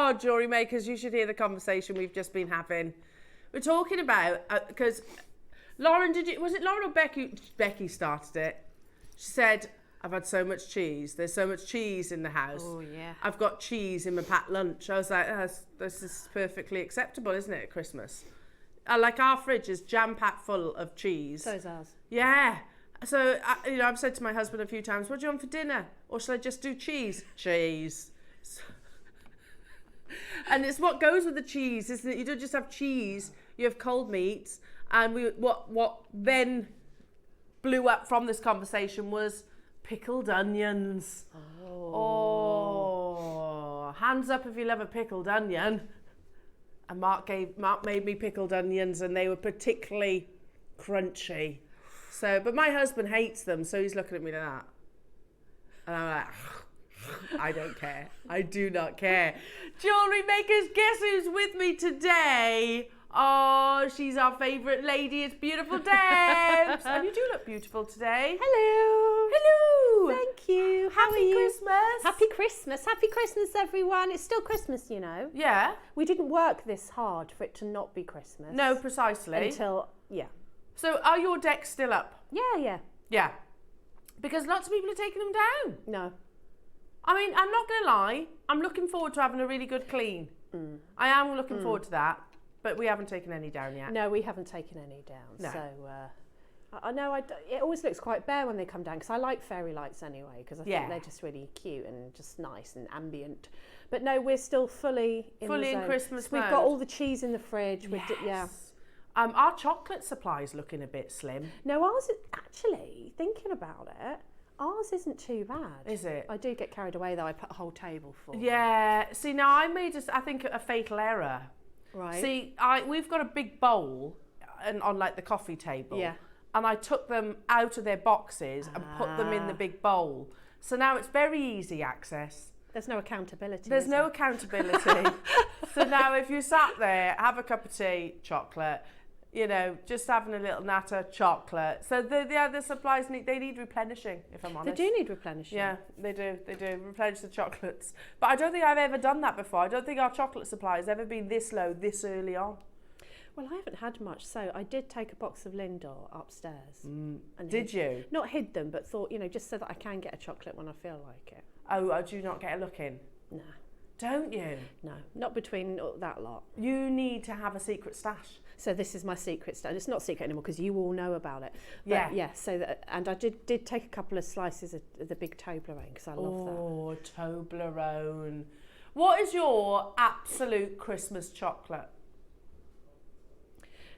Oh, jewellery makers, you should hear the conversation we've just been having. We're talking about, because Lauren, was it Lauren or Becky? Becky started it. She said, I've had so much cheese. There's so much cheese in the house. Oh, yeah. I've got cheese in my packed lunch. I was like, this is perfectly acceptable, isn't it, at Christmas? Like our fridge is jam-packed full of cheese. So is ours. Yeah. So, I've said to my husband a few times, what do you want for dinner? Or shall I just do cheese? Cheese. And it's what goes with the cheese, isn't it? You don't just have cheese, you have cold meats. And what then blew up from this conversation was pickled onions. Oh. Hands up if you love a pickled onion. And Mark made me pickled onions, and they were particularly crunchy. So, but my husband hates them, so he's looking at me like that. And I'm like, I don't care. I do not care. Jewellery makers, guess who's with me today? Oh, she's our favourite lady. It's beautiful Debs. And you do look beautiful today. Hello. Hello. Thank you. How are you? Christmas. Happy Christmas. Happy Christmas, everyone. It's still Christmas, you know. Yeah. We didn't work this hard for it to not be Christmas. No, precisely. Until, yeah. So are your decks still up? Yeah. Yeah. Because lots of people are taking them down. No. I mean, I'm not going to lie. I'm looking forward to having a really good clean. I am looking forward to that. But we haven't taken any down yet. No, we haven't taken any down. No. So I know it always looks quite bare when they come down, because I like fairy lights anyway, because I think they're just really cute and just nice and ambient. But no, we're still fully in Christmas We've mode. got all the cheese in the fridge. Yes. Our chocolate supply is looking a bit slim. No, ours is actually, thinking about it, ours isn't too bad. Is it? I do get carried away though. I put a whole table full. Yeah. See, now I made I think a fatal error. Right. See, we've got a big bowl on like the coffee table. Yeah. And I took them out of their boxes and put them in the big bowl. So now it's very easy access. There's no accountability. There's no accountability. So now if you sat there, have a cup of tea, chocolate, just having a little natter, chocolate. So the supplies need replenishing, if I'm honest. They do need replenishing. Yeah, they do. Replenish the chocolates. But I don't think I've ever done that before. I don't think our chocolate supply has ever been this low, this early on. Well, I haven't had much, so I did take a box of Lindor upstairs. And Did you? Not hid them, but thought, just so that I can get a chocolate when I feel like it. Oh, do you not get a look in? No. Don't you? No, not between that lot. You need to have a secret stash. So this is my secret stash. It's not secret anymore because you all know about it. But yeah. And I did take a couple of slices of the big Toblerone because I love that. Oh, Toblerone. What is your absolute Christmas chocolate?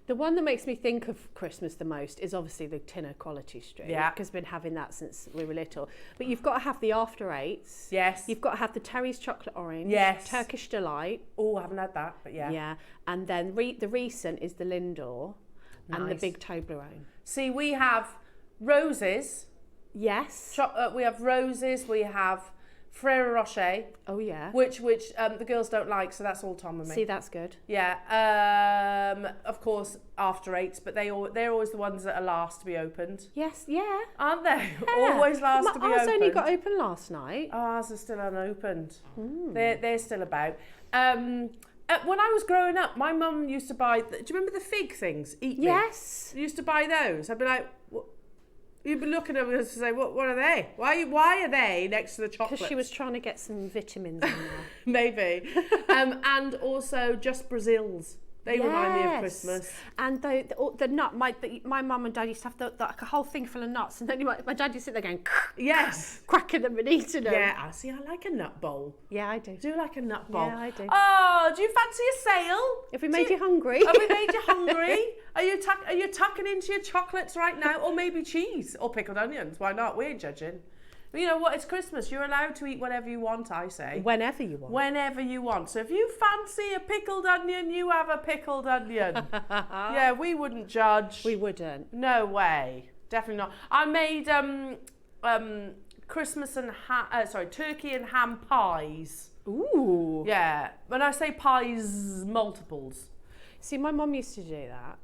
The one that makes me think of Christmas the most is obviously the Tinner Quality Street. Yeah. Because I've been having that since we were little. But you've got to have the After Eights. Yes. You've got to have the Terry's Chocolate Orange. Yes. Turkish Delight. Oh, I haven't had that, but yeah. Yeah. And then the recent is the Lindor and the Nice. big Toblerone. See, we have roses. Yes. We have roses. We have Ferrero Rocher. Oh, yeah. Which the girls don't like, so that's all Tom and me. See, that's good. Yeah. Of course, After Eights, but they're always the ones that are last to be opened. Yes, yeah. Aren't they? Yeah. Always last to be opened. Ours only got open last night. Ours are still unopened. They're still about. When I was growing up, my mum used to buy. Do you remember the fig things? Eat Me? Yes. Used to buy those. I'd be like, what? You'd be looking at us to say, what are they? Why are they next to the chocolate? Because she was trying to get some vitamins in there. Maybe. And also just Brazils. They remind me of Christmas. And the nut, my mum and dad used to have like a whole thing full of nuts, and then my dad used to sit there going, yes, cracking them and eating them. Yeah, I see. I like a nut bowl. Yeah, I do. I do like a nut bowl. Yeah, I do. Oh, do you fancy a sale? Have we made you hungry? Have we made you hungry? Are you tucking into your chocolates right now, or maybe cheese or pickled onions? Why not? We're judging. You know what? It's Christmas. You're allowed to eat whatever you want, I say. Whenever you want. Whenever you want. So if you fancy a pickled onion, you have a pickled onion. Yeah, we wouldn't judge. We wouldn't. No way. Definitely not. I made Christmas and turkey and ham pies. Ooh. Yeah. When I say pies, multiples. See, my mum used to do that.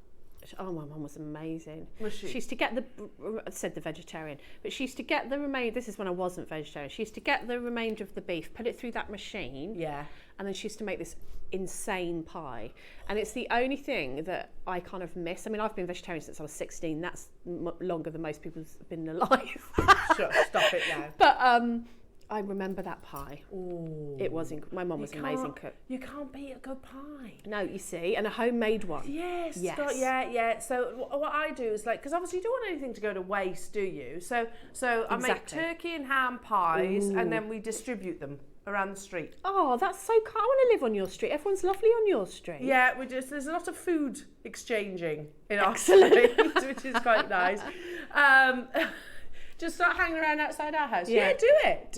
Oh, my mum was amazing. Was she? She used to get the vegetarian, but she used to get the remainder. This is when I wasn't vegetarian. She used to get the remainder of the beef, put it through that machine. Yeah. and then she used to make this insane pie, and it's the only thing that I kind of miss. I mean, I've been vegetarian since I was 16. That's longer than most people's been alive. Sure, stop it now. But I remember that pie. Ooh. It was my mum was an amazing cook. You can't beat a good pie. No, you see, and a homemade one. Yes. Yes. Yeah. So what I do is, like, because obviously you don't want anything to go to waste, do you? So I make turkey and ham pies, and then we distribute them around the street. Oh, that's so cool. I want to live on your street. Everyone's lovely on your street. Yeah, there's a lot of food exchanging in our street, which is quite nice. Just start hanging around outside our house. Yeah, do it,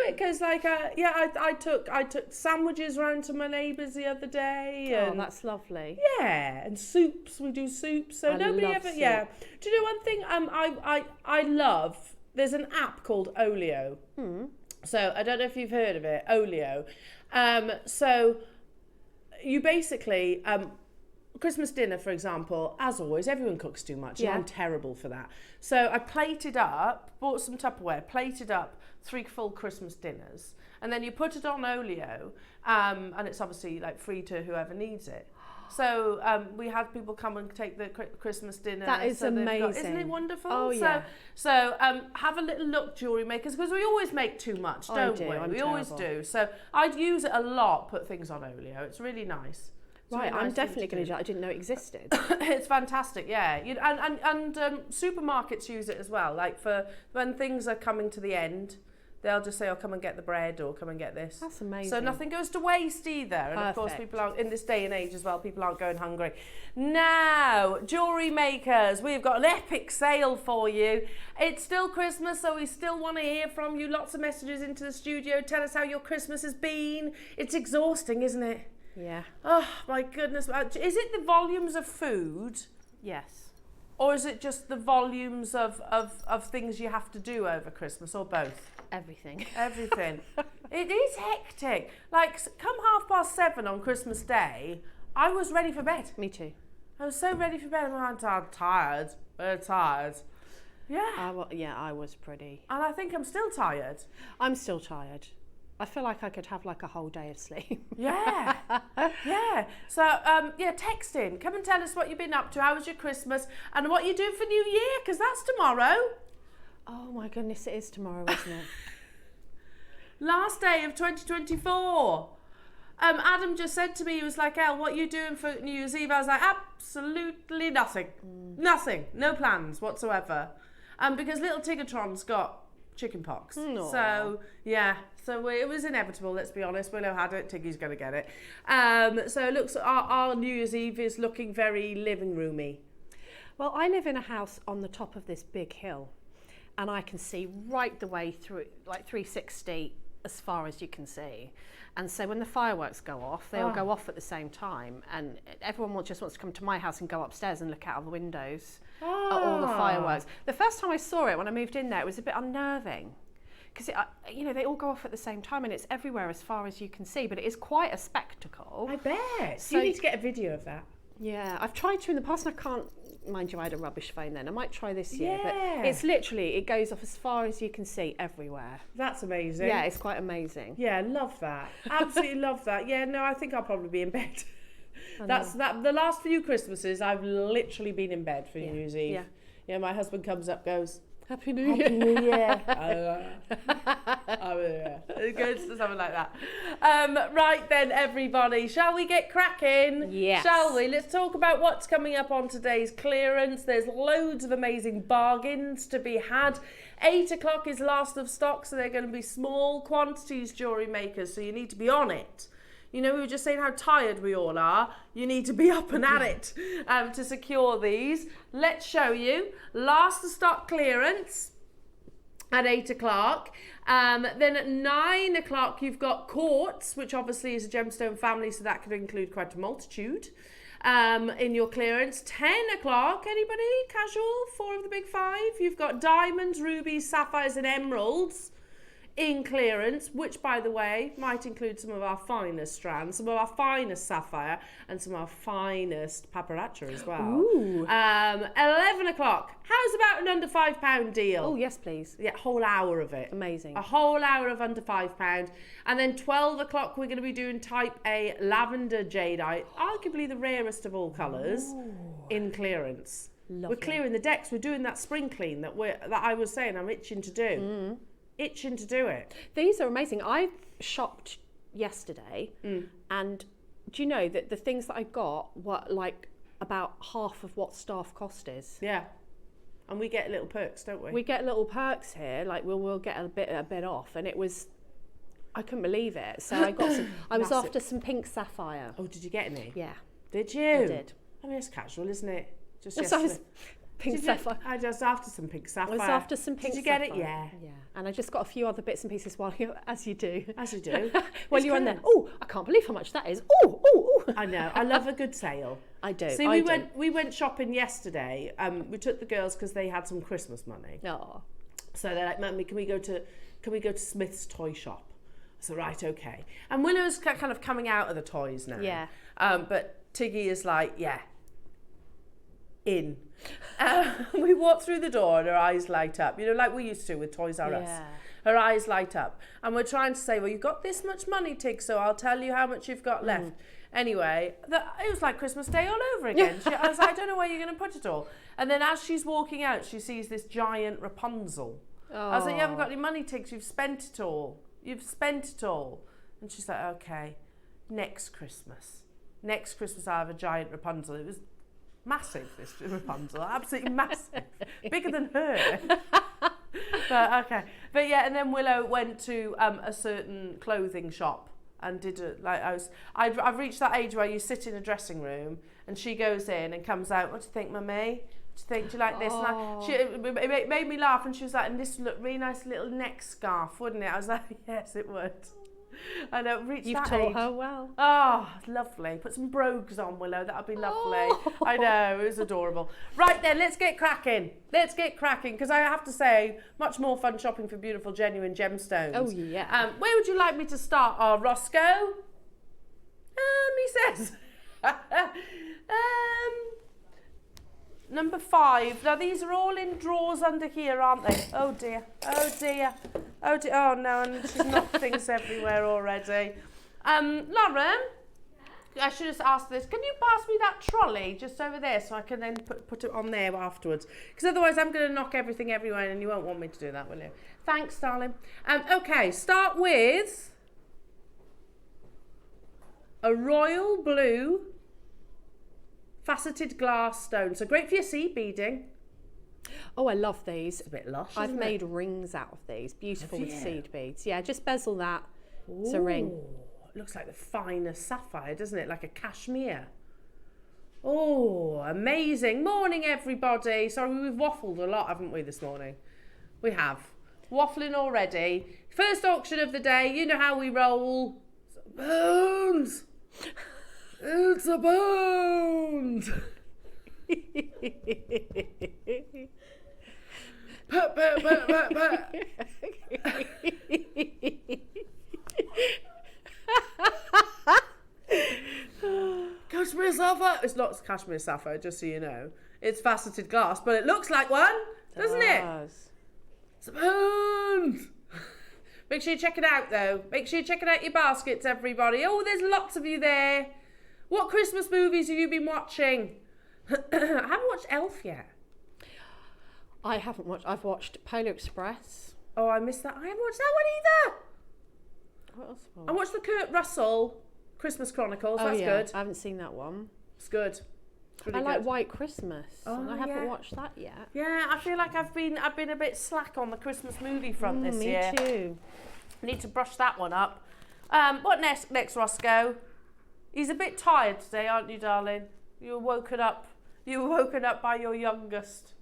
because like I took sandwiches round to my neighbours the other day. And, that's lovely. Yeah, and soups. We do soups. So nobody ever. Soup. Yeah. Do you know one thing? I love. There's an app called Olio. So I don't know if you've heard of it, Olio. So you basically, Christmas dinner, for example, as always, everyone cooks too much. Yeah. And I'm terrible for that. So I plated up, bought some Tupperware, plated up 3 full Christmas dinners. And then you put it on Olio, and it's obviously like free to whoever needs it. So we had people come and take the Christmas dinner. That is amazing. Isn't it wonderful? Oh, yeah. So have a little look, jewellery makers, because we always make too much, don't we? We always do. So I'd use it a lot, put things on Olio. It's really nice. Right, I'm definitely going to do that. I didn't know it existed. It's fantastic, yeah. And supermarkets use it as well. Like for when things are coming to the end, they'll just say, "Oh, come and get the bread," or "Come and get this." That's amazing. So nothing goes to waste either. And of course, people aren't, in this day and age as well, people aren't going hungry. Now, jewellery makers, we've got an epic sale for you. It's still Christmas, so we still want to hear from you. Lots of messages into the studio. Tell us how your Christmas has been. It's exhausting, isn't it? Yeah. Oh, my goodness. Is it the volumes of food? Yes. Or is it just the volumes of things you have to do over Christmas, or both? Everything. It is hectic. Like, come 7:30 on Christmas Day, I was ready for bed. Me too. I was so ready for bed. I'm tired. Very tired. Yeah. I was pretty. And I think I'm still tired. I'm still tired. I feel like I could have like a whole day of sleep. Yeah. Yeah. So, text in. Come and tell us what you've been up to. How was your Christmas? And what you do for New Year, because that's tomorrow. Oh my goodness, it is tomorrow, isn't it? Last day of 2024. Adam just said to me, he was like, "Elle, what are you doing for New Year's Eve?" I was like, absolutely nothing. Nothing. No plans whatsoever. Because little Tigatron's got chicken pox. So, yeah. So it was inevitable, let's be honest. Willow had it, Tiggy's going to get it. So it looks, our New Year's Eve is looking very living roomy. Well, I live in a house on the top of this big hill, and I can see right the way through, like 360, as far as you can see. And so when the fireworks go off, they all go off at the same time, and everyone just wants to come to my house and go upstairs and look out of the windows at all the fireworks. The first time I saw it, when I moved in there, it was a bit unnerving, because they all go off at the same time, and it's everywhere as far as you can see, but it is quite a spectacle. I bet. So you need to get a video of that. Yeah, I've tried to in the past, and I can't. Mind you, I had a rubbish phone then. I might try this year, Yeah. but it's literally, it goes off as far as you can see everywhere. That's amazing. Yeah, it's quite amazing. Yeah, love that. Absolutely love that. Yeah, no, I think I'll probably be in bed. The last few Christmases, I've literally been in bed for New Year's Eve. Yeah, my husband comes up, goes, "Happy New Year." Happy New Year. It goes to something like that. Right then, everybody, shall we get cracking? Yes. Shall we? Let's talk about what's coming up on today's clearance. There's loads of amazing bargains to be had. 8 o'clock is last of stock, so they're going to be small quantities, jewellery makers, so you need to be on it. You know, we were just saying how tired we all are. You need to be up and at it to secure these. Let's show you. Last of stock clearance at 8 o'clock. Then at 9 o'clock, you've got Quartz, which obviously is a gemstone family, so that could include quite a multitude in your clearance. 10 o'clock, anybody? Casual? 4 of the big 5. You've got diamonds, rubies, sapphires, and emeralds in clearance, which, by the way, might include some of our finest strands, some of our finest sapphire, and some of our finest paparazzi as well. Ooh. 11 o'clock. How's about an under £5 deal? Oh, yes, please. Yeah, a whole hour of it. Amazing. A whole hour of under £5. And then 12 o'clock, we're going to be doing type A lavender jadeite, arguably the rarest of all colours, in clearance. Lovely. We're clearing the decks. We're doing that spring clean that I was saying I'm itching to do. Itching to do it. These are amazing. I shopped yesterday, and do you know that the things that I got were like about half of what staff cost is? Yeah. And we get little perks, don't we? We get little perks here, like we'll get a bit off, and it was, I couldn't believe it. So I got some. I was after some pink sapphire. Oh, did you get any? Yeah. Did you? I did. I mean, it's casual, isn't it? Just Pink sapphire. I was after some pink sapphire. I was after some pink sapphire. Did you sapphire. get it? Yeah. Yeah. And I just got a few other bits and pieces while you, as you do. As you do. While you're on there. Oh, I can't believe how much that is. Oh. I know. I love a good sale. I do. See, we went shopping yesterday. We took the girls because they had some Christmas money. Oh. So they're like, "Mummy, can we go to Smith's toy shop?" So right, okay. And Willow's kind of coming out of the toys now. Yeah. But Tiggy is like, yeah, in. We walk through the door and her eyes light up, like we used to with Toys R Us. Yeah. Her eyes light up. And we're trying to say, well, you've got this much money, Tig, so I'll tell you how much you've got left. Anyway, it was like Christmas Day all over again. I was like, I don't know where you're going to put it all. And then as she's walking out, she sees this giant Rapunzel. Oh. I was like, you haven't got any money, Tig, you've spent it all. You've spent it all. And she's like, okay, next Christmas I'll have a giant Rapunzel. It was massive, this Rapunzel, absolutely massive, bigger than her. But okay, but yeah, and then Willow went to a certain clothing shop and I've reached that age where you sit in a dressing room and she goes in and comes out. What do you think, Mummy? Do you think? Do you like this? Oh. And it made me laugh, and she was like, and this would look really nice little neck scarf, wouldn't it? I was like, yes, it would. And I reached You've that taught age. her well. Oh, lovely. Put some brogues on, Willow. That'll be lovely. Oh. I know, it was adorable. Right then, let's get cracking. Because I have to say, much more fun shopping for beautiful, genuine gemstones. Oh, yeah. Where would you like me to start, Roscoe? He says. Number 5. Now, these are all in drawers under here, aren't they? Oh, dear. Oh, dear. Oh, dear. Oh, no, and she's knocked things everywhere already. Lauren, I should have asked this. Can you pass me that trolley just over there so I can then put it on there afterwards? Because otherwise I'm going to knock everything everywhere and you won't want me to do that, will you? Thanks, darling. Okay, start with a royal blue faceted glass stone. So great for your seed beading. Oh, I love these. It's a bit lush, I've isn't made it? rings out of these. Beautiful Have with you? seed beads. Yeah, just bezel that. It's a ring. It looks like the finest sapphire, doesn't it? Like a cashmere. Oh, amazing. Morning, everybody. Sorry, we've waffled a lot, haven't we, this morning? We have. Waffling already. First auction of the day. You know how we roll. Bones. It's a bones. Pat, pat, pat, pat, pat. Cashmere sapphire. It's not cashmere sapphire, just so you know. It's faceted glass, but it looks like one, doesn't it? Spoons. Make sure you check it out, though. Make sure you check it out your baskets, everybody. Oh, there's lots of you there. What Christmas movies have you been watching? I haven't watched Elf yet. I haven't watched. I've watched Polar Express. Oh, I missed that. I haven't watched that one either. What else? I watched the Kurt Russell Christmas Chronicles. That's good. I haven't seen that one. It's good. It's really I like good. White Christmas. And Oh, I haven't yeah. watched that yet. Yeah, I feel like I've been a bit slack on the Christmas movie front this year. Me too. I need to brush that one up. What next, Roscoe? He's a bit tired today, aren't you, darling? You were woken up. You were woken up by your youngest.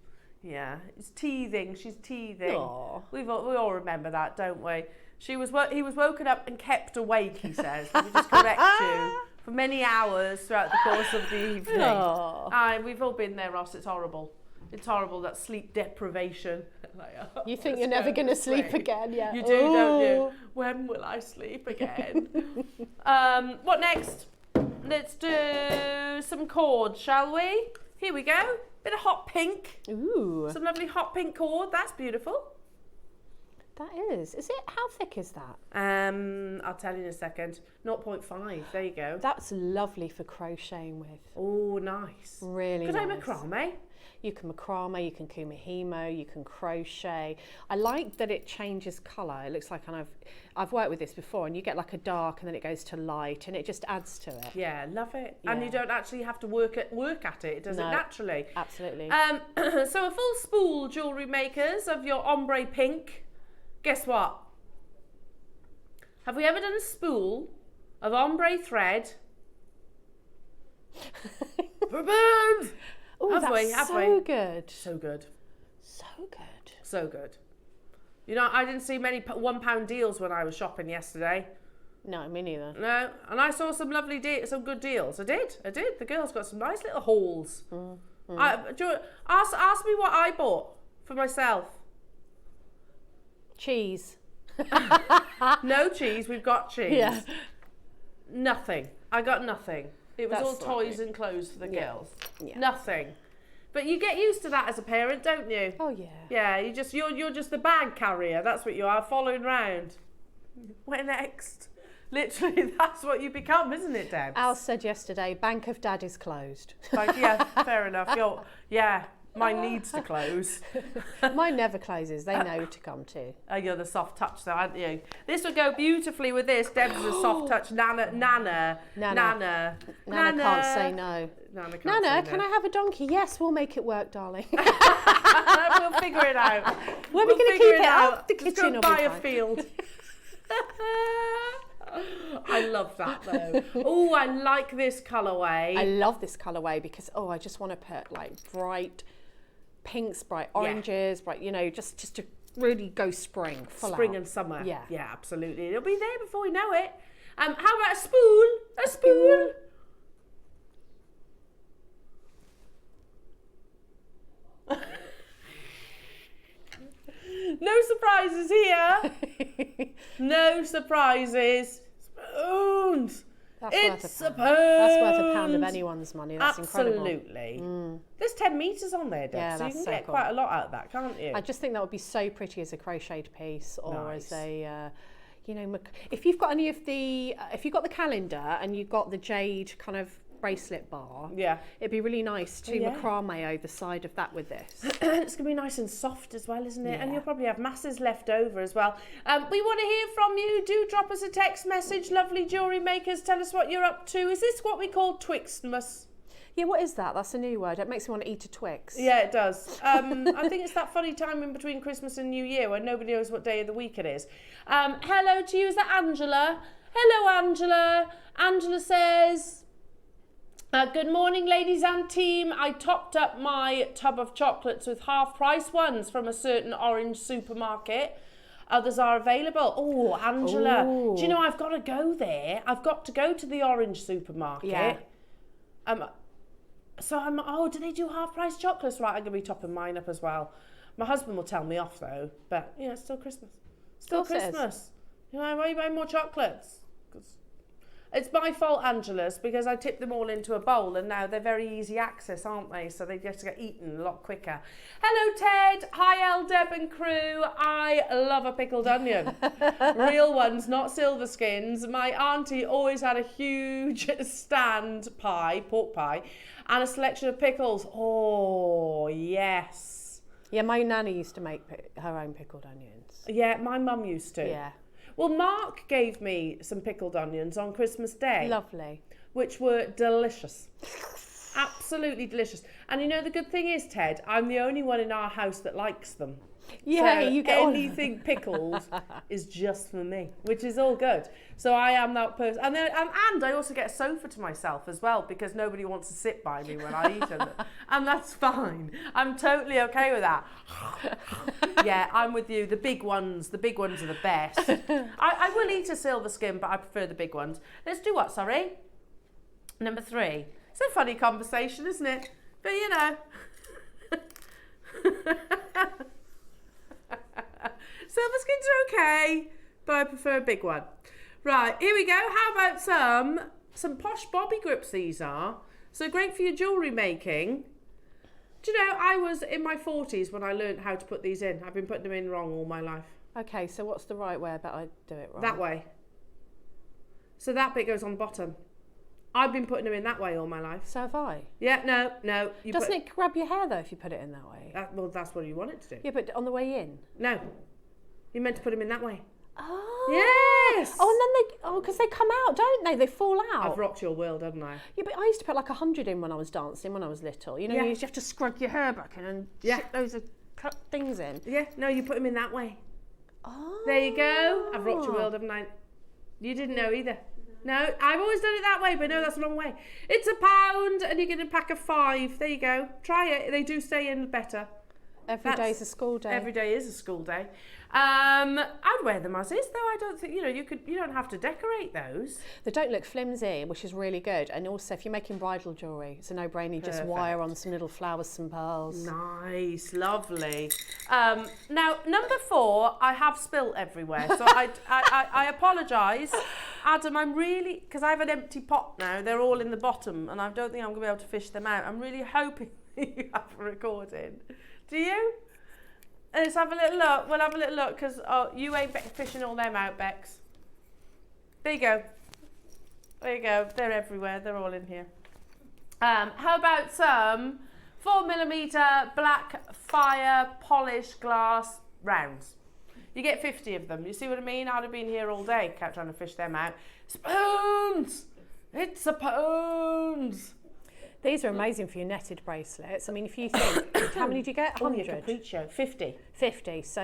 Yeah, he's teething. She's teething. Aw. We all remember that, don't we? He was woken up and kept awake, he says. Let me just correct you. For many hours throughout the course of the evening. Aw. We've all been there, Ross. It's horrible. It's horrible, that sleep deprivation. Like, oh, You think you're never going to sleep again, yeah. You do, don't you? When will I sleep again? What next? Let's do some cords, shall we? Here we go. Bit of hot pink. Ooh. Some lovely hot pink cord. That's beautiful. That is. Is it? How thick is that? I'll tell you in a second. 0.5. There you go. That's lovely for crocheting with. Oh, nice. Really Could nice. I macrame? You can macrame, you can kumihimo, you can crochet. I like that it changes colour. It looks like, and I've worked with this before, and you get like a dark and then it goes to light, and it just adds to it. Yeah, love it. Yeah. And you don't actually have to work at it. It does it naturally. Absolutely. So a full spool, jewellery makers, of your ombre pink. Guess what? Have we ever done a spool of ombre thread? Oh, that's so good. So good. So good. So good. You know, I didn't see many £1 deals when I was shopping yesterday. No, me neither. No, and I saw some lovely some good deals. I did. The girls got some nice little hauls. Ask me what I bought for myself. Cheese. No cheese. We've got cheese. Yeah. Nothing. I got nothing. It was That's all toys and clothes for the girls. Yeah. Nothing. But you get used to that as a parent, don't you? Oh yeah. Yeah, you're just the bag carrier. That's what you are, following round. Where next? Literally, that's what you become, isn't it, Deb? Al said yesterday, Bank of Dad is closed. Like, yeah, fair enough. Mine needs to close. Mine never closes. They know to come to. Oh, you're the soft touch though, aren't you? This would go beautifully with this. Deb's a soft touch. Nana Nana can't say no. Nana, can I have a donkey? Yes, we'll make it work, darling. We'll figure it out. Where are we going to keep it? Out the Just kitchen. go buy a field. I love that though. Oh, I like this colourway. I love this colourway because I just want to put like bright pinks, bright oranges, bright, just to really go spring. Spring and summer. Yeah. Yeah, absolutely. It'll be there before we know it. How about a spool? A spool. No surprises here. No surprises. Spoons. It's a pound. That's worth a pound of anyone's money. That's absolutely incredible. There's 10 metres on there, Deb, Yeah, so you that's can so get cool. quite a lot out of that, can't you? I just think that would be so pretty as a crocheted piece, or Nice. as a, if you've got any of the, if you've got the calendar and you've got the jade kind of bracelet bar, Yeah. it'd be really nice to Yeah. macrame over the side of that with this. It's going to be nice and soft as well, isn't it? And Yeah. you'll probably have masses left over as well. We want to hear from you. Do drop us a text message. Lovely jewellery makers, tell us what you're up to. Is this what we call Twixtmas? Yeah, what is that? That's a new word. It makes me want to eat a Twix. Yeah, it does. I think it's that funny time in between Christmas and New Year when nobody knows what day of the week it is. Hello to you. Is that Angela? Hello, Angela. Angela says... good morning, ladies and team. I topped up my tub of chocolates with half-price ones from a certain orange supermarket. Others are available. Oh, Angela. Ooh. Do you know, I've got to go there. I've got to go to the orange supermarket. Yeah. Do they do half-price chocolates? Right, I'm going to be topping mine up as well. My husband will tell me off, though. But, it's still Christmas. Still Of course it is. Christmas. Why are you buying more chocolates? 'Cause it's my fault, Angela's, because I tipped them all into a bowl and now they're very easy access, aren't they? So they just get eaten a lot quicker. Hello, Ted. Hi, Deb and crew. I love a pickled onion. Real ones, not silver skins. My auntie always had a huge stand pork pie, and a selection of pickles. Oh, yes. Yeah, my nanny used to make her own pickled onions. Yeah, my mum used to. Yeah. Well, Mark gave me some pickled onions on Christmas Day. Lovely. Which were delicious. Absolutely delicious. And you know, the good thing is, Ted, I'm the only one in our house that likes them. Yeah, so you get anything pickled is just for me, which is all good. So I am that person. And I also get a sofa to myself as well, because nobody wants to sit by me when I eat them. And that's fine. I'm totally okay with that. Yeah, I'm with you. The big ones are the best. I will eat a silver skin, but I prefer the big ones. Let's do what, sorry? Number 3. It's a funny conversation, isn't it? But Silver skins are okay, but I prefer a big one. Right, here we go. How about some posh bobby grips these are. So great for your jewellery making. Do you know, I was in my 40s when I learned how to put these in. I've been putting them in wrong all my life. Okay, so what's the right way about I do it wrong? That way. So that bit goes on the bottom. I've been putting them in that way all my life. So have I. Yeah, no. Doesn't it grab your hair though if you put it in that way? Well, that's what you want it to do. Yeah, but on the way in? No. You're meant to put them in that way. Oh. Yes. Oh, and then because they come out, don't they? They fall out. I've rocked your world, haven't I? Yeah, but I used to put like 100 in when I was dancing, when I was little. You know, you used to have to scrub your hair back in and shit loads of things in. Yeah, no, you put them in that way. Oh. There you go. I've rocked your world, haven't I? You didn't know either. No, I've always done it that way, but no, that's the wrong way. It's £1 and you're getting a pack of 5. There you go. Try it. They do stay in better. Every day is a school day. Every day is a school day. I'd wear them as is, though. I don't think, you don't have to decorate those. They don't look flimsy, which is really good. And also, if you're making bridal jewellery, it's a no-brainer. You just wire on some little flowers, some pearls. Nice, lovely. Now, number 4, I have spilt everywhere. So I apologise. Adam, I'm really, because I have an empty pot now, they're all in the bottom, and I don't think I'm going to be able to fish them out. I'm really hoping you have a recording. Do you? Let's have a little look. We'll have a little look because you ain't fishing all them out, Bex. There you go. There you go. They're everywhere. They're all in here. How about some 4mm black fire polished glass rounds? You get 50 of them. You see what I mean? I'd have been here all day kept trying to fish them out. Spoons! It's a poons! These are amazing for your netted bracelets. I mean, if you think, how many do you get? 100? Oh, capriccio, 50. 50. So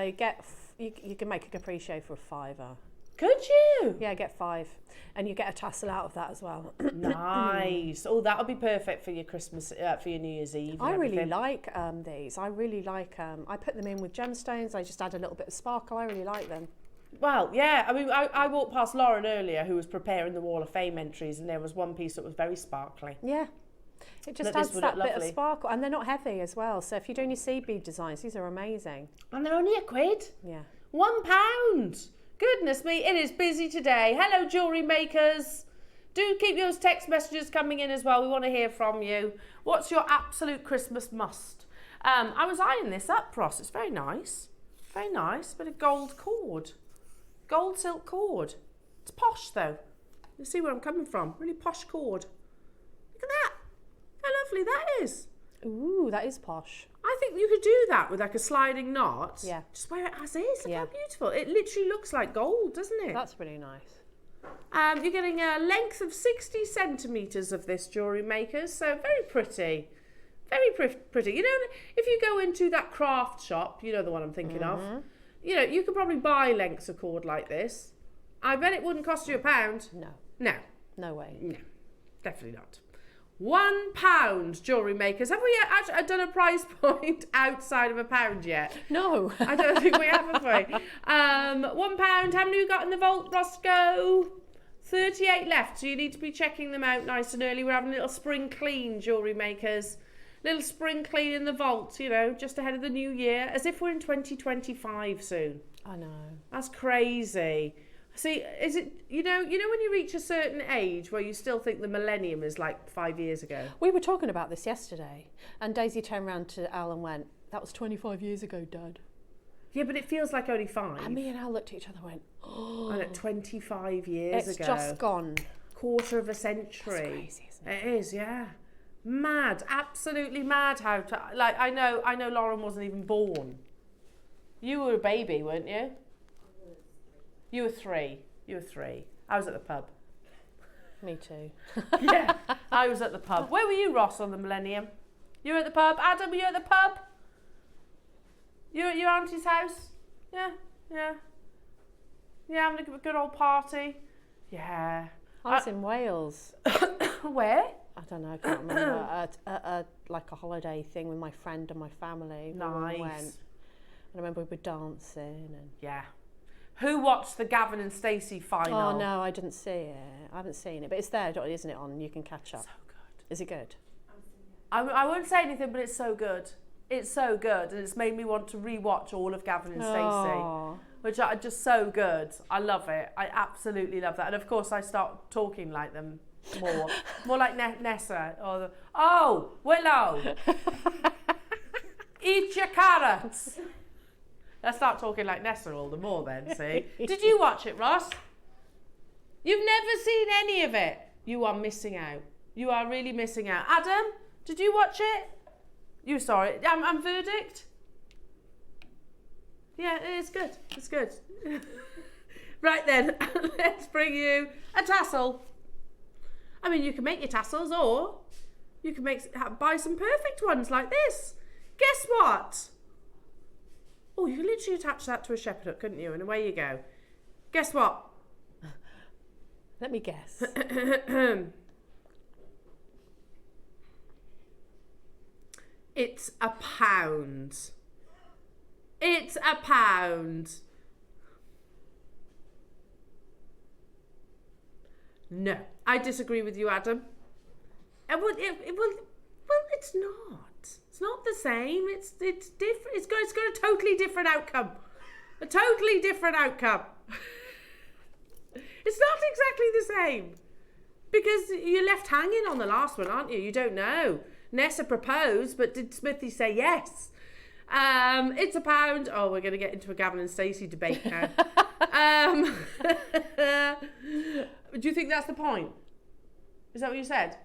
you can make a capriccio for a £5. Could you? Yeah, get 5. And you get a tassel out of that as well. Nice. Oh, that'll be perfect for your Christmas, for your New Year's Eve. I really like these. I really like, I put them in with gemstones. I just add a little bit of sparkle. I really like them. Well, yeah. I mean, I walked past Lauren earlier who was preparing the Wall of Fame entries and there was one piece that was very sparkly. Yeah. It just adds that bit of sparkle, and they're not heavy as well. So if you're doing your seed bead designs, these are amazing. And they're only £1. Yeah. £1. Goodness me, it is busy today. Hello, jewellery makers. Do keep those text messages coming in as well. We want to hear from you. What's your absolute Christmas must? I was eyeing this up, Ross. It's very nice. Very nice. Bit of gold cord. Gold silk cord. It's posh though. You see where I'm coming from. Really posh cord. Look at that. How lovely that is. Ooh, that is posh. I think you could do that with like a sliding knot. Yeah. Just wear it as is. Look how beautiful. It literally looks like gold, doesn't it? That's really nice. You're getting a length of 60 centimetres of this, jewellery makers. So very pretty. Very pretty. You know, if you go into that craft shop, you know the one I'm thinking of, you know, you could probably buy lengths of cord like this. I bet it wouldn't cost you £1. No. No. No way. No. Definitely not. £1, jewellery makers. Have we actually done a price point outside of £1 yet? No. I don't think we have, have we? £1. How many we got in the vault, Roscoe? 38 left, so you need to be checking them out nice and early. We're having a little spring clean, jewellery makers. Little spring clean in the vault, you know, just ahead of the new year, as if we're in 2025 soon. I know. That's crazy. See, is it, you know when you reach a certain age where you still think the millennium is like 5 years ago? We were talking about this yesterday, and Daisy turned around to Al and went, "That was 25 years ago, Dad." Yeah, but it feels like only 5. And me and Al looked at each other and went, "Oh." And at 25 years ago. It's just gone. Quarter of a century. That's crazy, isn't it? It is, yeah. Mad, absolutely mad how to, like, I know Lauren wasn't even born. You were a baby, weren't you? You were 3. I was at the pub. Me too. Yeah, I was at the pub. Where were you, Ross, on the millennium? You were at the pub? Adam, were you at the pub? You were at your auntie's house? Yeah, having a good old party? Yeah. I was in Wales. Where? I don't know, I can't remember. Like a holiday thing with my friend and my family. Nice. We went. And I remember we were dancing and... Yeah. Who watched the Gavin and Stacey final? Oh no, I didn't see it. I haven't seen it, but it's there, isn't it? On, you can catch up. So good. Is it good? I won't say anything, but it's so good. It's so good, and it's made me want to rewatch all of Gavin and Stacey, Oh. which are just so good. I love it. I absolutely love that. And of course, I start talking like them more like Nessa. Oh, Willow, eat your carrots. I start talking like Nessa all the more then, see? Did you watch it, Ross? You've never seen any of it. You are missing out. You are really missing out. Adam, did you watch it? You saw it. And verdict? Yeah, it's good. It's good. Right then, let's bring you a tassel. I mean, you can make your tassels, or you can buy some perfect ones like this. Guess what? Oh, you could literally attach that to a shepherd hook, couldn't you? And away you go. Guess what? Let me guess. It's £1. It's £1. No, I disagree with you, Adam. Well, it's not. It's not the same. It's different. It's got a totally different outcome. A totally different outcome. It's not exactly the same. Because you're left hanging on the last one, aren't you? You don't know. Nessa proposed, but did Smithy say yes? It's £1. Oh, we're going to get into a Gavin and Stacey debate now. Do you think that's the point? Is that what you said?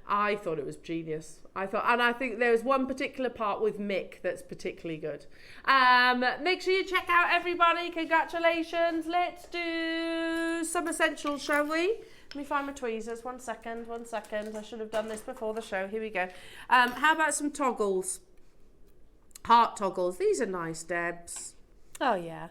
I thought it was genius. I think there's one particular part with Mick that's particularly good. Make sure you check out everybody. Congratulations. Let's do some essentials, shall we? Let me find my tweezers. One second. I should have done this before the show. Here we go. How about some toggles? Heart toggles. These are nice, Debs. Oh, yeah.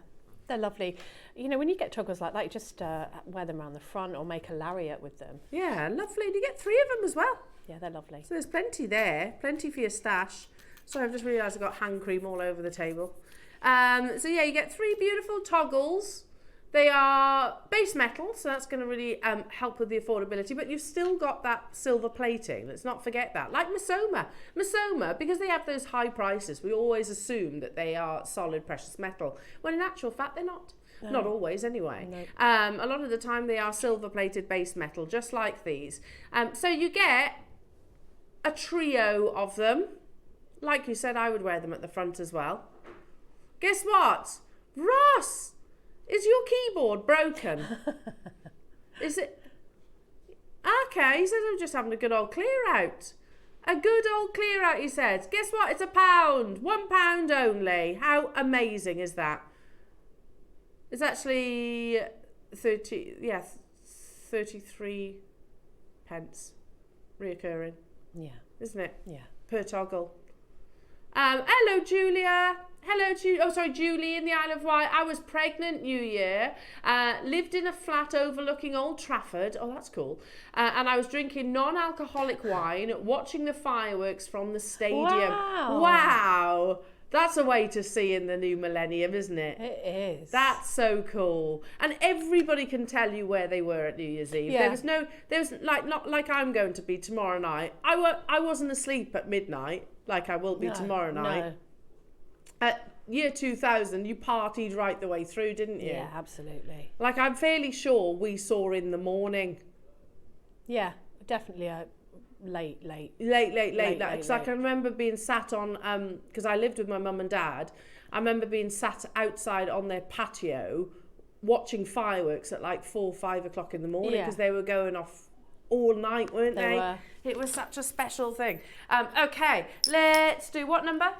They're lovely. You know, when you get toggles like that, you just wear them around the front or make a lariat with them. Yeah, lovely. And you get 3 of them as well. Yeah, they're lovely. So there's plenty there. Plenty for your stash. Sorry, I've just realised I've got hand cream all over the table. So yeah, you get 3 beautiful toggles. They are base metal, so that's going to really help with the affordability, but you've still got that silver plating. Let's not forget that. Like Masoma. Masoma, because they have those high prices, we always assume that they are solid precious metal, when in actual fact they're not. No. Not always anyway. No. A lot of the time they are silver plated base metal, just like these. So you get a trio of them. Like you said, I would wear them at the front as well. Guess what? Ross! Is your keyboard broken? Is it? Okay, he says I'm just having a good old clear out. A good old clear out, he says. Guess what? It's £1. £1 only. How amazing is that? It's actually 33 pence reoccurring. Yeah. Isn't it? Yeah. Per toggle. Hello, Julia. Hello, Julie in the Isle of Wight. I was pregnant New Year, lived in a flat overlooking Old Trafford. Oh, that's cool. And I was drinking non-alcoholic wine, watching the fireworks from the stadium. Wow. Wow. That's a way to see in the new millennium, isn't it? It is. That's so cool. And everybody can tell you where they were at New Year's Eve. Yeah. There was like, not like I'm going to be tomorrow night. I wasn't asleep at midnight like I will be tomorrow night. No. At year 2000, you partied right the way through, didn't you? Yeah, absolutely. Like, I'm fairly sure we saw in the morning. Yeah, definitely late. Because I can remember being sat on, because I lived with my mum and dad, I remember being sat outside on their patio watching fireworks at like 4 or 5 o'clock in the morning, because they were going off all night, weren't they? Were. It was such a special thing. Okay, let's do what number?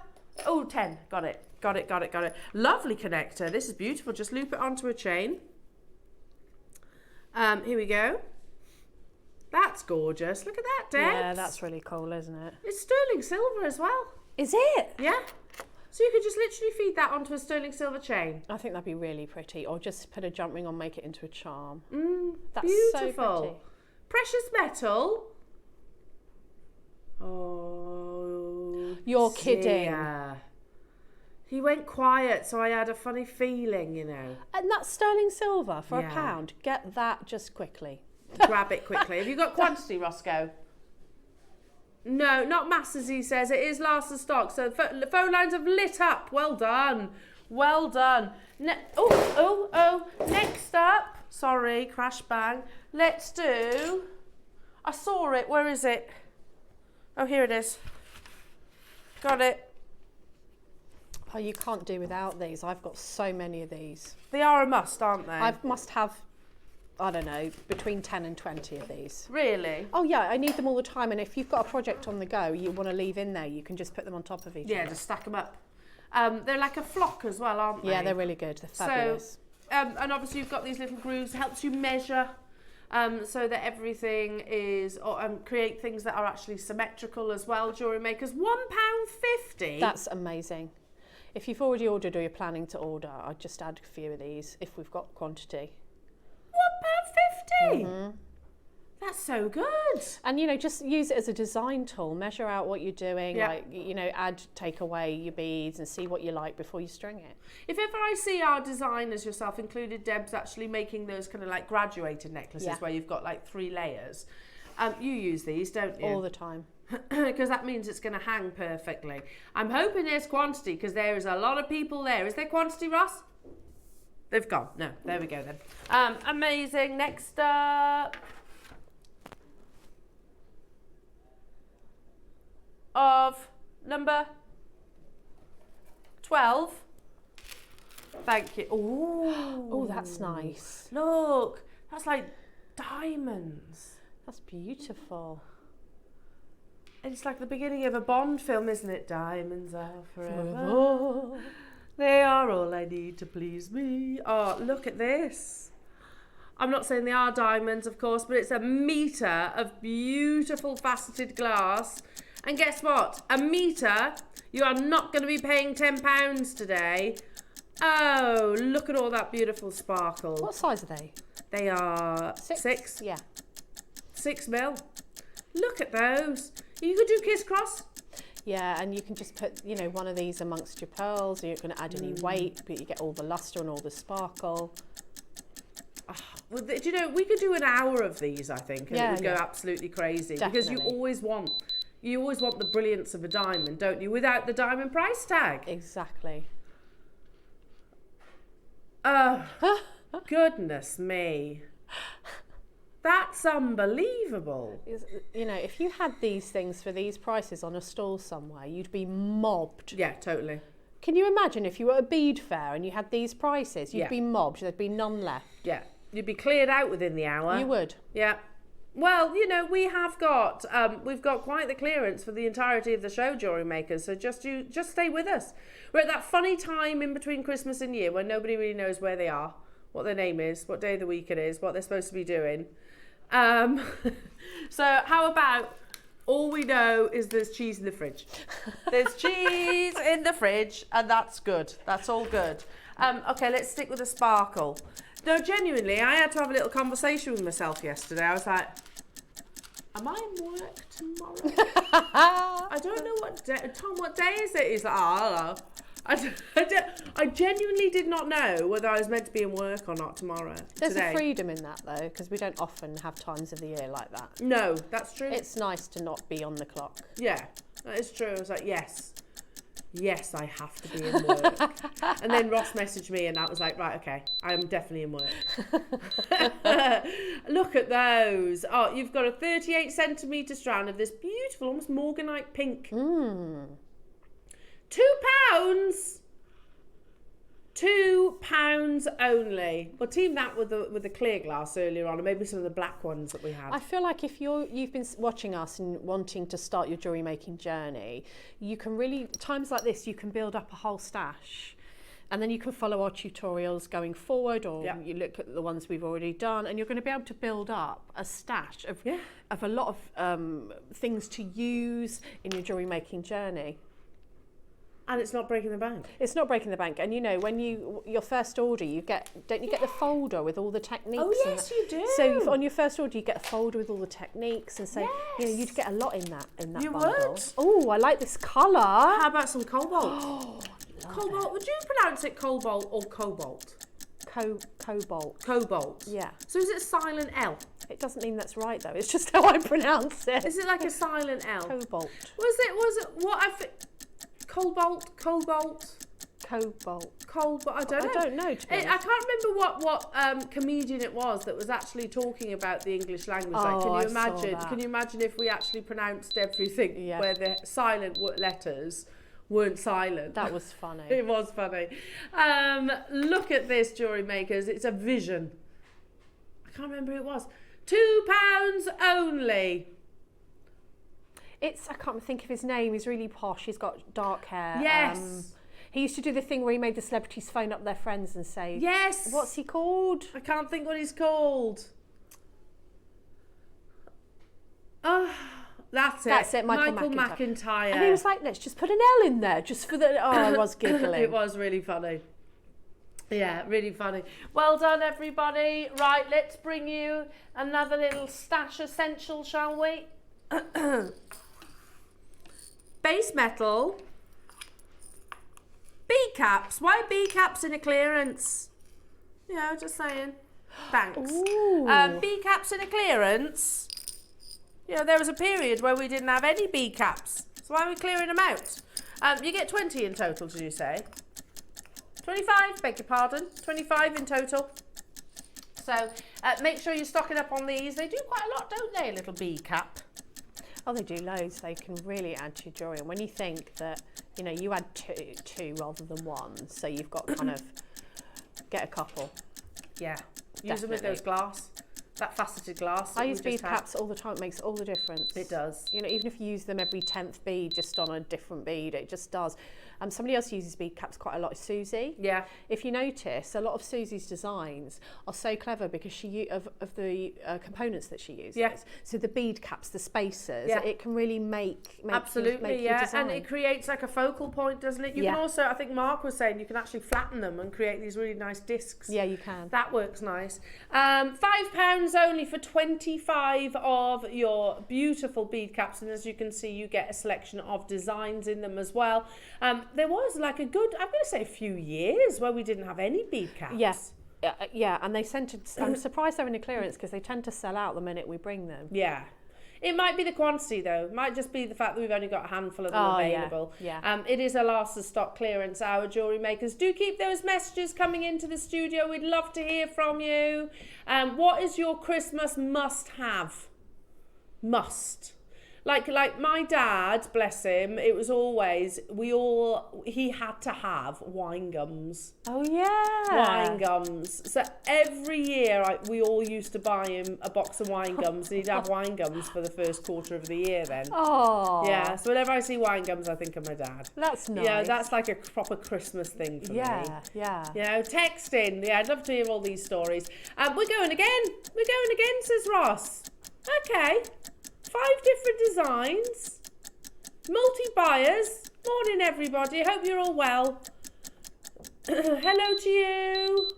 Oh, 10. Got it. Lovely connector. This is beautiful. Just loop it onto a chain. Here we go. That's gorgeous. Look at that, Debs. Yeah, that's really cool, isn't it? It's sterling silver as well. Is it? Yeah. So you could just literally feed that onto a sterling silver chain. I think that'd be really pretty. Or just put a jump ring on, make it into a charm. That's Beautiful. so pretty. Precious metal. Oh, you're kidding. Yeah. He went quiet, so I had a funny feeling, you know. And that's sterling silver for £1. Get that just quickly. Grab it quickly. Have you got quantity, Roscoe? No, not masses, he says. It is last of stock. So the phone lines have lit up. Well done. Well done. Next up. Sorry, crash bang. Let's do... I saw it. Where is it? Oh, here it is. Got it. Oh, you can't do without these. I've got so many of these. They are a must, aren't they? I must have, I don't know, between 10 and 20 of these. Really? Oh yeah, I need them all the time. And if you've got a project on the go you want to leave in there, you can just put them on top of each other. Yeah, just stack them up. They're like a flock as well, aren't they? Yeah, they're really good. They're fabulous. So, and obviously you've got these little grooves. It helps you measure so that everything is, create things that are actually symmetrical as well. Jewellery makers, £1.50. That's amazing. If you've already ordered or you're planning to order, I'd just add a few of these if we've got quantity. £1.50? Mm-hmm. That's so good. And, you know, just use it as a design tool. Measure out what you're doing, like, you know, take away your beads and see what you like before you string it. If ever I see our designers, yourself included, Deb's actually making those kind of like graduated necklaces where you've got like 3 layers, you use these, don't you? All the time. Because that means it's going to hang perfectly. I'm hoping there's quantity because there is a lot of people there. Is there quantity, Ross? They've gone. No, there we go then. Amazing. Next up. Of number 12. Thank you. Oh, that's nice. Look, that's like diamonds. That's beautiful. It's like the beginning of a Bond film, isn't it? Diamonds are forever. They are all I need to please me. Oh, look at this. I'm not saying they are diamonds, of course, but it's a metre of beautiful faceted glass. And guess what? A metre, you are not going to be paying £10 today. Oh, look at all that beautiful sparkle. What size are they? They are 6. Yeah. 6 mil. Look at those. You could do kiss cross. Yeah, and you can just put, you know, one of these amongst your pearls. You're not going to add any weight, but you get all the luster and all the sparkle. Well, do you know, we could do an hour of these, I think, and it would go absolutely crazy. Definitely. Because you always want the brilliance of a diamond, don't you? Without the diamond price tag. Exactly. Oh, goodness me. That's unbelievable. You know, if you had these things for these prices on a stall somewhere, you'd be mobbed. Yeah, totally. Can you imagine if you were at a bead fair and you had these prices? You'd be mobbed. There'd be none left. Yeah, you'd be cleared out within the hour. You would. Yeah. Well, you know, we have got, we've got quite the clearance for the entirety of the show, Jewellery Makers, so just stay with us. We're at that funny time in between Christmas and New Year when nobody really knows where they are, what their name is, what day of the week it is, what they're supposed to be doing. So how about, all we know is there's cheese in the fridge. There's cheese in the fridge, and that's good. That's all good. Okay, let's stick with the sparkle. No, genuinely, I had to have a little conversation with myself yesterday. I was like, am I in work tomorrow? I don't know what day. Tom, what day is it? He's like, I don't know. I genuinely did not know whether I was meant to be in work or not tomorrow. There's a freedom in that, though, because we don't often have times of the year like that. No, that's true. It's nice to not be on the clock. Yeah, that is true. I was like, yes, I have to be in work. And then Ross messaged me and I was like, right, okay, I'm definitely in work. Look at those. Oh, you've got a 38 centimetre strand of this beautiful, almost morganite pink. £2? £2 only. Well, team that with the clear glass earlier on, and maybe some of the black ones that we had. I feel like if you've been watching us and wanting to start your jewellery making journey, you can really, times like this, you can build up a whole stash. And then you can follow our tutorials going forward, or you look at the ones we've already done, and you're going to be able to build up a stash of a lot of things to use in your jewellery making journey. And it's not breaking the bank. It's not breaking the bank. And you know, when your first order, don't you get the folder with all the techniques? Oh yes, you do. So on your first order, you get a folder with all the techniques, and so you know, you'd get a lot in that you bundle. Would. Oh, I like this colour. How about some cobalt? Cobalt. Would you pronounce it cobalt or cobalt? Cobalt. Cobalt. Yeah. So is it silent L? It doesn't mean that's right though. It's just how I pronounce it. Is it like a silent L? Cobalt. Was it what cobalt? I don't know. To be honest. I can't remember what comedian it was that was actually talking about the English language. Like, Oh, can you I saw imagine? that. Can you imagine if we actually pronounced everything where the silent letters weren't silent? That was funny. It was funny. Look at this, jewellery makers. It's a vision. I can't remember who it was. £2 only. I can't think of his name. He's really posh. He's got dark hair. Yes. He used to do the thing where he made the celebrities phone up their friends and say, yes. What's he called? I can't think what he's called. Oh, that's it. Michael McIntyre. And he was like, let's just put an L in there just for the... Oh, I was giggling. It was really funny. Yeah, really funny. Well done, everybody. Right, let's bring you another little stash essential, shall we? Base metal. Bead caps. Why bead caps in a clearance? Yeah, just saying. Thanks. Bead caps in a clearance. You know, there was a period where we didn't have any bead caps. So why are we clearing them out? You get 20 in total, did you say? 25, beg your pardon. 25 in total. So make sure you're stocking up on these. They do quite a lot, don't they, a little bead cap? Oh, they do loads. They can really add to your jewellery. And when you think that, you know, you add two rather than one, so you've got kind of, get a couple. Yeah. Use them with those glass, that faceted glass. I use bead caps all the time. It makes all the difference. It does. You know, even if you use them every 10th bead just on a different bead, it just does. Somebody else uses bead caps quite a lot, Susie. Yeah. If you notice, a lot of Susie's designs are so clever because she of the components that she uses. Yeah. So the bead caps, the spacers, it can really make absolutely, your design. And it creates like a focal point, doesn't it? You can also, I think Mark was saying, you can actually flatten them and create these really nice discs. Yeah, you can. That works nice. £5 only for 25 of your beautiful bead caps, and as you can see, you get a selection of designs in them as well. There was like a good, I'm going to say a few years where we didn't have any bead caps. Yes. Yeah, and they tend to, I'm surprised they're in a clearance because they tend to sell out the minute we bring them. Yeah. It might be the quantity though. It might just be the fact that we've only got a handful of them available. Yeah. It is a last of stock clearance hour, jewellery makers. Do keep those messages coming into the studio. We'd love to hear from you. What is your Christmas must-have? Like my dad, bless him, it was always, he had to have wine gums. Oh yeah. Wine gums. So every year we all used to buy him a box of wine gums. He'd have wine gums for the first quarter of the year then. Oh. Yeah, so whenever I see wine gums, I think of my dad. That's nice. Yeah, that's like a proper Christmas thing for me. Yeah. You know, texting. Yeah, I'd love to hear all these stories. We're going again, says Ross. Okay. 5 different designs, multi-buyers. Morning, everybody. Hope you're all well. Hello to you.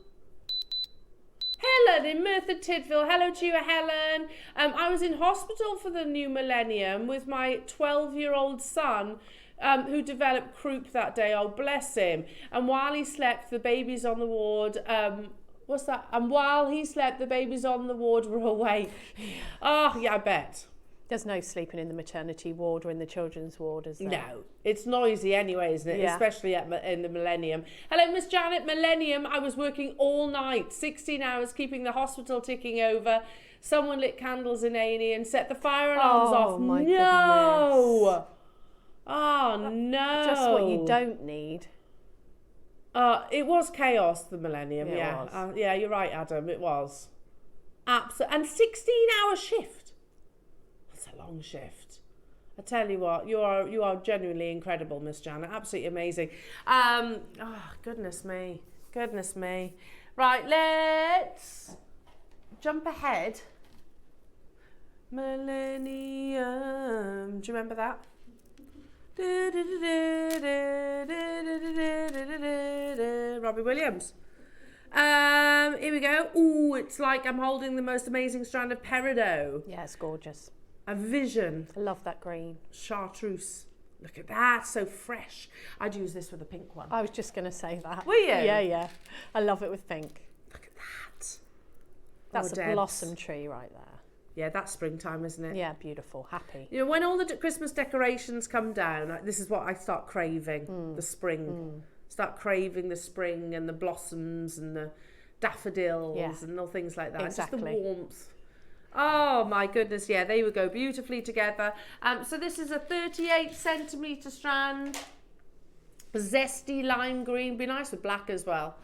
Helen in Merthyr Tydfil. Hello to you, Helen. I was in hospital for the new millennium with my 12-year-old son who developed croup that day. Oh, bless him. And while he slept, the babies on the ward... what's that? And while he slept, the babies on the ward were awake. Oh, yeah, I bet. There's no sleeping in the maternity ward or in the children's ward, is there? No, it's noisy anyway, isn't it? Yeah. Especially in the millennium. Hello, Miss Janet. Millennium, I was working all night, 16 hours, keeping the hospital ticking over. Someone lit candles in A&E and set the fire alarms off. My goodness. Oh, no. Just what you don't need. It was chaos, the millennium, yeah. It was. Yeah, you're right, Adam, it was. Absolutely. And 16-hour shift. Long shift. I tell you what, you are genuinely incredible, Miss Janet. Absolutely amazing. Oh, goodness me. Right, let's jump ahead. Millennium. Do you remember that? Robbie Williams. Here we go. Ooh, it's like I'm holding the most amazing strand of peridot. Yeah, it's gorgeous. A vision. I love that green. Chartreuse. Look at that, so fresh. I'd use this with a pink one. I was just going to say that. Were you? Yeah. I love it with pink. Look at that. That's a Debs. blossom tree right there. Yeah, that's springtime, isn't it? Yeah, beautiful, happy. You know, when all the Christmas decorations come down, this is what I start craving, the spring. Start craving the spring and the blossoms and the daffodils and all things like that. Exactly. Just the warmth. Oh my goodness, yeah, they would go beautifully together. So this is a 38 centimetre strand. Zesty lime green, be nice with black as well.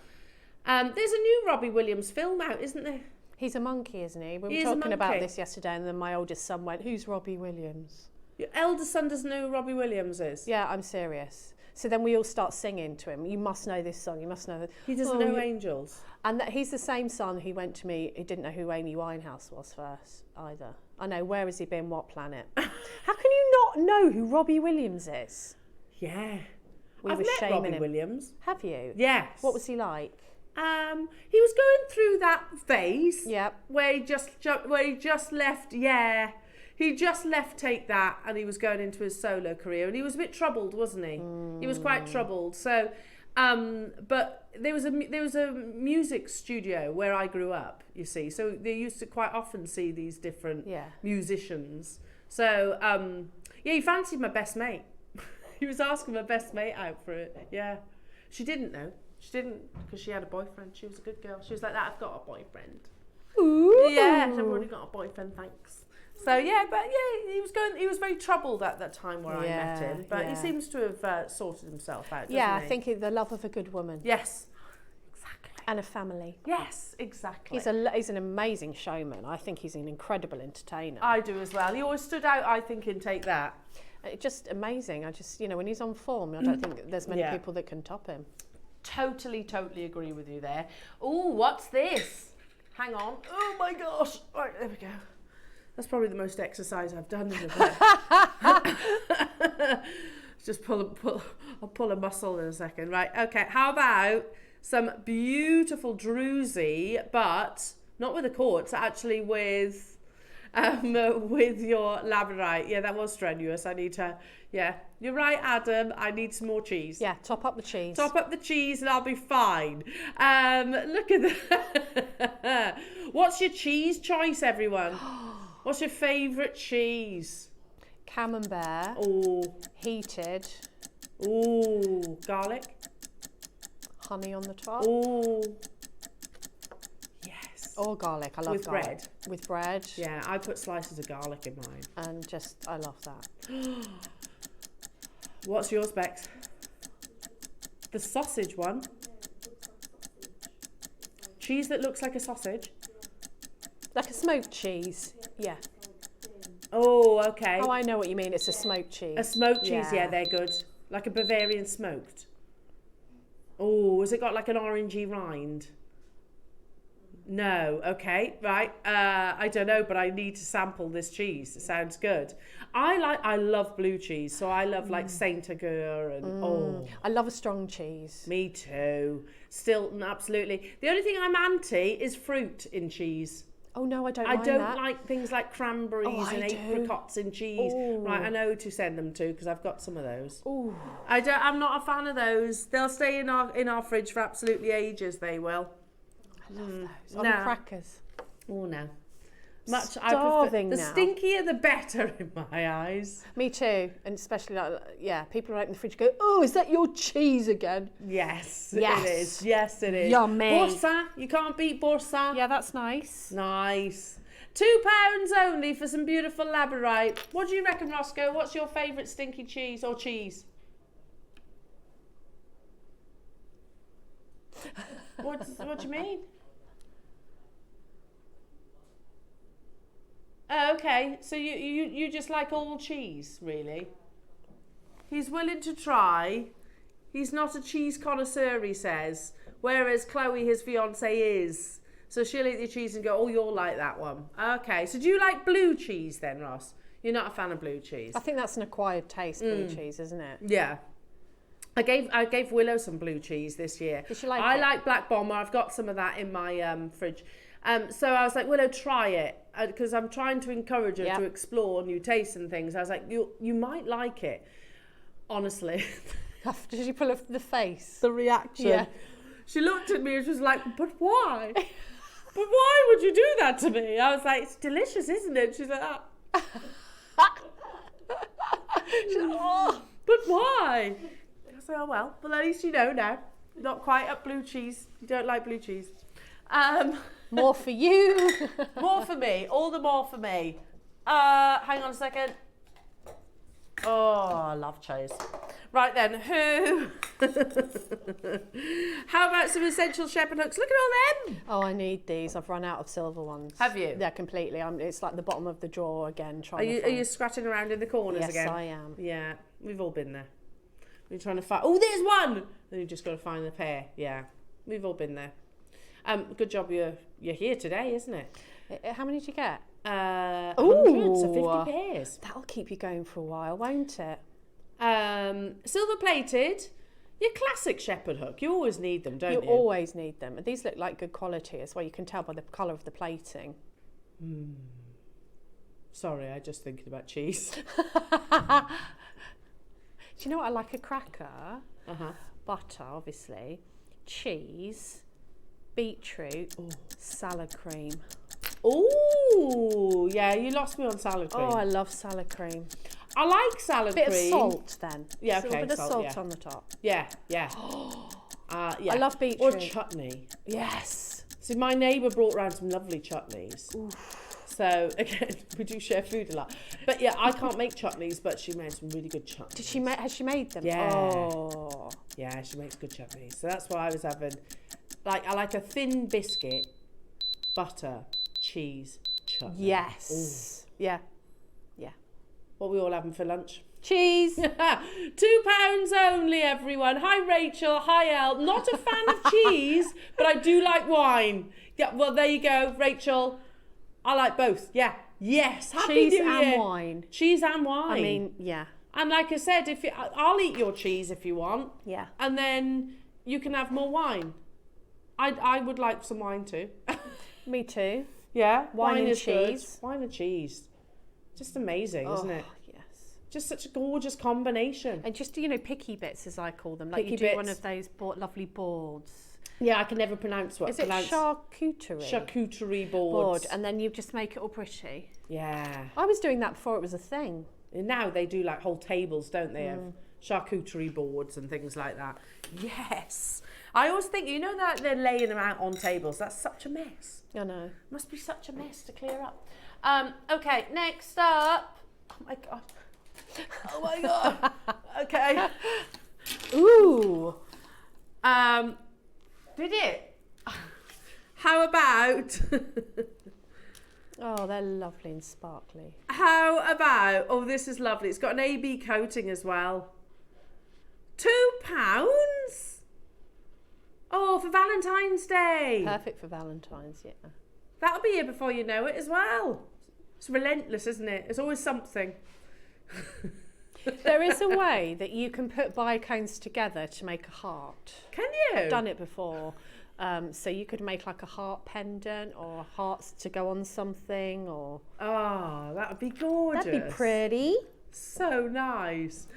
There's a new Robbie Williams film out, isn't there? He's a monkey, isn't he? We He were is a talking about monkey. this yesterday, and then my oldest son went, "Who's Robbie Williams?" Your eldest son doesn't know who Robbie Williams is. Yeah, I'm serious. So then we all start singing to him. You must know this song. You must know that. He doesn't know Angels. And that he's the same son who went to me. He didn't know who Amy Winehouse was first either. I know. Where has he been? What planet? How can you not know who Robbie Williams is? Yeah. We I've were met shaming Robbie him. Williams. Have you? Yes. What was he like? He was going through that phase Yep. where he just left. Yeah, he just left Take That, and he was going into his solo career, and he was a bit troubled, wasn't he? He was quite troubled. So, but there was a music studio where I grew up. You see, so they used to quite often see these different musicians. So, yeah, he fancied my best mate. He was asking my best mate out for it. Yeah, she didn't know. She didn't, because she had a boyfriend. She was a good girl. She was like, "That I've got a boyfriend." Ooh. Yeah, I've already got a boyfriend, thanks. So yeah, but yeah, he was very troubled at that time where I met him. But he seems to have sorted himself out. Yeah, doesn't I think the love of a good woman. Yes, exactly. And a family. Yes, exactly. He's an amazing showman. I think he's an incredible entertainer. I do as well. He always stood out, I think, in Take That. Just amazing. I just, when he's on form, I don't think there's many people that can top him. Totally agree with you there. Oh, what's this? Hang on. Oh my gosh. Right, there we go. That's probably the most exercise I've done in a bit. Just I'll pull a muscle in a second. Right, okay. How about some beautiful druzy, but not with a quartz, actually with your labradorite. Yeah, that was strenuous. I need to, you're right, Adam. I need some more cheese. Yeah, top up the cheese. Top up the cheese and I'll be fine. Look at that. What's your cheese choice, everyone? What's your favourite cheese? Camembert. Oh. Heated. Oh. Garlic. Honey on the top. Oh. Yes. Or garlic. I love with garlic. bread. With bread. Yeah, I put slices of garlic in mine. And I love that. What's yours, Bex? The sausage one. Cheese that looks like a sausage. Like a smoked cheese. Yeah. Oh, okay. Oh, I know what you mean. It's a smoked cheese. A smoked cheese, yeah, they're good. Like a Bavarian smoked. Oh, has it got like an orangey rind? No, okay, right. I don't know, but I need to sample this cheese. It sounds good. I love blue cheese, so I love like Saint Agur and I love a strong cheese. Me too. Still, absolutely. The only thing I'm anti is fruit in cheese. Oh no, I don't. I don't that. like things like cranberries and apricots in cheese. Ooh. Right, I know to send them to because I've got some of those. Ooh. I'm not a fan of those. They'll stay in our fridge for absolutely ages. They will. I love those. On crackers. Oh no. Starving the now. stinkier the better in my eyes. Me too, and especially people who open the fridge go, "Oh, is that your cheese again?" Yes, Yes. it is. Yes, it is. Yummy. Borsa, you can't beat Borsa. Yeah, that's nice. Nice. £2 only for some beautiful labradorite. What do you reckon, Roscoe? What's your favourite stinky cheese or cheese? What do you mean? Oh, okay, so you just like all cheese, really? He's willing to try. He's not a cheese connoisseur, he says, whereas Chloe, his fiancée, is. So she'll eat the cheese and go, "Oh, you'll like that one." Okay, so do you like blue cheese then, Ross? You're not a fan of blue cheese? I think that's an acquired taste, blue cheese, isn't it? Yeah. I gave Willow some blue cheese this year. Did she like I it? like Black Bomber. I've got some of that in my fridge. So I was like, "Willow, try it," because I'm trying to encourage her to explore new tastes and things. I was like, you might like it. Honestly. Did you pull the face? The reaction. Yeah. She looked at me and she was like, "But why?" but why would you do that to me? I was like, it's delicious, isn't it? She's like, ah. She's like, oh. But why? I was like, oh well, at least you know now. Not quite up blue cheese. You don't like blue cheese. More for you. More for me. All the more for me. Hang on a second. Oh, I love cheese. Right then, who? How about some essential shepherd hooks? Look at all them. Oh, I need these. I've run out of silver ones. Have you? Yeah, completely. It's like the bottom of the drawer again. Are you scratching around in the corners again? Yes, I am. Yeah, we've all been there. We're trying to find. Oh, there's one. Then you've just got to find the pair. Yeah, we've all been there. Good job you're here today, isn't it? How many did you get? Hundreds of 50 pairs. That'll keep you going for a while, won't it? Silver plated. Your classic shepherd hook. You always need them, don't you? You always need them. And these look like good quality as well. You can tell by the colour of the plating. Sorry, I just thinking about cheese. Do you know what I like? A cracker, Uh-huh. butter, obviously, cheese, beetroot, salad cream. Oh, yeah, you lost me on salad cream. Oh, I love salad cream. I like salad cream. Bit of salt then. Yeah, Just a little bit of salt yeah. on the top. Yeah. Yeah. I love beetroot. Or chutney. Yes. See, my neighbour brought round some lovely chutneys. Oof. So, again, we do share food a lot. But yeah, I can't make chutneys, but she made some really good chutneys. Has she made them? Yeah. Oh. Yeah, she makes good chutneys. So that's what I was having. I like a thin biscuit, butter, cheese, chutney. Yes. Ooh. Yeah. What are we all having for lunch? Cheese. £2 only, everyone. Hi, Rachel. Hi, Elle. Not a fan of cheese, but I do like wine. Yeah, well, there you go, Rachel. I like both. Yeah. Yes. Happy Cheese New Year. and wine. Cheese and wine. I mean, yeah. And like I said, I'll eat your cheese if you want. Yeah. And then you can have more wine. I would like some wine too. Me too. Yeah. Wine and is cheese. Good. Wine and cheese. Just amazing, isn't it? Yes. Just such a gorgeous combination. And just, picky bits, as I call them. Like Picky you do bits. one of those lovely boards. Yeah, I can never pronounce what. Is it charcuterie? Charcuterie boards. And then you just make it all pretty. Yeah. I was doing that before it was a thing. And now they do like whole tables, don't they, of charcuterie boards and things like that. Yes. I always think, that they're laying them out on tables. That's such a mess. I know. Must be such a mess to clear up. Okay, next up. Oh my God. Oh my God. Okay. Ooh. Did it? How about... Oh, they're lovely and sparkly. How about... Oh, this is lovely. It's got an AB coating as well. £2? Oh, for Valentine's Day. Perfect for Valentine's, yeah. That'll be here before you know it as well. It's relentless, isn't it? It's always something. There is a way that you can put biocones together to make a heart. Can you? I've done it before. So you could make like a heart pendant or hearts to go on something or... Oh, that would be gorgeous. That'd be pretty. So nice.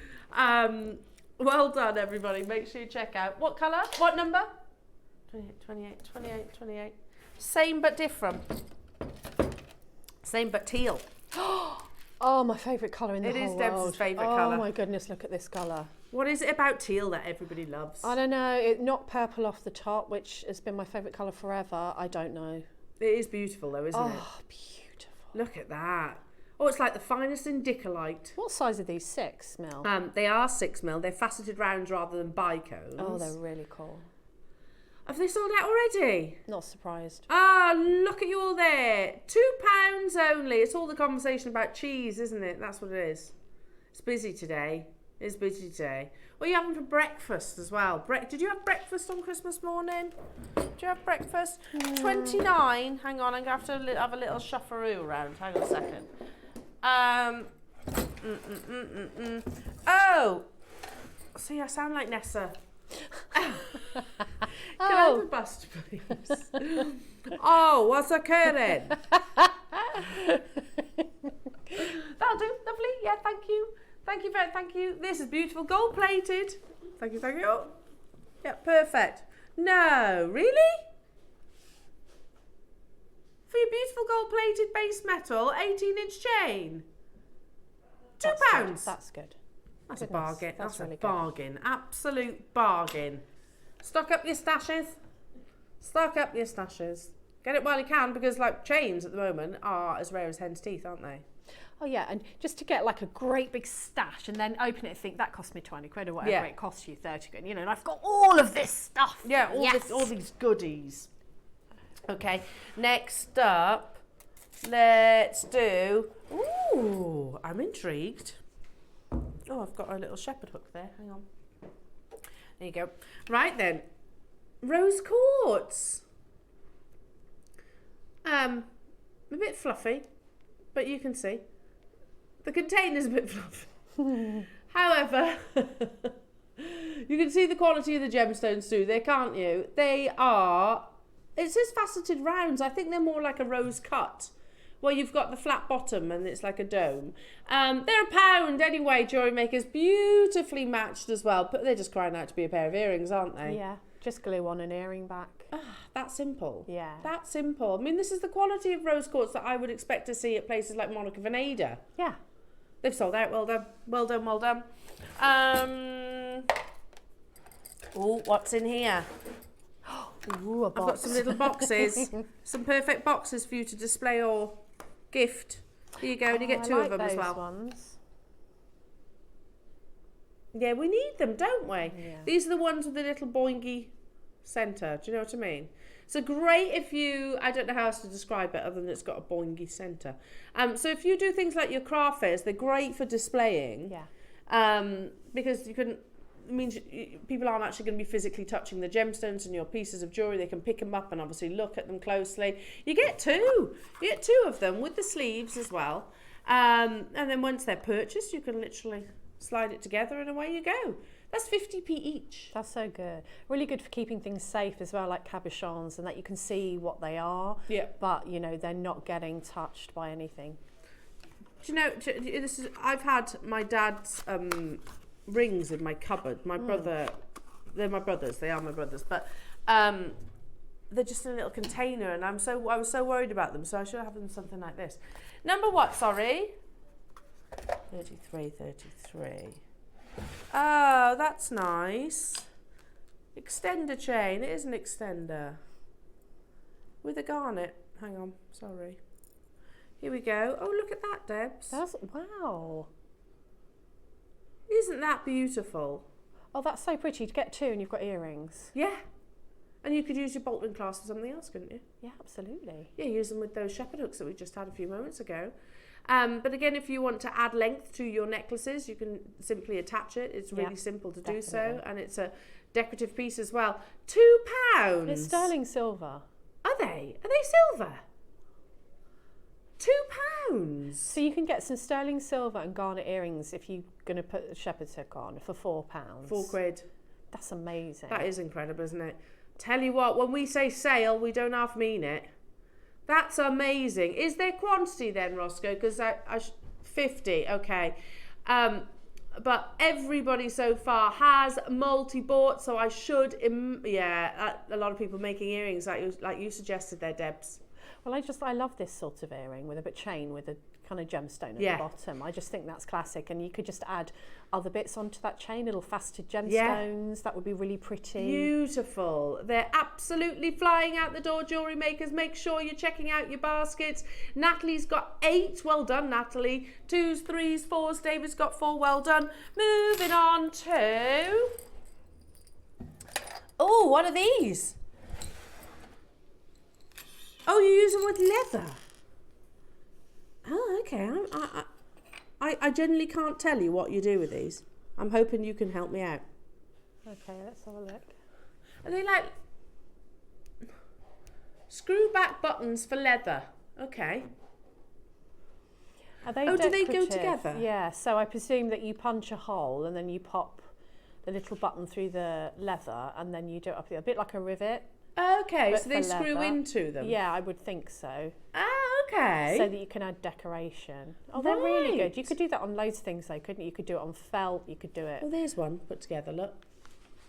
Well done, everybody. Make sure you check out. What colour? What number? 28. Same but different. Same but teal. Oh, my favourite colour in the whole world. It is Deb's favourite colour. Oh my goodness, look at this colour. What is it about teal that everybody loves? I don't know. It knocked purple off the top, which has been my favourite colour forever. I don't know. It is beautiful though, isn't it? Oh, beautiful. Look at that. Oh, it's like the finest indicolite. What size are these? 6 mil? They are 6 mil. They're faceted rounds rather than bicones. Oh, they're really cool. Have they sold out already? Not surprised. Ah, look at you all there. £2 only. It's all the conversation about cheese, isn't it? That's what it is. It's busy today. It's busy today. What are you having for breakfast as well? Did you have breakfast on Christmas morning? Did you have breakfast? 29. Hang on, I'm going to have to have a little shufferoo around. Hang on a second. Oh! See, I sound like Nessa. Can I have a bust, please? Oh, what's occurring? That'll do. Lovely. Yeah, thank you. Thank you. This is beautiful. Gold plated. Thank you. Yeah, perfect. No, really? beautiful gold-plated base metal 18-inch chain. £2. That's good. That's a bargain. That's really a bargain. Absolute bargain. Stock up your stashes. Stock up your stashes. Get it while you can, because like chains at the moment are as rare as hen's teeth, aren't they? Oh yeah, and just to get like a great big stash and then open it and think that cost me 20 quid or whatever it costs you, 30 quid, you know, and I've got all of this stuff. Yeah, all these goodies. Okay, next up, let's do, ooh, I'm intrigued. Oh, I've got a little shepherd hook there, hang on. There you go. Right then, rose quartz. A bit fluffy, but you can see. The container's a bit fluffy. However, you can see the quality of the gemstones too, there, can't you? They are, it says faceted rounds. I think they're more like a rose cut, where you've got the flat bottom and it's like a dome. They're £1 anyway, jewellery makers, beautifully matched as well, but they're just crying out to be a pair of earrings, aren't they? Yeah, just glue on an earring back. That simple. Yeah. That simple. I mean, this is the quality of rose quartz that I would expect to see at places like Monaco Veneda. Yeah. They've sold out. Well done. Well done, well done. Oh, what's in here? Ooh, a box. I've got some little boxes. Some perfect boxes for you to display or gift. Here you go. And you get two of them as well. Ones. Yeah, we need them, don't we? Yeah. These are the ones with the little boingy centre. Do you know what I mean? So great if you, I don't know how else to describe it other than it's got a boingy centre. So if you do things like your craft fairs, they're great for displaying. Yeah. Because you can, it means people aren't actually going to be physically touching the gemstones and your pieces of jewellery. They can pick them up and obviously look at them closely. You get two. You get two of them with the sleeves as well. And then once they're purchased, you can literally slide it together and away you go. That's 50p each. That's so good. Really good for keeping things safe as well, like cabochons, and that you can see what they are. Yeah. But, you know, they're not getting touched by anything. Do you know, this is, I've had my dad's rings in my cupboard. My brother, they're my brothers, they are my brothers, but they're just in a little container, and I was so worried about them, so I should have them something like this. Number what, sorry? 33. Oh, that's nice. Extender chain. It is an extender. With a garnet. Hang on, sorry. Here we go. Oh, look at that, Debs. Wow. Isn't that beautiful? Oh, that's so pretty. To get two and you've got earrings. Yeah. And you could use your Bolton clasp for something else, couldn't you? Yeah, absolutely. Yeah, use them with those shepherd hooks that we just had a few moments ago. But again, if you want to add length to your necklaces, you can simply attach it. It's really simple to do so, and it's a decorative piece as well. £2. It's sterling silver. Are they? Are they silver? £2. So you can get some sterling silver and garnet earrings if you're going to put the shepherd's hook on for £4. £4. That's amazing. That is incredible, isn't it? Tell you what, when we say sale, we don't half mean it. That's amazing. Is there quantity then, Roscoe? Because 50, okay. But everybody so far has multi-bought, so I should, a lot of people making earrings like you suggested there, Debs. Well, I love this sort of earring with a bit chain with a kind of gemstone at the bottom. I just think that's classic, and you could just add other bits onto that chain, little faceted gemstones. That would be really pretty. Beautiful. They're absolutely flying out the door, jewellery makers. Make sure you're checking out your baskets. Natalie's got 8. Well done, Natalie. 2s, 3s, 4s. David's got 4. Well done. Moving on to... Oh, what are these? Oh, you use them with leather. Oh, okay. I generally can't tell you what you do with these. I'm hoping you can help me out. Okay, let's have a look. Are they like screw back buttons for leather? Okay. Are they do they go decorative? together? Yeah, so I presume that you punch a hole and then you pop the little button through the leather and then you do it up there, a bit like a rivet. Okay, so they screw into them? Yeah, I would think so. Ah, okay. So that you can add decoration. Oh, they're really good. You could do that on loads of things though, couldn't you? You could do it on felt, you could do it... Well, there's one put together, look.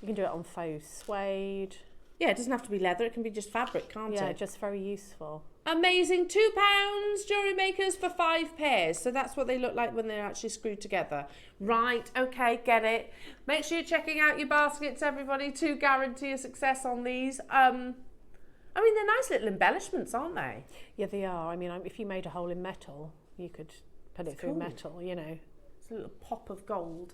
You can do it on faux suede. Yeah, it doesn't have to be leather. It can be just fabric, can't it? Yeah, just very useful. Amazing. £2 jewellery makers for 5 pairs. So that's what they look like when they're actually screwed together. Right, okay, get it. Make sure you're checking out your baskets, everybody, to guarantee a success on these. I mean, they're nice little embellishments, aren't they? Yeah, they are. I mean, if you made a hole in metal, you could put it through metal, you know. It's a little pop of gold.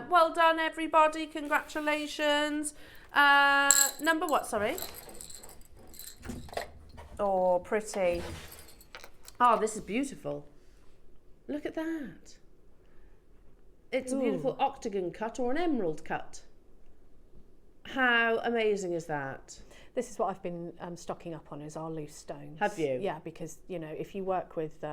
Well done, everybody. Congratulations. Number what, sorry? Oh, pretty. Oh, this is beautiful. Look at that. It's a beautiful octagon cut or an emerald cut. How amazing is that? This is what I've been stocking up on, is our loose stones. Have you? Yeah, because, you know, if you work with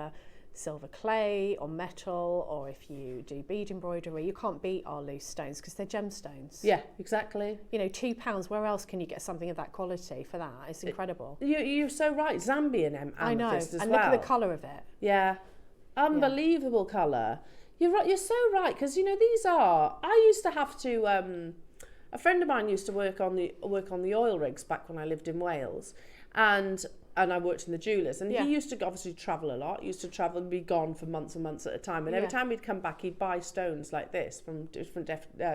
silver clay or metal, or if you do bead embroidery, you can't beat our loose stones because they're gemstones. Yeah, exactly. You know, £2, where else can you get something of that quality for that? It's incredible. You're so right. Zambian amethyst I know, as and well. look at the colour of it. Yeah, unbelievable colour. You're right. You're so right, because you know these are. I used to have to. A friend of mine used to work on the oil rigs back when I lived in Wales, and I worked in the jewellers, and he used to obviously travel a lot. He used to travel and be gone for months and months at a time, and every time he'd come back, he'd buy stones like this from different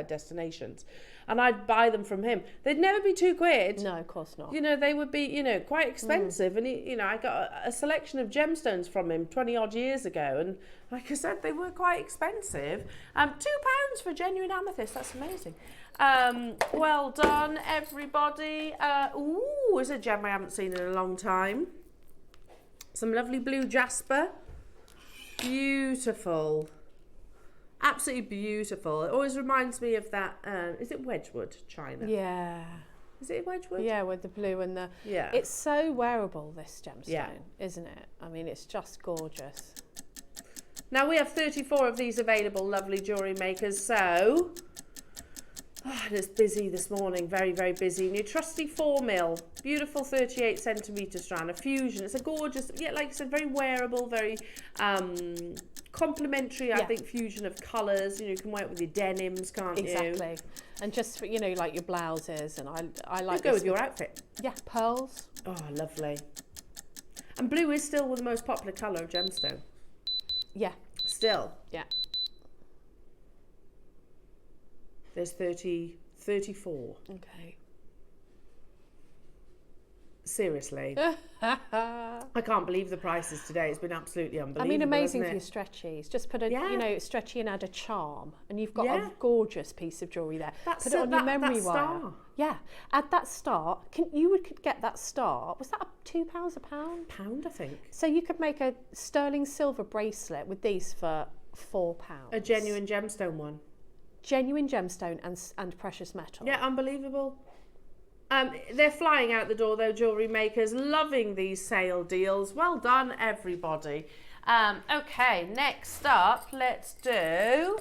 destinations, and I'd buy them from him. They'd never be £2. No, of course not. You know, they would be, you know, quite expensive, and I got a selection of gemstones from him 20 odd years ago, and like I said, they were quite expensive. £2 for genuine amethyst. That's amazing. Well done, everybody. Ooh, is a gem I haven't seen in a long time. Some lovely blue jasper. Beautiful. Absolutely beautiful. It always reminds me of that, is it Wedgwood china? Yeah. Is it Wedgwood? Yeah, with the blue and the... Yeah. It's so wearable, this gemstone, isn't it? I mean, it's just gorgeous. Now, we have 34 of these available, lovely jewellery makers, so... Oh, and it's busy this morning, very, very busy. Your trusty 4mm, beautiful 38 centimetre strand, a fusion. It's a gorgeous, yeah, like I said, very wearable, very complementary, I think, fusion of colours. You know, you can wear it with your denims, can't you? Exactly. And just for, you know, like your blouses, and I like go with your outfit. Yeah, pearls. Oh, lovely. And blue is still the most popular colour of gemstone. Yeah. Still. Yeah. There's 34. Okay. Seriously. I can't believe the prices today. It's been absolutely unbelievable. I mean, amazing for it? your stretchies. Just put a, you know, stretchy and add a charm, and you've got a gorgeous piece of jewellery there. That's put it on your memory wire. Star. Yeah, add that star. You could get that star. Was that £2 a pound? Pound, I think. So you could make a sterling silver bracelet with these for £4. A genuine gemstone one. Genuine gemstone and precious metal. Yeah, unbelievable. They're flying out the door though, jewellery makers. Loving these sale deals. Well done, everybody. Okay, next up, let's do...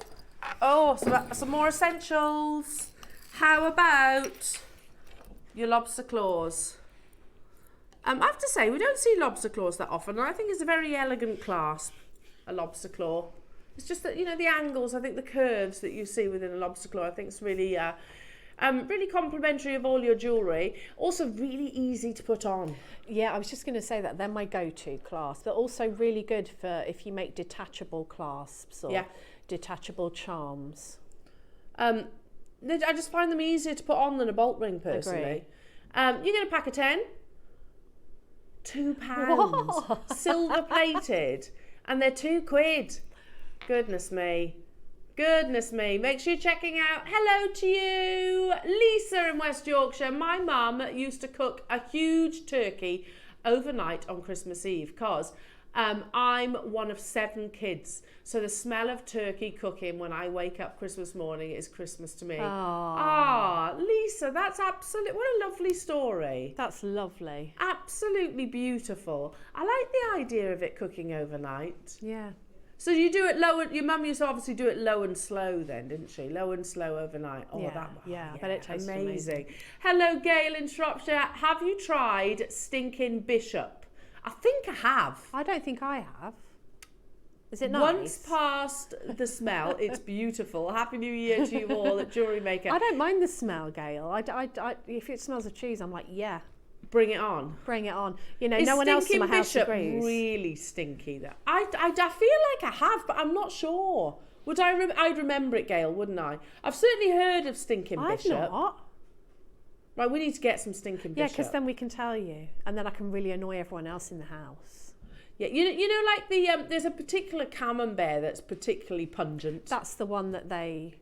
Oh, some more essentials. How about your lobster claws? I have to say, we don't see lobster claws that often, and I think it's a very elegant clasp, a lobster claw. It's just that, you know, the angles, I think the curves that you see within a lobster claw, I think it's really, really complimentary of all your jewellery. Also really easy to put on. Yeah, I was just going to say that they're my go-to clasp. They're also really good for if you make detachable clasps or detachable charms. I just find them easier to put on than a bolt ring, personally. You get a pack of 10. £2. Silver plated. And they're £2. Goodness me. Goodness me. Make sure you're checking out. Hello to you, Lisa in West Yorkshire. My mum used to cook a huge turkey overnight on Christmas Eve because I'm one of 7 kids. So the smell of turkey cooking when I wake up Christmas morning is Christmas to me. Ah, Lisa, that's absolutely, what a lovely story. That's lovely. Absolutely beautiful. I like the idea of it cooking overnight. Yeah. So you do it low, your mum used to obviously do it low and slow then, didn't she? Low and slow overnight. Oh, yeah, but it tastes amazing. Hello, Gail in Shropshire. Have you tried stinking bishop? I think I have. I don't think I have. Is it nice? Once past the smell, it's beautiful. Happy New Year to you all at JewelleryMaker. I don't mind the smell, Gail. If it smells of cheese, I'm like, yeah. Bring it on. Bring it on. You know, Is no one else in my Stinking house Bishop agrees. really stinky? Though I feel like I have, but I'm not sure. Would I'd remember it, Gail, wouldn't I? I've certainly heard of Stinking Bishop. I've not. Right, we need to get some Stinking Yeah, Bishop. because then we can tell you, and then I can really annoy everyone else in the house. Yeah, you know, like there's a particular camembert that's particularly pungent. That's the one that they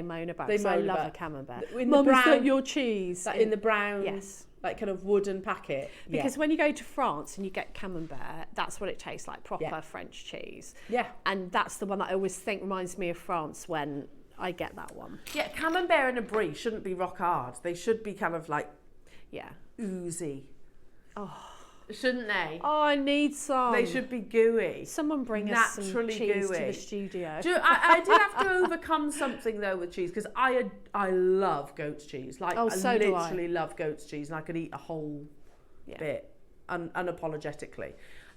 moan about. They 'Cause I moan love about. a camembert. In the Mum, is that brown- your cheese? in the brown, Yes. like kind of wooden packet. Because when you go to France and you get camembert, that's what it tastes like, proper Yeah. French cheese. Yeah. And that's the one that I always think reminds me of France when I get that one. Yeah, camembert and a brie shouldn't be rock hard. They should be kind of like Yeah. oozy. Oh. Shouldn't they? Oh, I need some. They should be gooey. Someone bring us some Naturally cheese to gooey. the studio. Do you know, I did have to overcome something though with cheese because I love goat's cheese. Like Oh, so do I. literally love goat's cheese, and I could eat a whole bit unapologetically.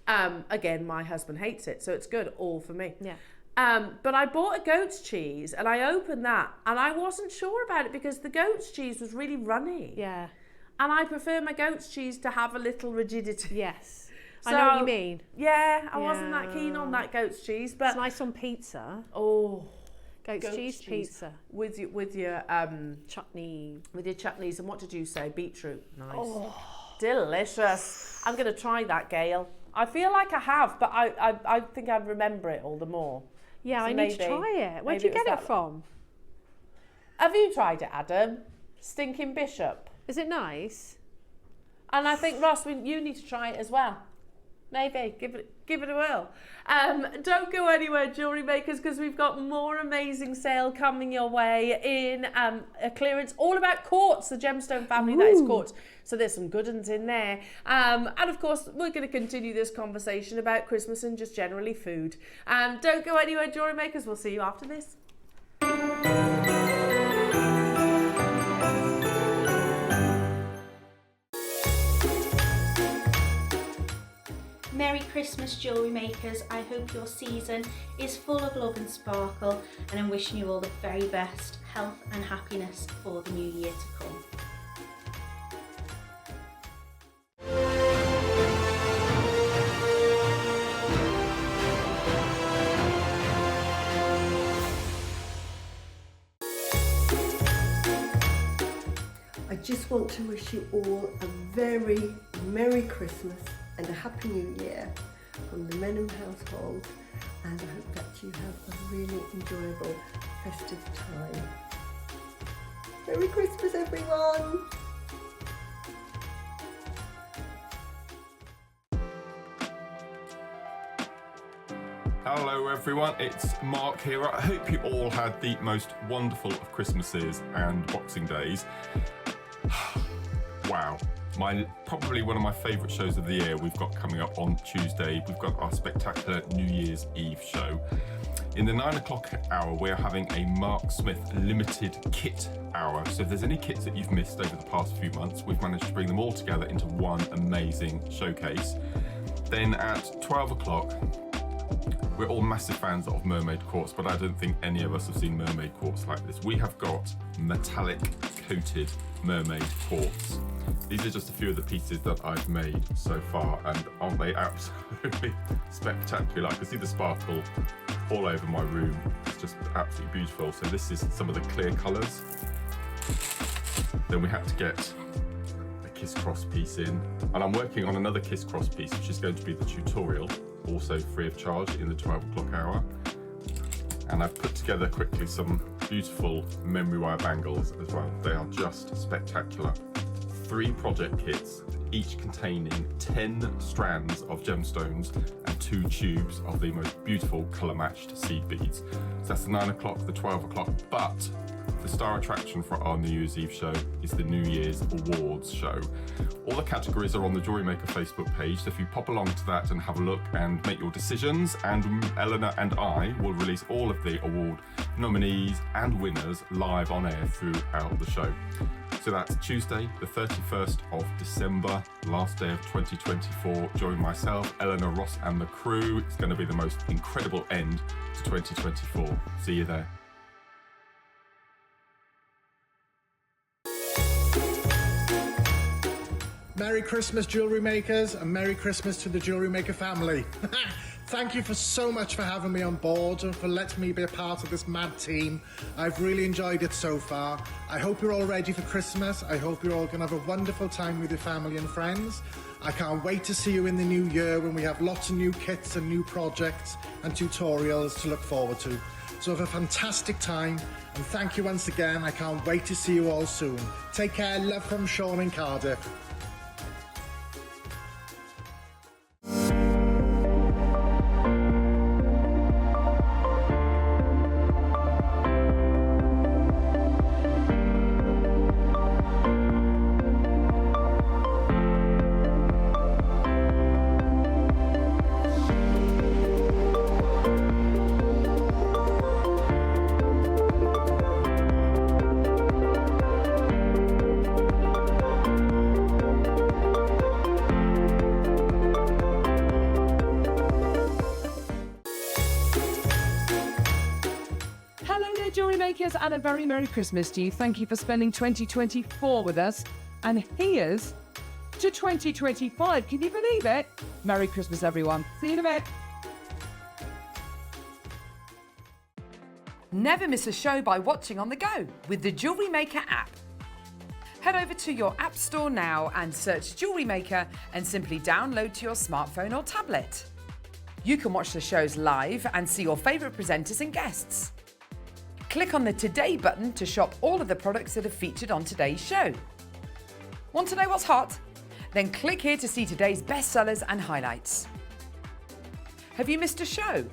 Again, my husband hates it, so it's good all for me. Yeah. But I bought a goat's cheese and I opened that and I wasn't sure about it because the goat's cheese was really runny. Yeah. And I prefer my goat's cheese to have a little rigidity. Yes. So, I know what you mean. Yeah, I wasn't that keen on that goat's cheese, but It's nice on pizza. oh, Goat's cheese pizza. with your Chutney. with your chutneys. And what did you say? Beetroot. Nice. Oh. Delicious. I'm going to try that, Gail. I feel like I have, but I think I'd remember it all the more. Yeah, So I need to try it. Where'd maybe you get was it that- from? Have you tried it, Adam? Stinking Bishop. Is it nice? And I think, Ross, you need to try it as well. Maybe. Give it a whirl. Don't go anywhere, jewellery makers, because we've got more amazing sale coming your way in a clearance all about Quartz, the gemstone family that is Quartz. So there's some good ones in there. And of course, we're going to continue this conversation about Christmas and just generally food. Don't go anywhere, jewellery makers. We'll see you after this. Merry Christmas, jewellery makers. I hope your season is full of love and sparkle, and I'm wishing you all the very best health and happiness for the new year to come. I just want to wish you all a very Merry Christmas and a Happy New Year from the Menham household, and I hope that you have a really enjoyable festive time. Merry Christmas, everyone! Hello everyone, it's Mark here. I hope you all had the most wonderful of Christmases and Boxing Days. Wow, probably one of my favourite shows of the year we've got coming up on Tuesday. We've got our spectacular New Year's Eve show. In the 9 o'clock hour, we're having a Mark Smith limited kit hour. So if there's any kits that you've missed over the past few months, we've managed to bring them all together into one amazing showcase. Then at 12 o'clock, we're all massive fans of mermaid quartz, but I don't think any of us have seen mermaid quartz like this. We have got metallic coated mermaid quartz. These are just a few of the pieces that I've made so far, and aren't they absolutely spectacular? I can see the sparkle all over my room. It's just absolutely beautiful. So this is some of the clear colours. Then we had to get a kiss cross piece in, and I'm working on another kiss cross piece, which is going to be the tutorial, also free of charge in the 12 o'clock hour. And I've put together quickly some beautiful memory wire bangles as well. They are just spectacular. 3 project kits, each containing 10 strands of gemstones and 2 tubes of the most beautiful colour matched seed beads. So that's the 9 o'clock, the 12 o'clock, but the star attraction for our New Year's Eve show is the New Year's Awards show. All the categories are on the JewelleryMaker Facebook page, so if you pop along to that and have a look and make your decisions, and Elena and I will release all of the award nominees and winners live on air throughout the show. So that's Tuesday, the 31st of December, last day of 2024. Join myself, Elena, Ross and the crew. It's going to be the most incredible end to 2024. See you there. Merry Christmas, jewellery makers, and Merry Christmas to the Jewellery Maker family. Thank you so much for having me on board and for letting me be a part of this mad team. I've really enjoyed it so far. I hope you're all ready for Christmas. I hope you're all going to have a wonderful time with your family and friends. I can't wait to see you in the new year when we have lots of new kits and new projects and tutorials to look forward to. So have a fantastic time, and thank you once again. I can't wait to see you all soon. Take care. Love from Sean in Cardiff. Jewellery makers, and a very Merry Christmas to you. Thank you for spending 2024 with us. And here's to 2025. Can you believe it? Merry Christmas, everyone. See you in a bit. Never miss a show by watching on the go with the Jewellery Maker app. Head over to your app store now and search Jewellery Maker and simply download to your smartphone or tablet. You can watch the shows live and see your favourite presenters and guests. Click on the Today button to shop all of the products that are featured on today's show. Want to know what's hot? Then click here to see today's bestsellers and highlights. Have you missed a show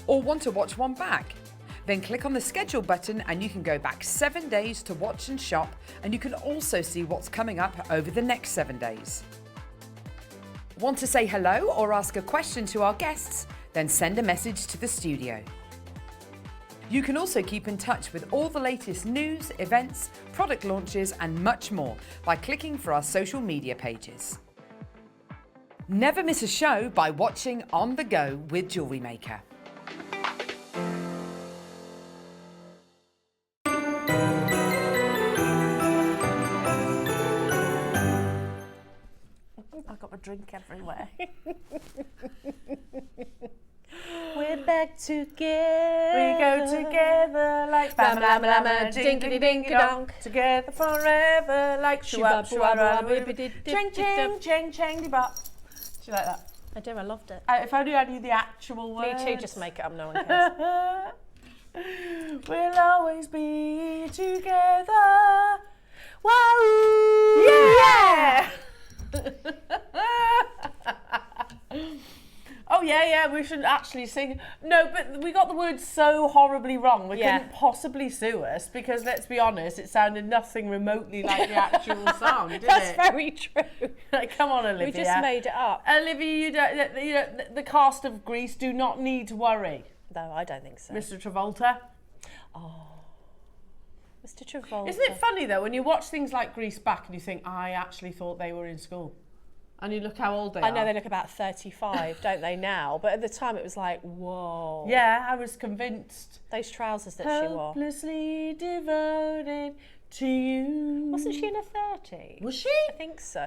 or want to watch one back? Then click on the schedule button and you can go back 7 days to watch and shop, and you can also see what's coming up over the next 7 days. Want to say hello or ask a question to our guests? Then send a message to the studio. You can also keep in touch with all the latest news, events, product launches and much more by clicking for our social media pages. Never miss a show by watching On the Go with Jewellery Maker. I've got my drink everywhere. We're back together. We go together like bam bam bam bam dinkity dinky donk. Together forever like shwab shwab shwab. Chang chang chang chang bop. Do you like that? I do, I loved it. If only I knew the actual words. Me too, just make it up, no one cares. We'll always be together. Wow! Yeah! Oh yeah, we should actually sing. No, but we got the words so horribly wrong. They couldn't possibly sue us because, let's be honest, it sounded nothing remotely like the actual song, did That's it? very true. Like, come on, Olivia. We just made it up. Olivia, the cast of Grease do not need to worry. No, I don't think so. Mr. Travolta. Oh, Mr. Travolta. Isn't it funny though when you watch things like Grease back and you think, I actually thought they were in school. And you look how old they are. I know they look about 35, don't they now? But at the time it was like, whoa. Yeah, I was convinced. Those trousers that she wore. Hopelessly devoted to you. Wasn't she in her 30s? Was she? I think so.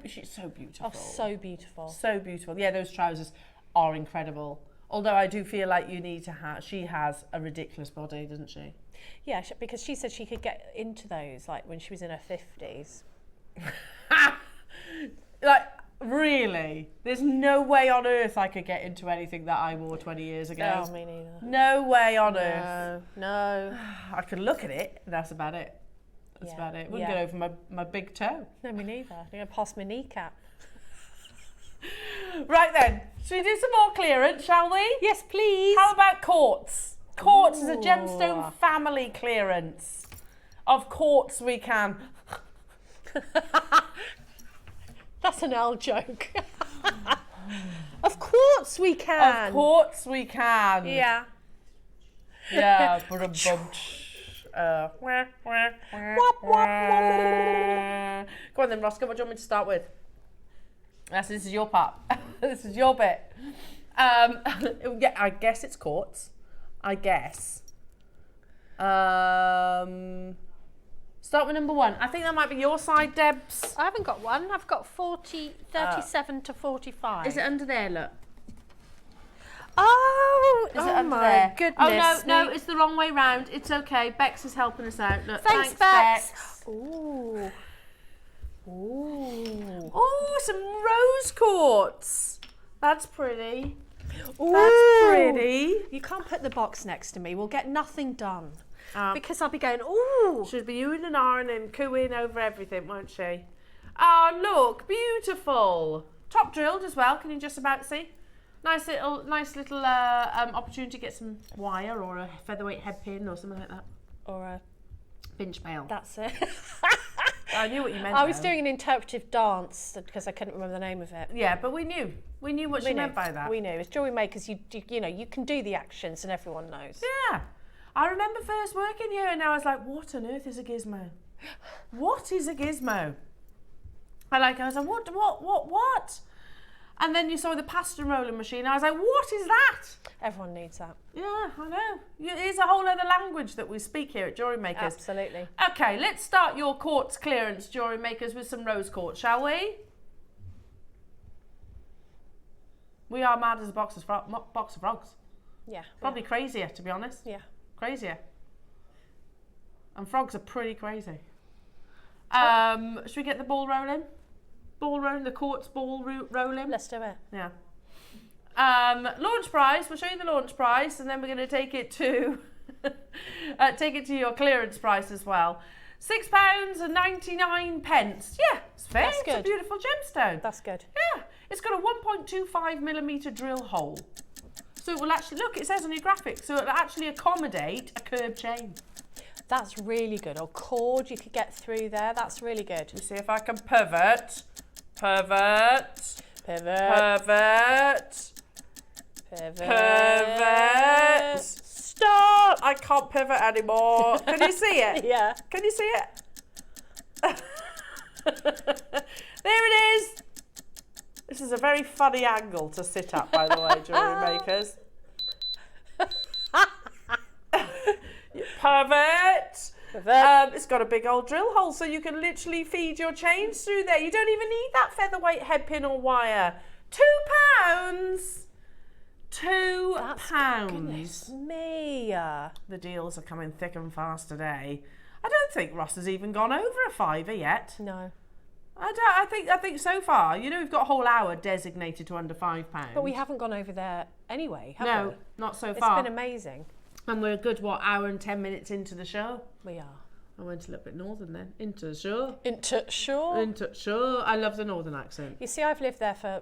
She's so beautiful. Oh, so beautiful. So beautiful. Yeah, those trousers are incredible. Although I do feel like you need to have, she has a ridiculous body, doesn't she? Yeah, because she said she could get into those like when she was in her 50s. Like, really? There's no way on earth I could get into anything that I wore 20 years ago. No, me neither. No way on earth. No. I could look at it, and that's about it. That's about it. Wouldn't get over my big toe. No, me neither. I'm going to pass my kneecap. Right then, should we do some more clearance, shall we? Yes, please. How about Quartz? Quartz is a gemstone family clearance. Of Quartz we can. That's an L joke. Of Quartz we can. Of Quartz we can. Yeah. Yeah. Go on then, Roscoe, what do you want me to start with? This is your part. This is your bit. Yeah, I guess it's quartz. I guess. Start with number 1. I think that might be your side, Debs. I haven't got one. I've got 37 to 45. Is it under there, look? Oh, Is it under there? Goodness. Oh, no, it's the wrong way round. It's okay. Bex is helping us out. Look, Thanks, Bex. Ooh. Ooh. Oh, some rose quartz. That's pretty. Ooh. That's pretty. You can't put the box next to me. We'll get nothing done. Um, Because I'll be going, ooh. She'll be oohing and ahhing and cooing over everything, won't she? Oh, look, beautiful. Top drilled as well. Can you just about see? Nice little opportunity to get some wire or a featherweight head pin or something like that. Or a Pinch pail. That's it. I knew what you meant. I was though. doing an interpretive dance because I couldn't remember the name of it. Yeah, but we knew. We knew what she meant by that. We knew. It's jewellery makers. You know, you can do the actions and everyone knows. Yeah. I remember first working here and I was like, what on earth is a gizmo? What is a gizmo? I was like, what? And then you saw the pasta rolling machine. I was like, what is that? Everyone needs that. Yeah, I know. It's a whole other language that we speak here at Jewellery Makers. Absolutely. Okay, let's start your quartz clearance, Jewellery Makers, with some rose quartz, shall we? We are mad as a box of frogs. Yeah. Probably crazier, to be honest. Yeah. Crazier. And frogs are pretty crazy. Should we get the ball rolling? The quartz ball rolling? Let's do it. Yeah. Launch price, we'll show you the launch price and then we're going to take it to your clearance price as well. £6.99. Yeah, it's fair. That's It's a good. beautiful gemstone. That's good. Yeah, it's got a 1.25mm drill hole. So it will actually, look, it says on your graphic, so it will actually accommodate a curb chain. That's really good. Or cord you could get through there. That's really good. Let's see if I can pivot. Pivot. Stop! I can't pivot anymore. Can you see it? Yeah. Can you see it? There it is. This is a very funny angle to sit at, by the way, Jewellery Makers. Pivot. It's got a big old drill hole, so you can literally feed your chains through there. You don't even need that featherweight head pin or wire. £2. £2. Goodness me. The deals are coming thick and fast today. I don't think Ross has even gone over a fiver yet. No. I think so far, you know, we've got a whole hour designated to under £5. But we haven't gone over there anyway, have No, we? not so It's far. been amazing. And we're a good, hour and 10 minutes into the show. We are. I went a little bit northern then. Into show. Sure. Into show. I love the northern accent. You see, I've lived there for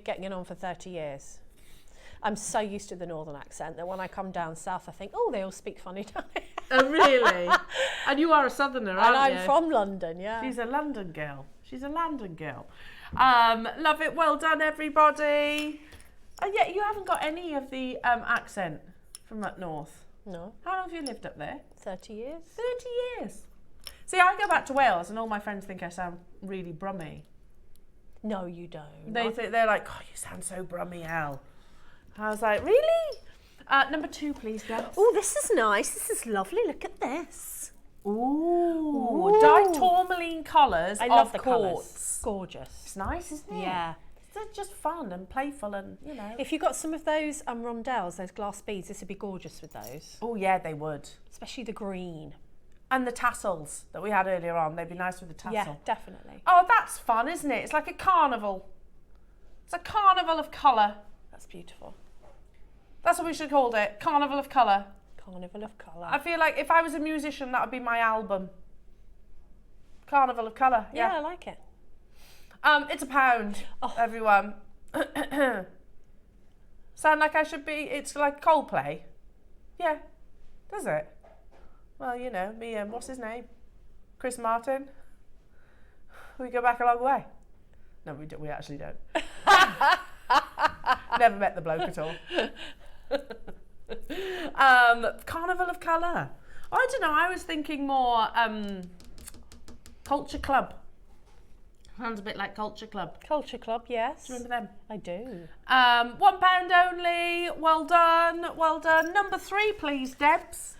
getting on for 30 years. I'm so used to the northern accent that when I come down south, I think, oh, they all speak funny down here. Oh, really? And you are a southerner, aren't And you? I'm from London, yeah. She's a London girl. She's a London girl. Love it. Well done, everybody. Yeah, you haven't got any of the accent from up north. No, How long have you lived up there? 30 years. 30 years. See, I go back to Wales and all my friends think I sound really brummy. No, you don't. They're like, oh, you sound so brummy, Elle. I was like, really? Number 2, please, Debs. Oh, this is nice. This is lovely. Look at this. Ooh. Dyed tourmaline colours I love the quartz. colours. Gorgeous. It's nice, isn't it? Yeah. They're just fun and playful and, you know. If you got some of those rondelles, those glass beads, this would be gorgeous with those. Oh, yeah, they would. Especially the green. And the tassels that we had earlier on, they'd be nice with the tassel. Yeah, definitely. Oh, that's fun, isn't it? It's like a carnival. It's a carnival of colour. That's beautiful. That's what we should have called it. Carnival of colour. Carnival of colour. I feel like if I was a musician, that would be my album. Carnival of colour. Yeah, I like it. It's £1, everyone. Sound like I should be, it's like Coldplay? Yeah, does it? Well, you know, me and what's his name? Chris Martin. We go back a long way. No, we actually don't. Never met the bloke at all. Carnival of Colour. I don't know, I was thinking more Culture Club. Sounds a bit like Culture Club. Culture Club, yes. Do you remember them? I do. £1 only. Well done. Well done. Number 3, please, Debs.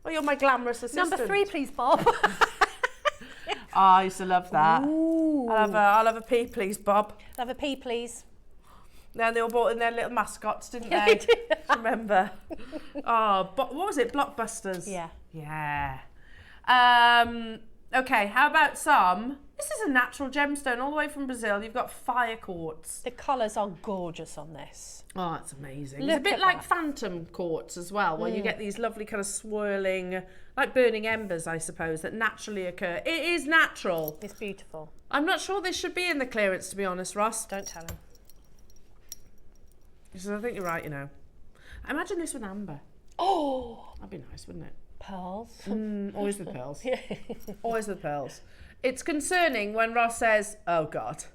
Oh, you're my glamorous assistant. Number 3, please, Bob. Oh, I used to love that. Ooh. I'll have a pea, please, Bob. Have a pea, please. Then they all brought in their little mascots, didn't they? Remember? Oh, what was it? Blockbusters. Yeah. Yeah. Okay, how about some? This is a natural gemstone all the way from Brazil. You've got fire quartz. The colours are gorgeous on this. Oh, that's amazing. Look It's a bit at like that. phantom quartz as well, where you get these lovely kind of swirling, like burning embers, I suppose, that naturally occur. It is natural. It's beautiful. I'm not sure this should be in the clearance, to be honest, Ross. Don't tell him. Because I think you're right, you know. Imagine this with amber. Oh, That'd be nice, wouldn't it? pearls. Always with pearls. Always with pearls. It's concerning when Ross says, oh God,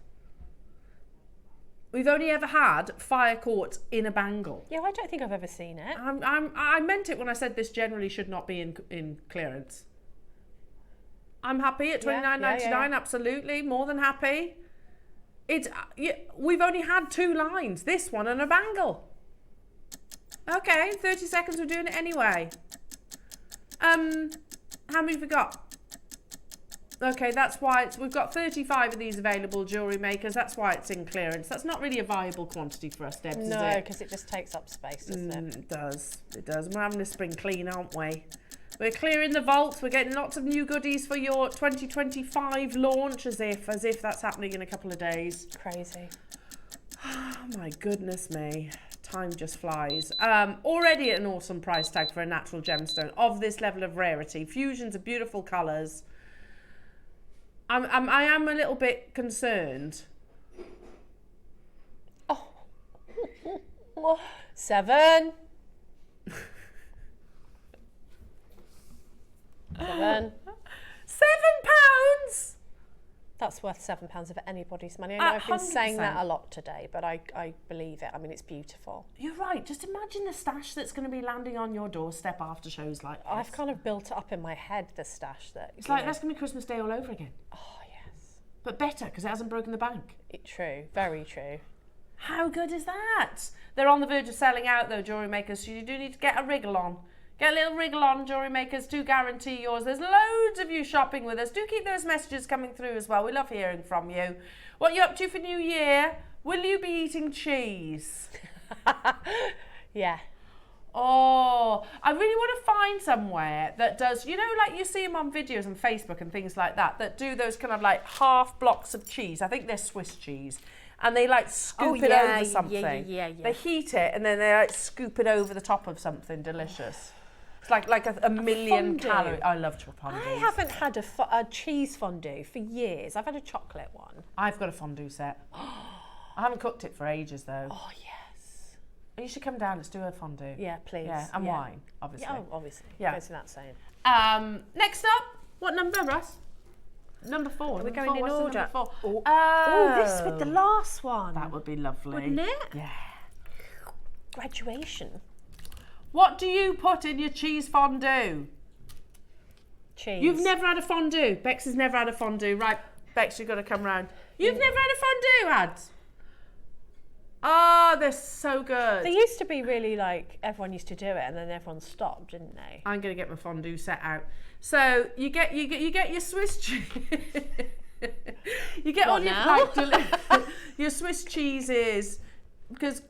we've only ever had fire quartz in a bangle. Yeah, I don't think I've ever seen it. I meant it when I said this generally should not be in clearance. I'm happy at $29.99, yeah. absolutely, more than happy. We've only had 2 lines, this one and a bangle. Okay, 30 seconds, we're doing it anyway. How many have we got? Okay, that's why we've got 35 of these available, Jewellery Makers. That's why it's in clearance. That's not really a viable quantity for us, Debs, is No, it? because it just takes up space, doesn't it? It does. It does. We're having a spring clean, aren't we? We're clearing the vault. We're getting lots of new goodies for your 2025 launch, as if that's happening in a couple of days. Crazy. Oh my goodness me. Time just flies. Already at an awesome price tag for a natural gemstone of this level of rarity. Fusions of beautiful colours. I am a little bit concerned. Oh. 7. 7. £7? That's worth £7 of anybody's money. I know I've been saying 100%. that a lot today, but I believe it. I mean, it's beautiful. You're right. Just imagine the stash that's going to be landing on your doorstep after shows like this. I've kind of built it up in my head, the stash that... It's like, that's going to be Christmas Day all over again. Oh, yes. But better, because it hasn't broken the bank. True. Very true. How good is that? They're on the verge of selling out, though, Jewellery Makers, so you do need to get a wriggle on. Get a little wriggle on, Jewellery Makers, to guarantee yours. There's loads of you shopping with us. Do keep those messages coming through as well. We love hearing from you. What are you up to for New Year? Will you be eating cheese? Yeah. Oh, I really want to find somewhere that does, you know, like you see them on videos on Facebook and things like that, that do those kind of like half blocks of cheese. I think they're Swiss cheese. And they like scoop it over something. Yeah. They heat it and then they like scoop it over the top of something delicious. It's like a million fondue. calories. I love fondue. I haven't had a cheese fondue for years. I've had a chocolate one. I've got a fondue set. I haven't cooked it for ages though. Oh, yes. You should come down. Let's do a fondue. Yeah, please. Yeah, and wine, obviously. Yeah, obviously. Yeah. Goes without saying. Next up, what number, Russ? Number 4. We're going in order. Number 4? Oh, this with the last one. That would be lovely. Wouldn't it? Yeah. Graduation. What do you put in your cheese fondue? Cheese. You've never had a fondue. Bex has never had a fondue. Right, Bex, you've got to come round. You've never had a fondue, Ads? Oh, they're so good. They used to be really like, everyone used to do it and then everyone stopped, didn't they? I'm going to get my fondue set out. So you get your Swiss cheese. You get all your your Swiss cheeses, because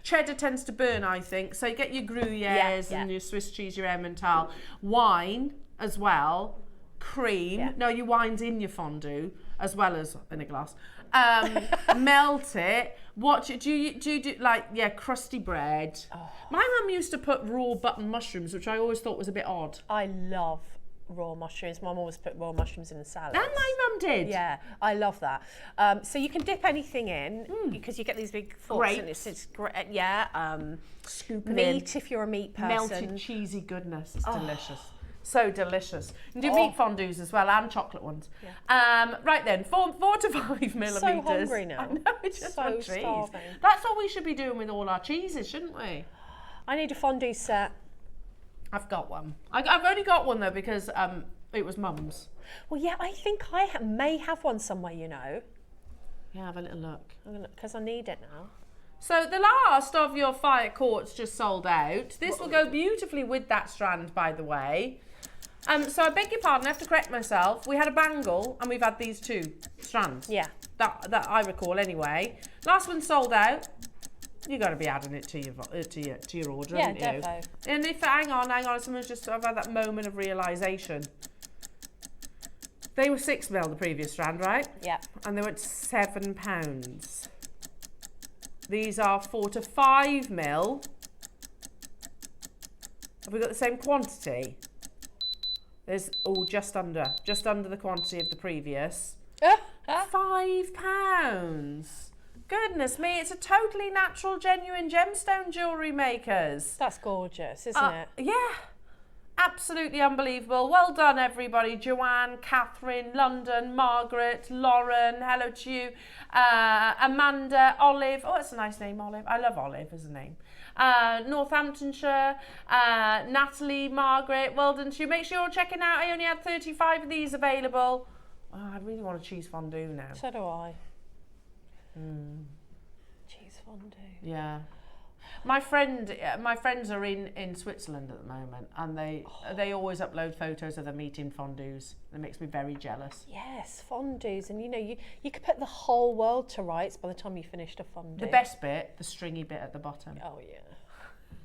cheddar tends to burn, I think. So you get your Gruyères and your Swiss cheese, your Emmental, wine as well, cream. Yeah. No, your wine's in your fondue as well as in a glass. Melt it. Do you do like crusty bread? Oh. My mum used to put raw button mushrooms, which I always thought was a bit odd. I love raw mushrooms. Mum always put raw mushrooms in the salad. And my mum did. Yeah, I love that. So you can dip anything in because you get these big forks and it's great. Yeah. Scoop it meat in. if you're a meat person. Melted cheesy goodness. It's delicious. So delicious. You can do meat fondues as well and chocolate ones. Yeah. Right then, 4 to 5 millimetres. So hungry now. I know, it's just so want cheese. starving. That's what we should be doing with all our cheeses, shouldn't we? I need a fondue set. I've got one. I've only got one though because it was Mum's. Well, yeah, I think I may have one somewhere, you know. Yeah, have a little look. Because I need it now. So the last of your fire quartz just sold out. This will go beautifully with that strand, by the way. So I beg your pardon, I have to correct myself. We had a bangle and we've had these 2 strands. Yeah. That I recall anyway. Last one sold out. You got to be adding it to your order, haven't you? Defo. And if hang on, someone's just I've had that moment of realization. They were 6 mil the previous strand, right? Yeah. And they went £7. These are 4 to 5 mil. Have we got the same quantity? There's just under the quantity of the previous. £5. Goodness me, it's a totally natural, genuine gemstone jewellery makers. That's gorgeous, isn't it? Yeah, absolutely unbelievable. Well done, everybody. Joanne, Catherine, London, Margaret, Lauren, hello to you. Amanda, Olive. Oh, that's a nice name, Olive. I love Olive as a name. Northamptonshire, Natalie, Margaret, well done to you. Make sure you're checking out. I only had 35 of these available. Oh, I really want a cheese fondue now. So do I. Cheese fondue. Yeah. My friends are in Switzerland at the moment, and they always upload photos of them eating fondues. It makes me very jealous. Yes, fondues, and you know you could put the whole world to rights by the time you finished a fondue. The best bit, the stringy bit at the bottom. Oh yeah,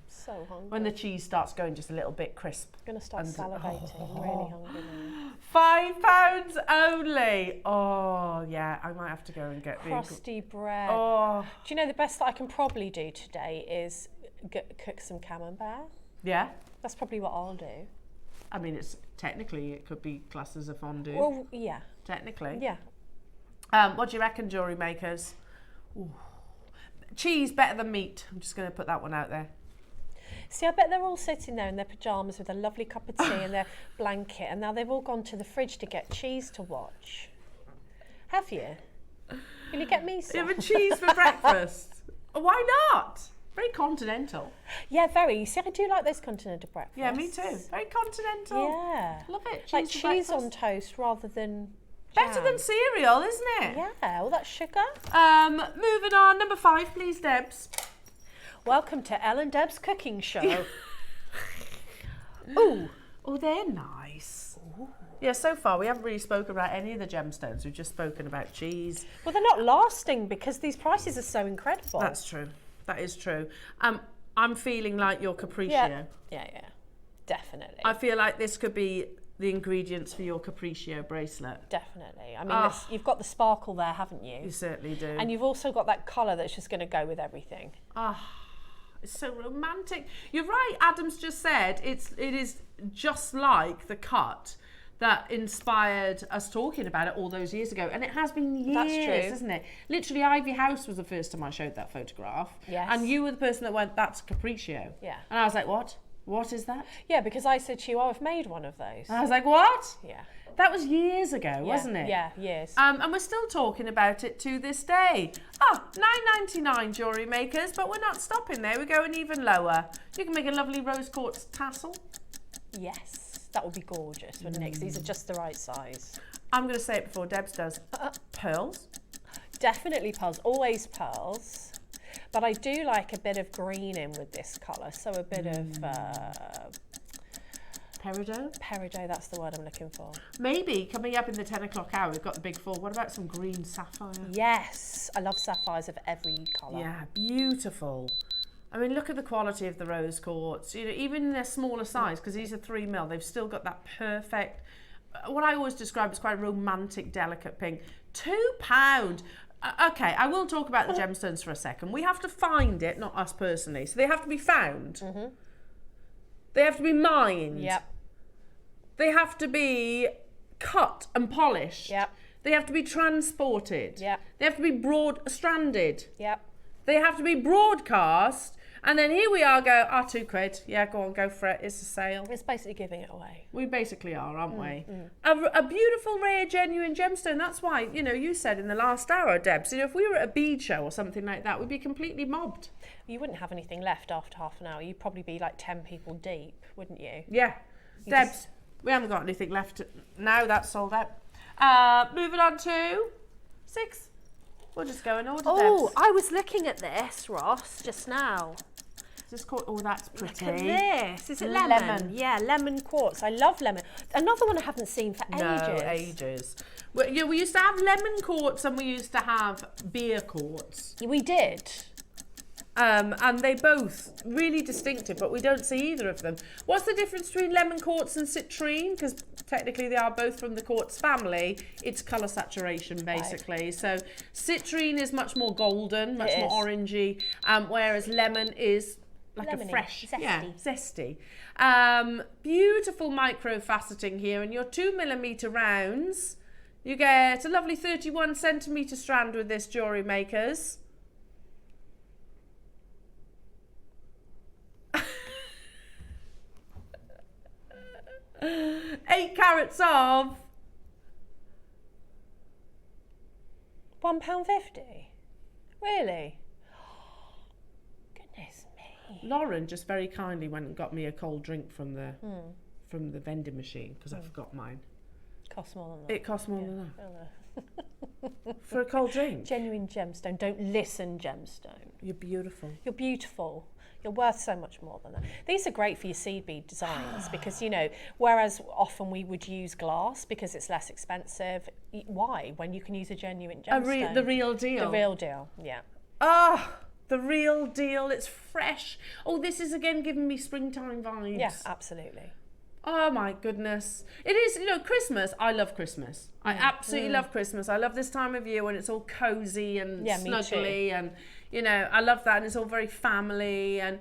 so hungry. When the cheese starts going just a little bit crisp. I'm gonna start salivating. I'm really hungry now. £5 only. Oh yeah, I might have to go and get Crusty bread. Oh Do you know the best that I can probably do today is cook some camembert? yeah. That's probably what I'll do. I mean, it could be classed as a fondue. Well, yeah. Technically. Yeah. What do you reckon, jewellery makers? Ooh. Cheese better than meat. I'm just going to put that one out there. See, I bet they're all sitting there in their pyjamas with a lovely cup of tea and their blanket, and now they've all gone to the fridge to get cheese to watch. Have you? Will you get me some? You have a cheese for breakfast? Why not? Very continental. Yeah, very. You see, I do like those continental breakfasts. Yeah, me too. Very continental. Yeah. Love it. Like for cheese on breakfast. toast rather than Better jam. than cereal, isn't it? Yeah, all that sugar. Moving on. Number 5, please, Debs. Welcome to Ellen Deb's cooking show. Ooh. Oh, they're nice. Ooh. Yeah, so far we haven't really spoken about any of the gemstones. We've just spoken about cheese. Well, they're not lasting because these prices are so incredible. That's true. That is true. I'm feeling like your capriccio. Yeah, definitely. I feel like this could be the ingredients for your capriccio bracelet. Definitely. I mean, you've got the sparkle there, haven't you? You certainly do. And you've also got that colour that's just going to go with everything. It's so romantic. You're right. Adam's just said it is just like the cut that inspired us talking about it all those years ago, and it has been years. That's true, isn't it? Literally, Ivy House was the first time I showed that photograph. Yes. And you were the person that went, "That's capriccio." Yeah. And I was like, "What? What is that?" Yeah, because I said to you, I've made one of those. And I was like, "What?" Yeah. That was years ago, wasn't it? Yeah, years. And we're still talking about it to this day. £9.99 jewellery makers, but we're not stopping there. We're going even lower. You can make a lovely rose quartz tassel. Yes, that would be gorgeous, wouldn't it? 'Cause these are just the right size. I'm going to say it before Debs does. Pearls. Definitely pearls, always pearls. But I do like a bit of green in with this colour, so a bit of Peridot. that's the word I'm looking for. Maybe coming up in the 10 o'clock hour, we've got the big 4. What about some green sapphire? Yes, I love sapphires of every colour. Yeah, beautiful. I mean, look at the quality of the rose quartz. You know, even in their smaller size, because these are 3 mil, they've still got that perfect, what I always describe as quite a romantic, delicate pink. £2. Okay, I will talk about the gemstones for a second. We have to find it, not us personally. So they have to be found. Mm-hmm. They have to be mined. Yep. They have to be cut and polished. Yep. They have to be transported. Yep. They have to be stranded. Yep. They have to be broadcast And then here we are, go, £2. Yeah, go on, go for it. It's a sale. It's basically giving it away. We basically are, aren't we? A beautiful, rare, genuine gemstone. That's why, you know, you said in the last hour, Debs, you know, if we were at a bead show or something like that, we'd be completely mobbed. You wouldn't have anything left after half an hour. You'd probably be like 10 people deep, wouldn't you? Yeah. Debs, we haven't got anything left now. That's sold out. Moving on to 6. We'll just go and order Debs. I was looking at this, Ross, just now. Just called, oh, that's pretty. Look at this. Is it lemon? Yeah, lemon quartz. I love lemon. Another one I haven't seen for ages. No, ages. Well, yeah, we used to have lemon quartz and we used to have beer quartz. We did. And they both really distinctive, but we don't see either of them. What's the difference between lemon quartz and citrine? Because technically they are both from the quartz family. It's colour saturation, basically. Right. So citrine is much more golden, much more orangey, whereas lemon is like lemony, a fresh, zesty. Beautiful micro faceting here, and your 2mm rounds. You get a lovely 31cm strand with this, Jewellery Makers. 8 carats of £1.50. Really? Goodness me. Lauren just very kindly went and got me a cold drink from the vending machine because I forgot mine. Costs more than that. It costs more than that. For a cold drink. Genuine gemstone. Don't listen, gemstone. You're beautiful. You're beautiful. You're worth so much more than that. These are great for your seed bead designs because, you know, whereas often we would use glass because it's less expensive. Why? When you can use a genuine gemstone. The real deal. The real deal, yeah. Ah, the real deal. It's fresh. Oh, this is again giving me springtime vibes. Yeah, absolutely. Oh my goodness. It is, you know, Christmas. I love Christmas. I absolutely love Christmas. I love this time of year when it's all cozy and snuggly and, you know, I love that, and it's all very family and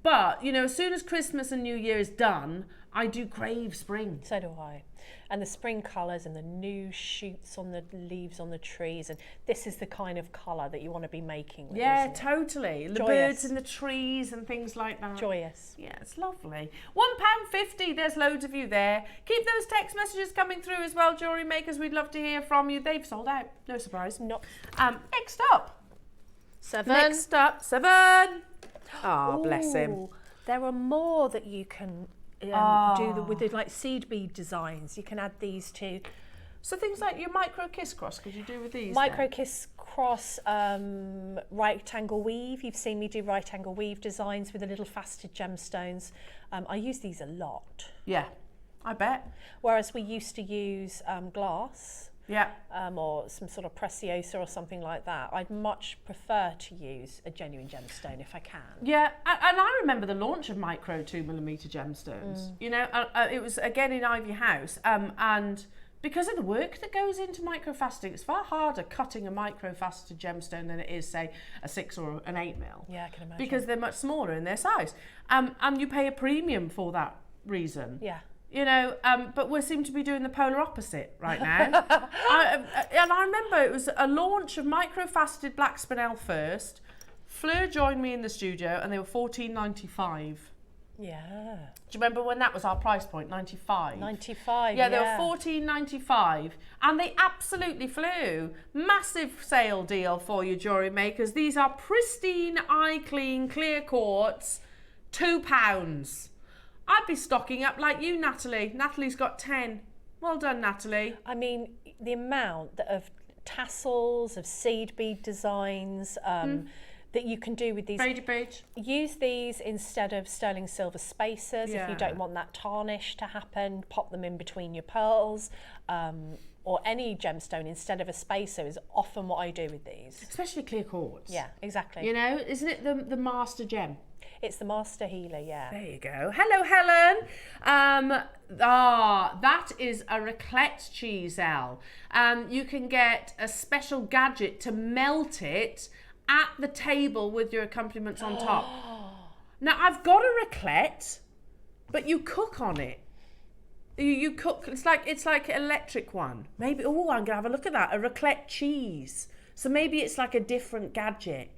but, you know, as soon as Christmas and New Year is done, I do crave spring. So do I. And the spring colours and the new shoots on the leaves on the trees, and this is the kind of colour that you want to be making with, yeah, isn't it? Totally. The Joyous. birds in the trees and things like that. Joyous. Yeah, it's lovely. £1.50, there's loads of you there. Keep those text messages coming through as well, Jewellery Makers. We'd love to hear from you. They've sold out, no surprise. No. Next up. 7. Next up, 7. Oh, bless him. There are more that you can do with the like seed bead designs. You can add these to. So things like your micro kiss cross, could you do with these? Micro kiss cross, right angle weave. You've seen me do right angle weave designs with the little faceted gemstones. I use these a lot. Yeah, I bet. Whereas we used to use glass. Yeah. Or some sort of preciosa or something like that. I'd much prefer to use a genuine gemstone if I can. Yeah, and I remember the launch of micro 2mm gemstones. You know, it was again in Ivy House, and because of the work that goes into microfaceting, it's far harder cutting a microfaceted gemstone than it is, say, a 6 or an 8mm. Yeah, I can imagine. Because they're much smaller in their size, and you pay a premium for that reason. Yeah. You know, but we seem to be doing the polar opposite right now. And I remember it was a launch of microfaceted black spinel first. Fleur joined me in the studio and they were $14.95. Yeah. Do you remember when that was our price point? 95. 95. Yeah, they were $14.95, and they absolutely flew. Massive sale deal for you, Jewellery Makers. These are pristine, eye clean, clear quartz, £2. I'd be stocking up like you, Natalie. Natalie's got 10. Well done, Natalie. I mean, the amount of tassels, of seed bead designs that you can do with these. Brady Beach. Use these instead of sterling silver spacers if you don't want that tarnish to happen. Pop them in between your pearls. Or any gemstone instead of a spacer is often what I do with these. Especially clear quartz. Yeah, exactly. You know, isn't it the master gem? It's the master healer, yeah. There you go. Hello, Helen. That is a raclette cheese, Elle. You can get a special gadget to melt it at the table with your accompaniments on top. Now, I've got a raclette, but you cook on it. You cook. It's like an electric one. Maybe. Oh, I'm gonna have a look at that. A raclette cheese. So maybe it's like a different gadget.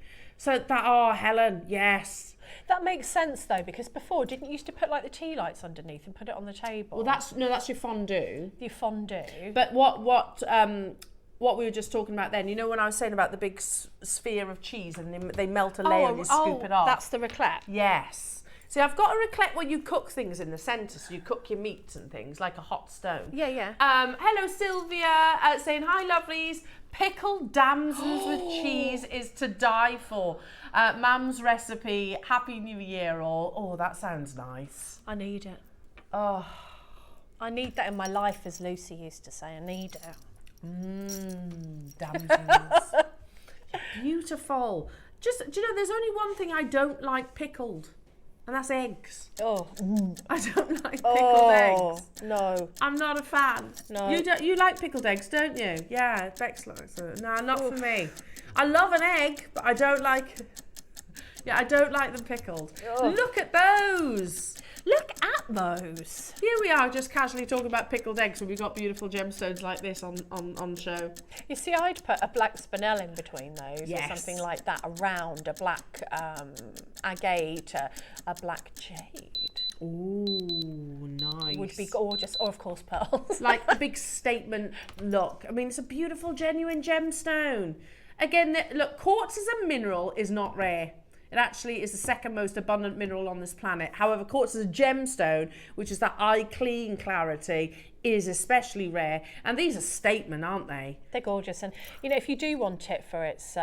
So that, oh, Helen, yes. That makes sense though, because before, didn't you used to put like the tea lights underneath and put it on the table? Well, that's your fondue. your fondue. But what we were just talking about then, you know when I was saying about the big sphere of cheese and they melt a layer and you scoop it off? That's the raclette. Yes. See, I've got a raclette where you cook things in the centre, so you cook your meats and things, like a hot stone. Yeah, yeah. Hello, Sylvia, saying, hi, lovelies. Pickled damsons with cheese is to die for. Mum's recipe, Happy New Year all. Oh, that sounds nice. I need it. Oh. I need that in my life, as Lucy used to say. I need it. Damsons. Beautiful. Just, do you know, there's only one thing I don't like pickled, and that's eggs. Oh. I don't like pickled eggs. No. I'm not a fan. No. You like pickled eggs, don't you? Yeah, Bex likes it. No, not for me. I love an egg, but I don't like them pickled. Ugh. Look at those. Look at those. Here we are, just casually talking about pickled eggs when we've got beautiful gemstones like this on show. You see, I'd put a black spinel in between those, Yes. or something like that, around a black agate, a black jade. Ooh, nice. Would be gorgeous, or of course pearls. Like a big statement look. I mean, it's a beautiful, genuine gemstone. Again, look, quartz as a mineral is not rare. It actually is the second most abundant mineral on this planet. However, quartz as a gemstone, which is that eye clean clarity, is especially rare. And these are statement, aren't they? They're gorgeous, and you know, if you do want it for its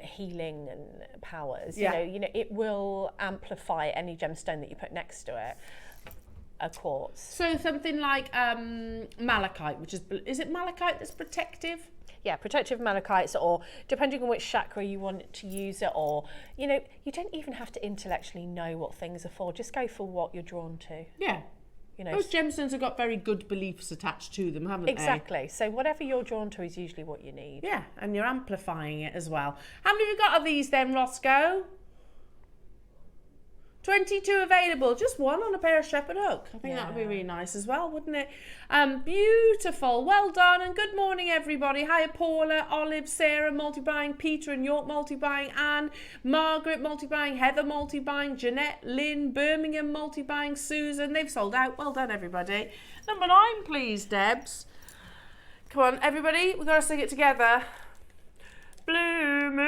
healing and powers, Yeah. you know, it will amplify any gemstone that you put next to it. A quartz. So something like malachite, which is it malachite that's protective? Yeah, protective malachites, or depending on which chakra you want to use it, or, you know, you don't even have to intellectually know what things are for. Just go for what you're drawn to. Yeah. You know, Those gemstones have got very good beliefs attached to them, haven't they? exactly. So whatever you're drawn to is usually what you need. Yeah, and you're amplifying it as well. How many have you got of these then, Roscoe? 22 available, just one on a pair of shepherd hook. I think that would be really nice as well, wouldn't it? Beautiful, well done, and good morning everybody. Hi Paula, Olive, Sarah multi-buying, Peter and York multi-buying, Anne, Margaret multi-buying, Heather multi-buying, Jeanette, Lynn, Birmingham multi-buying, Susan. They've sold out. Well done everybody. Number 9 please, Debs. Come on everybody, we've got to sing it together. Blue moon,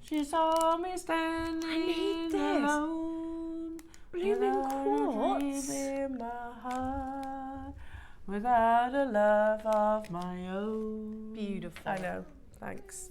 she saw me standing I need this. alone. Blooming Without a quartz. dream in my heart, without a love of my own. Beautiful. I know. Thanks.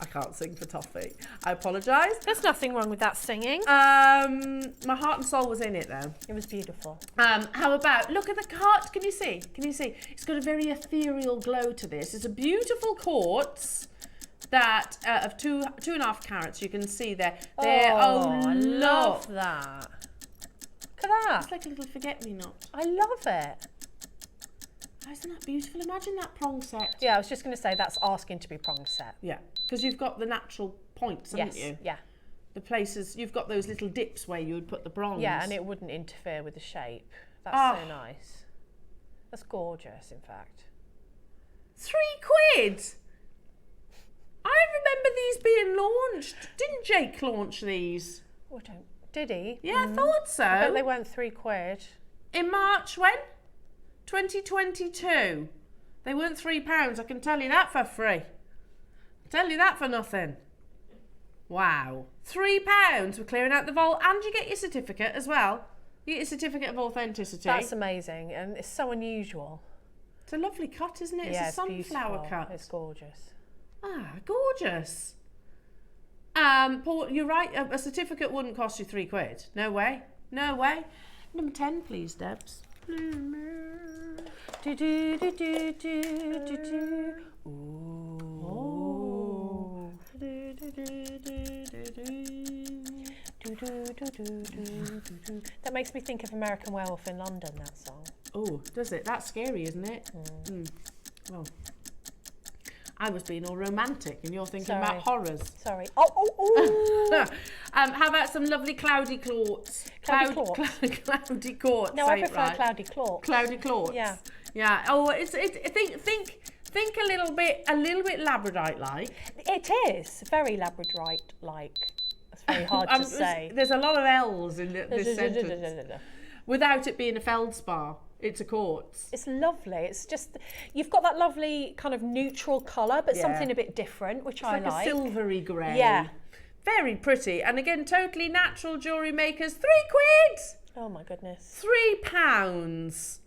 I can't sing for toffee. I apologise. There's nothing wrong with that singing. My heart and soul was in it though. It was beautiful. How about, look at the heart, can you see? Can you see? It's got a very ethereal glow to this. It's a beautiful quartz that of 2.5 carats. You can see there. I look. love that. Look at that. It's like a little forget-me-not. I love it. Isn't that beautiful? Imagine that prong set. Yeah, I was just going to say that's asking to be prong set. Yeah, because you've got the natural points, haven't Yes, you? yeah. The places, you've got those little dips where you would put the bronze. Yeah, and it wouldn't interfere with the shape. That's Oh. so nice. That's gorgeous, in fact. £3. I remember these being launched. Didn't Jake launch these? Oh, did he? Yeah, I thought so. I bet they weren't £3. In March when? 2022. They weren't £3. I can tell you that for free. Tell you that for nothing. Wow. £3 for clearing out the vault, and you get your certificate as well. You get your certificate of authenticity. That's amazing, and it's so unusual. It's a lovely cut, isn't it? Yeah, It's a sunflower beautiful. cut. It's gorgeous. Ah, gorgeous. Paul, you're right. A certificate wouldn't cost you £3. No way. No way. Number 10, please, Debs. Do do do do do do do. Oh. Do do do do do do. Do do do do do do. That makes me think of American Werewolf in London. That song. Oh, does it? That's scary, isn't it? Well, I was being all romantic and you're thinking Sorry. about horrors. Sorry. Oh. How about some lovely cloudy quartz? Cloudy quartz? Cloudy quartz. No, I prefer cloudy quartz. Cloudy quartz. Yeah. Yeah. Oh, think a little bit labradorite like. It is very labradorite like. That's very hard to say. There's a lot of L's in this sentence. Without it being a feldspar. It's a quartz. It's lovely. It's just, you've got that lovely kind of neutral colour, but something a bit different, which I like. A silvery grey. Yeah. Very pretty. And again, totally natural jewellery makers. £3. Oh my goodness. £3.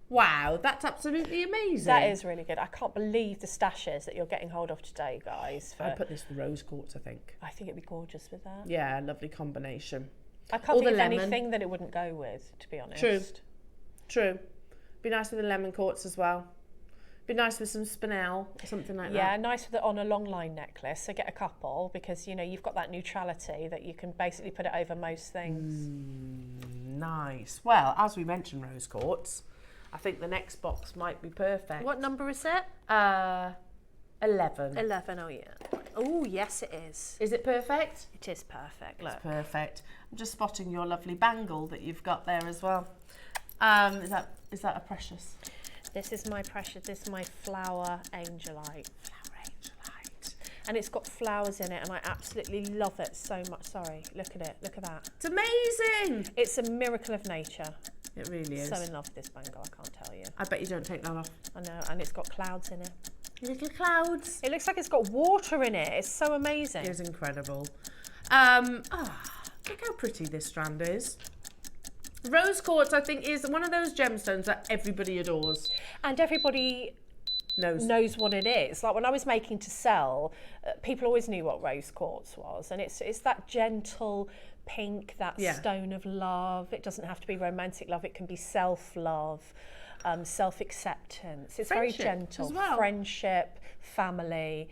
Wow, that's absolutely amazing. That is really good. I can't believe the stashes that you're getting hold of today, guys. I put this rose quartz, I think. I think it'd be gorgeous with that. Yeah, lovely combination. I can't think of anything that it wouldn't go with, to be honest. True. Be nice with a lemon quartz as well. Be nice with some spinel or something like that. Yeah, nice with it on a long line necklace. So get a couple because, you know, you've got that neutrality that you can basically put it over most things. Nice. Well, as we mentioned rose quartz, I think the next box might be perfect. What number is it? 11. 11, oh yeah. Oh, yes it is. Is it perfect? It is perfect, It's perfect. I'm just spotting your lovely bangle that you've got there as well. Is that a precious? This is my precious, this is my flower angelite. Flower angelite. And it's got flowers in it and I absolutely love it so much. Sorry, look at it, look at that. It's amazing. It's a miracle of nature. It really is. So in love with this bangle, I can't tell you. I bet you don't take that off. I know, and it's got clouds in it. Little clouds. It looks like it's got water in it. It's so amazing. It's incredible. Look how pretty this strand is. Rose quartz, I think, is one of those gemstones that everybody adores. And everybody knows what it is. Like when I was making to sell, people always knew what rose quartz was. And it's that gentle pink, that stone of love. It doesn't have to be romantic love. It can be self-love, self-acceptance. It's Friendship very gentle. as well. Friendship, family.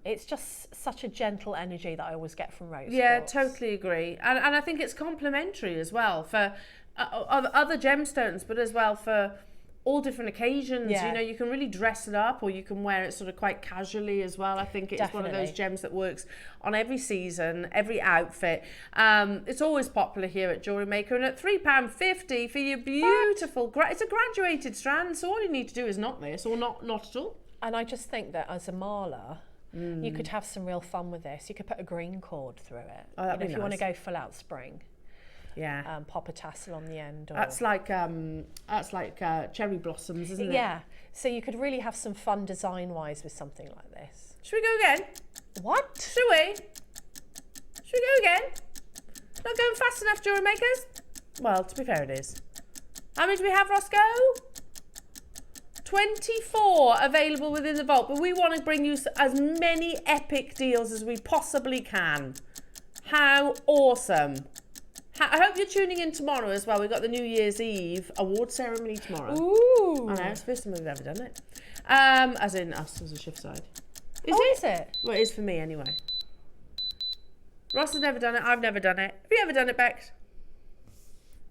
It's just such a gentle energy that I always get from rose Yeah, quartz. totally agree. And I think it's complementary as well for other gemstones, but as well for all different occasions. Yeah. You know, you can really dress it up or you can wear it sort of quite casually as well. I think it's one of those gems that works on every season, every outfit. It's always popular here at JewelleryMaker, and at £3.50 for your beautiful, it's a graduated strand, so all you need to do is knot this, or not at all. And I just think that as a marler, you could have some real fun with this. You could put a green cord through it. Oh, that'd be if you want to nice. go full out spring. Yeah. Pop a tassel on the end. Or... That's like cherry blossoms, isn't it? Yeah. So you could really have some fun design-wise with something like this. Should we go again? What? Should we? Should we go again? Not going fast enough, jewellery makers? Well, to be fair, it is. How many do we have, Roscoe? 24 available within the vault, but we want to bring you as many epic deals as we possibly can. How awesome. I hope you're tuning in tomorrow as well. We've got the New Year's Eve award ceremony tomorrow. Ooh. I know, it's the first time we've ever done it. As in us as a shift side. Is it? Well, it is for me anyway. Ross has never done it. I've never done it. Have you ever done it, Bex?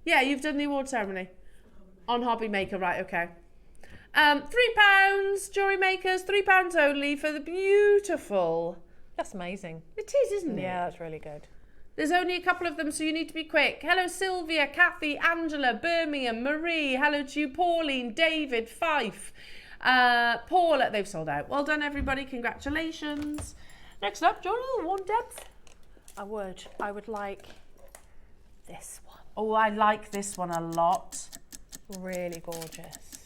Yeah, you've done the award ceremony. On Hobby Maker, right, okay. £3, jewellery makers, £3 only for the beautiful. That's amazing. It is, isn't it? Yeah, that's really good. There's only a couple of them, so you need to be quick. Hello, Sylvia, Kathy, Angela, Birmingham, Marie. Hello to you, Pauline, David, Fife, Paula. They've sold out. Well done, everybody. Congratulations. Next up, do you want a little warm depth? I would like this one. Oh, I like this one a lot. Really gorgeous.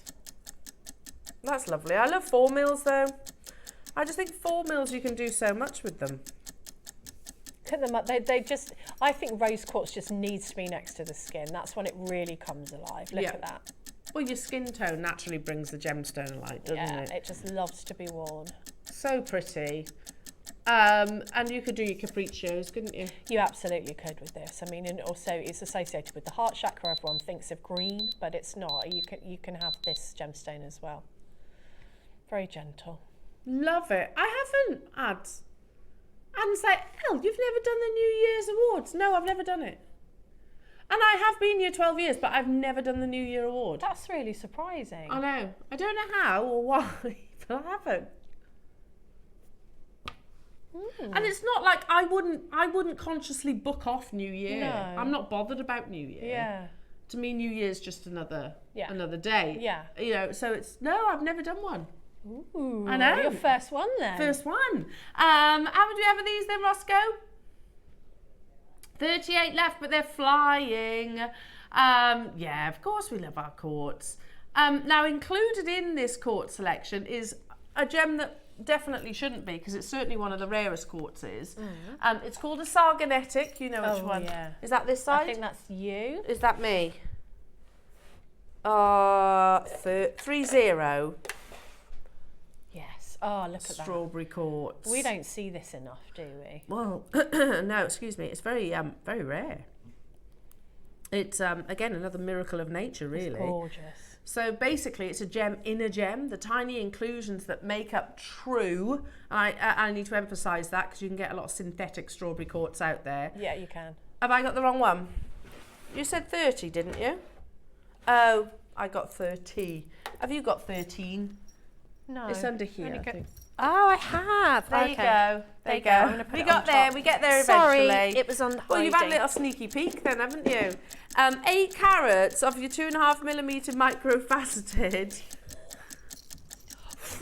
That's lovely. I love 4 mils though. I just think 4 mils you can do so much with them. Look them up. They just. I think rose quartz just needs to be next to the skin. That's when it really comes alive. Look at that. Well, your skin tone naturally brings the gemstone alive, doesn't it? Yeah, it just loves to be worn. So pretty. And you could do your capriccios, couldn't you? You absolutely could with this. I mean, and also it's associated with the heart chakra. Everyone thinks of green, but it's not. You can have this gemstone as well. Very gentle. Love it. I haven't had. And say, Elle, you've never done the New Year's Awards. No, I've never done it. And I have been here 12 years, but I've never done the New Year Award. That's really surprising. I know. I don't know how or why, but I haven't. And it's not like I wouldn't consciously book off New Year. No. I'm not bothered about New Year. Yeah. To me, New Year's just another Yeah. day. Yeah. You know, so it's no, I've never done one. Ooh, I know. Your first one then. First one. How many do we have of these then, Roscoe? 38 left, but they're flying. Yeah, of course we love our quartz. Now, included in this quartz selection is a gem that definitely shouldn't be, because it's certainly one of the rarest quartzes. It's called a sargonetic. You know which one. Yeah. Is that this side? I think that's you. Is that me? 30. Yes. Oh, look at Strawberry quartz. that. We don't see this enough, do we? Well, no, excuse me. It's very rare. It's again another miracle of nature, really. It's gorgeous. So basically, it's a gem in a gem. The tiny inclusions that make up true. And I need to emphasise that, because you can get a lot of synthetic strawberry quartz out there. Yeah, you can. Have I got the wrong one? You said 30, didn't you? Oh, I got 30. Have you got 13? No. It's under here, Only I go- think. Oh, I have. There you go. There you go. I'm gonna go. put We it got on there. top. We get there Sorry, eventually. it was on Well, you've had a hiding. little sneaky peek then, haven't you? 8 carats of your 2.5mm microfaceted.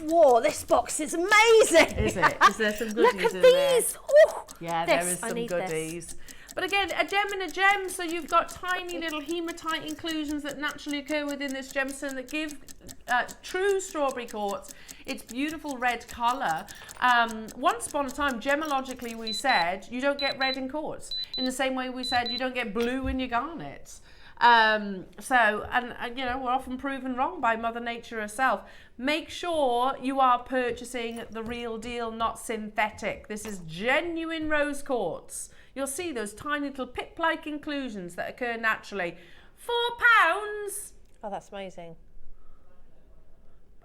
Whoa, this box is amazing. Is it? Is there some goodies Look at in there? these. Oh, Yeah, this, there is I some need this. goodies. But again, a gem in a gem, so you've got tiny little hematite inclusions that naturally occur within this gemstone that give true strawberry quartz its beautiful red colour. Once upon a time, gemologically, we said you don't get red in quartz. In the same way we said you don't get blue in your garnets. You know, we're often proven wrong by Mother Nature herself. Make sure you are purchasing the real deal, not synthetic. This is genuine rose quartz. You'll see those tiny little pip-like inclusions that occur naturally. £4. Oh, that's amazing.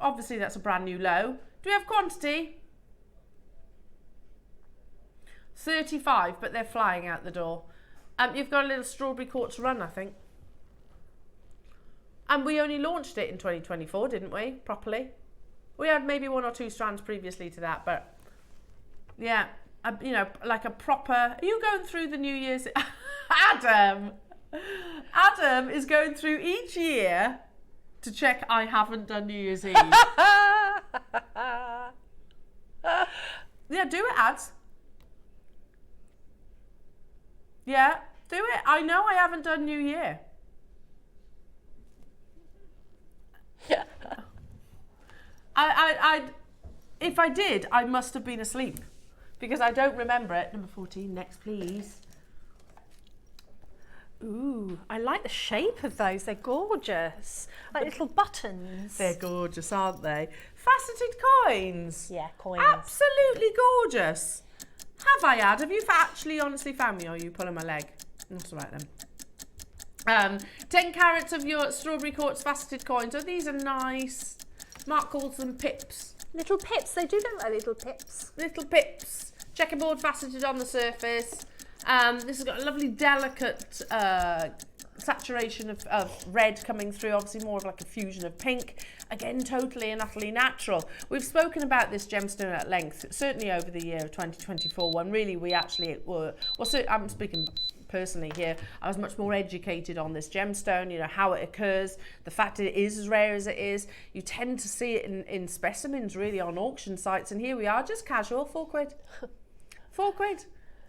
Obviously, that's a brand new low. Do we have quantity? 35, but they're flying out the door. You've got a little strawberry quartz run, I think. And we only launched it in 2024, didn't we? Properly. We had maybe 1 or 2 strands previously to that, but yeah, you know, like a proper. Are you going through the New Year's? Adam is going through each year to check I haven't done New Year's Eve. Yeah, do it, Ads. Yeah, do it. I know I haven't done New Year. If I did, I must have been asleep, because I don't remember it. Number 14, next please. Ooh, I like the shape of those. They're gorgeous. Like little buttons. They're gorgeous, aren't they? Faceted coins. Yeah, coins. Absolutely gorgeous. Have I, Ad? Have you actually honestly found me, or are you pulling my leg? That's all right then. 10 carats of your strawberry quartz faceted coins. Oh, these are nice. Mark calls them pips. Little pips. They do look like little pips. Little pips. Checkerboard faceted on the surface. This has got a lovely delicate saturation of red coming through, obviously more of like a fusion of pink. Again, totally and utterly natural. We've spoken about this gemstone at length, certainly over the year of 2024, when really we actually were, well, so I'm speaking personally here, I was much more educated on this gemstone, you know, how it occurs, the fact it is as rare as it is. You tend to see it in specimens really on auction sites, and here we are, just casual, £4. £4.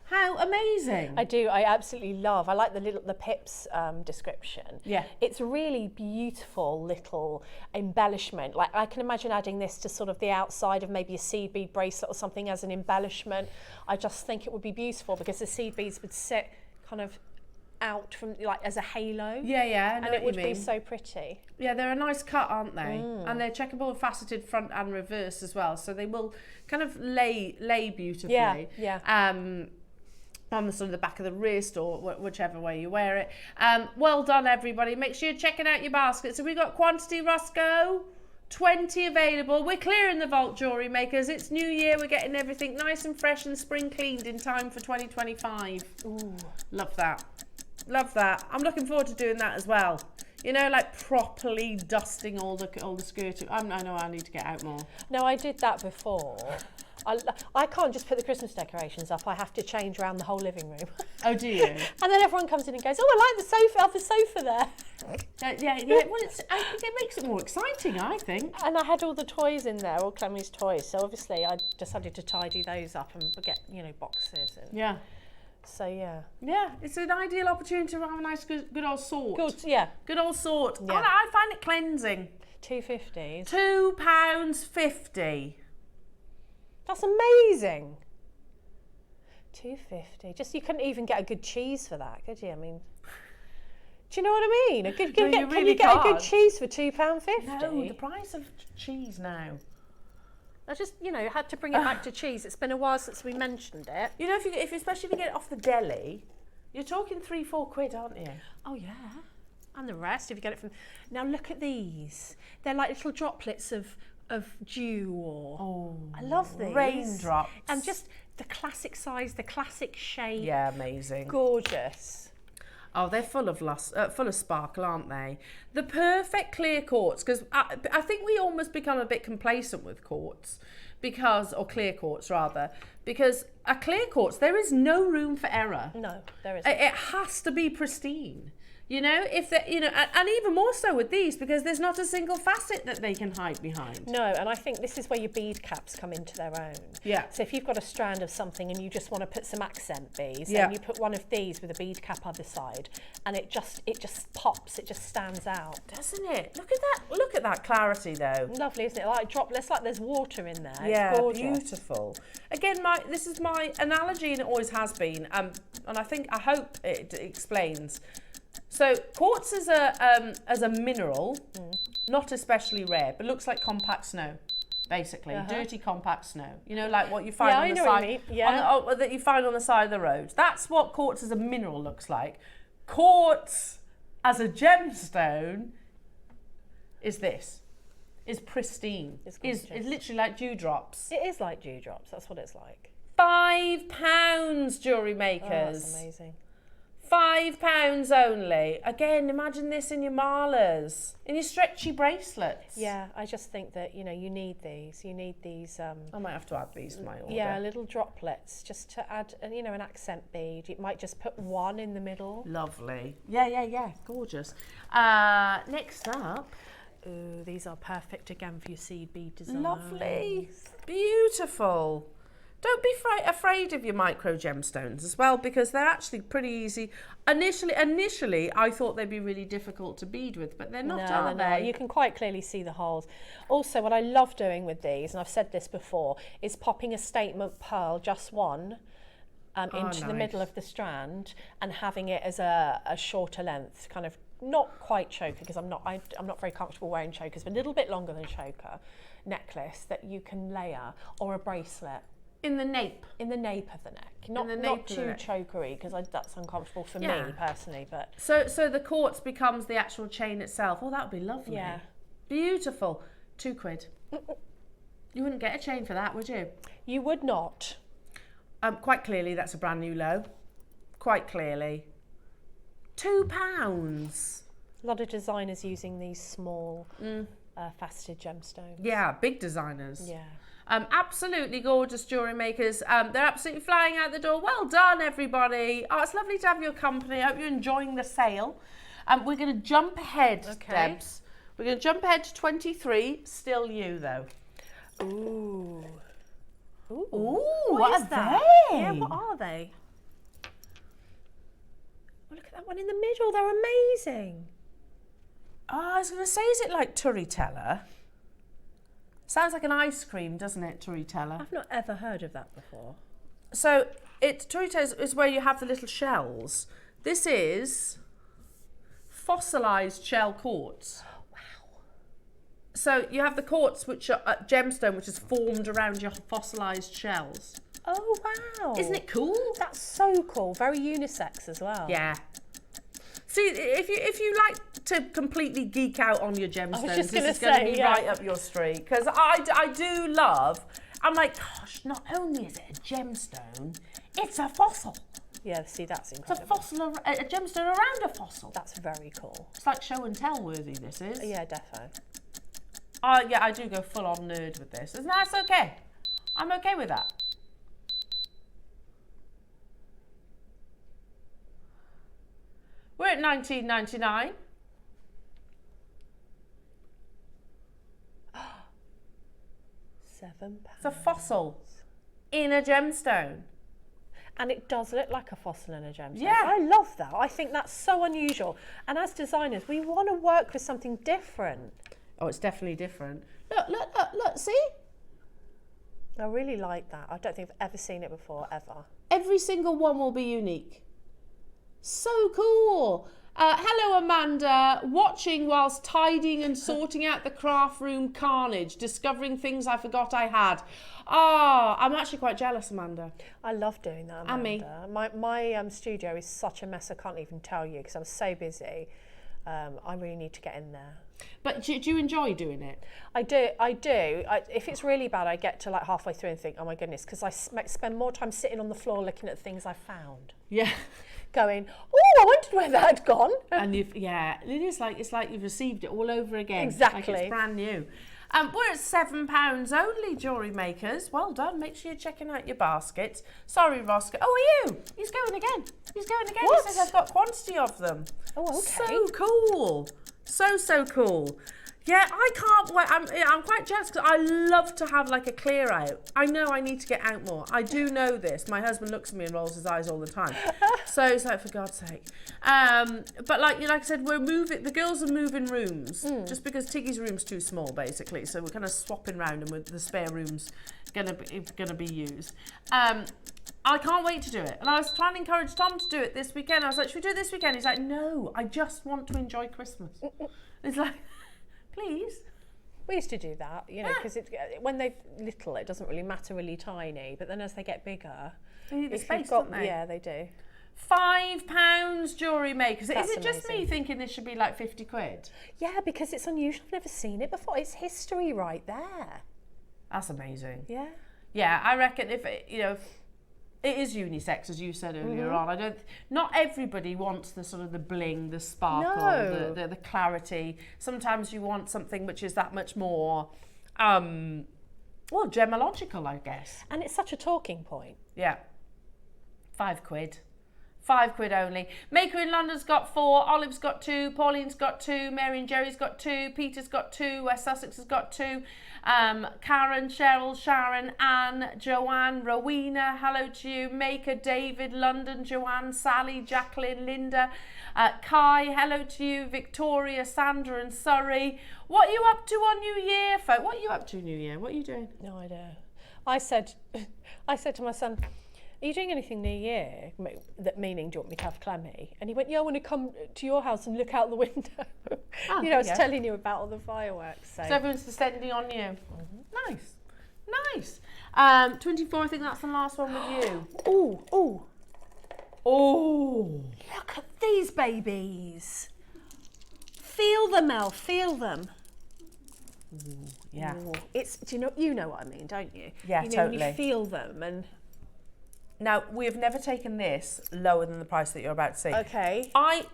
How amazing. I do. I absolutely love. I like the pips description. Yeah. It's really beautiful little embellishment. Like I can imagine adding this to sort of the outside of maybe a seed bead bracelet or something as an embellishment. I just think it would be beautiful because the seed beads would sit kind of out from like as a halo. Yeah, I know and it what would you be mean. so pretty. Yeah, they're a nice cut, aren't they? And they're checkerboard faceted front and reverse as well, so they will kind of lay beautifully. Yeah. On the sort of the back of the wrist or whichever way you wear it. Well done, everybody. Make sure you're checking out your baskets. So we got quantity, Roscoe? 20 available. We're clearing the vault, jewellery makers. It's New Year. We're getting everything nice and fresh and spring cleaned in time for 2025. Ooh, love that. Love that. I'm looking forward to doing that as well. You know, like properly dusting all the skirting. I know I need to get out more. No, I did that before. I can't just put the Christmas decorations up. I have to change around the whole living room. Oh, do you? And then everyone comes in and goes, oh, I like the sofa. I have the sofa there. Yeah. Well, I think it makes it more exciting, I think. And I had all the toys in there, all Clemmie's toys. So obviously I decided to tidy those up and get, boxes. And Yeah. So, yeah. Yeah, it's an ideal opportunity to have a nice, good old sort. Good old sort. Yeah. I find it cleansing. £2.50. £2.50. That's amazing. £2.50. Just you couldn't even get a good cheese for that, could you? I mean, do you know what I mean? Can you get a good cheese for £2.50? No, the price of cheese now. I just, had to bring it back to cheese. It's been a while since we mentioned it. Especially if you get it off the deli, you're talking £3-4, aren't you? Oh yeah, and the rest if you get it from. Now look at these. They're like little droplets of dew or. I love these. Raindrops. And just the classic size, the classic shape. Yeah, amazing. Gorgeous. Oh, they're full of sparkle, aren't they? The perfect clear quartz, because I think we almost become a bit complacent with quartz, or clear quartz rather, because a clear quartz, there is no room for error. No, there isn't. It has to be pristine. And even more so with these, because there's not a single facet that they can hide behind. No, and I think this is where your bead caps come into their own. Yeah. So if you've got a strand of something and you just want to put some accent beads, yeah, then you put one of these with a bead cap other side, and it just pops, it just stands out. Doesn't it? Look at that clarity though. Lovely, isn't it? Like droplets, like there's water in there. Yeah, it's gorgeous. beautiful. Again, this is my analogy, and it always has been. And I hope it explains. So quartz as a mineral, not especially rare, but looks like compact snow, basically dirty compact snow. Like what you find on the side, that you find on the side of the road. That's what quartz as a mineral looks like. Quartz as a gemstone is pristine. Is literally like dewdrops. It is like dewdrops. That's what it's like. £5, jewellery makers. Oh, that's amazing. £5 only. Again, imagine this in your malas, in your stretchy bracelets. Yeah, I just think that, you need these. You need these. I might have to add these to my order. Yeah, little droplets, just to add, an accent bead. You might just put one in the middle. Lovely. Yeah. Gorgeous. Next up. Ooh, these are perfect again for your seed bead design. Lovely. Beautiful. Don't be afraid of your micro gemstones as well, because they're actually pretty easy. Initially, I thought they'd be really difficult to bead with, but they're not, are they? You can quite clearly see the holes. Also, what I love doing with these, and I've said this before, is popping a statement pearl, just one, into the middle of the strand, and having it as a shorter length, kind of not quite choker, because I'm not very comfortable wearing chokers, but a little bit longer than choker necklace that you can layer, or a bracelet. In the nape of the neck, not too chokery, because that's uncomfortable for me personally. But so the quartz becomes the actual chain itself. Oh, that would be lovely. Yeah, beautiful. £2. You wouldn't get a chain for that, would you? You would not. Quite clearly, that's a brand new low. Quite clearly. £2. A lot of designers using these small faceted gemstones. Yeah, big designers. Yeah. Absolutely gorgeous jewellery makers. They're absolutely flying out the door. Well done, everybody. Oh, it's lovely to have your company. I hope you're enjoying the sale. We're going to jump ahead, Debs. We're going to jump ahead to 23. Still you, though. Ooh. What are that? they? Yeah, what are they? Oh, look at that one in the middle. They're amazing. Oh, I was going to say, is it like Turritella? Sounds like an ice cream, doesn't it, Turritella? I've not ever heard of that before. So, Turritella is where you have the little shells. This is fossilised shell quartz. Wow. So, you have the quartz, which are gemstone, which is formed around your fossilised shells. Oh, wow. Isn't it cool? That's so cool. Very unisex as well. Yeah. See, if you like to completely geek out on your gemstones, this is going to be right up your street. Because I do love, I'm like, gosh, not only is it a gemstone, it's a fossil. Yeah, see, that's incredible. It's a gemstone around a fossil. That's very cool. It's like show and tell worthy, this is. Yeah, defo. Yeah, I do go full on nerd with this. Isn't that okay? I'm okay with that. We're at £19.99. £7. It's a fossil in a gemstone. And it does look like a fossil in a gemstone. Yeah. I love that. I think that's so unusual. And as designers, we want to work with something different. Oh, it's definitely different. Look, see? I really like that. I don't think I've ever seen it before, ever. Every single one will be unique. So cool. Hello, Amanda. Watching whilst tidying and sorting out the craft room carnage, discovering things I forgot I had. Ah, I'm actually quite jealous, Amanda. I love doing that, Amanda. My studio is such a mess, I can't even tell you, because I'm so busy. I really need to get in there. But do you enjoy doing it? I do. If it's really bad, I get to like halfway through and think, oh my goodness, because I spend more time sitting on the floor looking at things I found. Yeah. Going, oh, I wondered where that had gone. And it's like you've received it all over again. Exactly. Like it's brand new. We're at £7 only, jewellery makers. Well done. Make sure you're checking out your baskets. Sorry, Roscoe. Oh, are you? He's going again. What? He says I've got quantity of them. Oh, okay. So cool. So cool. Yeah, I can't wait. I'm quite jealous because I love to have like a clear out. I know I need to get out more. I do know this. My husband looks at me and rolls his eyes all the time. So it's like, for God's sake. But like I said, the girls are moving rooms just because Tiggy's room's too small, basically. So we're kind of swapping around and with the spare rooms gonna be used. I can't wait to do it. And I was trying to encourage Tom to do it this weekend. I was like, should we do it this weekend? He's like, no, I just want to enjoy Christmas. It's like, please. We used to do that, you know, because when they're little, it doesn't really matter really tiny. But then as they get bigger, They need the space, don't they? Yeah, they do. £5 jewellery makers. That's Is it just amazing. me thinking this should be like 50 quid? Yeah, because it's unusual. I've never seen it before. It's history right there. That's amazing. Yeah. Yeah, I reckon if it is unisex, as you said earlier on. Not everybody wants the sort of the bling, the sparkle, No. the clarity. Sometimes you want something which is that much more, gemological, I guess. And it's such a talking point. Yeah. £5. £5 only. Maker in London's got 4, Olive's got 2, Pauline's got 2, Mary and Jerry's got 2, Peter's got 2, West Sussex has got 2, Karen, Cheryl, Sharon, Anne, Joanne, Rowena, hello to you, Maker, David, London, Joanne, Sally, Jacqueline, Linda, Kai, hello to you, Victoria, Sandra and Surrey. What are you up to on New Year, folk? What are you up to New Year? What are you doing? No idea. I said to my son, are you doing anything New Year? That meaning, do you want me to have Clemmy? And he went, yeah, I want to come to your house and look out the window. I was telling you about all the fireworks. So everyone's descending on you. Nice. 24, I think that's the last one with you. Oh. Look Look at these babies. Feel them, Elle, feel them. Yeah. Ooh. You know what I mean, don't you? Yeah, you know, totally. When you feel them and... Now, we have never taken this lower than the price that you're about to see. Okay. I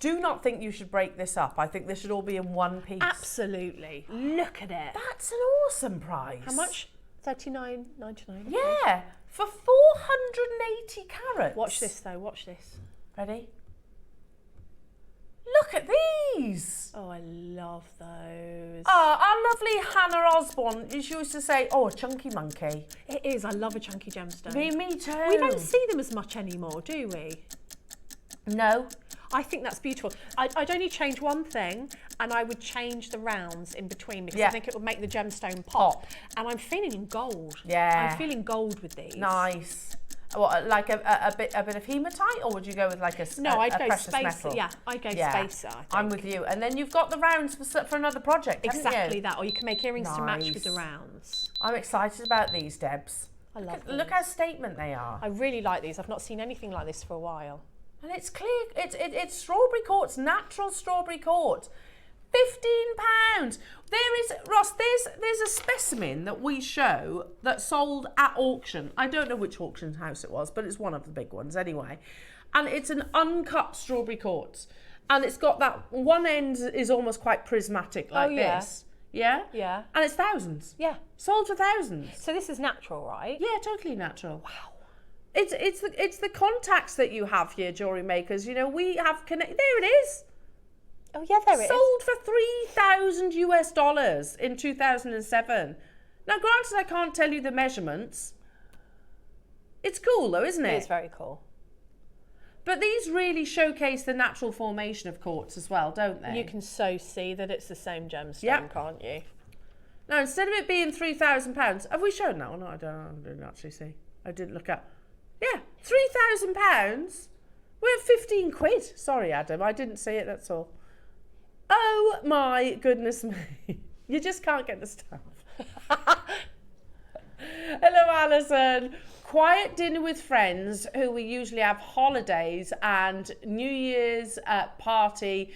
do not think you should break this up. I think this should all be in one piece. Absolutely. Look at it. That's an awesome price. How much? $39.99. Yeah, for 480 carats. Watch this though, watch this. Ready? Look at these. Oh, I love those. Oh, our lovely Hannah Osborne, she used to say, a chunky monkey. It is, I love a chunky gemstone. Me too. We don't see them as much anymore, do we? No. I think that's beautiful. I'd only change one thing, and I would change the rounds in between because Yeah. I think it would make the gemstone pop. And I'm feeling gold. Yeah. I'm feeling gold with these. Nice. What, like a bit of hematite, or would you go with like a No, I'd go precious spacer. metal? Yeah, I'd go spacer. I think. I'm with you. And then you've got the rounds for another project, haven't Exactly you? that, or you can make earrings to match with the Nice. rounds. I'm excited about these, Debs. I love Look these. how statement they are. I really like these. I've not seen anything like this for a while. And it's clear. It's strawberry quartz, natural strawberry quartz. £15. There is, Ross, there's a specimen that we show that sold at auction. I don't know which auction house it was, but it's one of the big ones anyway. And it's an uncut strawberry quartz. And it's got that one end is almost quite prismatic like Oh, yeah. this. Yeah? Yeah. And it's thousands. Yeah. Sold for thousands. So this is natural, right? Yeah, totally natural. Wow. It's the contacts that you have here, jewellery makers. You know, we have there it is. Oh yeah, there it is. Sold for $3,000 in 2007. Now, granted, I can't tell you the measurements. It's cool though, isn't it? It is very cool. But these really showcase the natural formation of quartz as well, don't they? You can so see that it's the same gemstone, Yep. can't you? Now, instead of it being £3,000, have we shown that or not? I didn't actually see. I didn't look up. Yeah, £3,000. We're at 15 quid. Sorry, Adam, I didn't see it, that's all. Oh my goodness me. You just can't get the stuff. Hello, Alison. Quiet dinner with friends who we usually have holidays and New Year's party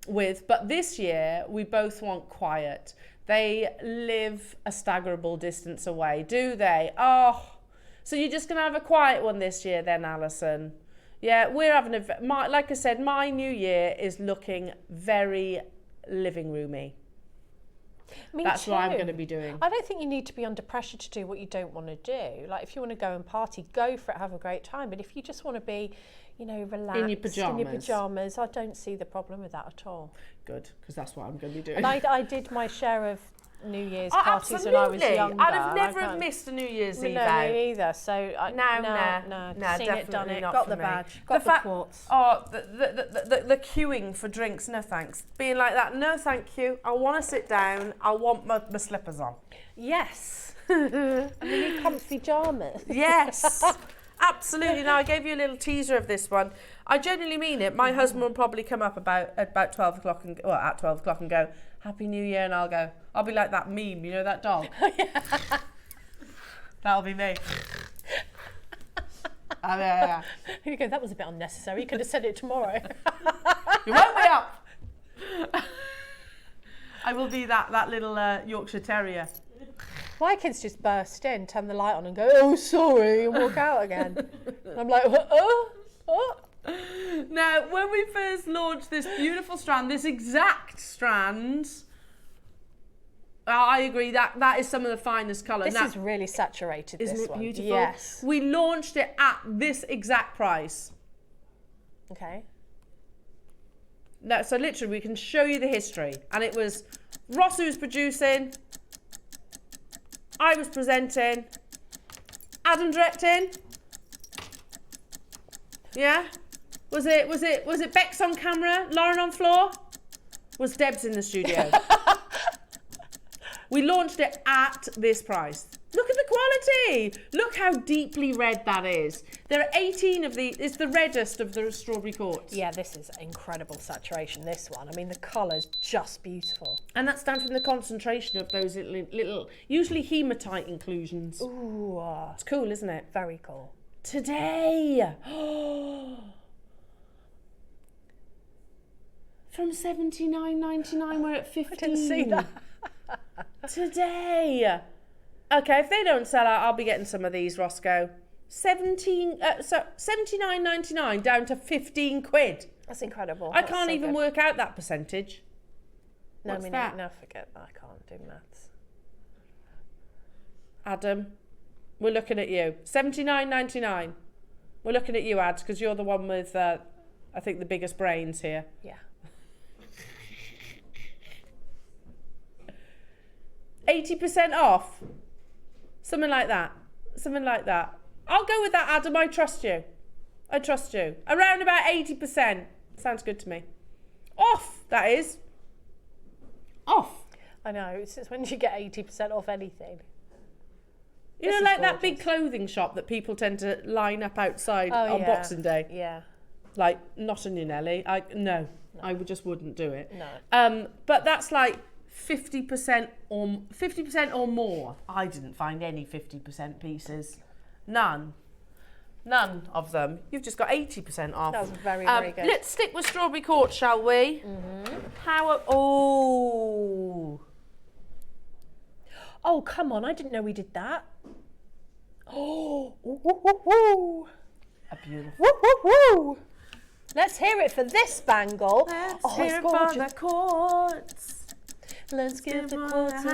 with, but this year we both want quiet. They live a staggerable distance away, do they? Oh, so you're just going to have a quiet one this year then, Alison? Yeah, we're having like I said, my new year is looking very living roomy. That's what I'm going to be doing. I don't think you need to be under pressure to do what you don't want to do. Like if you want to go and party, go for it, have a great time. But if you just want to be, you know, relaxed in your pajamas, I don't see the problem with that at all. Good, because that's what I'm going to be doing. And I did my share of New Year's parties when I was younger. I'd have never missed a New Year's Eve No, out. me either. So No, seen it, done definitely it, not got for the me. badge, got the quartz. Oh, the queuing for drinks, no thanks. Being like that, no thank you. I want to sit down. I want my slippers on. Yes. And we need comfy pajamas. Yes. Absolutely. Now I gave you a little teaser of this one. I genuinely mean it. My husband will probably come up about 12 o'clock and at 12 o'clock and go, Happy New Year, and I'll be like that meme, you know, that dog. That'll be me. Yeah. You go, that was a bit unnecessary. You could have said it tomorrow. You woke me up. I will be that little Yorkshire Terrier. My kids just burst in, turn the light on and go, oh, sorry, and walk out again. I'm like, oh. Now, when we first launched this beautiful strand, this exact strand, I agree, that is some of the finest colour. This is really saturated, isn't this it one? beautiful? Yes. We launched it at this exact price. Okay. No, so literally, we can show you the history. And it was Ross who was producing, I was presenting, Adam directing. Yeah? Was it Bex on camera, Lauren on floor? Was Debs in the studio? We launched it at this price. Look at the quality. Look how deeply red that is. There are 18 of these. It's the reddest of the strawberry quartz. Yeah, this is incredible saturation, this one. I mean, the colour's just beautiful. And that's down from the concentration of those little usually hematite inclusions. Ooh. It's cool, isn't it? Very cool. Today. From $79.99, we're at $15. I didn't see that. Today. Okay, if they don't sell out, I'll be getting some of these, Roscoe. $79.99 down to 15 quid. That's incredible. I can't even work out that percentage. No, What's that? No, forget that. I can't do maths. Adam, we're looking at you. $79.99. We're looking at you, Ads, because you're the one with, I think, the biggest brains here. Yeah. 80% off. Something like that. I'll go with that, Adam. I trust you. Around about 80%. Sounds good to me. Off, that is. Off. I know. It's when you get 80% off anything. You know, like that big clothing shop that people tend to line up outside on Boxing Day. Yeah. Like, not in Nelly. No, I just wouldn't do it. No. But that's like 50% or more. I didn't find any 50% pieces. None of them. You've just got 80% off. That was very, very good. Let's stick with strawberry quartz, shall we? Oh, come on. I didn't know we did that. Oh, woo. A beautiful. Woo. Let's hear it for this bangle. Let's hear it for the quartz. Let's give the quartz a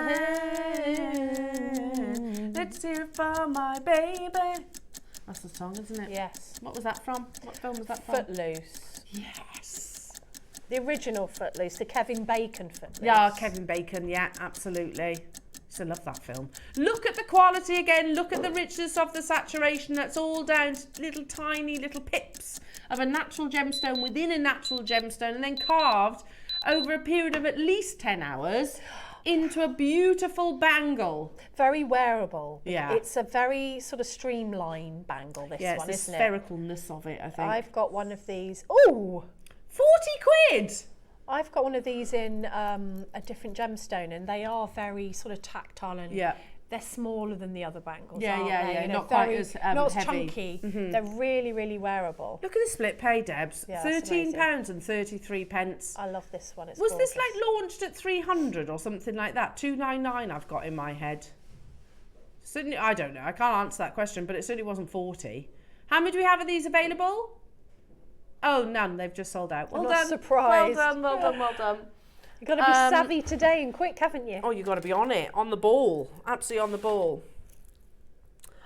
hand. Let's hear it for my baby. That's the song, isn't it? Yes. What was that from? What film was that from? Footloose. Yes. The original Footloose, the Kevin Bacon Footloose. Yeah, Kevin Bacon, yeah, absolutely. I love that film. Look at the quality again, look at the richness of the saturation. That's all down to little tiny little pips of a natural gemstone within a natural gemstone, and then carved over a period of at least 10 hours into a beautiful bangle. Very wearable. Yeah. It's a very sort of streamlined bangle, this Yeah, one, it's the isn't it? sphericalness of it, I think. I've got one of these. Ooh! 40 quid! I've got one of these in a different gemstone, and they are very sort of tactile, and Yeah. they're smaller than the other bangles. Yeah, aren't yeah, they? yeah, You know, not quite very- as, not as heavy. chunky. They're really, really wearable. Look at the split pay, Debs. Yeah, that's £13 and 33 pence. I love this one. It's Was this gorgeous. like launched at 300 or something like that? 299 I've got in my head. Certainly, I don't know. I can't answer that question, but it certainly wasn't 40. How many do we have of these available? Oh, none. They've just sold out. Well I'm done. not surprised. Well done, well done, well done. You've got to be savvy today and quick, haven't you? Oh, you've got to be on it, on the ball. Absolutely on the ball.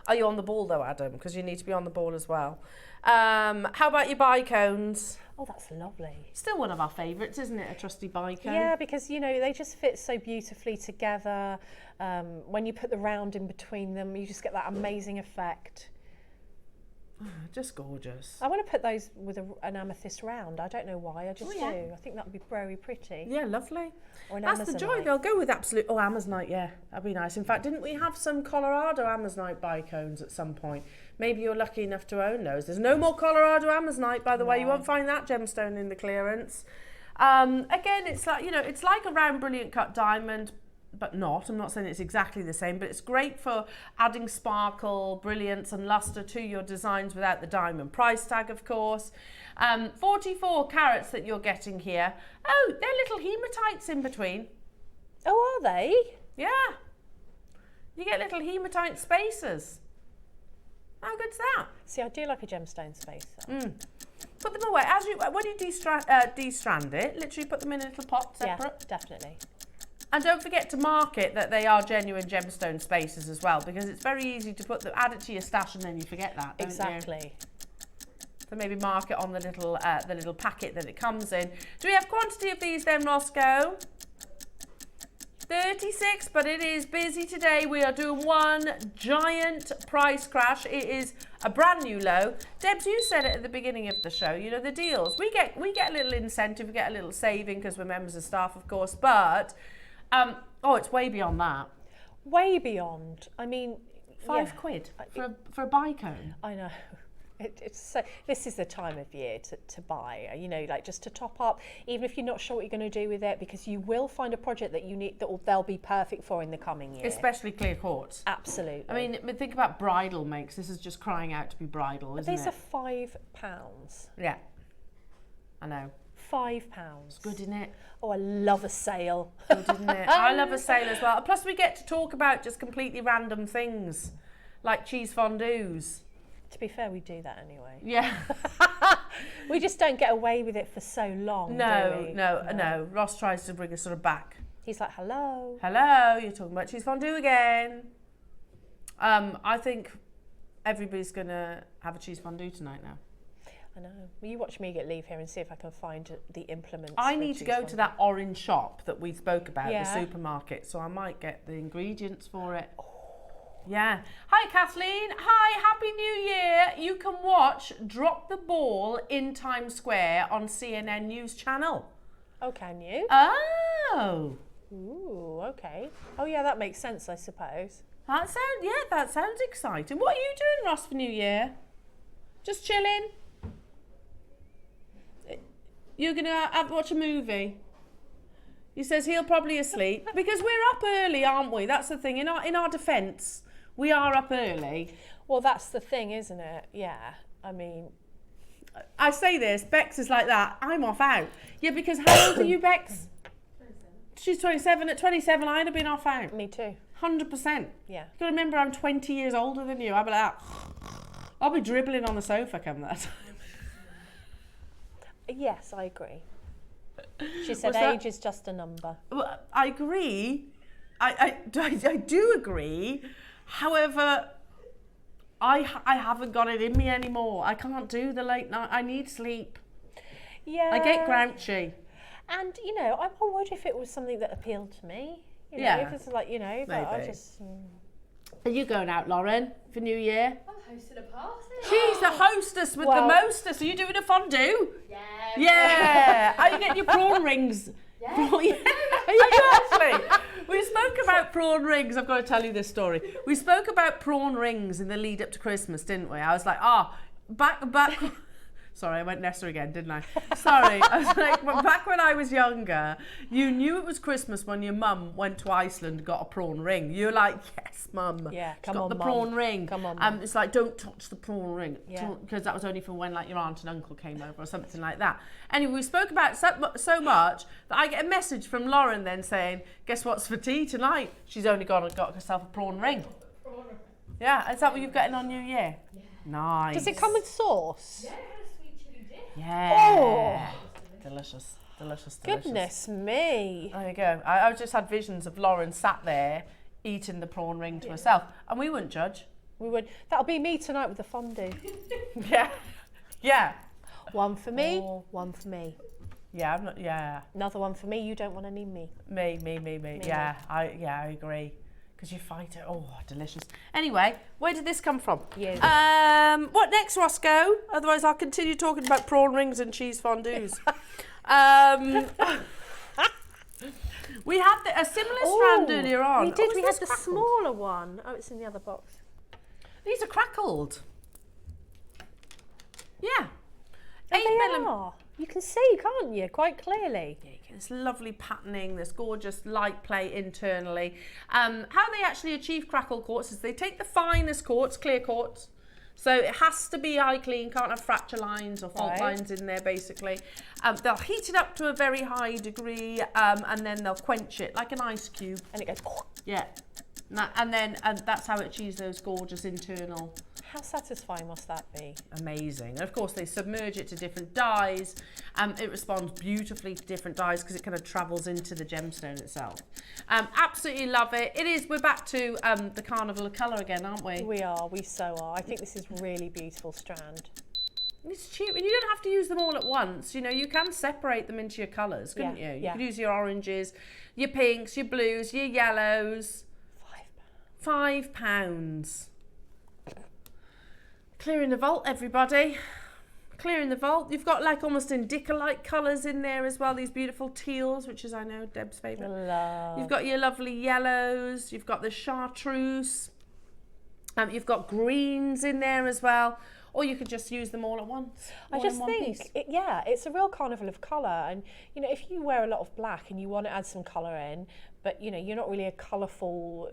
Are you on the ball though, Adam? Because you need to be on the ball as well. How about your bicones? Oh, that's lovely. Still one of our favourites, isn't it? A trusty bicone. Yeah, because, you know, they just fit so beautifully together. When you put the round in between them, you just get that amazing effect. Just gorgeous. I want to put those with an amethyst round. I don't know why, I just do. I think that would be very pretty. Yeah, lovely. Or an That's the joy. Amazonite. They'll go with absolute. Oh, Amazonite, yeah, that'd be nice. In fact, didn't we have some Colorado Amazonite bicones at some point? Maybe you're lucky enough to own those. There's no more Colorado Amazonite, by the way. You won't find that gemstone in the clearance. Again, it's like, you know, it's like a round brilliant cut diamond, but not. I'm not saying it's exactly the same, but it's great for adding sparkle, brilliance and luster to your designs without the diamond price tag, of course. 44 carats that you're getting here. Oh, they're little hematites in between. Oh, are they? Yeah. You get little hematite spacers. How good's that? See, I do like a gemstone spacer. Put them away. As you, when you de-strand it, literally put them in a little pot separate. Yeah, definitely. And don't forget to mark it that they are genuine gemstone spacers as well, because it's very easy to put them, add it to your stash and then you forget that, don't you? Exactly. So maybe mark it on the little packet that it comes in. Do we have quantity of these then, Roscoe? 36, but it is busy today. We are doing one giant price crash. It is a brand new low. Debs, you said it at the beginning of the show, you know, the deals. We get a little incentive, we get a little saving because we're members of staff, of course, but oh, it's way beyond that. Way beyond. I mean, £5 for a bicone. I know. It's so, this is the time of year to buy, you know, like just to top up, even if you're not sure what you're going to do with it, because you will find a project that you need, they'll be perfect for in the coming year. Especially clear quartz. Absolutely. I mean, think about bridal makes. This is just crying out to be bridal, isn't These it? are £5. Yeah, I know. £5. Good, isn't it? Oh, I love a sale. Good, isn't it? I love a sale as well. Plus, we get to talk about just completely random things, like cheese fondues. To be fair, we do that anyway. Yeah. We just don't get away with it for so long, do we? No. Ross tries to bring us sort of back. He's like, hello. Hello, you're talking about cheese fondue again. I think everybody's going to have a cheese fondue tonight now. I know. Will you watch me leave here and see if I can find the implements? I for need to cheese go fondue? to that orange shop that we spoke about, Yeah. the supermarket, so I might get the ingredients for it. Yeah. Hi, Kathleen. Hi, Happy New Year. You can watch Drop the Ball in Times Square on CNN News Channel. Oh, can you? Oh. Ooh, okay. Oh, yeah, that makes sense, I suppose. That sounds exciting. What are you doing, Ross, for New Year? Just chilling? You're going to watch a movie? He says he'll probably asleep because we're up early, aren't we? That's the thing. In our defence, we are up early. Well, that's the thing, isn't it? Yeah. I mean, I say this, Bex is like that. I'm off out. Yeah, because how old are you, Bex? 27. She's 27. At 27, I'd have been off out. me too. 100%. Yeah. You got to remember, I'm 20 years older than you. I'll be like, I'll be dribbling on the sofa come that time. Yes, I agree. She said What's that? age is just a number. Well, I agree. I do agree. However, I haven't got it in me anymore. I can't do the late night. I need sleep. Yeah. I get grouchy. And, you know, I would if it was something that appealed to me. You know, Yeah. if it's like, you know, but I Maybe. just... Are you going out, Lauren, for New Year? I'm hosting a party. She's the hostess with Well- the mostest. Are you doing a fondue? Yeah. Yeah. Are you getting your prawn rings? Yeah. Are you actually? We spoke about prawn rings. I've got to tell you this story. We spoke about prawn rings in the lead up to Christmas, didn't we? I was like, back. Sorry, I went Nessa again, didn't I? Sorry. I was like, well, back when I was younger, you knew it was Christmas when your mum went to Iceland and got a prawn ring. You were like, yes, mum. Yeah, She's come got on, the mum. prawn ring. Come on, mum. It's like, don't touch the prawn ring. Yeah. Because that was only for when like your aunt and uncle came over or something like that. Anyway, we spoke about it so much that I get a message from Lauren then saying, guess what's for tea tonight? She's only got herself a prawn ring. Yeah, is that what you're getting on New Year? Yeah. Nice. Does it come with sauce? Yeah, sweet chili dip. Yeah. Delicious. Goodness me. There you go. I just had visions of Lauren sat there eating the prawn ring to herself, and we wouldn't judge. We would. That'll be me tonight with the fondue. Yeah. One for me, Oh. one for me. Yeah, I'm not. Yeah. Another one for me. You don't want any me. Me. Yeah, I agree. Because you fight it. Oh, delicious. Anyway, where did this come from? You. What next, Roscoe? Otherwise, I'll continue talking about prawn rings and cheese fondues. We had a similar strand earlier on. We did. Oh, We is had this the crackled? smaller one. Oh, it's in the other box. These are crackled. Yeah. Oh, 8 they millimeter. are. You can see, can't you? Quite clearly. Yeah, you get this lovely patterning, this gorgeous light play internally. How they actually achieve crackle quartz is they take the finest quartz, clear quartz. So it has to be eye clean, can't have fracture lines or fault Right. lines in there basically. They'll heat it up to a very high degree and then they'll quench it like an ice cube. And it goes. Yeah. And that's how it achieves those gorgeous internal. How satisfying must that be? Amazing. And of course they submerge it to different dyes. It responds beautifully to different dyes because it kind of travels into the gemstone itself. Absolutely love it. We're back to the carnival of colour again, aren't we? We are. We so are. I think this is really beautiful strand. It's cheap and you don't have to use them all at once. You know, you can separate them into your colours, couldn't you? You yeah. could use your oranges, your pinks, your blues, your yellows. £5. Clearing the vault, everybody. Clearing the vault. You've got like almost indica-like colours in there as well. These beautiful teals, which is, I know, Deb's favourite. Love. You've got your lovely yellows. You've got the chartreuse. You've got greens in there as well. Or you could just use them all at once. I all just in one piece. think, it's a real carnival of colour. And, you know, if you wear a lot of black and you want to add some colour in, but, you know, you're not really a colourful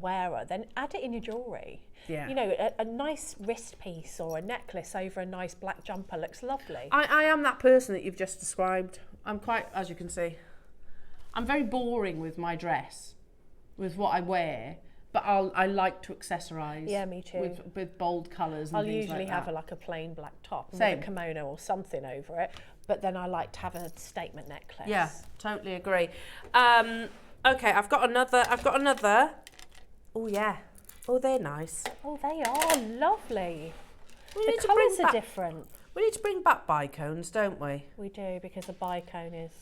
wearer, then add it in your jewellery. Yeah. You know, a nice wrist piece or a necklace over a nice black jumper looks lovely. I am that person that you've just described. I'm quite, as you can see, I'm very boring with my dress, with what I wear, but I like to accessorise. Yeah, me too. With bold colours and I'll things usually like have that. a plain black top with Same. a kimono or something over it, but then I like to have a statement necklace. Yeah, totally agree. Okay, I've got another. Oh yeah. Oh, they're nice. Oh, they are lovely. We The need to bring colours are back, different. We need to bring back bicones, don't we? We do, because a bicone is...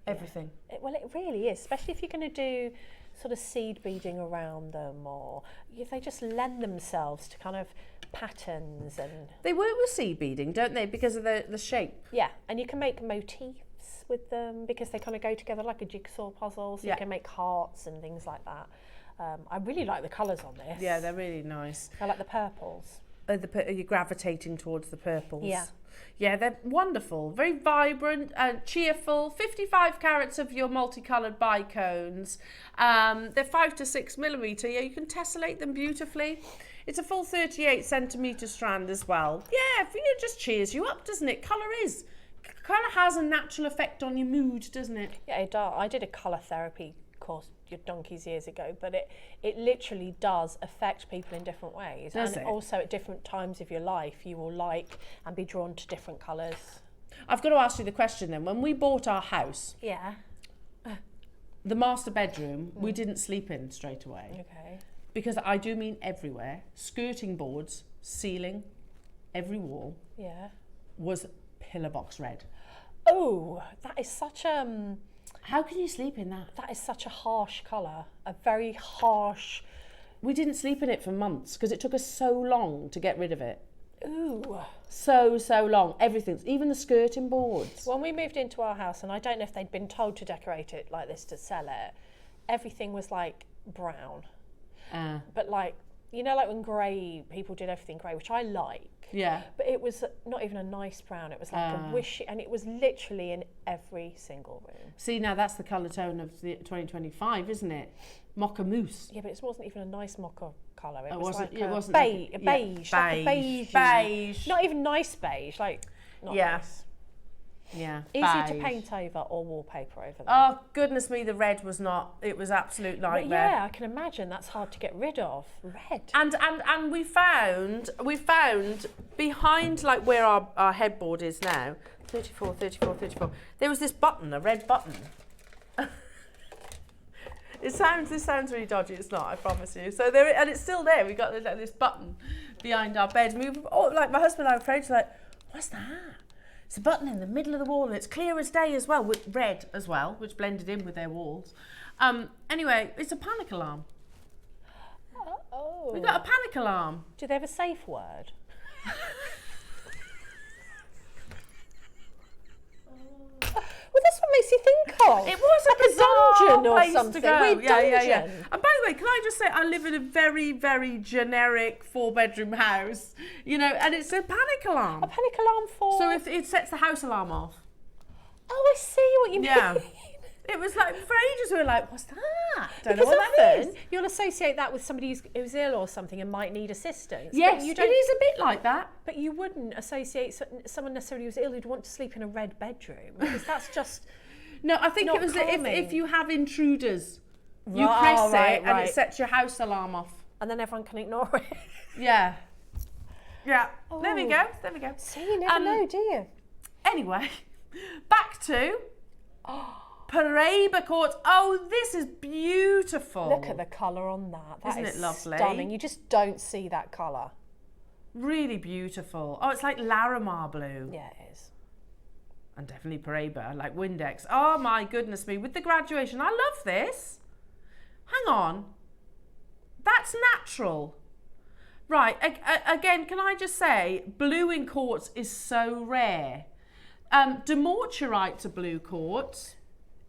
Everything. Well, it really is, especially if you're going to do sort of seed beading around them, or if they just lend themselves to kind of patterns and... They work with seed beading, don't they? Because of the shape. Yeah, and you can make motifs with them because they kind of go together like a jigsaw puzzle, so Yeah. you can make hearts and things like that. I really like the colours on this. Yeah, they're really nice. I like the purples. You're gravitating towards the purples. Yeah. Yeah, they're wonderful, very vibrant and cheerful. 55 carats of your multicoloured bicones. They're 5 to 6 millimetre. Yeah, you can tessellate them beautifully. It's a full 38 centimetre strand as well. Yeah, it just cheers you up, doesn't it? Colour kind of has a natural effect on your mood, doesn't it? Yeah, it does. I did a colour therapy course your donkeys years ago, but it literally does affect people in different ways. Does and it? also at different times of your life you will like and be drawn to different colours. I've got to ask you the question then. When we bought our house, Yeah. the master bedroom, we didn't sleep in straight away. Okay. Because I do mean everywhere. Skirting boards, ceiling, every wall Yeah. was pillar box red. Oh, that is such How can you sleep in that? that is such a harsh colour. A very harsh. We didn't sleep in it for months because it took us so long to get rid of it. Ooh. So long. Everything's, even the skirting boards. When we moved into our house, and I don't know if they'd been told to decorate it like this to sell it, everything was like brown. But like, you know, like when grey, people did everything grey, which I like. Yeah. But it was not even a nice brown. It was like a wishy, and it was literally in every single room. See, now that's the colour tone of the 2025, isn't it? Mocha mousse. Yeah, but it wasn't even a nice mocha colour. It It was wasn't- like it a wasn't beige, like a- a yeah, beige, like a beige, beige. beige. Not even nice beige, like not Yeah. nice. Yeah. Easy to beige. paint over or wallpaper over there. Oh, goodness me, the red was not, it was absolute But nightmare. yeah, I can imagine that's hard to get rid of. Red. And we found behind like where our headboard is now, 34, there was this button, a red button. This sounds really dodgy, it's not, I promise you. So there, and it's still there, we got this button behind our bed. And like my husband and I were afraid, like, what's that? It's a button in the middle of the wall and it's clear as day as well, with red as well, which blended in with their walls. Anyway, it's a panic alarm. Oh. We got a panic alarm. Do they have a safe word? Well, that's what makes you think of. It was a like bizarre dungeon or place something. to go. Weird Yeah. dungeon. And by the way, can I just say, I live in a very, very generic 4-bedroom house, you know, and it's a panic alarm. A panic alarm for. So if it sets the house alarm off. Oh, I see what you mean. Yeah. It was like, for ages we were like, what's that? Don't know Because what that often is. you'll associate that with somebody who's ill or something and might need assistance. Yes, but you it don't. is a bit like that. But you wouldn't associate someone necessarily who's ill who'd want to sleep in a red bedroom because that's just. No, I think Not it was calming. if you have intruders, you Right, press oh, right, it and right. it sets your house alarm off. And then everyone can ignore it. Yeah. Yeah. There we Oh. go. There we go. See, you never know, do you? Anyway, back to Paraiba Quartz. Oh, this is beautiful. Look at the colour on that. That Isn't is it lovely? stunning. You just don't see that colour. Really beautiful. Oh, it's like Larimar blue. Yeah, it is. And definitely Paraiba, like Windex. Oh my goodness me, with the graduation. I love this. Hang on. That's natural. Right, again, can I just say, blue in quartz is so rare. Demorturite's a blue quartz.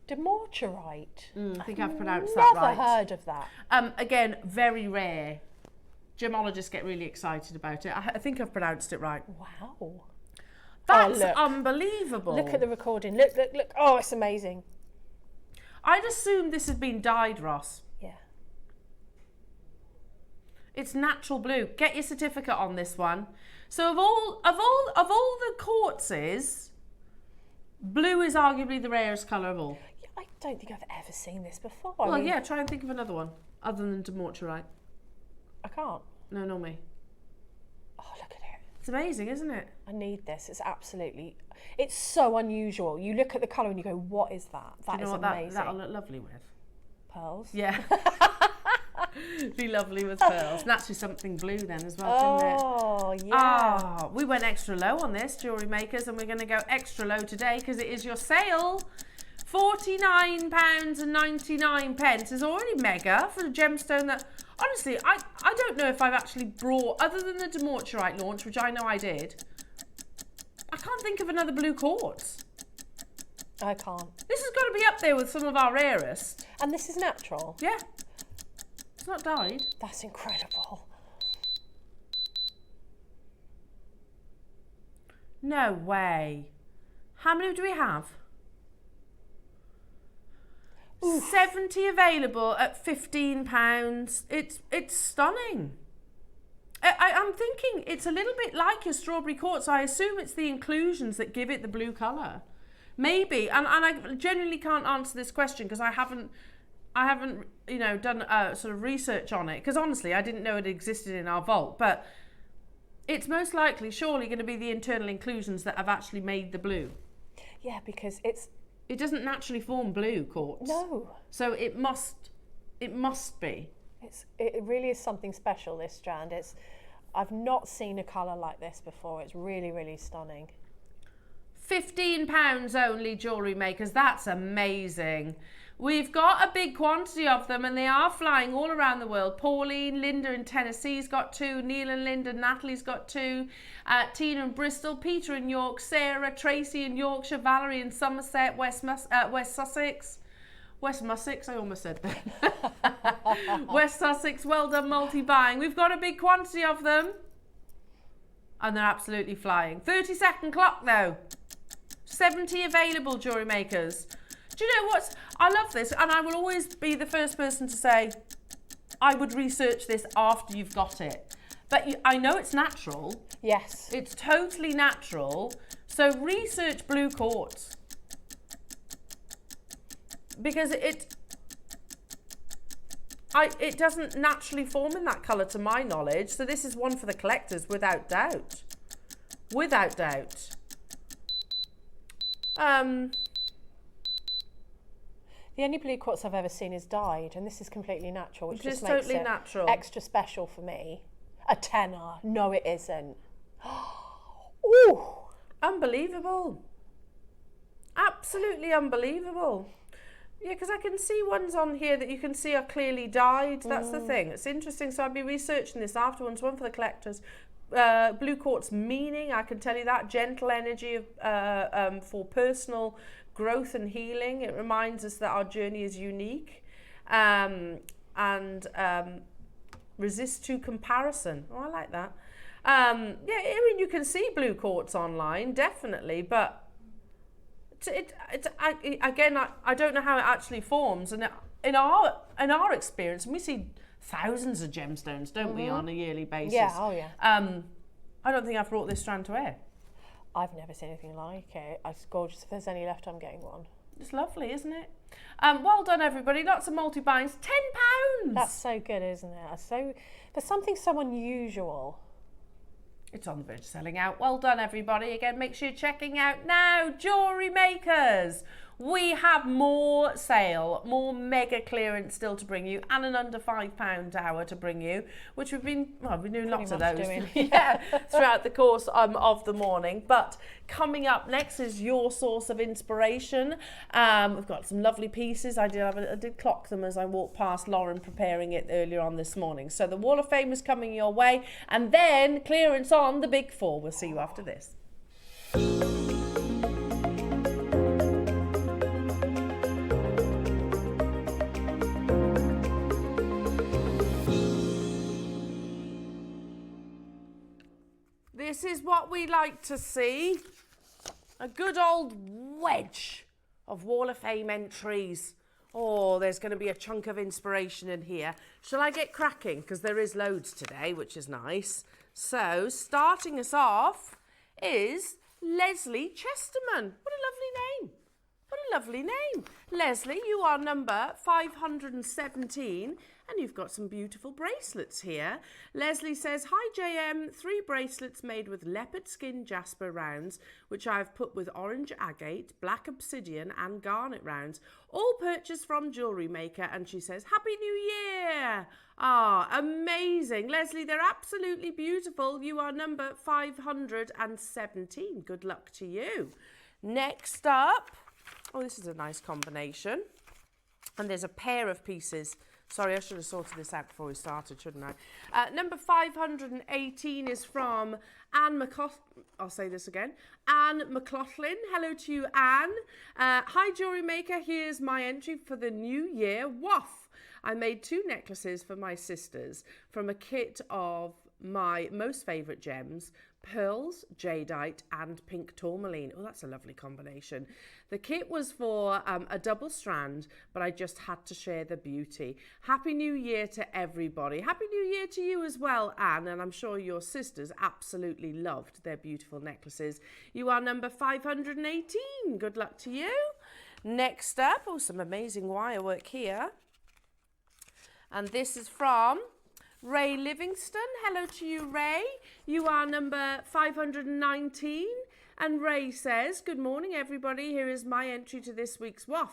Demorturite. I think I've pronounced that right. Never heard of that. Again, very rare. Gemologists get really excited about it. I think I've pronounced it right. Wow. That's look. unbelievable. Look at the recording. Look, look, look. Oh, it's amazing. I'd assumed this had been dyed, Ross. Yeah. It's natural blue. Get your certificate on this one. So of all the quartzes, blue is arguably the rarest colour of all. Yeah, I don't think I've ever seen this before. Well, I mean, yeah, try and think of another one other than Demorturite. I can't. No, not me. Oh, look at it. It's amazing, isn't it? I need this. It's absolutely. It's so unusual. You look at the colour and you go, "What is that? That You is know what amazing." that'll look lovely with? Pearls. Yeah. Be lovely with pearls. Naturally something blue then as well, didn't it? Oh, yeah. Oh, we went extra low on this, Jewellery Makers, and we're going to go extra low today because it is your sale. £49.99 is already mega for a gemstone that, honestly, I don't know if I've actually brought, other than the Demorturite launch, which I know I did, I can't think of another blue quartz. I can't. This has got to be up there with some of our rarest. And this is natural. Yeah. It's not dyed. That's incredible. No way. How many do we have? Oof. 70 available at £15. It's stunning. I'm thinking it's a little bit like your strawberry quartz. I assume it's the inclusions that give it the blue colour. Maybe, and I genuinely can't answer this question because I haven't you know, done sort of research on it, because honestly I didn't know it existed in our vault. But it's most likely surely going to be the internal inclusions that have actually made the blue. Yeah, because It doesn't naturally form blue quartz. no, So it must be. it really is something special, this strand. I've not seen a colour like this before. It's really, really stunning. £15 only, jewellery makers. That's amazing. We've got a big quantity of them and they are flying all around the world. Pauline, Linda in Tennessee's got 2, Neil and Linda, Natalie's got 2, Tina in Bristol, Peter in York, Sarah, Tracy in Yorkshire, Valerie in Somerset, West Sussex. West Sussex, I almost said that. West Sussex, well done multi-buying. We've got a big quantity of them. And they're absolutely flying. 30-second clock though. 70 available, jewellery makers. Do you know what? I love this, and I will always be the first person to say, I would research this after you've got it. But I know it's natural. Yes. It's totally natural. So research blue quartz. Because it doesn't naturally form in that colour to my knowledge. So this is one for the collectors, without doubt. Without doubt. The only blue quartz I've ever seen is dyed, and this is completely natural, which Just just makes totally it natural. extra special for me. A tenner. No, it isn't. Ooh. Unbelievable. Absolutely unbelievable. Yeah, because I can see ones on here that you can see are clearly dyed. That's the thing. It's interesting. So I'll be researching this afterwards. One for the collectors. Blue quartz meaning, I can tell you that. Gentle energy for personal growth and healing. It reminds us that our journey is unique. And resist to comparison. Oh, I like that. Yeah, I mean, you can see blue quartz online, definitely, but I don't know how it actually forms. And in our experience, we see thousands of gemstones, don't we, on a yearly basis? Yeah, oh yeah. I don't think I've brought this strand to air. I've never seen anything like it. It's gorgeous. If there's any left, I'm getting one. It's lovely, isn't it? Well done, everybody. Lots of multi-binds. £10. That's so good, isn't it? So there's something so unusual. It's on the verge of selling out. Well done, everybody. Again, make sure you're checking out now. Jewellery makers. We have more sale, more mega clearance still to bring you, and an under £5 hour to bring you, which we've been doing lots of those throughout the course of the morning. But coming up next is your source of inspiration. We've got some lovely pieces. I did clock them as I walked past Lauren preparing it earlier on this morning. So the Wall of Fame is coming your way, and then clearance on the Big Four. We'll see you after this. This is what we like to see. A good old wedge of Wall of Fame entries. Oh, there's going to be a chunk of inspiration in here. Shall I get cracking? Because there is loads today, which is nice. So, starting us off is Leslie Chesterman. What a lovely name. What a lovely name. Leslie, you are number 517 and you've got some beautiful bracelets here. Leslie says, hi JM, 3 bracelets made with leopard skin jasper rounds, which I've put with orange agate, black obsidian and garnet rounds, all purchased from JewelleryMaker. And she says, Happy New Year. Ah, amazing. Leslie, they're absolutely beautiful. You are number 517. Good luck to you. Next up, oh, this is a nice combination. And there's a pair of pieces. Sorry, I should have sorted this out before we started, shouldn't I? Number 518 is from Anne McLaughlin. I'll say this again. Anne McLaughlin. Hello to you, Anne. Hi, JewelleryMaker. Here's my entry for the new year. Woof! I made 2 necklaces for my sisters from a kit of my most favourite gems, pearls, jadeite and pink tourmaline. Oh, that's a lovely combination. The kit was for a double strand, but I just had to share the beauty. Happy New Year to everybody. Happy New Year to you as well, Anne, and I'm sure your sisters absolutely loved their beautiful necklaces. You are number 518. Good luck to you. Next up, oh, some amazing wire work here. And this is from Ray Livingston, hello to you, Ray. You are number 519. And Ray says, good morning, everybody. Here is my entry to this week's WAF.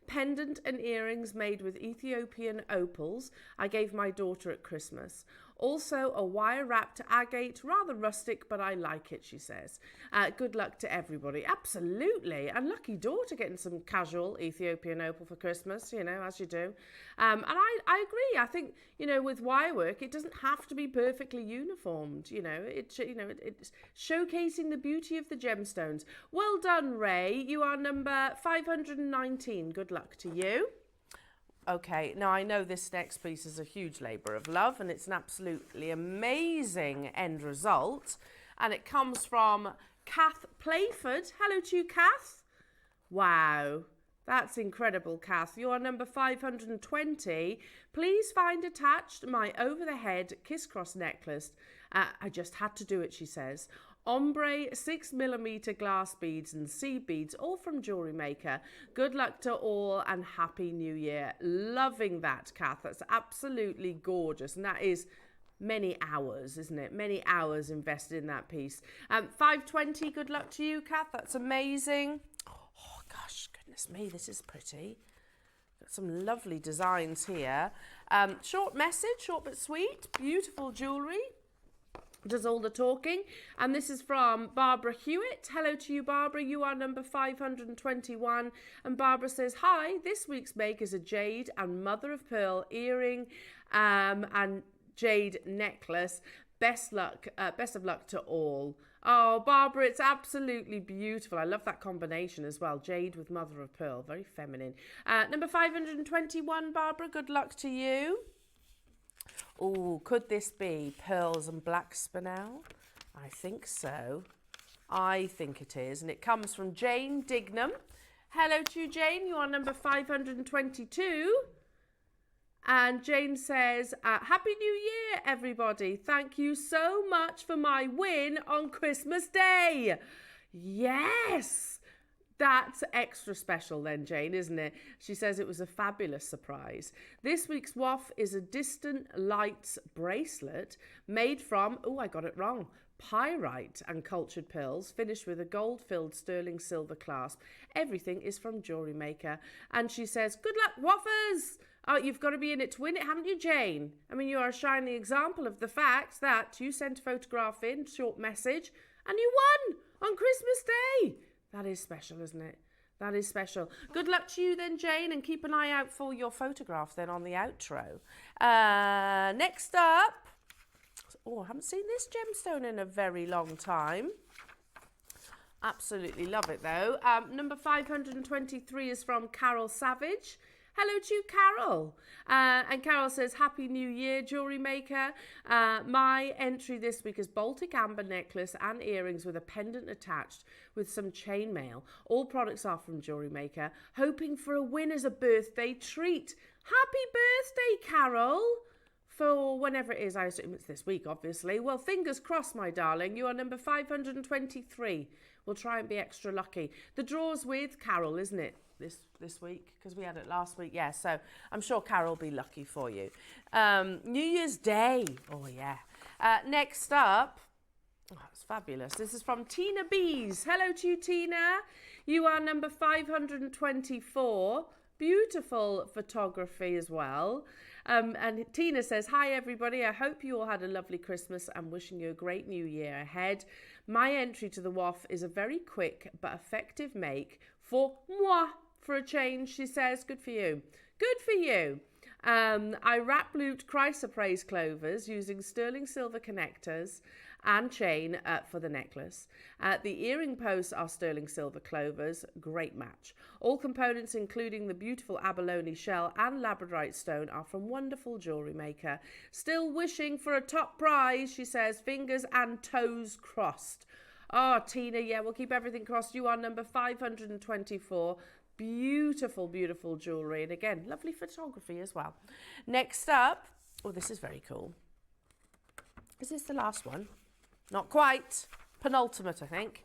Pendant and earrings made with Ethiopian opals I gave my daughter at Christmas. Also a wire-wrapped agate, rather rustic, but I like it, she says. Good luck to everybody. Absolutely. And lucky daughter getting some casual Ethiopian opal for Christmas, you know, as you do. And I agree. I think, you know, with wire work, it doesn't have to be perfectly uniformed. You know, it's showcasing the beauty of the gemstones. Well done, Ray. You are number 519. Good luck to you. Okay, now I know this next piece is a huge labour of love and it's an absolutely amazing end result. And it comes from Kath Playford. Hello to you, Kath. Wow, that's incredible, Kath. You are number 520. Please find attached my over-the-head kiss-cross necklace. I just had to do it, she says. Ombre 6mm glass beads and seed beads, all from JewelleryMaker. Good luck to all and Happy New Year. Loving that, Kath. That's absolutely gorgeous. And that is many hours, isn't it? Many hours invested in that piece. 520, good luck to you, Kath. That's amazing. Oh, gosh, goodness me, this is pretty. Got some lovely designs here. Short message, short but sweet. Beautiful jewellery. Does all the talking. And this is from Barbara Hewitt. Hello to you, Barbara. You are number 521. And Barbara says, hi, this week's make is a jade and mother of pearl earring and jade necklace. Best of luck to all. Oh, Barbara, it's absolutely beautiful. I love that combination as well. Jade with mother of pearl. Very feminine. Number 521, Barbara. Good luck to you. Oh, could this be pearls and black spinel? I think so. I think it is. And it comes from Jane Dignam. Hello to you, Jane. You are number 522. And Jane says, Happy New Year, everybody. Thank you so much for my win on Christmas Day. Yes. That's extra special then, Jane, isn't it? She says it was a fabulous surprise. This week's WAF is a Distant Lights bracelet made from, oh, I got it wrong, pyrite and cultured pearls, finished with a gold-filled sterling silver clasp. Everything is from JewelleryMaker. And she says, good luck, Waffers! Oh, you've got to be in it to win it, haven't you, Jane? I mean, you are a shining example of the fact that you sent a photograph in, short message, and you won on Christmas Day. That is special, isn't it? That is special. Good luck to you then, Jane, and keep an eye out for your photograph then on the outro. Next up, oh, I haven't seen this gemstone in a very long time. Absolutely love it, though. Number 523 is from Carol Savage. Hello to you, Carol. And Carol says, Happy New Year, JewelleryMaker. My entry this week is Baltic amber necklace and earrings with a pendant attached with some chainmail. All products are from JewelleryMaker. Hoping for a win as a birthday treat. Happy birthday, Carol. For whenever it is, I assume it's this week, obviously. Well, fingers crossed, my darling. You are number 523. We'll try and be extra lucky. The draw's with Carol, isn't it? This week, because we had it last week. Yeah, so I'm sure Carol will be lucky for you. New Year's Day. Oh, yeah. Next up, oh, it's fabulous. This is from Tina Bees. Hello to you, Tina. You are number 524. Beautiful photography as well. And Tina says, hi, everybody. I hope you all had a lovely Christmas and wishing you a great new year ahead. My entry to the WAF is a very quick but effective make for moi. For a change, she says. Good for you. Good for you. I wrap looped chrysoprase clovers using sterling silver connectors and chain for the necklace. The earring posts are sterling silver clovers. Great match. All components, including the beautiful abalone shell and labradorite stone, are from wonderful JewelleryMaker. Still wishing for a top prize, she says. Fingers and toes crossed. Oh, Tina, yeah, we'll keep everything crossed. You are number 524. Beautiful, beautiful jewellery. And again, lovely photography as well. Next up, oh, this is very cool. Is this the last one? Not quite. Penultimate, I think.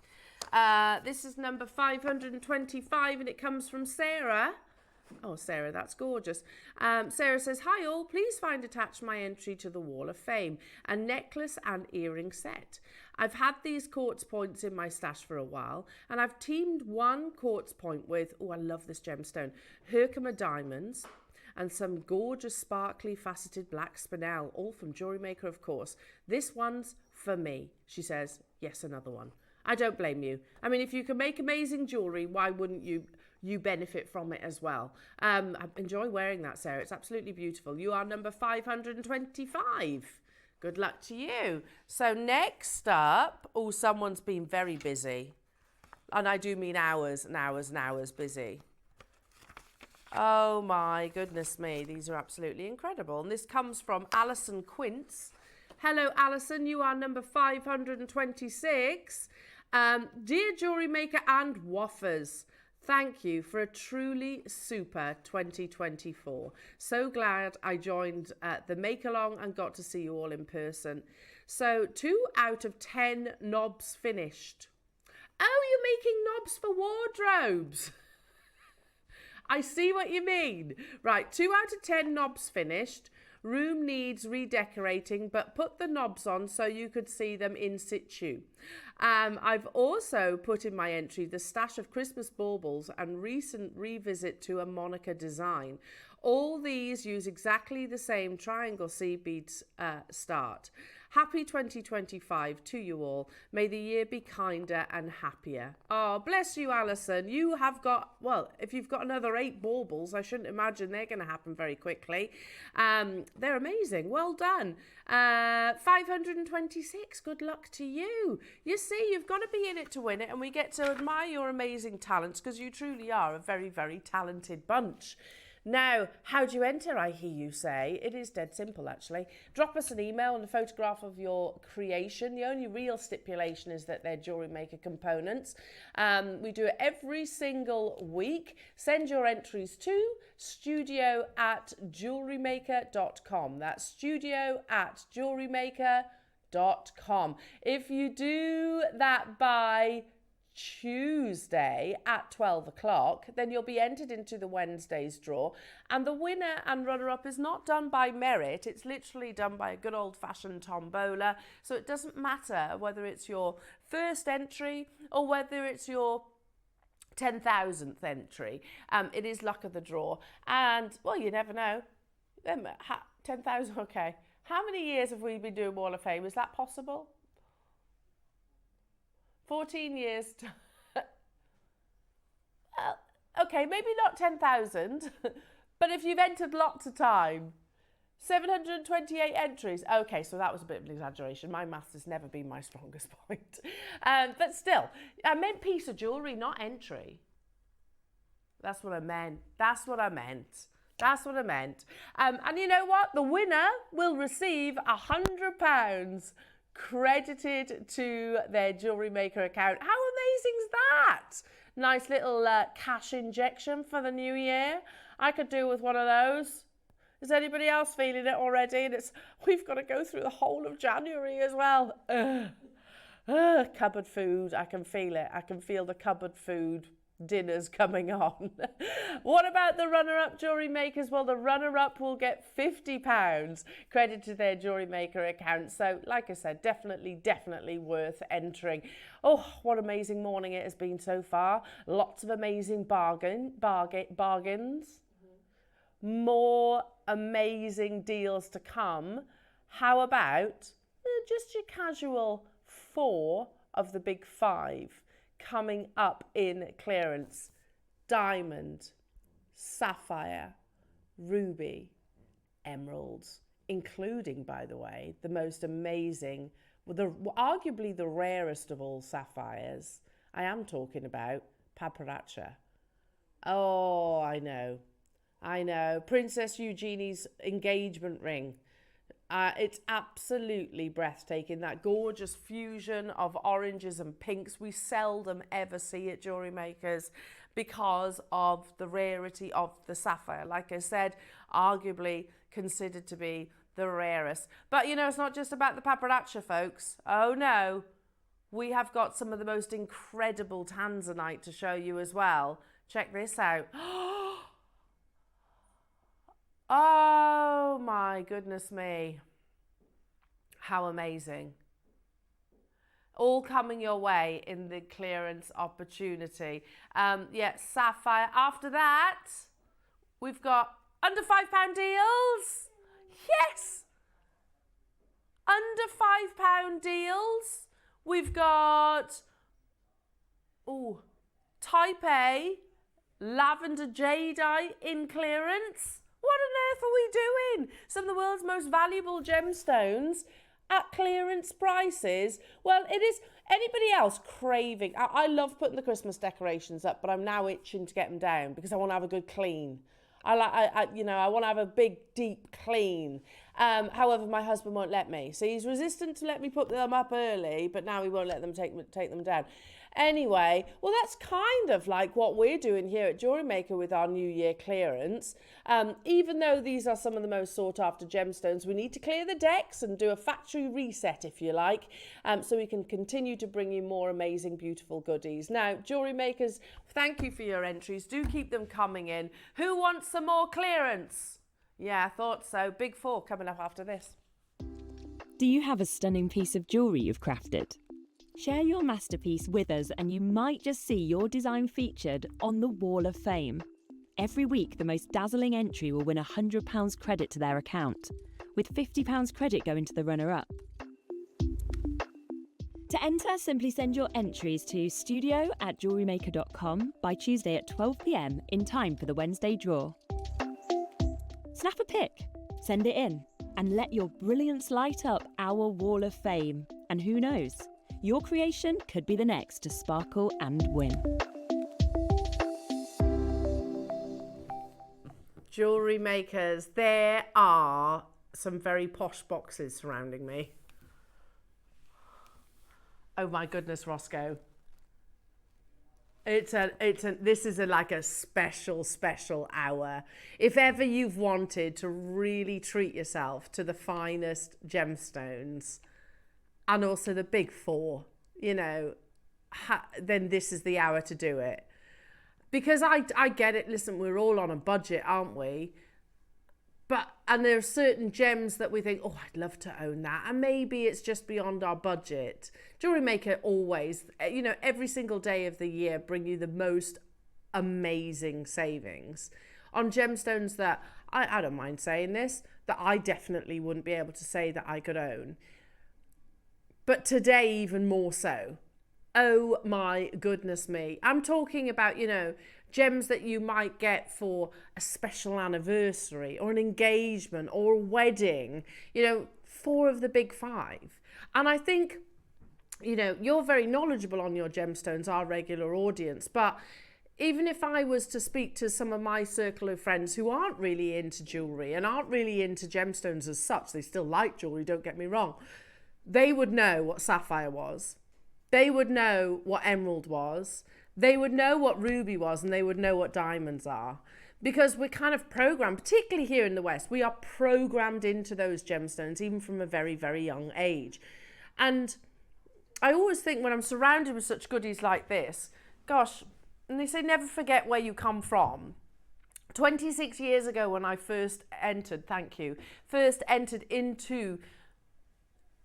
This is number 525 and it comes from Sarah. Oh, Sarah, that's gorgeous. Sarah says, hi all, please find attached my entry to the Wall of Fame, a necklace and earring set. I've had these quartz points in my stash for a while, and I've teamed one quartz point with, oh, I love this gemstone, Herkimer diamonds, and some gorgeous sparkly faceted black spinel, all from JewelleryMaker, of course. This one's for me, she says. Yes, another one. I don't blame you. I mean, if you can make amazing jewellery, why wouldn't you benefit from it as well? I enjoy wearing that, Sarah. It's absolutely beautiful. You are number 525. Good luck to you. So next up, oh, someone's been very busy. And I do mean hours and hours and hours busy. Oh my goodness me, these are absolutely incredible. And this comes from Alison Quince. Hello, Alison, you are number 526. Dear JewelleryMaker and Waffers, thank you for a truly super 2024. So glad I joined the make-along and got to see you all in person. So 2 out of 10 knobs finished. Oh, you're making knobs for wardrobes. I see what you mean. Right, 2 out of 10 knobs finished. Room needs redecorating, but put the knobs on so you could see them in situ. I've also put in my entry the stash of Christmas baubles and recent revisit to a Monica design. All these use exactly the same triangle seed beads start. Happy 2025 to you all. May the year be kinder and happier. Oh, bless you, Alison. You have got, well, if you've got another 8 baubles, I shouldn't imagine they're going to happen very quickly. They're amazing. Well done. 526. Good luck to you. You see, you've got to be in it to win it, and we get to admire your amazing talents because you truly are a very, very talented bunch. Now, how do you enter, I hear you say? It is dead simple, actually. Drop us an email and a photograph of your creation. The only real stipulation is that they're JewelleryMaker components. We do it every single week. Send your entries to studio@jewellerymaker.com. That's studio@jewellerymaker.com. If you do that by Tuesday at 12 o'clock, then you'll be entered into the Wednesday's draw, and the winner and runner-up is not done by merit. It's literally done by a good old-fashioned tombola, so it doesn't matter whether it's your first entry or whether it's your 10,000th entry. It is luck of the draw, and well, you never know. 10,000, okay. How many years have we been doing Wall of Fame? Is that possible? 14 years. Okay, maybe not 10,000, but if you've entered lots of time, 728 entries. Okay, so that was a bit of an exaggeration. My maths has never been my strongest point. But still, I meant piece of jewellery, not entry. That's what I meant. That's what I meant. That's what I meant. And you know what? The winner will receive £100 credited to their JewelleryMaker account. How amazing is that? Nice little cash injection for the new year. I could do with one of those. Is anybody else feeling it already? And we've got to go through the whole of January as well. Cupboard food, I can feel it. I can feel the cupboard food dinners coming on. What about the runner-up JewelleryMakers? Well, the runner-up will get £50 credit to their JewelleryMaker account. So, like I said, definitely worth entering. Oh, what amazing morning it has been so far. Lots of amazing bargains. More amazing deals to come. How about just your casual 4 of the big 5 coming up in clearance? Diamond, sapphire, ruby, emeralds, including, by the way, the most amazing, arguably the rarest of all sapphires. I am talking about paparazzi. Oh, I know. Princess Eugenie's engagement ring. It's absolutely breathtaking. That gorgeous fusion of oranges and pinks. We seldom ever see at JewelleryMakers because of the rarity of the sapphire. Like I said, arguably considered to be the rarest. But you know, it's not just about the paparazzi, folks. Oh no, we have got some of the most incredible tanzanite to show you as well. Check this out. Oh my goodness me. How amazing. All coming your way in the clearance opportunity. Yeah, Sapphire. After that, we've got under £5 deals. Yes! Under £5 deals. We've got, Type A, Lavender Jadeite in clearance. What on earth are we doing? Some of the world's most valuable gemstones at clearance prices. Well, it is. Anybody else craving? I love putting the Christmas decorations up, but I'm now itching to get them down because I want to have a good clean. I want to have a big, deep clean. However, my husband won't let me. So he's resistant to let me put them up early, but now he won't let them take them down. Anyway, well, that's kind of like what we're doing here at JewelleryMaker with our New Year clearance. Even though these are some of the most sought after gemstones, we need to clear the decks and do a factory reset, if you like, so we can continue to bring you more amazing, beautiful goodies. Now, Jewellery Makers, thank you for your entries. Do keep them coming in. Who wants some more clearance? Yeah, I thought so. Big 4 coming up after this. Do you have a stunning piece of jewellery you've crafted? Share your masterpiece with us and you might just see your design featured on the Wall of Fame. Every week, the most dazzling entry will win £100 credit to their account, with £50 credit going to the runner-up. To enter, simply send your entries to studio@jewellerymaker.com by Tuesday at 12 p.m. in time for the Wednesday draw. Snap a pic, send it in, and let your brilliance light up our Wall of Fame. And who knows? Your creation could be the next to sparkle and win. Jewellery Makers, there are some very posh boxes surrounding me. Oh my goodness, Roscoe. This is like a special hour. If ever you've wanted to really treat yourself to the finest gemstones, and also the big 4, then this is the hour to do it. Because I get it, listen, we're all on a budget, aren't we? And there are certain gems that we think, oh, I'd love to own that. And maybe it's just beyond our budget. Jewellery Maker always, every single day of the year, bring you the most amazing savings on gemstones that, I don't mind saying this, that I definitely wouldn't be able to say that I could own. But today, even more so. Oh my goodness me. I'm talking about, gems that you might get for a special anniversary or an engagement or a wedding, 4 of the big 5. And I think, you're very knowledgeable on your gemstones, our regular audience. But even if I was to speak to some of my circle of friends who aren't really into jewellery and aren't really into gemstones as such, they still like jewellery, don't get me wrong, they would know what sapphire was. They would know what emerald was. They would know what ruby was, and they would know what diamonds are. Because we're kind of programmed, particularly here in the West, we are programmed into those gemstones, even from a very, very young age. And I always think when I'm surrounded with such goodies like this, gosh, and they say never forget where you come from. 26 years ago when I first entered into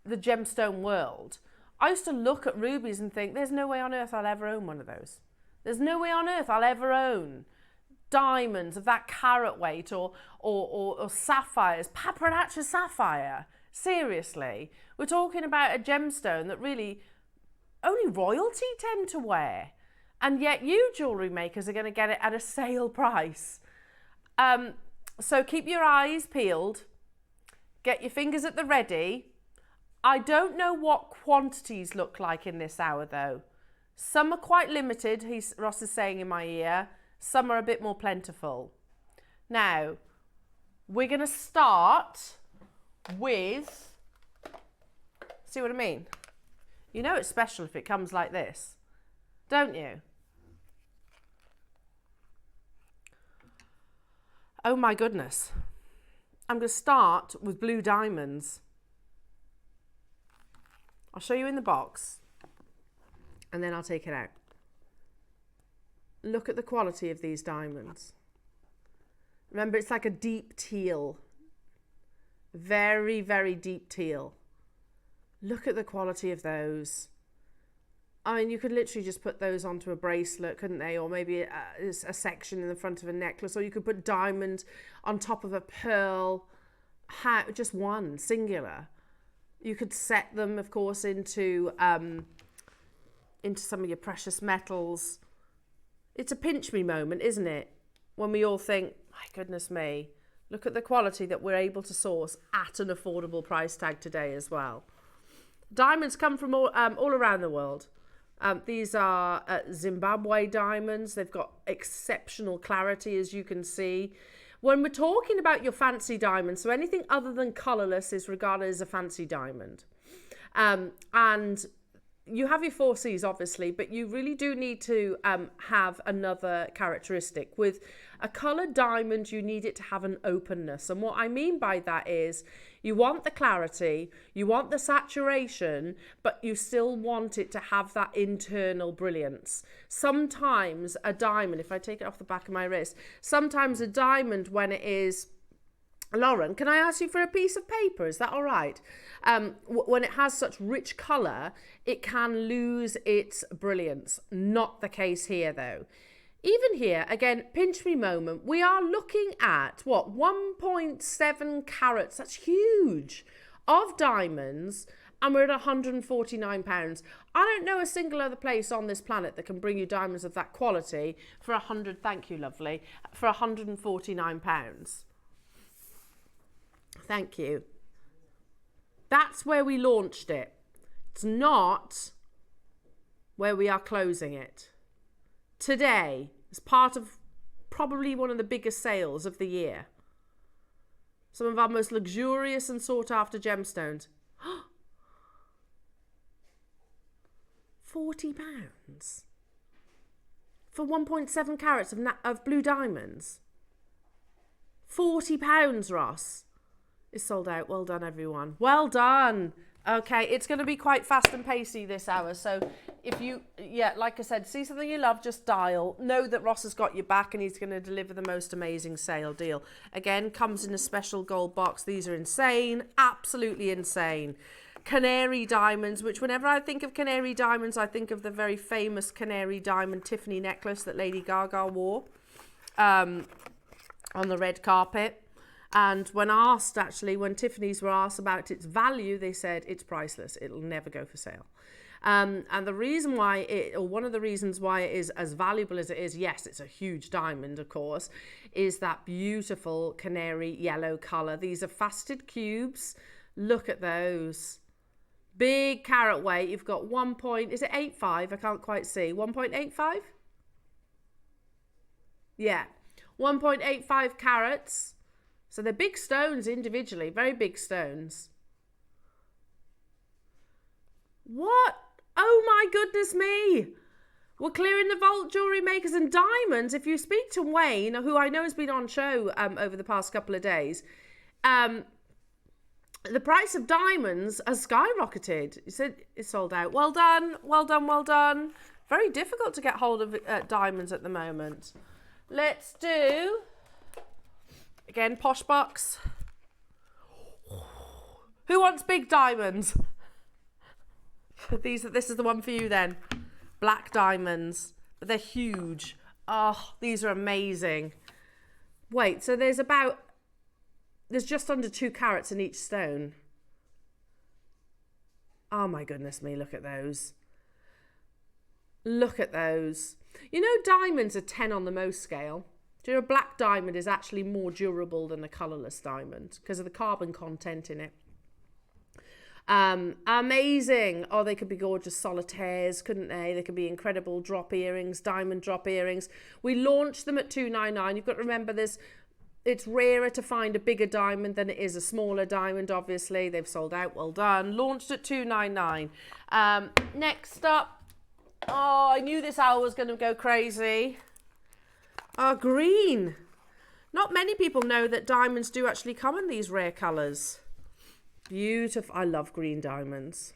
the gemstone world, I used to look at rubies and think, there's no way on earth I'll ever own one of those. There's no way on earth I'll ever own diamonds of that carat weight or sapphires, paparazzi sapphire. Seriously, we're talking about a gemstone that really only royalty tend to wear. And yet you jewellery makers are going to get it at a sale price. So keep your eyes peeled, get your fingers at the ready. I don't know what quantities look like in this hour though. Some are quite limited, Ross is saying in my ear. Some are a bit more plentiful. Now, we're going to start with, see what I mean? You know it's special if it comes like this, don't you? Oh my goodness. I'm going to start with blue diamonds. I'll show you in the box and then I'll take it out. Look at the quality of these diamonds. Remember, it's like a deep teal. Very, very deep teal. Look at the quality of those. I mean, you could literally just put those onto a bracelet, couldn't they? Or maybe a section in the front of a necklace. Or you could put diamond on top of a pearl. Just one, singular. You could set them, of course, into some of your precious metals. It's a pinch me moment, isn't it? When we all think, my goodness me, look at the quality that we're able to source at an affordable price tag today as well. Diamonds come from all around the world. These are Zimbabwe diamonds. They've got exceptional clarity, as you can see. When we're talking about your fancy diamonds, so anything other than colourless is regarded as a fancy diamond. And you have your 4 Cs, obviously, but you really do need to have another characteristic. With a coloured diamond, you need it to have an openness. And what I mean by that is you want the clarity, you want the saturation, but you still want it to have that internal brilliance. Sometimes a diamond, if I take it off the back of my wrist, sometimes a diamond, when it is... Lauren, can I ask you for a piece of paper? Is that all right? When it has such rich colour, it can lose its brilliance. Not the case here, though. Even here, again, pinch me moment, we are looking at, what, 1.7 carats, that's huge, of diamonds, and we're at £149. I don't know a single other place on this planet that can bring you diamonds of that quality for thank you, lovely, for £149. Thank you. That's where we launched it. It's not where we are closing it. Today, as part of probably one of the biggest sales of the year. Some of our most luxurious and sought after gemstones. £40 for 1.7 carats of blue diamonds. £40, Ross. Is sold out. Well done, everyone. Well done. Okay, it's going to be quite fast and pacey this hour. So if you, like I said, see something you love, just dial. Know that Ross has got your back and he's going to deliver the most amazing sale deal. Again, comes in a special gold box. These are insane. Absolutely insane. Canary diamonds, which whenever I think of canary diamonds, I think of the very famous canary diamond Tiffany necklace that Lady Gaga wore on the red carpet. And when Tiffany's were asked about its value, they said it's priceless. It'll never go for sale. And the reason why one of the reasons why it is as valuable as it is, yes, it's a huge diamond, of course, is that beautiful canary yellow colour. These are faceted cubes. Look at those. Big carat weight. You've got is it 8.5? I can't quite see. 1.85? Yeah. 1.85 carats. So they're big stones individually, very big stones. What? Oh my goodness me. We're clearing the vault, jewellery makers and diamonds. If you speak to Wayne, who I know has been on show over the past couple of days, the price of diamonds has skyrocketed. He said it's sold out. Well done, well done, well done. Very difficult to get hold of diamonds at the moment. Let's do... Again, posh box. Who wants big diamonds? This is the one for you then. Black diamonds, but they're huge. Oh, these are amazing. Wait, so there's just under 2 carats in each stone. Oh my goodness me, look at those. Look at those. You know, diamonds are 10 on the most scale. Do you know a black diamond is actually more durable than a colourless diamond because of the carbon content in it. Amazing. Oh, they could be gorgeous solitaires, couldn't they? They could be incredible drop earrings, diamond drop earrings. We launched them at $299. You've got to remember it's rarer to find a bigger diamond than it is a smaller diamond, obviously. They've sold out. Well done. Launched at $299. Next up. Oh, I knew this hour was going to go crazy. Oh, green. Not many people know that diamonds do actually come in these rare colours. Beautiful. I love green diamonds.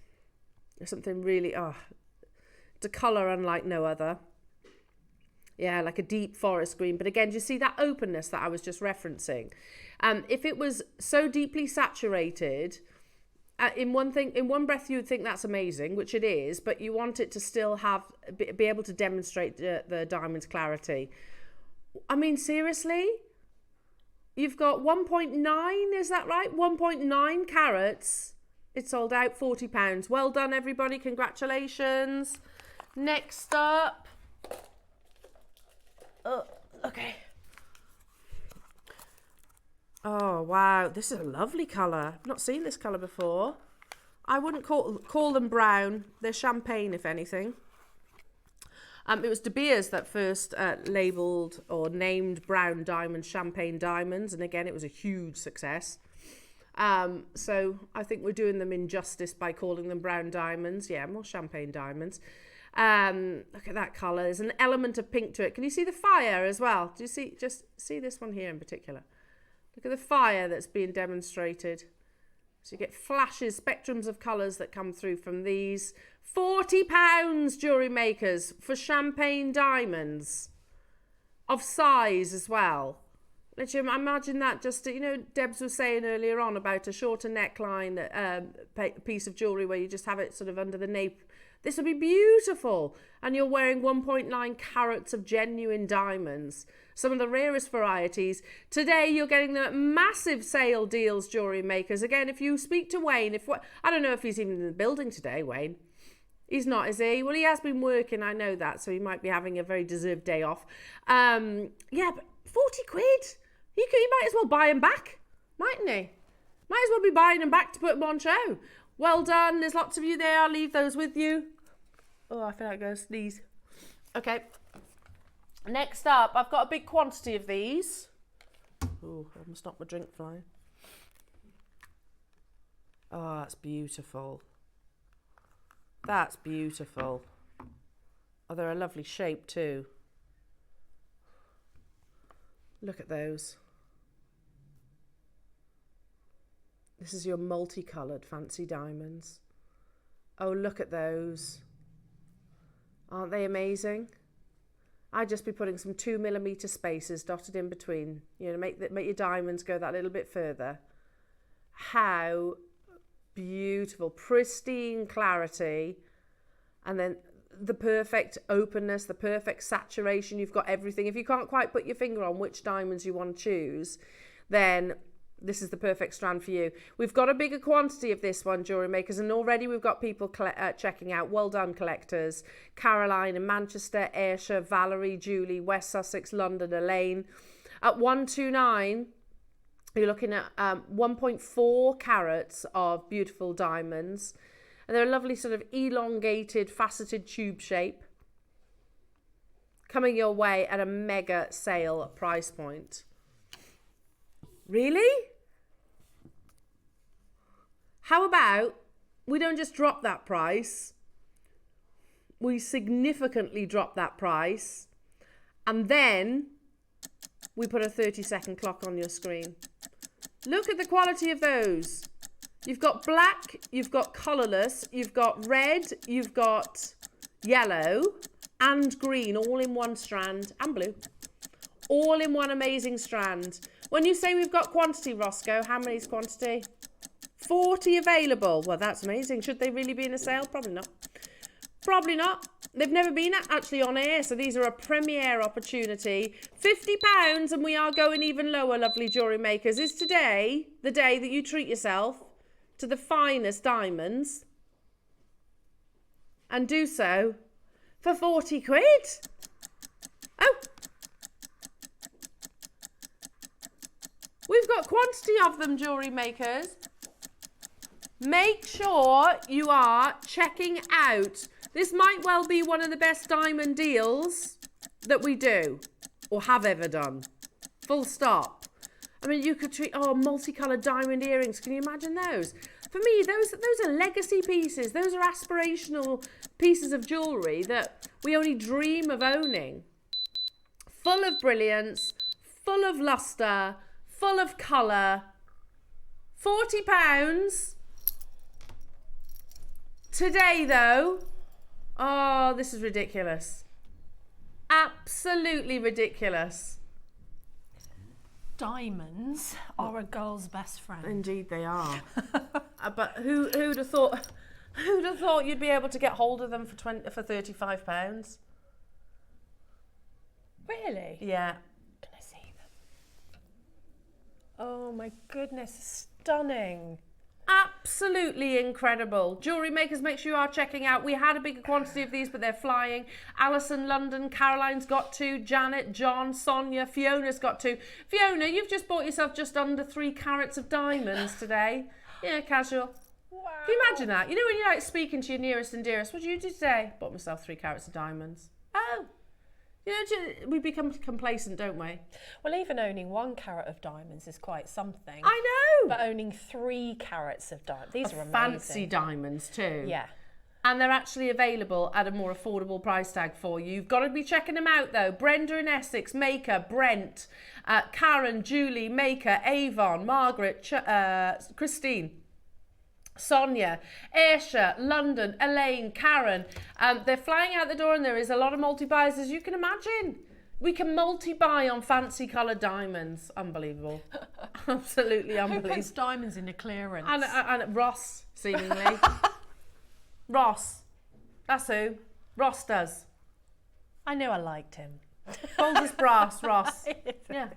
There's something really, it's a colour unlike no other. Yeah, like a deep forest green. But again, do you see that openness that I was just referencing? If it was so deeply saturated, in one breath you would think that's amazing, which it is, but you want it to still be able to demonstrate the diamond's clarity. I mean, seriously? You've got 1.9, is that right? 1.9 carats. It sold out, £40. Well done, everybody. Congratulations. Next up. Oh, okay. Oh, wow. This is a lovely colour. I've not seen this colour before. I wouldn't call them brown. They're champagne, if anything. It was De Beers that first labelled or named brown diamonds champagne diamonds. And again, it was a huge success. So I think we're doing them injustice by calling them brown diamonds. Yeah, more champagne diamonds. Look at that colour. There's an element of pink to it. Can you see the fire as well? Do you see, just see this one here in particular? Look at the fire that's being demonstrated. So you get flashes, spectrums of colours that come through from these. £40 jewellery makers for champagne diamonds of size as well. Literally, imagine that just, you know, Debs was saying earlier on about a shorter neckline piece of jewellery where you just have it sort of under the nape. This would be beautiful. And you're wearing 1.9 carats of genuine diamonds. Some of the rarest varieties. Today, you're getting the massive sale deals, jewellery makers. Again, if you speak to Wayne, I don't know if he's even in the building today, Wayne. He's not, is he? Well, he has been working, I know that, so he might be having a very deserved day off. Yeah, but 40 quid? He might as well buy them back, mightn't he? Might as well be buying them back to put them on show. Well done. There's lots of you there. I'll leave those with you. Oh, I feel like I'm going to sneeze. Okay. Next up, I've got a big quantity of these. Oh, I must stop my drink flying. Oh, that's beautiful. That's beautiful. Oh, they're a lovely shape too. Look at those. This is your multicoloured fancy diamonds. Oh, look at those. Aren't they amazing? I'd just be putting some 2mm spacers dotted in between. You know, make your diamonds go that little bit further. How beautiful. Pristine clarity. And then the perfect openness, the perfect saturation. You've got everything. If you can't quite put your finger on which diamonds you want to choose, then this is the perfect strand for you. We've got a bigger quantity of this one, jewellery makers, and already we've got people checking out. Well done, collectors. Caroline in Manchester, Ayrshire, Valerie, Julie, West Sussex, London, Elaine. At 129, you're looking at 1.4 carats of beautiful diamonds. And they're a lovely sort of elongated, faceted tube shape. Coming your way at a mega sale price point. Really? How about we don't just drop that price, we significantly drop that price, and then we put a 30-second clock on your screen. Look at the quality of those. You've got black, you've got colourless, you've got red, you've got yellow and green all in one strand, and blue. All in one amazing strand. When you say we've got quantity, Roscoe, how many is quantity? 40 available. Well, that's amazing. Should they really be in a sale? Probably not. Probably not. They've never been actually on air, so these are a premiere opportunity. £50, and we are going even lower, lovely jewellery makers. Is today the day that you treat yourself to the finest diamonds and do so for 40 quid? Oh! We've got quantity of them, jewellery makers. Make sure you are checking out. This might well be one of the best diamond deals that we do or have ever done. Full stop. I mean, you could treat, multicoloured diamond earrings. Can you imagine those? For me, those are legacy pieces. Those are aspirational pieces of jewellery that we only dream of owning. Full of brilliance, full of lustre, full of colour. £40. Today, though, oh, this is ridiculous. Absolutely ridiculous. Diamonds are a girl's best friend. Indeed they are. But who'd have thought? Who'd have thought you'd be able to get hold of them for £35? Really? Yeah. Can I see them? Oh my goodness, stunning. Absolutely incredible. Jewellery makers, make sure you are checking out. We had a bigger quantity of these, but they're flying. Alison, London, Caroline's got 2, Janet, John, Sonia, Fiona's got 2. Fiona, you've just bought yourself just under 3 carats of diamonds today. Yeah, casual. Wow. Can you imagine that? You know when you're like speaking to your nearest and dearest, what did you do today? Bought myself 3 carats of diamonds. Oh. You know, we become complacent, don't we? Well, even owning 1 carat of diamonds is quite something. I know. But owning 3 carats of diamonds, these are amazing. Fancy diamonds too. Yeah. And they're actually available at a more affordable price tag for you. You've got to be checking them out though. Brenda in Essex, Maker, Brent, Karen, Julie, Maker, Avon, Margaret, Christine, Sonia, Ayrshire, London, Elaine, Karen. They're flying out the door and there is a lot of multi-buys, as you can imagine. We can multi-buy on fancy coloured diamonds. Unbelievable. Absolutely unbelievable. Who puts diamonds into clearance? And Ross, seemingly. Ross. That's who. Ross does. I knew I liked him. Bold as brass, Ross. Yeah.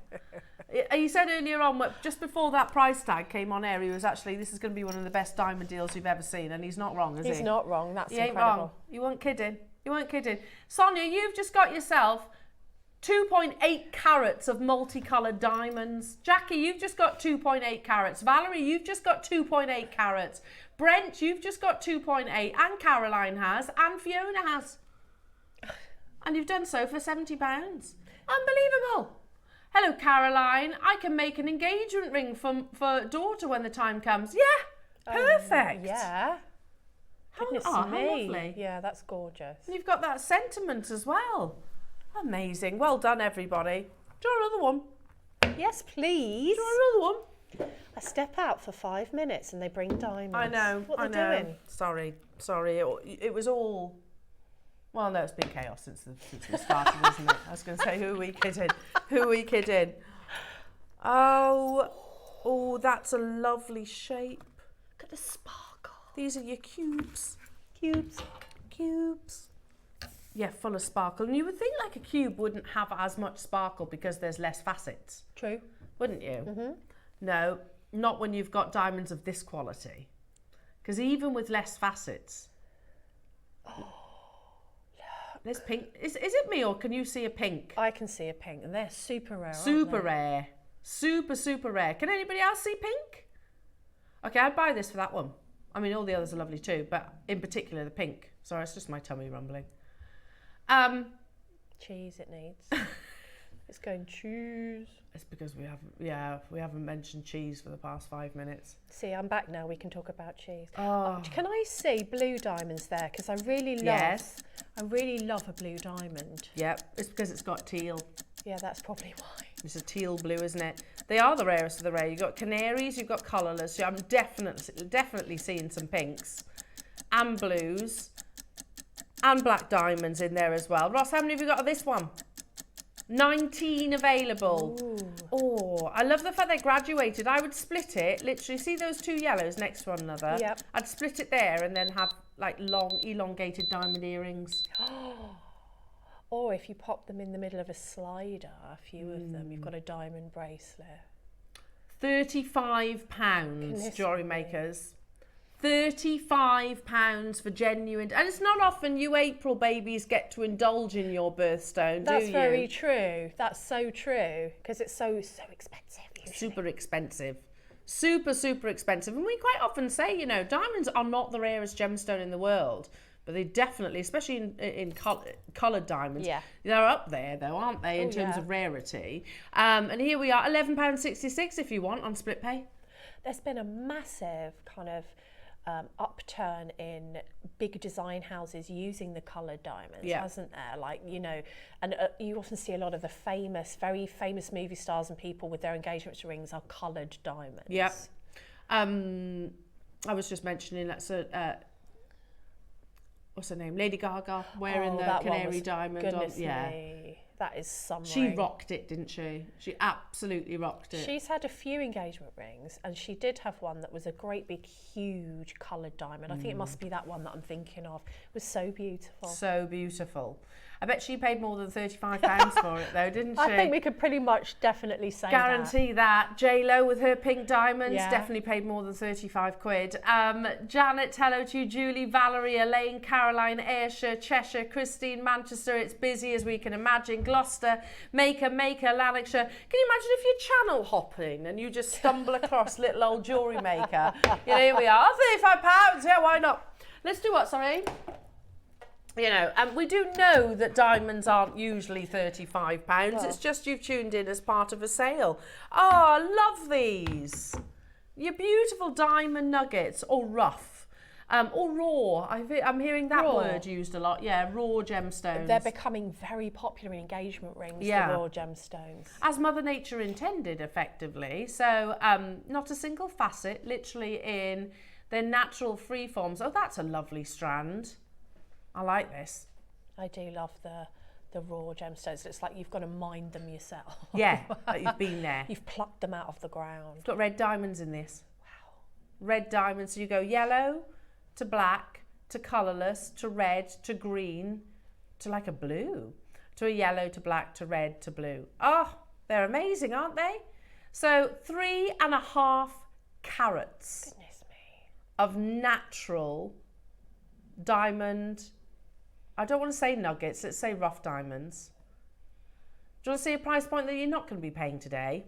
He said earlier on, just before that price tag came on air, he was actually, this is going to be one of the best diamond deals you've ever seen, and he's not wrong, is he? He's not wrong, that's he ain't incredible. wrong. You weren't kidding. You weren't kidding. Sonia, you've just got yourself 2.8 carats of multicoloured diamonds. Jackie, you've just got 2.8 carats. Valerie, you've just got 2.8 carats. Brent, you've just got 2.8, and Caroline has, and Fiona has. And you've done so for £70. Unbelievable. Hello, Caroline. I can make an engagement ring for daughter when the time comes. Yeah, perfect. Yeah. Goodness how me. lovely. Yeah, that's gorgeous. And you've got that sentiment as well. Amazing. Well done, everybody. Do you want another one? Yes, please. Do you want another one? I step out for 5 minutes and they bring diamonds. I know. What I they're know. doing. Sorry. It was all... Well, no, it's been chaos since we started, isn't it? I was going to say, who are we kidding? Who are we kidding? Oh, that's a lovely shape. Look at the sparkle. These are your cubes. Cubes. Yeah, full of sparkle. And you would think like a cube wouldn't have as much sparkle because there's less facets. True. Wouldn't you? Mm-hmm. No, not when you've got diamonds of this quality. Because even with less facets... There's pink. Is it me or can you see a pink? I can see a pink and they're super rare, Super aren't they? rare. Super rare. Can anybody else see pink? Okay, I'd buy this for that one. I mean, all the others are lovely too, but in particular the pink. Sorry, it's just my tummy rumbling. Cheese it needs. It's going cheese. It's because we haven't mentioned cheese for the past 5 minutes. See, I'm back now. We can talk about cheese. Oh. Can I see blue diamonds there? Because I really love a blue diamond. Yep, it's because it's got teal. Yeah, that's probably why. It's a teal blue, isn't it? They are the rarest of the rare. You've got canaries, you've got colourless. So I'm definitely seeing some pinks and blues and black diamonds in there as well. Ross, how many have you got of this one? 19 available. Ooh. Oh, I love the fact they graduated. I would split it, literally, see those 2 yellows next to one another? Yep. I'd split it there and then have like long, elongated diamond earrings. Or if you pop them in the middle of a slider, a few of them, you've got a diamond bracelet. £35, jewellery makers. £35 for genuine, and it's not often you April babies get to indulge in your birthstone, do you? That's very true. That's so true because it's so expensive. Usually. Super expensive, super expensive, and we quite often say, you know, diamonds are not the rarest gemstone in the world, but they definitely, especially in coloured diamonds, they're up there though, aren't they, in terms of rarity. And here we are, £11.66 if you want on split pay. There's been a massive kind of upturn in big design houses using the coloured diamonds, hasn't there? Like, you know, and you often see a lot of the very famous movie stars and people with their engagement rings are coloured diamonds. Yep. I was just mentioning that. So what's her name? Lady Gaga wearing Oh, the that one canary was- diamond on. Goodness Yeah. me. That is some She ring. rocked it, didn't she? She absolutely rocked it. She's had a few engagement rings, and she did have one that was a great big huge coloured diamond. I think it must be that one that I'm thinking of. It was so beautiful. So beautiful. I bet she paid more than £35 for it though, didn't she? I think we could pretty much definitely say Guarantee that. J-Lo with her pink diamonds Yeah. definitely paid more than 35 quid. Janet, hello to you. Julie, Valerie, Elaine, Caroline, Ayrshire, Cheshire, Christine, Manchester. It's busy as we can imagine. Gloucester, Maker, Lanarkshire. Can you imagine if you're channel hopping and you just stumble across little old jewellery maker? You know, here we are. £35. Yeah, why not? Let's do what, sorry? You know, and we do know that diamonds aren't usually £35. It's just you've tuned in as part of a sale. Oh, I love these. Your beautiful diamond nuggets, or rough, or raw. I'm hearing that Raw. word used a lot. Yeah, raw gemstones. They're becoming very popular in engagement rings, Yeah. the raw gemstones. As Mother Nature intended, effectively. So, not a single facet, literally in their natural free forms. Oh, that's a lovely strand. I like this. I do love the raw gemstones. It's like you've got to mine them yourself. Yeah, but you've been there. You've plucked them out of the ground. It's got red diamonds in this. Wow. Red diamonds. So you go yellow to black to colourless to red to green to like a blue to a yellow to black to red to blue. Oh, they're amazing, aren't they? So 3.5 carats Goodness me. of natural diamond. I don't want to say nuggets, let's say rough diamonds. Do you want to see a price point that you're not going to be paying today?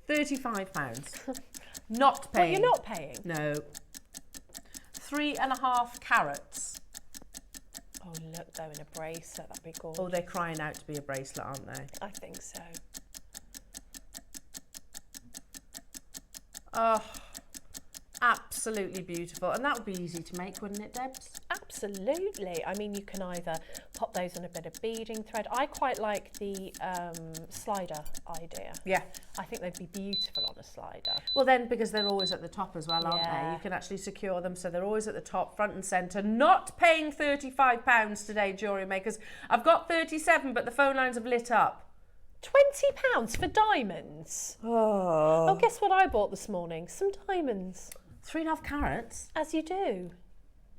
£35. Not paying. Well, you're not paying. No. 3.5 carats. Oh, look, though, in a bracelet. That'd be gorgeous. Oh, they're crying out to be a bracelet, aren't they? I think so. Oh, absolutely beautiful. And that would be easy to make, wouldn't it, Debs? Absolutely. I mean, you can either pop those on a bit of beading thread. I quite like the slider idea. Yeah. I think they'd be beautiful on a slider. Well, then, because they're always at the top as well, aren't they? Yeah. You can actually secure them so they're always at the top, front and centre. Not paying £35 today, jewellery makers. I've got 37, but the phone lines have lit up. £20 for diamonds? Oh. Oh, guess what I bought this morning? Some diamonds. 3.5 carats As you do.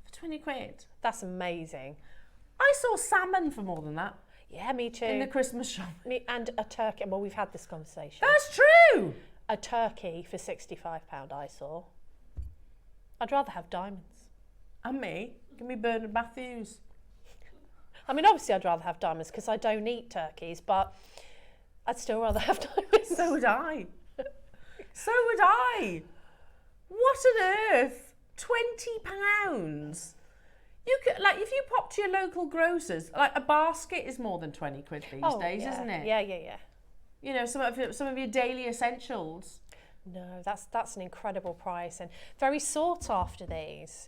for 20 quid. That's amazing. I saw salmon for more than that Yeah, me too. in the Christmas shop. Me and a turkey. Well, we've had this conversation. That's true. A turkey for £65 I saw. I'd rather have diamonds. And me. Give me Bernard Matthews. I mean, obviously I'd rather have diamonds because I don't eat turkeys, but I'd still rather have diamonds. So would I. So would I. What on earth? £20? You could, like, if you pop to your local grocers, like a basket is more than 20 quid these days, yeah. isn't it? Yeah. You know, some of your daily essentials. No, that's an incredible price and very sought after these.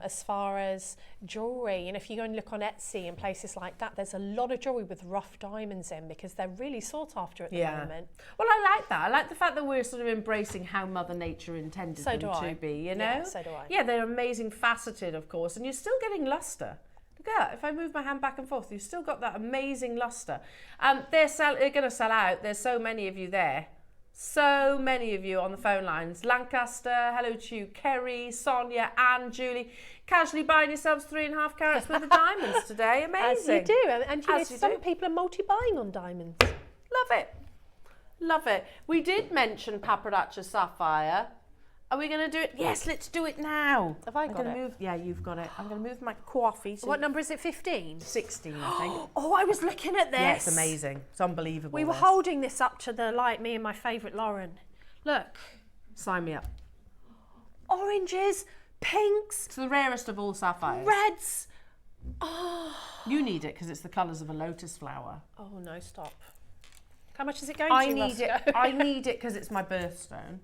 As far as jewellery, and if you go and look on Etsy and places like that, there's a lot of jewellery with rough diamonds in because they're really sought after at the moment. Well, I like that. I like the fact that we're sort of embracing how Mother Nature intended So them do I. to be, you know? Yeah, so do I. Yeah, they're amazing, faceted, of course, and you're still getting lustre. Look at that. If I move my hand back and forth, you've still got that amazing lustre. They're going to sell out. There's so many of you there. So many of you on the phone lines. Lancaster, hello to you. Kerry, Sonia, Anne, Julie. Casually buying yourselves 3.5 carats worth of diamonds today. Amazing. As you do, and you know, As you some do. people are multi-buying on diamonds. Love it. Love it. We did mention Paparazzi Sapphire. Are we going to do it? Yes, let's do it now. Have I I'm got gonna it? Move, yeah, you've got it. I'm going to move my coffee. So What number is it, 15? 16, I think. Oh, I was looking at this. Yeah, it's amazing. It's unbelievable. We were this. holding this up to the light, me and my favourite Lauren. Look, Sign me up. oranges, pinks, It's the rarest of all sapphires. reds. You need it because it's the colours of a lotus flower. Oh no, stop. How much is it going I to, need it. Roscoe? I need it because it's my birthstone.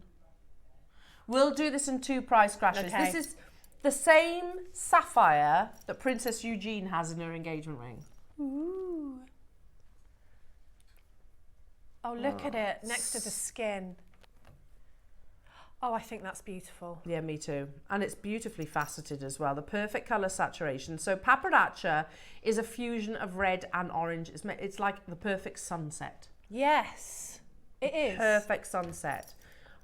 We'll do this in 2 price crashes. Okay. This is the same sapphire that Princess Eugene has in her engagement ring. Ooh. Oh, look at it, next to the skin. Oh, I think that's beautiful. Yeah, me too. And it's beautifully faceted as well. The perfect colour saturation. So pappardaccia is a fusion of red and orange. It's like the perfect sunset. Yes, it is. Perfect sunset.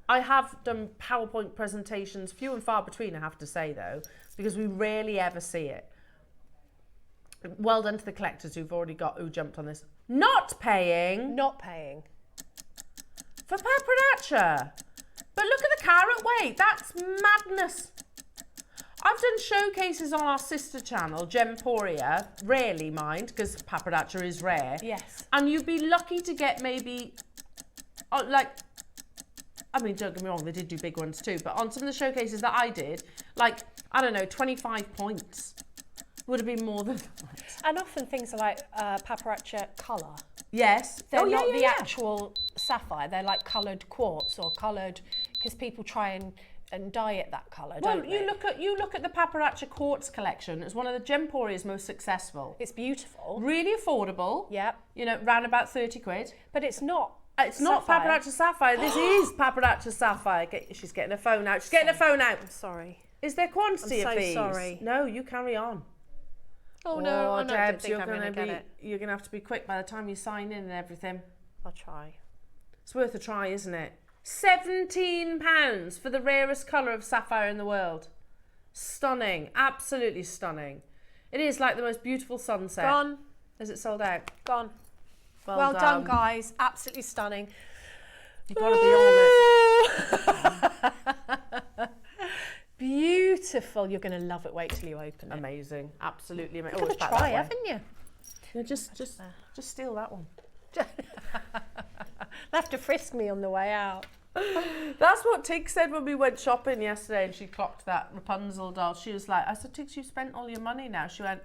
I have done PowerPoint presentations, few and far between, I have to say, though, because we rarely ever see it. Well done to the collectors who jumped on this. Not paying for pappardaccia. But look at the carat weight. That's madness. I've done showcases on our sister channel, Gemporia. Rarely, mind, because pappardaccia is rare. Yes. And you'd be lucky to get maybe, I mean, don't get me wrong, they did do big ones too, but on some of the showcases that I did, like, I don't know, 25 points would have been more than that. And often things are like pappardaccia colour. Yes. They're not the actual sapphire. They're like coloured quartz or coloured, because people try and dye it that colour, don't they? you look at the pappardaccia quartz collection. It's one of the Gemporia's most successful. It's beautiful. Really affordable. Yep. You know, round about 30 quid. But it's not. It's not pappardaccia sapphire. This is pappardaccia sapphire. She's getting her phone out. She's getting her phone out. I'm sorry. Is there quantity I'm of so these? sorry. No, you carry on. Oh no, I don't Debs, think I'm going to get it. You're going to have to be quick by the time you sign in and everything. I'll try. It's worth a try, isn't it? £17 for the rarest colour of sapphire in the world. Stunning. Absolutely stunning. It is like the most beautiful sunset. Gone. Is it sold out? Gone. Well done, guys. Absolutely stunning. You've got to be on it. Beautiful. You're going to love it. Wait till you open it. Amazing. Absolutely amazing. You've got to try, haven't you? Yeah, just steal that one. They'll have to frisk me on the way out. That's what Tig said when we went shopping yesterday and she clocked that Rapunzel doll. She was like, I said, Tig, you spent all your money now. She went,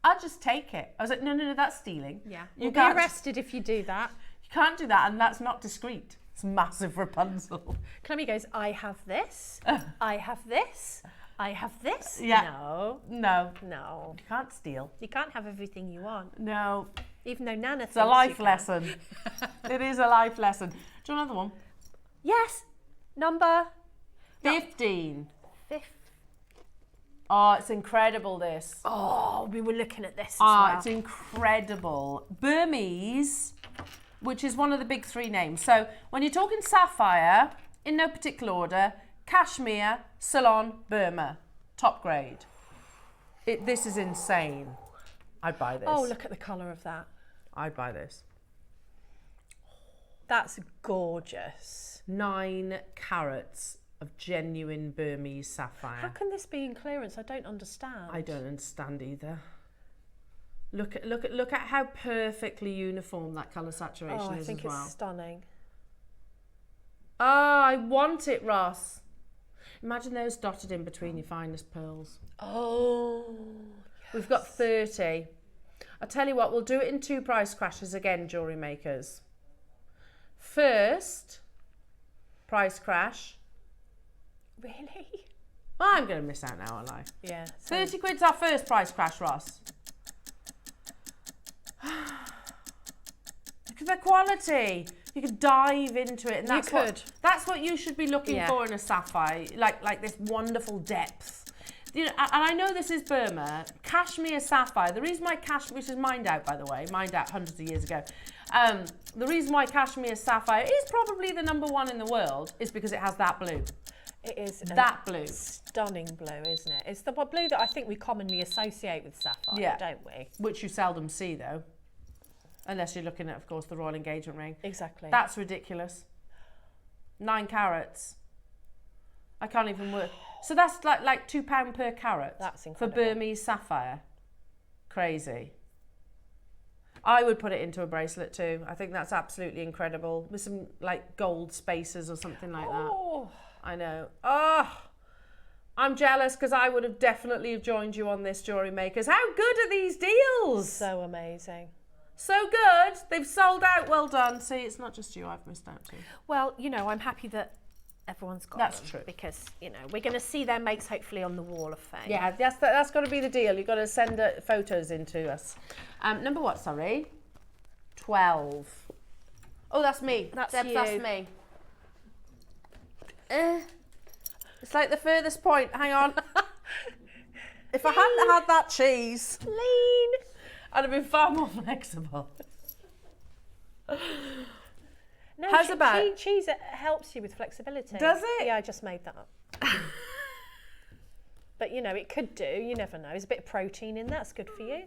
I'll just take it. I was like, no, that's stealing. Yeah. You'll be arrested if you do that. You can't do that, and that's not discreet. It's massive Rapunzel. Clemmy goes, I have this, I have this, I have this. Yeah. No. You can't steal. You can't have everything you want. No. Even though Nana thinks It's a life lesson. It is a life lesson. Do you want another one? Yes. Number 15. 5. Oh, it's incredible, this. Oh, we were looking at this as well. It's incredible. Burmese, which is one of the big 3 names. So when you're talking sapphire, in no particular order, Kashmir, Ceylon, Burma, top grade. This is insane. I'd buy this. Oh, look at the colour of that. I'd buy this. That's gorgeous. 9 carats of genuine Burmese sapphire. How can this be in clearance? I don't understand. I don't understand either. Look at how perfectly uniform that colour saturation I is think as well. it's stunning. Oh, I want it, Ross. Imagine those dotted in between your finest pearls. Oh. We've got 30. I'll tell you what, we'll do it in 2 price crashes again, jewellery makers. First price crash. Really? Well, I'm going to miss out now, aren't I? Yeah. 30 quid's our first price crash, Ross. Look at the quality. You could dive into it, and that's what you should be looking for in a sapphire, like this wonderful depth. You know, and I know this is Burma. Kashmir sapphire. The reason why which is mined out, by the way, mined out hundreds of years ago. The reason why Kashmir sapphire is probably the #1 in the world is because it has that blue. It is that blue. Stunning blue, isn't it? It's the blue that I think we commonly associate with sapphire, don't we? Which you seldom see, though. Unless you're looking at, of course, the Royal Engagement ring. Exactly. That's ridiculous. 9 carats. I can't even work. So that's like £2 per carat. That's for incredible. Burmese sapphire. Crazy. I would put it into a bracelet too. I think that's absolutely incredible. With some like gold spacers or something like that. I know. Oh, I'm jealous because I would have definitely joined you on this, Jewellery Makers. How good are these deals? So amazing. So good. They've sold out. Well done. See, it's not just you I've missed out to. Well, you know, I'm happy that everyone's got That's them true. Because, you know, we're going to see their makes hopefully on the wall of fame. Yeah, that's got to be the deal. You've got to send photos in to us. Number what, sorry? 12. Oh, that's me. That's Debs, you. That's me. It's like the furthest point. Hang on. If I hadn't had that cheese, Lean. I'd have been far more flexible. No, How's about- cheese? It helps you with flexibility. Does it? Yeah, I just made that up. But you know, it could do. You never know. There's a bit of protein in that's good for you.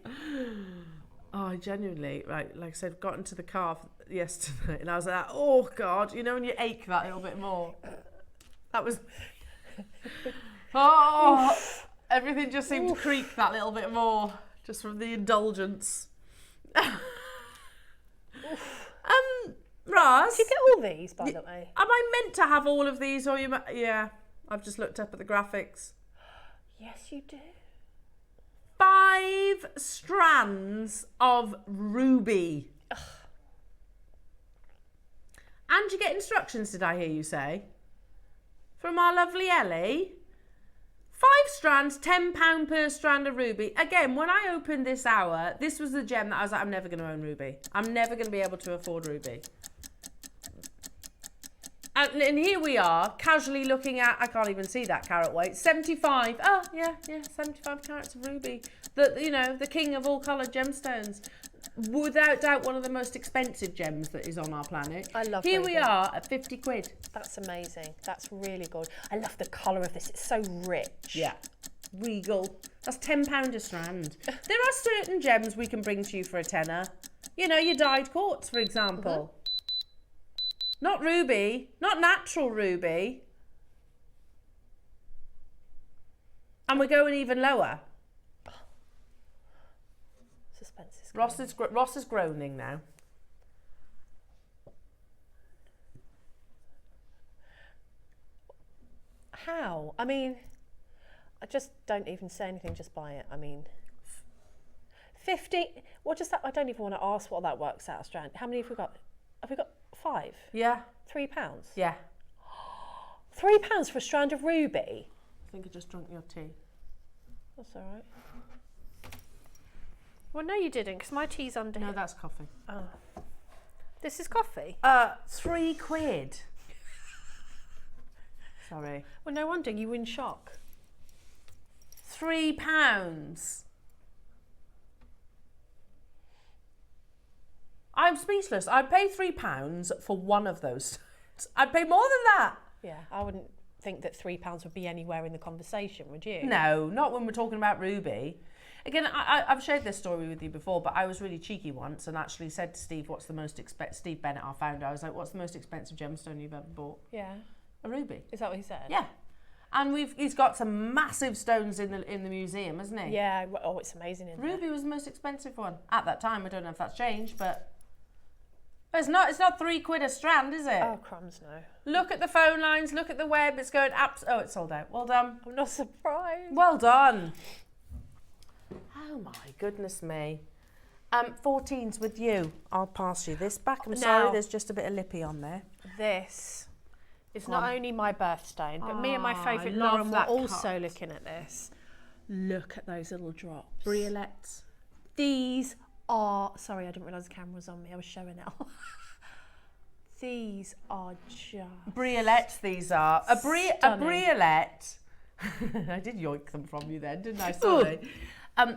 Oh, I genuinely, right, like I said, got into the car yesterday and I was like, oh God, you know when you ache that little bit more? That was, oh, everything just seemed to creak that little bit more, just from the indulgence. Raz, Do you get all these, by the way? am I meant to have all of these or yeah, I've just looked up at the graphics. Yes, you do. 5 strands of ruby. Ugh. And you get instructions, did I hear you say? From our lovely Ellie. 5 strands, £10 per strand of ruby. Again, when I opened this hour, this was the gem that I was like, I'm never going to own ruby. I'm never going to be able to afford ruby. And here we are, casually looking at, I can't even see that carat weight, 75. Oh, yeah, 75 carats of ruby. The king of all coloured gemstones. Without doubt, one of the most expensive gems that is on our planet. I love Here ruby. we are at 50 quid. That's amazing. That's really good. I love the colour of this. It's so rich. Yeah. Regal. That's £10 a strand. There are certain gems we can bring to you for a tenner. You know, your dyed quartz, for example. Not ruby, not natural ruby. And we're going even lower. Suspense is good. Ross is groaning now. How? I mean, I just don't even say anything, just buy it. I mean, 50, what does that, I don't even want to ask what that works out a strand. How many have we got? Have we got 5? Yeah. £3? Yeah. £3 for a strand of ruby? I think I just drunk your tea. That's all right. Well, no, you didn't, because my tea's under No, here. that's coffee. Oh. This is coffee? £3. Sorry. Well, no wonder you were in shock. £3. I'm speechless. I'd pay £3 for one of those. I'd pay more than that. Yeah, I wouldn't think that £3 would be anywhere in the conversation, would you? No, not when we're talking about ruby. Again, I've shared this story with you before, but I was really cheeky once and actually said to Steve, what's the most expensive, Steve Bennett, our founder, I was like, what's the most expensive gemstone you've ever bought? Yeah. A ruby. Is that what he said? Yeah. And he's got some massive stones in the museum, hasn't he? Yeah, oh, it's amazing in there. Ruby was the most expensive one. At that time, I don't know if that's changed, but it's not £3 a strand, is it? Oh, crumbs, no. Look at the phone lines, look at the web, it's going oh, it's sold out. Well done. I'm not surprised. Well done. Oh my goodness me. 14's with you. I'll pass you this back. I'm sorry, Now- there's just a bit of lippy on there. This is Come not on. only my birthstone, but me and my Oh, favourite I love Lauren were that also cut. looking at this. Look at those little drops. Briolette. These are, sorry, I didn't realise the camera was on me. I was showing it off. These are just... Briolette, these are. A Stunning. briolette. I did yoink them from you then, didn't I? Sorry.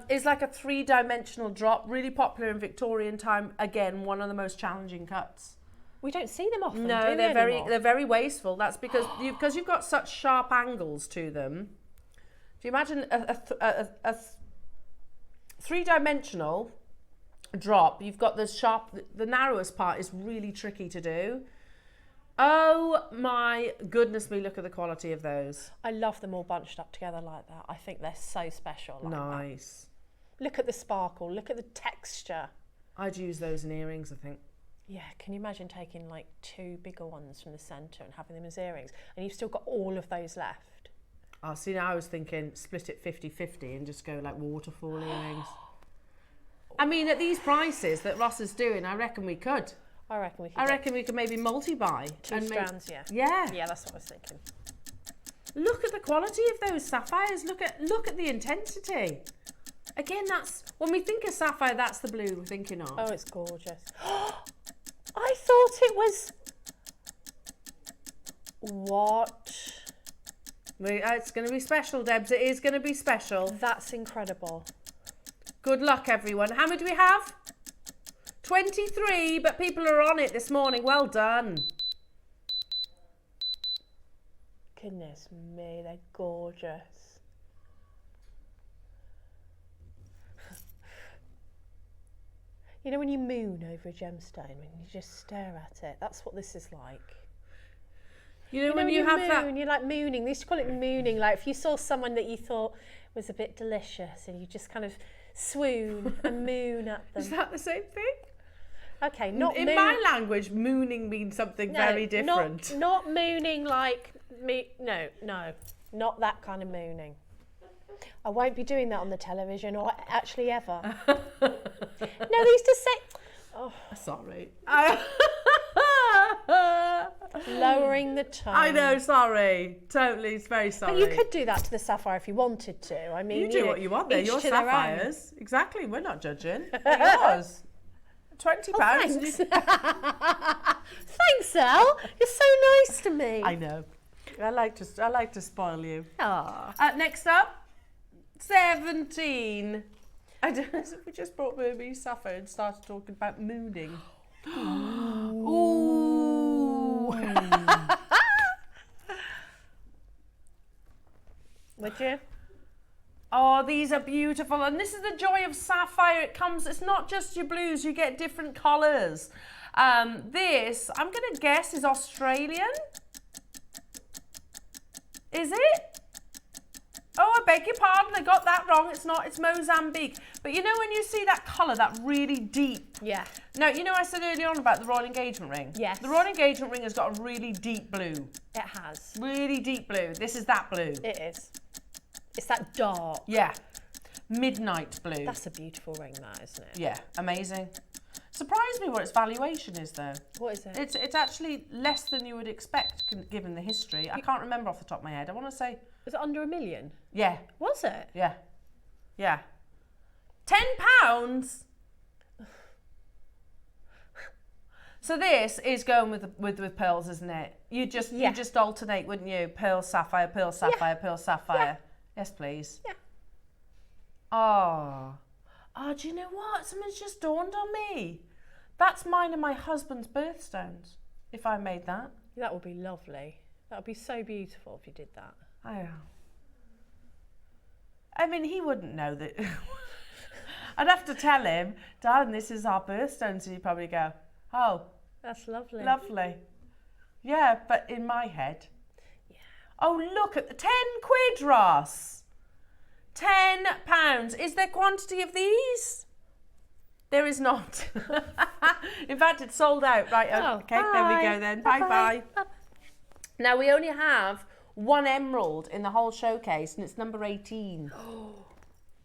Is like a 3-dimensional drop, really popular in Victorian time. Again, one of the most challenging cuts. We don't see them often, No, do they're they anymore? very wasteful. That's because you've got such sharp angles to them. Do you imagine a 3-dimensional drop? You've got the narrowest part is really tricky to do. Oh my goodness me, look at the quality of those. I love them all bunched up together like that. I think they're so special like that. Nice. Look at the sparkle, look at the texture. I'd use those in earrings, I think. Yeah, can you imagine taking like 2 bigger ones from the centre and having them as earrings? And you've still got all of those left. Oh, see, now I was thinking split it 50-50 and just go like waterfall earrings. I mean, at these prices that Ross is doing, I reckon we could. I reckon we could. I reckon we could maybe multi-buy. 2 and strands, yeah. Yeah. Yeah, that's what I was thinking. Look at the quality of those sapphires. Look at the intensity. Again, that's when we think of sapphire, that's the blue we're thinking of. Oh, it's gorgeous. I thought it was... What? It's going to be special, Debs. It is going to be special. That's incredible. Good luck, everyone. How many do we have? 23, but people are on it this morning. Well done. Goodness me, they're gorgeous. You know when you moon over a gemstone, when you just stare at it? That's what this is like. You know when you have moon, that... you're like mooning. They used to call it mooning. Like if you saw someone that you thought was a bit delicious and you just kind of swoon and moon at them. Is that the same thing? Okay, not in moon. my language, mooning means something very different. Not mooning like me. No, not that kind of mooning. I won't be doing that on the television or actually ever. No, they used to say. Oh, sorry. Lowering the tone. I know, sorry. Totally, it's very sorry. But you could do that to the Sapphire if you wanted to. I mean, You do what you want. They're your each to their own. sapphires. Exactly. We're not judging. They're yours. £20. Thanks. Thanks, Elle. You're so nice to me. I know. I like to spoil you. Aww. Next up, 17. I don't know if we just brought Burmese sapphire and started talking about mooning. Ooh. Would you? Oh, these are beautiful. And this is the joy of sapphire. It's not just your blues, you get different colours. This, I'm going to guess, is Australian. Is it? Oh, I beg your pardon, I got that wrong. It's not, it's Mozambique. But you know when you see that colour, that really deep. Yeah. Now, you know I said earlier on about the Royal Engagement Ring? Yes. The Royal Engagement Ring has got a really deep blue. It has. Really deep blue. This is that blue. It is. It's that dark. Yeah. Midnight blue. That's a beautiful ring, that, isn't it? Yeah, amazing. Surprised me what its valuation is, though. What is it? It's actually less than you would expect, given the history. I can't remember off the top of my head. I want to say... Was it under £1 million? Yeah. Was it? Yeah. Yeah. £10? So this is going with pearls, isn't it? You just alternate, wouldn't you? Pearl, sapphire, pearl, sapphire, pearl, sapphire. Yes, please. Yeah. Oh, do you know what? Something's just dawned on me. That's mine and my husband's birthstones, if I made that. That would be lovely. That would be so beautiful if you did that. I mean, he wouldn't know that. I'd have to tell him, darling, this is our birthstones, and he'd probably go, oh. That's lovely. Lovely. Yeah, but in my head. Yeah. Oh, look at the 10 quid, Ross. £10. Is there quantity of these? There is not. In fact, it's sold out. Right, okay, bye. there we go then. Bye-bye. Now, we only have one emerald in the whole showcase, and it's number 18.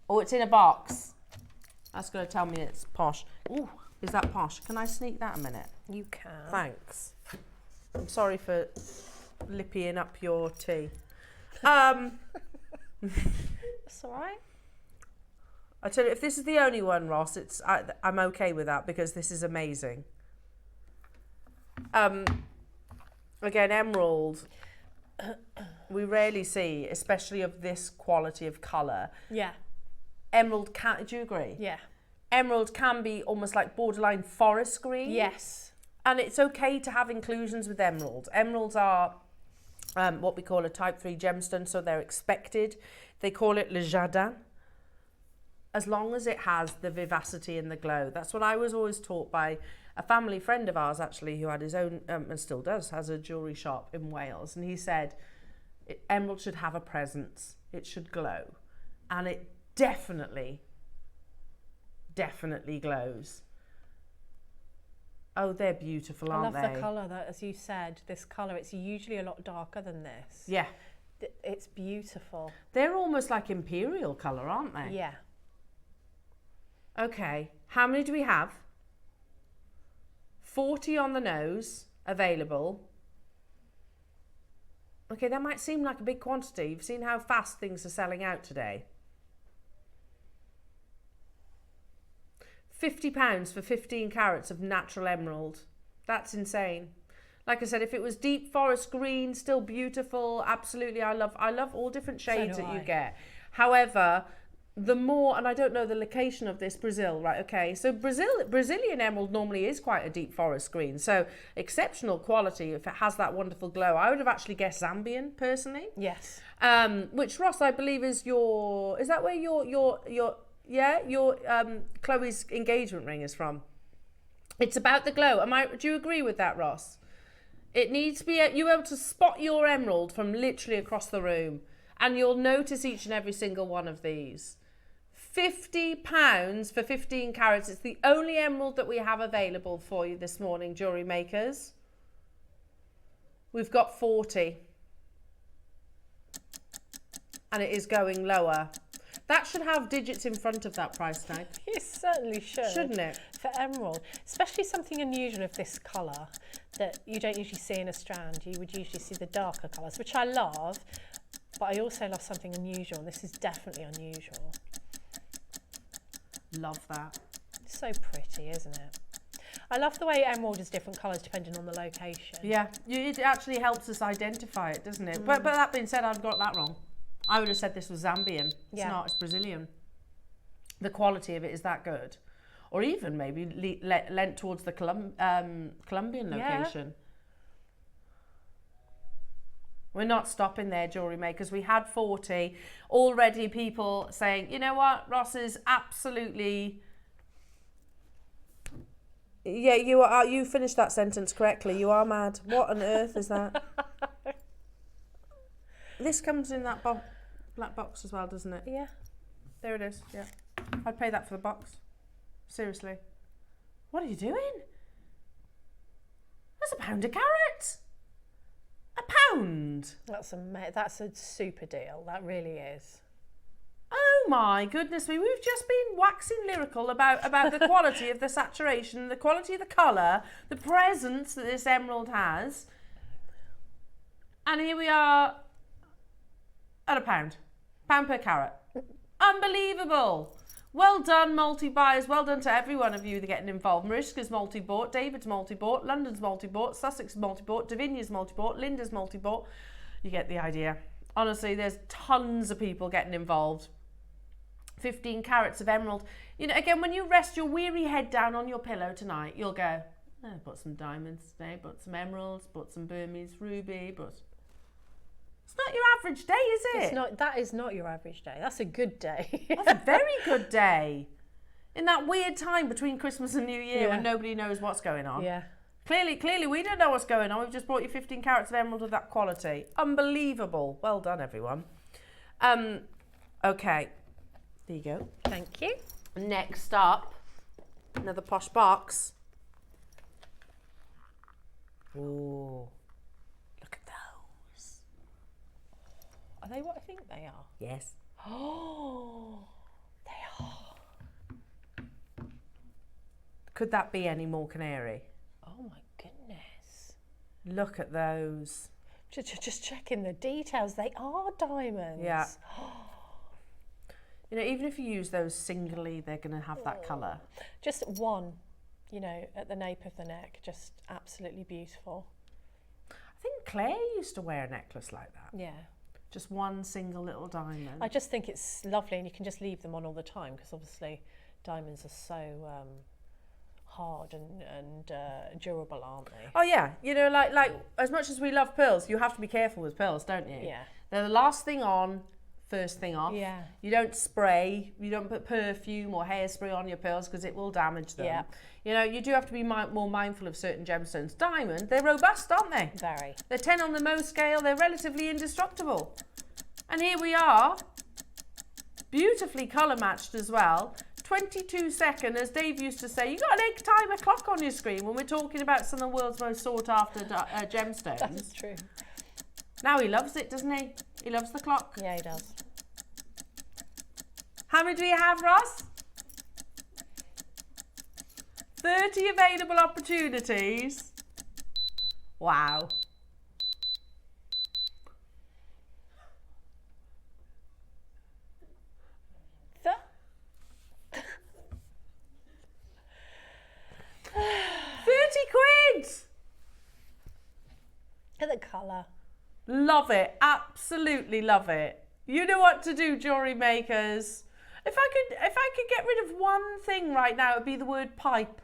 Oh, it's in a box. That's going to tell me it's posh. Ooh, is that posh? Can I sneak that a minute? You can. Thanks. I'm sorry for lippying up your tea. That's all right. I tell you, if this is the only one, Ross, I'm okay with that because this is amazing. Again, emerald. We rarely see, especially of this quality of colour. Yeah. Emerald can. Do you agree? Yeah. Emerald can be almost like borderline forest green. Yes. And it's okay to have inclusions with emerald. Emeralds are what we call a type 3 gemstone, so they're expected. They call it le jardin, as long as it has the vivacity and the glow. That's what I was always taught by a family friend of ours, actually, who had his own, and still does, has a jewellery shop in Wales. And he said, emerald should have a presence. It should glow. And it definitely glows. Oh, they're beautiful, aren't they? I love the colour, that, as you said, this colour, it's usually a lot darker than this. Yeah. It's beautiful. They're almost like imperial colour, aren't they? Yeah. Okay, how many do we have? 40 on the nose, available. Okay, that might seem like a big quantity. You've seen how fast things are selling out today. £50 for 15 carats of natural emerald. That's insane. Like I said, if it was deep forest green, still beautiful, absolutely. I love all different shades do that you I. get. However, the more, and I don't know the location of this, Brazil, right? Okay, so Brazilian emerald normally is quite a deep forest green, so exceptional quality if it has that wonderful glow. I would have actually guessed Zambian personally. Yes. Which Ross, I believe, is that where your Chloe's engagement ring is from? It's about the glow. Do you agree with that, Ross? It needs to be you able to spot your emerald from literally across the room, and you'll notice each and every single one of these. £50 for 15 carats. It's the only emerald that we have available for you this morning, jewellery makers. We've got 40. And it is going lower. That should have digits in front of that price tag. You certainly should. Shouldn't it? For emerald, especially something unusual of this colour that you don't usually see in a strand. You would usually see the darker colours, which I love, but I also love something unusual, and this is definitely unusual. Love that. So pretty, isn't it? I love the way emerald is different colours depending on the location. Yeah, it actually helps us identify it, doesn't it? But that being said, I've got that wrong. I would have said this was Zambian. It's Yeah. not, it's Brazilian. The quality of it is that good. Or even maybe lent towards the Colombian location. We're not stopping there, jewellery makers. We had 40. Already people saying, you know what, Ross is absolutely... Yeah, you finished that sentence correctly. You are mad. What on earth is that? This comes in that black box as well, doesn't it? Yeah. There it is, yeah. I'd pay that for the box. Seriously. What are you doing? That's £1 a carat. £1. That's a super deal. That really is. Oh my goodness me. We've just been waxing lyrical about the quality of the saturation, the quality of the colour, the presence that this emerald has. And here we are at £1. £1 per carat. Unbelievable. Well done, multi-buyers. Well done to every one of you that are getting involved. Mariska's multi-bought, David's multi-bought, London's multi-bought, Sussex multi-bought, Davinia's multi-bought, Linda's multi-bought. You get the idea. Honestly, there's tons of people getting involved. 15 carats of emerald. You know, again, when you rest your weary head down on your pillow tonight, you'll go, oh, I bought some diamonds today, bought some emeralds, bought some Burmese ruby, but it's not your average day, is it? It's not. That is not your average day. That's a good day. That's a very good day. In that weird time between Christmas and New Year when nobody knows what's going on. Yeah. Clearly we don't know what's going on. We've just brought you 15 carats of emerald of that quality. Unbelievable. Well done, everyone. Okay. There you go. Thank you. Next up, another posh box. Ooh. Look at those. Are they what I think they are? Yes. Oh, they are. Could that be any more canary? Oh my goodness. Look at those. Just checking the details. They are diamonds. Yeah. You know, even if you use those singly, they're going to have that colour. Just one, you know, at the nape of the neck. Just absolutely beautiful. I think Claire used to wear a necklace like that. Yeah. Just one single little diamond. I just think it's lovely, and you can just leave them on all the time because obviously diamonds are so hard and durable, aren't they? Oh yeah, you know, like as much as we love pearls, you have to be careful with pearls, don't you? Yeah. They're the last thing on, first thing off. Yeah. You don't spray, you don't put perfume or hairspray on your pearls because it will damage them. Yeah. You know, you do have to be more mindful of certain gemstones. Diamond, they're robust, aren't they? Very. They're 10 on the Mohs scale, they're relatively indestructible. And here we are, beautifully colour matched as well. 22 second, as Dave used to say, you got an egg timer clock on your screen when we're talking about some of the world's most sought after gemstones. That's true. Now he loves it, doesn't he? He loves the clock. Yeah, he does. How many do we have, Ross? 30 available opportunities. Wow. £30. colour. Love it. Absolutely love it. You know what to do, jewellery makers. If I could get rid of one thing right now, it would be the word pipe.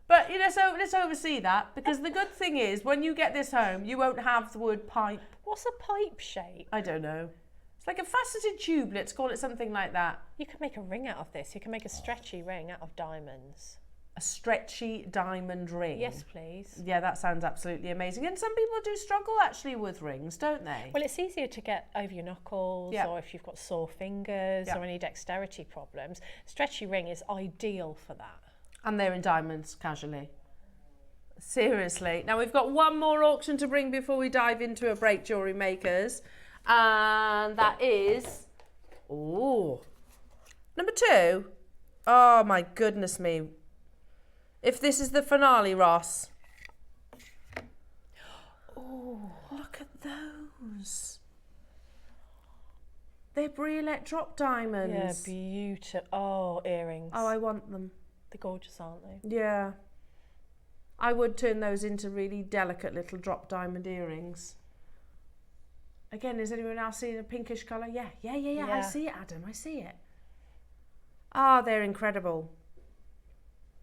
But let's oversee that, because the good thing is when you get this home, you won't have the word pipe. What's a pipe shape? I don't know. It's like a faceted tube. Let's call it something like that. You could make a ring out of this. You can make a stretchy ring out of diamonds. A stretchy diamond ring. Yes, please. Yeah, that sounds absolutely amazing. And some people do struggle actually with rings, don't they? Well, it's easier to get over your knuckles, or if you've got sore fingers or any dexterity problems. Stretchy ring is ideal for that. And they're in diamonds, casually. Seriously. Now, we've got one more auction to bring before we dive into a break, jewellery makers. And that is... Ooh. Number 2. Oh, my goodness me. If this is the finale, Ross. Oh, look at those. They're Briolette drop diamonds. Yeah, beautiful. Oh, earrings. Oh, I want them. They're gorgeous, aren't they? Yeah. I would turn those into really delicate little drop diamond earrings. Again, is anyone else seeing a pinkish colour? Yeah. I see it, Adam. I see it. Ah, they're incredible.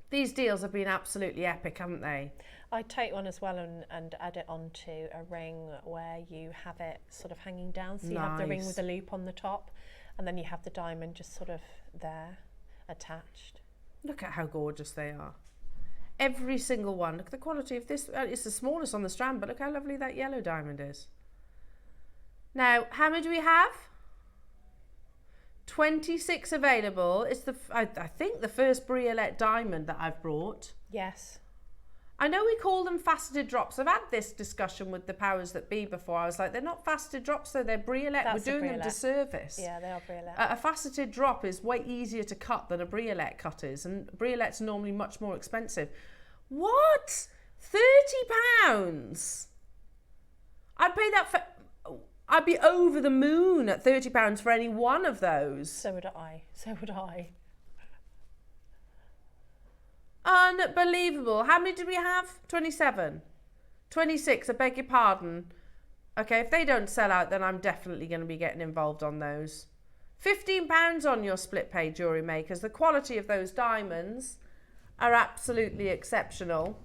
These deals have been absolutely epic, haven't they? I'd take one as well and add it onto a ring where you have it sort of hanging down. So you have the ring with a loop on the top, and then you have the diamond just sort of there, attached. Look at how gorgeous they are. Every single one. Look at the quality of this. It's the smallest on the strand, but look how lovely that yellow diamond is. Now, how many do we have? 26 available. It's I think the first Briolette diamond that I've brought. Yes. I know we call them faceted drops. I've had this discussion with the powers that be before. I was like, they're not faceted drops, though. They're Briolette. That's We're doing them Briolette. disservice. Yeah, they are Briolette. A faceted drop is way easier to cut than a Briolette cut is, and Briolette's normally much more expensive. What? £30? I'd pay that for... I'd be over the moon at £30 for any one of those. So would I. So would I. Unbelievable. How many did we have? 27. 26, I beg your pardon. Okay, if they don't sell out, then I'm definitely going to be getting involved on those. £15 on your split pay, jewellery makers. The quality of those diamonds are absolutely exceptional.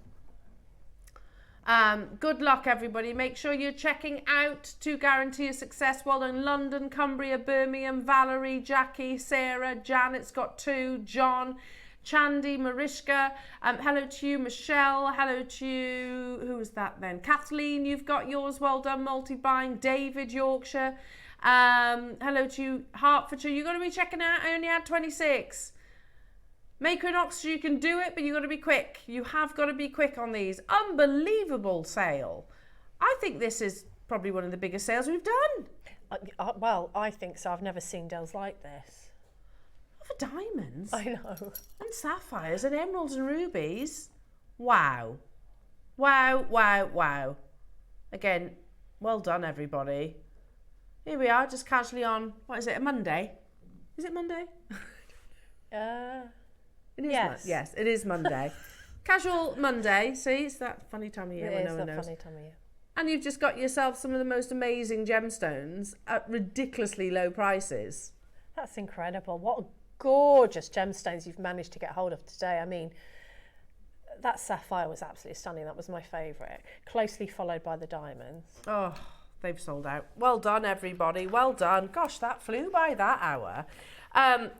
Good luck, everybody. Make sure you're checking out to guarantee a success. Well done, London, Cumbria, Birmingham, Valerie, Jackie, Sarah, Janet's got 2, John, Chandy, Mariska. Hello to you, Michelle. Hello to you. Who was that then? Kathleen, you've got yours. Well done, multi-buying. David, Yorkshire. Hello to you, Hertfordshire. You've got to be checking out. I only had 26. Maker in Oxford, you can do it, but you've got to be quick. You have got to be quick on these. Unbelievable sale. I think this is probably one of the biggest sales we've done. Well, I think so. I've never seen deals like this. For diamonds. I know. And sapphires and emeralds and rubies. Wow. Wow, wow, wow. Again, well done, everybody. Here we are, just casually on, what is it, a Monday? Is it Monday? It is yes. Yes, it is Monday. Casual Monday. See, it's that funny time of year when no one knows. Funny time of year. And you've just got yourself some of the most amazing gemstones at ridiculously low prices. That's incredible. What gorgeous gemstones you've managed to get hold of today. I mean, that sapphire was absolutely stunning. That was my favourite. Closely followed by the diamonds. Oh, they've sold out. Well done, everybody. Well done. Gosh, that flew by that hour.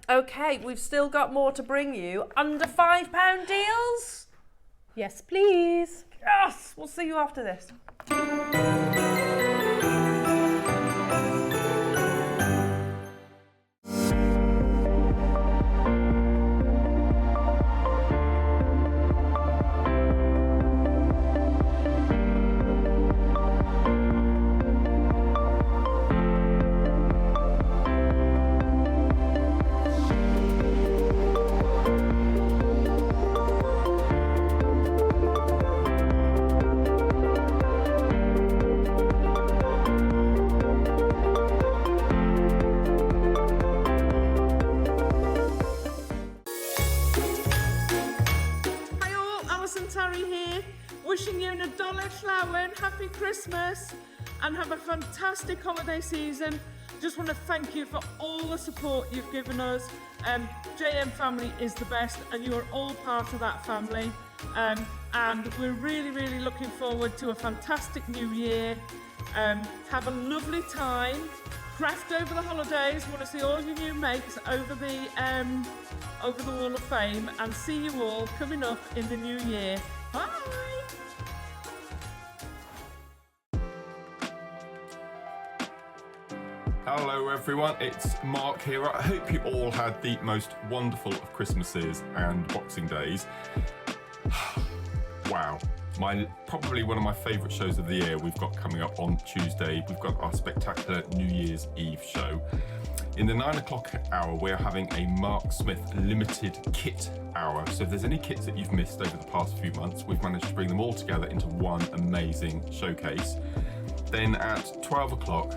Okay, we've still got more to bring you. Under £5 deals? Yes, please. Yes! We'll see you after this. family. Wishing you and Adolit Llawen happy Christmas and have a fantastic holiday season. Just want to thank you for all the support you've given us. JM family is the best and you are all part of that family. And we're really looking forward to a fantastic new year. Have a lovely time. Craft over the holidays. Want to see all your new makes over the Wall of Fame, and see you all coming up in the new year. Bye. Hello everyone, it's Mark here. I hope you all had the most wonderful of Christmases and Boxing Days. Wow, probably one of my favourite shows of the year we've got coming up on Tuesday. We've got our spectacular New Year's Eve show. In the 9 o'clock hour, we're having a Mark Smith limited kit hour. So if there's any kits that you've missed over the past few months, we've managed to bring them all together into one amazing showcase. Then at 12 o'clock,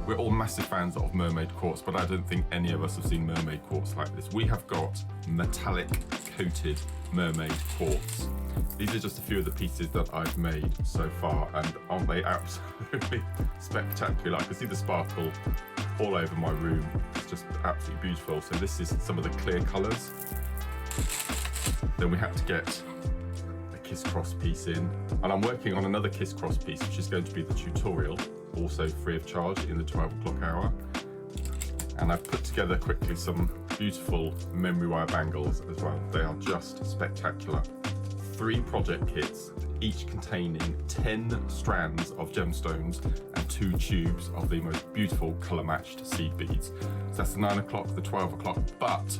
we're all massive fans of mermaid quartz, but I don't think any of us have seen mermaid quartz like this. We have got metallic coated mermaid quartz. These are just a few of the pieces that I've made so far, and aren't they absolutely spectacular? I can see the sparkle all over my room. It's just absolutely beautiful. So this is some of the clear colours. Then we had to get a kiss cross piece in, and I'm working on another kiss cross piece, which is going to be the tutorial, also free of charge in the 12 o'clock hour. And I've put together quickly some beautiful memory wire bangles as well. They are just spectacular. 3 project kits, each containing 10 strands of gemstones and 2 tubes of the most beautiful colour matched seed beads. So that's the 9 o'clock, the 12 o'clock, but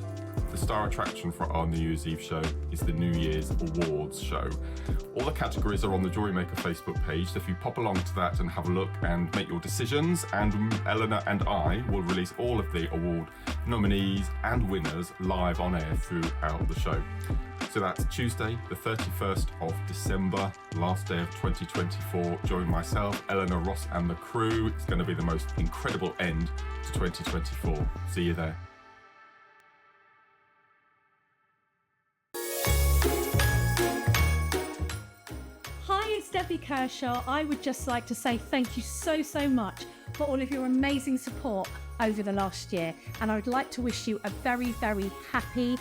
the star attraction for our New Year's Eve show is the New Year's Awards show. All the categories are on the JewelleryMaker Facebook page, so if you pop along to that and have a look and make your decisions, and Elena and I will release all of the award nominees and winners live on air throughout the show. So that's Tuesday, the 31st of December, last day of 2024. Join myself, Elena, Ross and the crew. It's going to be the most incredible end to 2024. See you there. Debbie Kershaw. I would just like to say thank you so much for all of your amazing support over the last year, and I would like to wish you a very happy,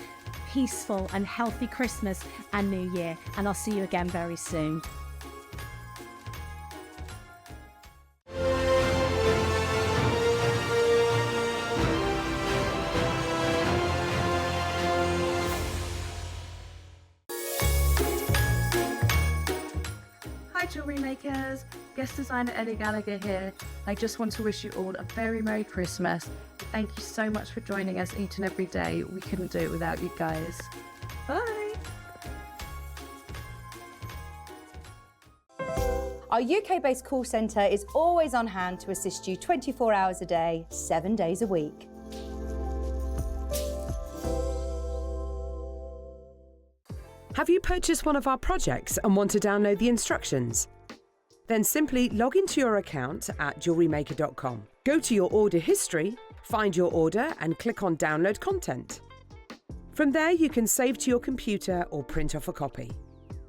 peaceful and healthy Christmas and New Year, and I'll see you again very soon. Jewellery makers, guest designer Ellie Gallagher here. I just want to wish you all a very Merry Christmas. Thank you so much for joining us each and every day. We couldn't do it without you guys. Bye. Our UK-based call centre is always on hand to assist you 24 hours a day, 7 days a week. Have you purchased one of our projects and want to download the instructions? Then simply log into your account at JewelleryMaker.com. Go to your order history, find your order and click on Download Content. From there you can save to your computer or print off a copy.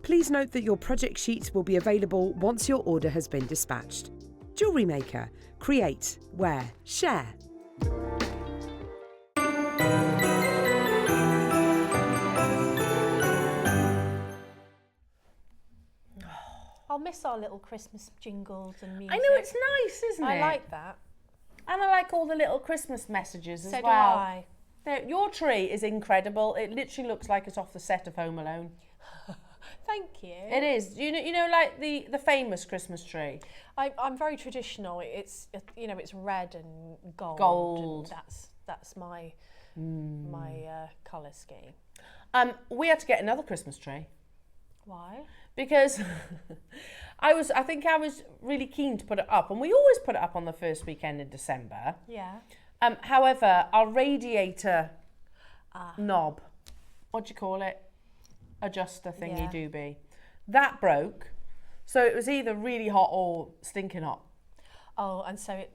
Please note that your project sheets will be available once your order has been dispatched. Jewellery Maker. Create, wear, share. I'll miss our little Christmas jingles and music. I know, it's nice, isn't it? I like that. And I like all the little Christmas messages as well. So do I. Your tree is incredible. It literally looks like it's off the set of Home Alone. Thank you. It is. You know, like the famous Christmas tree. I'm very traditional. It's it's red and gold. Gold. And that's my colour scheme. We had to get another Christmas tree. Why? Because I think I was really keen to put it up, and we always put it up on the first weekend in December. Yeah. However, our radiator knob, what do you call it? Adjuster thingy doobie. That broke. So it was either really hot or stinking hot. Oh, and so it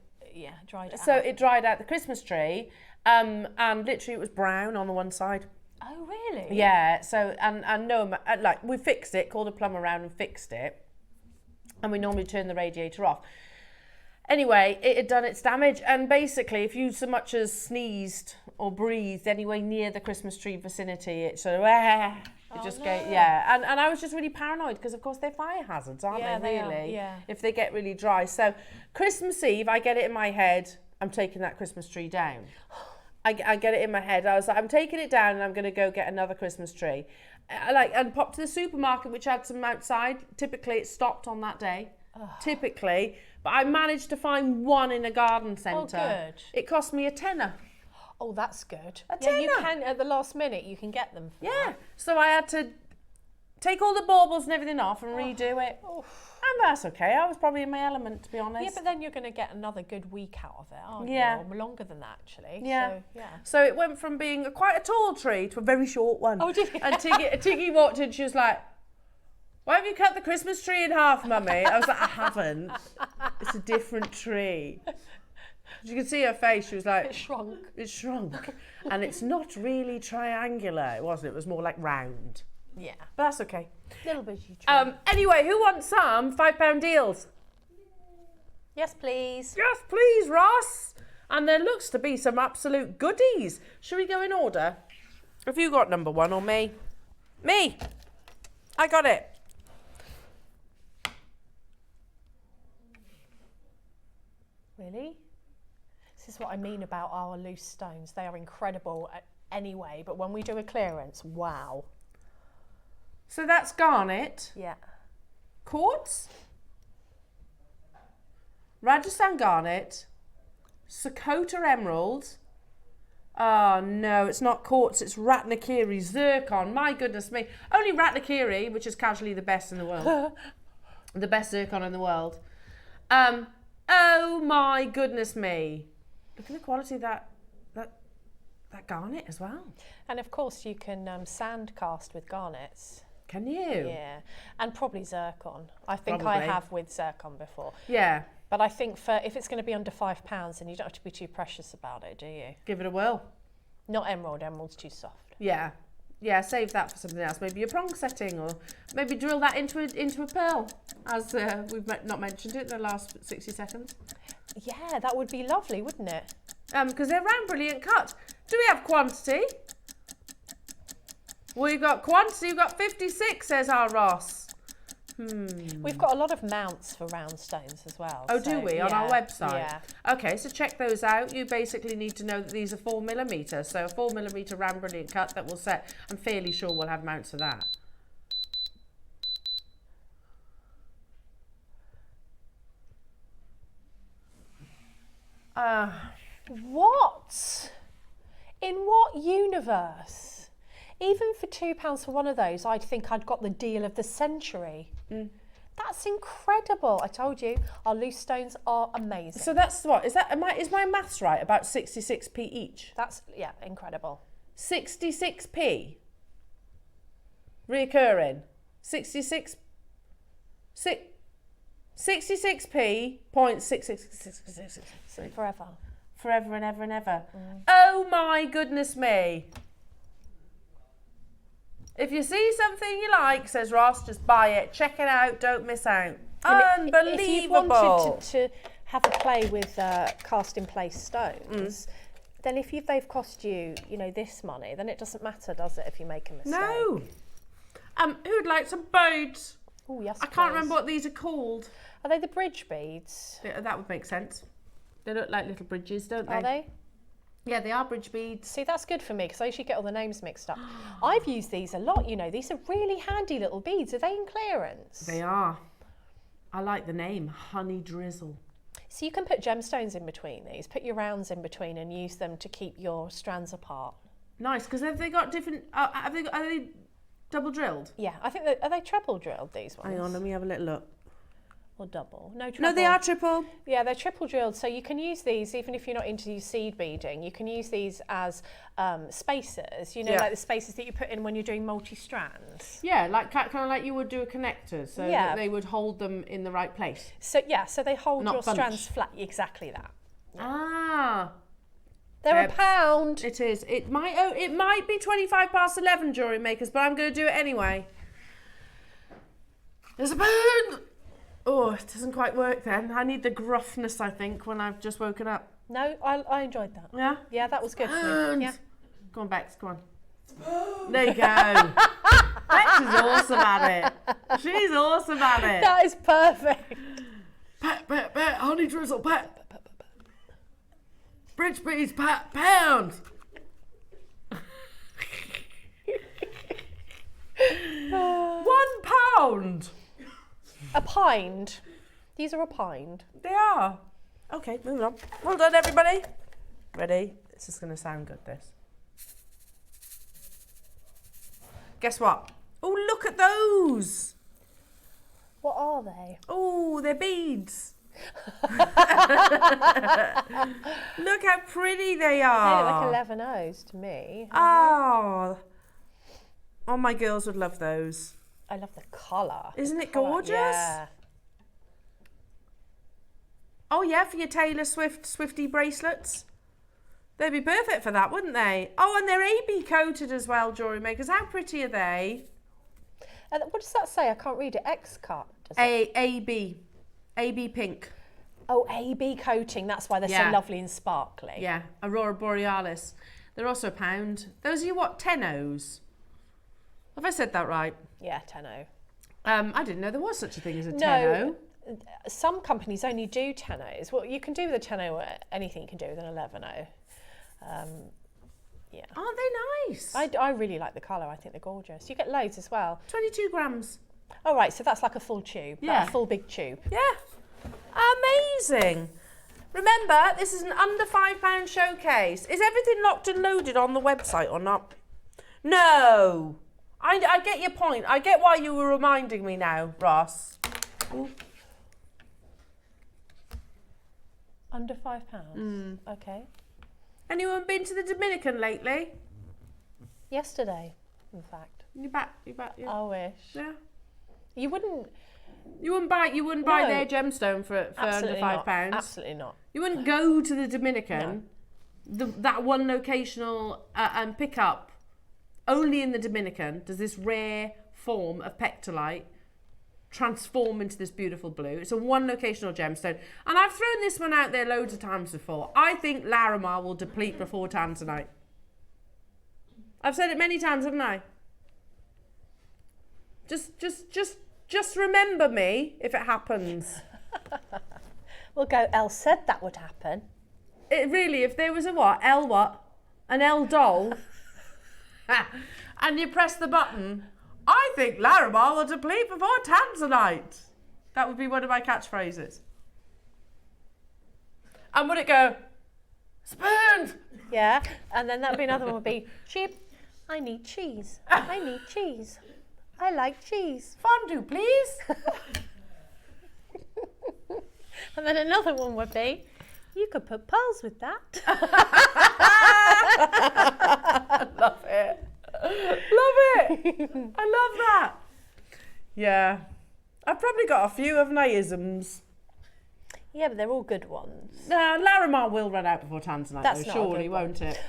dried out. So it dried out the Christmas tree, and literally it was brown on the one side. Oh, really? Yeah, so, and no, like, we fixed it, called a plumber around and fixed it. And we normally turn the radiator off. Anyway, it had done its damage. And basically, if you so much as sneezed or breathed anywhere near the Christmas tree vicinity, it sort of, it just goes, yeah. And I was just really paranoid because, of course, they're fire hazards, aren't they, really? Yeah. If they get really dry. So, Christmas Eve, I get it in my head, I'm taking that Christmas tree down. I get it in my head. I was like, I'm taking it down and I'm going to go get another Christmas tree. And popped to the supermarket, which had some outside. Typically, it stopped on that day. Typically. But I managed to find one in a garden centre. Oh, good. It cost me £10. Oh, that's good. £10. You can, at the last minute, you can get them. Yeah. So I had to take all the baubles and everything off and redo it. And that's okay. I was probably in my element, to be honest. Yeah, but then you're going to get another good week out of it, aren't you? Or longer than that, actually. Yeah. So, yeah. So it went from being quite a tall tree to a very short one. Oh, did it? And Tiggy walked in, she was like, why have you cut the Christmas tree in half, Mummy? I was like, I haven't. It's a different tree. You can see her face, she was like... It shrunk. It shrunk. And it's not really triangular, it wasn't. It was more like round. Yeah. But that's okay. Little bitty tree. Anyway, who wants some £5 deals? Yes, please. Yes, please, Ross. And there looks to be some absolute goodies. Should we go in order? Have you got number one or me? Me. I got it. Really? This is what I mean about our loose stones. They are incredible anyway, but when we do a clearance, wow. So that's garnet. Yeah. Quartz. Rajasthan garnet. Sakota emerald. Oh no, it's not quartz, it's Ratnakiri zircon. My goodness me. Only Ratnakiri, which is casually the best in the world. The best zircon in the world. Oh my goodness me. Look at the quality of that garnet as well. And of course you can sand cast with garnets. Can you? Yeah, and probably zircon. I think Probably. I have with zircon before. Yeah. But I think if it's going to be under £5, then you don't have to be too precious about it, do you? Give it a whirl. Not emerald. Emerald's too soft. Yeah. Yeah, save that for something else. Maybe a prong setting, or maybe drill that into a pearl, as we've not mentioned it in the last 60 seconds. Yeah, that would be lovely, wouldn't it? Because they're round, brilliant cut. Do we have quantity? We've got quantity. We've got 56, says our Ross. We've got a lot of mounts for round stones as well. Oh, do we? On our website? Yeah. Okay, so check those out. You basically need to know that these are 4mm. So a 4mm round brilliant cut that will set. I'm fairly sure we'll have mounts for that. What? In what universe? Even for £2 for one of those, I'd think I'd got the deal of the century. That's incredible. I told you, our loose stones are amazing. So that's what? Is my maths right? About 66p each? That's, yeah, incredible. 66p? Reoccurring? 66p, 66p.666. Forever. Forever and ever and ever. Oh my goodness me. If you see something you like, says Ross, just buy it. Check it out. Don't miss out. Unbelievable. If you wanted to have a play with cast in place stones, then if they've cost you, this money, then it doesn't matter, does it, if you make a mistake? No. Who'd like some beads? Oh, yes, I can't remember what these are called. Are they the bridge beads? Yeah, that would make sense. They look like little bridges, don't they? Are they? Yeah, they are bridge beads. See, that's good for me because I usually get all the names mixed up. I've used these a lot, These are really handy little beads. Are they in clearance? They are. I like the name, Honey Drizzle. So you can put gemstones in between these, put your rounds in between and use them to keep your strands apart. Nice, because have they got different... are they double drilled? Yeah, I think are they treble drilled, these ones? Hang on, let me have a little look. Or double? No, triple. No, they are triple. Yeah, they're triple drilled. So you can use these, even if you're not into seed beading, you can use these as spacers, like the spacers that you put in when you're doing multi-strands. Yeah, like kind of like you would do a connector, so that they would hold them in the right place. So, so they hold Not your bunch. strands flat. Exactly that. Yeah. Ah. They're £1. It is. It might be 11:25, jewellery makers, but I'm going to do it anyway. There's a pound. Oh, it doesn't quite work then. I need the gruffness, I think, when I've just woken up. No, I enjoyed that. Yeah? Yeah, that was good for me. Yeah. Go on, Bex, go on. There you go. Bex is awesome at it. She's awesome at it. That is perfect. Pat, pat, pat, honey drizzle, pat. French beans, pat, pound. £1. A pint. These are a pint. They are. Okay, moving on. Well done, everybody. Ready? This is going to sound good, this. Guess what? Oh, look at those. What are they? Oh, they're beads. Look how pretty they They are. look like 11 O's to me. Oh. Oh, my girls would love those. I love the colour. Isn't it gorgeous? Yeah. Oh, yeah, for your Taylor Swifty bracelets. They'd be perfect for that, wouldn't they? Oh, and they're AB coated as well, jewellery makers. How pretty are they? What does that say? I can't read it. X-cut. Does it? AB pink. Oh, AB coating. That's why they're so lovely and sparkly. Yeah, Aurora Borealis. They're also £1. Those are your what, 10 O's? Have I said that right? Yeah, 10O. I didn't know there was such a thing as a 10O. No, some companies only do 10Os. Well, you can do with a 10O anything you can do with an 11O. Yeah. Aren't they nice? I really like the colour. I think they're gorgeous. You get loads as well. 22 grams. Oh, right, so that's like a full tube. Yeah. Like a full big tube. Yeah. Amazing. Remember, this is an under £5 showcase. Is everything locked and loaded on the website or not? No. I get your point. I get why you were reminding me now, Ross. Ooh. Under £5? Okay. Anyone been to the Dominican lately? Yesterday, in fact. You back, yeah. I wish. Yeah. You wouldn't buy their gemstone for under £5? Absolutely not. You wouldn't go to the Dominican, that one locational, and pick up, only in the Dominican, does this rare form of pectolite transform into this beautiful blue. It's a one locational gemstone. And I've thrown this one out there loads of times before. I think Larimar will deplete before tanzanite. I've said it many times, haven't I? Just remember me if it happens. We'll go, Elle said that would happen. It really, if there was a what? L what? An L doll. And you press the button, I think Larimar will deplete before tanzanite. That would be one of my catchphrases. And would it go, spoon? Yeah, and then that would be another one would be, Chip, I need cheese. I need cheese. I like cheese. Fondue, please. And then another one would be, you could put pearls with that. Love it. Love it. I love that. Yeah. I've probably got a few of isms. Yeah, but they're all good ones. Larimar will run out before tanzanite, That's though, not a surely, good one. won't it?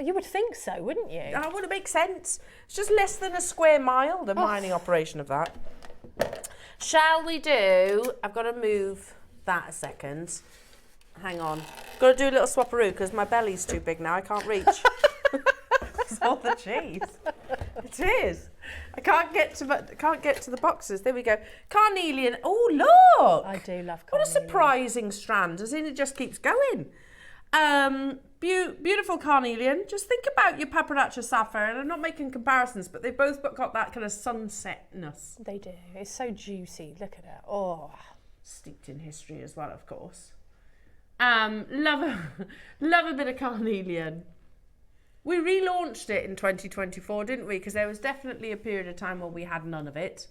You would think so, wouldn't you? Would it make sense? It's just less than a square mile, the mining operation of that. Shall we do... I've got to move that a second. Hang on. Got to do a little swapperoo because my belly's too big now. I can't reach. It's all the cheese. It is. I can't get to the boxes. There we go. Carnelian. Oh, look. I do love carnelian. What a surprising strand. As in, it just keeps going. Beautiful carnelian. Just think about your paparazzi sapphire, and I'm not making comparisons, but they've both got that kind of sunsetness. They do. It's so juicy. Look at it. Oh, steeped in history as well, of course. Love a bit of carnelian. We relaunched it in 2024, didn't we? Because there was definitely a period of time where we had none of it.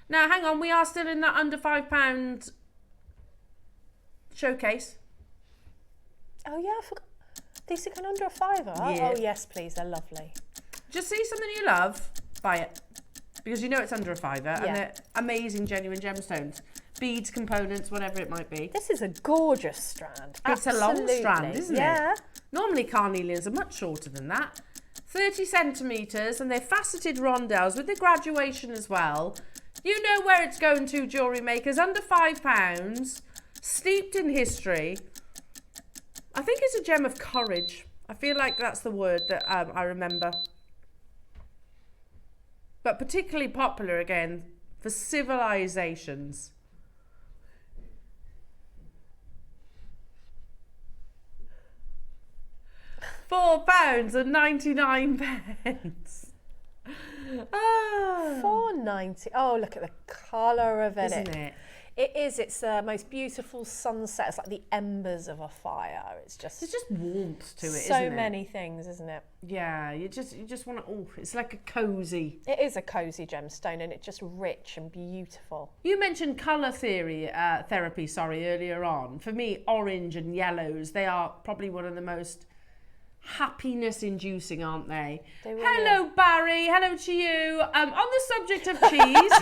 Now, hang on, we are still in that under £5 showcase. Oh yeah, I forgot. These are going under a £5. Yeah. Oh yes, please. They're lovely. Just see something you love, buy it. because you know it's under a fiver, Yeah. and they're amazing, genuine gemstones. Beads, components, whatever it might be. This is a gorgeous strand. It's a long Absolutely. strand, isn't Yeah. it? Normally carnelians are much shorter than that. 30 centimetres, and they're faceted rondelles with the graduation as well. You know where it's going to, jewellery makers, under £5, steeped in history. I think it's a gem of courage. I feel like that's the word that I remember. But particularly popular again for civilizations. £4.99. Oh. $4.90. Oh, look at the colour of it. Isn't it? It is. It's the most beautiful sunset. It's like the embers of a fire. It's just. There's just warmth to it, so isn't it? many things, isn't it? Yeah, you just want to. Oh, it's like a cozy. It is a cozy gemstone, and it's just rich and beautiful. You mentioned colour therapy. Sorry, earlier on. For me, orange and yellows. They are probably one of the most happiness-inducing, aren't they? Really Hello, Barry. Hello to you. On the subject of cheese,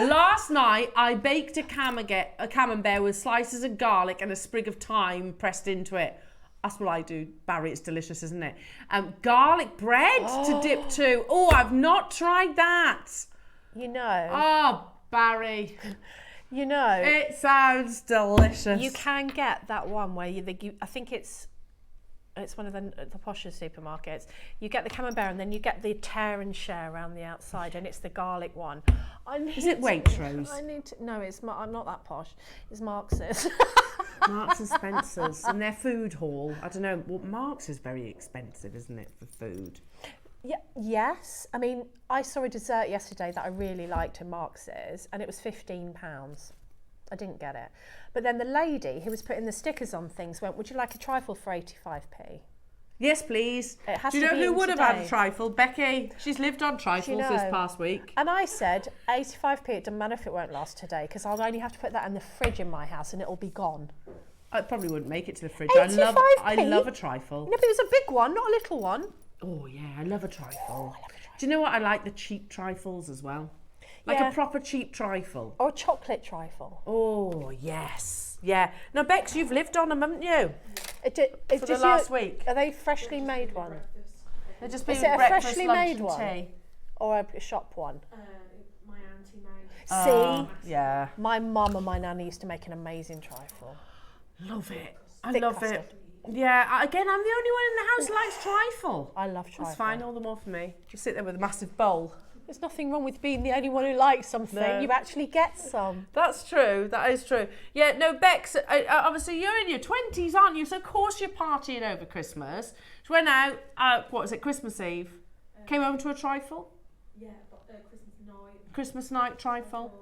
last night I baked a camembert with slices of garlic and a sprig of thyme pressed into it. That's what I do, Barry. It's delicious, isn't it? Garlic bread to dip to. Oh, I've not tried that. You know. Oh, Barry. You know. It sounds delicious. You can get that one where I think it's one of the posher supermarkets. You get the camembert and then you get the tear and share around the outside, and it's the garlic one. Is it Waitrose? I need to. No, I'm not that posh. It's Marx's. Marks and Spencer's and their food hall. I don't know. Well, Marks is very expensive, isn't it, for food? Yeah. Yes. I mean, I saw a dessert yesterday that I really liked in Marx's, and it was £15. I didn't get it. But then the lady who was putting the stickers on things went, would you like a trifle for 85p? Yes, please. It has Do you to know be who in would have had a today. trifle? Becky. She's lived on trifles this past week. And I said, 85p, it doesn't matter if it won't last today, because I'll only have to put that in the fridge in my house and it'll be gone. I probably wouldn't make it to the fridge. 85p? I love a trifle. No, but it was a big one, not a little one. Oh, yeah, I love a trifle. Do you know what? I like the cheap trifles as well. Like Yeah. a proper cheap trifle. Or a chocolate trifle. Oh, yes. Yeah. Now, Bex, you've lived on them, haven't you? For the last week. Are they freshly made ones? They're just Is been it a breakfast, freshly lunch made and one? tea. Or a shop one? My auntie made. See? Yeah. My mum and my nanny used to make an amazing trifle. Love it. I Thick love custard. it. Yeah, again, I'm the only one in the house that likes trifle. I love trifle. That's fine, all the more for me. Just sit there with a massive bowl. There's nothing wrong with being the only one who likes something. No. You actually get some. That's true, that is true. Yeah, no, Bex, obviously you're in your 20s, aren't you? So of course you're partying over Christmas. She went out, what was it, Christmas Eve? Came home to a trifle? Yeah, Christmas night. Christmas night, trifle.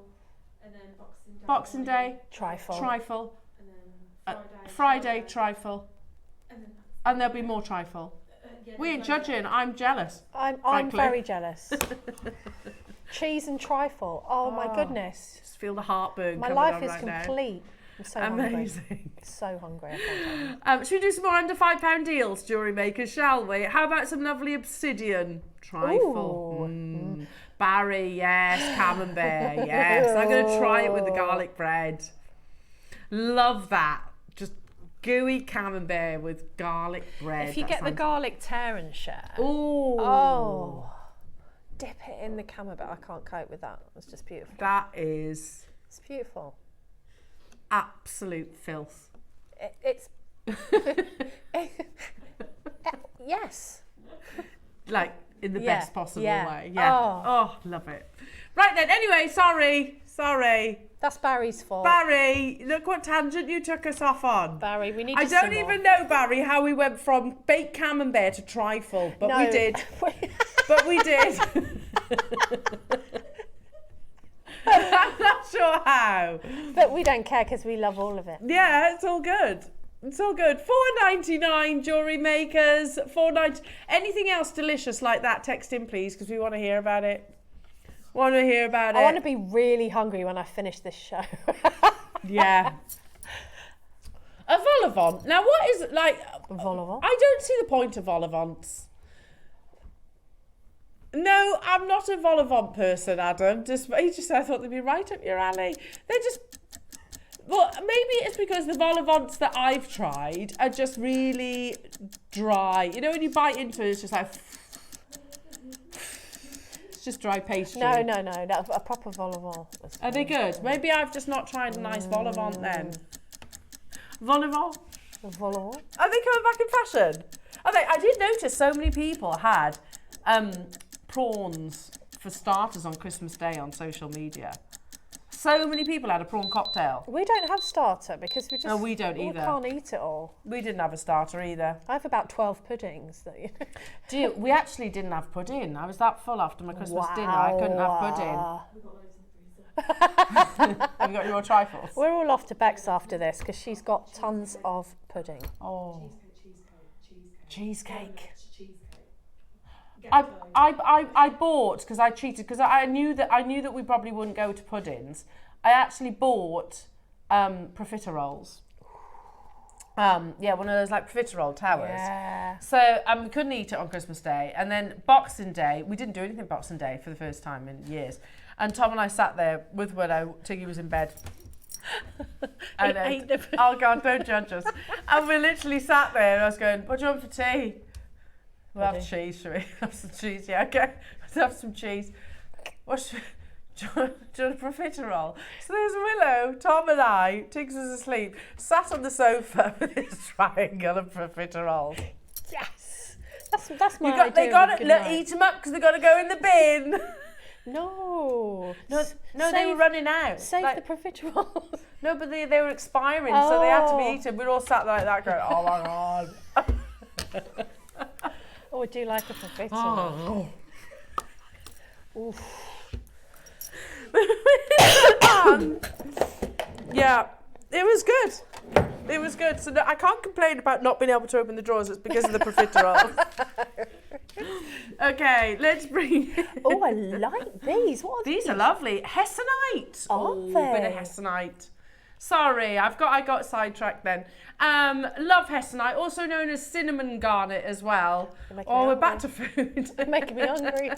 And then Boxing Day. Boxing Day, Trifle. trifle. And then Friday, trifle. And then And there'll be more trifle. We ain't judging, I'm jealous. I'm frankly. very jealous. Cheese and trifle. Oh my goodness. Just feel the heartburn My coming life on is right now. complete. I'm so hungry. Amazing. So hungry. I can't tell you. Should we do some more under £5 deals, jewellery makers, shall we? How about some lovely obsidian trifle? Barry, yes. Camembert, yes. I'm going to try it with the garlic bread. Love that. Just gooey camembert with garlic bread. If you That get the sounds- garlic tear and share. Ooh. Oh. Dip it in the camembert. I can't cope with that. It's just beautiful. That is It's beautiful. absolute filth. It's yes. Like, in the Yeah, best possible yeah. way. Yeah. Oh, love it. Right then, anyway, sorry. That's Barry's fault. Barry, look what tangent you took us off on. Barry, we need. I don't even know, Barry, how we went from baked camembert to trifle, but we did. But we did. I'm not sure how. But we don't care because we love all of it. Yeah, it's all good. It's all good. £4.99 jewellery makers. £4.90. Anything else delicious like that? Text in, please, because we want to hear about it. Want to hear about it? I want to be really hungry when I finish this show. Yeah. A vol au vent. Now, what is like? Vol au vent? I don't see the point of vol au vents. No, I'm not a vol au vent person, Adam. I thought they'd be right up your alley. They're just... Well, maybe it's because the vol au vents that I've tried are just really dry. You know, when you bite into it, it's just like... It's just dry pastry. No, a proper vol au vent. Are they good? Maybe I've just not tried a nice vol au vent then. Vol au vent? Vol au vent? Are they coming back in fashion? I did notice so many people had prawns for starters on Christmas Day on social media. So many people had a prawn cocktail. We don't have starter because we just... No, we don't either. We can't eat it all. We didn't have a starter either. I have about 12 puddings. That, you know. We actually didn't have pudding. I was that full after my Christmas dinner. I couldn't have pudding. Have you got your trifles? We're all off to Bex after this because she's got tons of pudding. Oh. Cheesecake. I bought, because I cheated, because I knew that we probably wouldn't go to puddings. I actually bought profiteroles. Yeah, one of those like profiterole towers. Yeah. So we couldn't eat it on Christmas Day, and then Boxing Day, we didn't do anything Boxing Day for the first time in years. And Tom and I sat there with Willow. Tiggy was in bed. And oh God, don't judge us. And we literally sat there, and I was going, "What do you want for tea?" We'll have cheese, shall we? Have some cheese, yeah, okay. Let's have some cheese. Do you want a profiterole? So there's Willow, Tom and I, Tiggs was asleep, sat on the sofa with this triangle of profiteroles. Yes! That's my idea. They got to eat them up because they got to go in the bin. No, they were running out. Save the profiteroles. No, but they were expiring, so they had to be eaten. We all sat like that going, oh my God. Oh, I do like a profiterole. Oh. Yeah, it was good. It was good. So no, I can't complain about not being able to open the drawers. It's because of the profiterole. Okay, let's bring... Oh, I like these. What are these? These are lovely. Hessonite. Are they? Bit of Hessonite. Sorry, I got sidetracked then. Love Hessonite, also known as cinnamon garnet as well. We're back to food. You're making me hungry.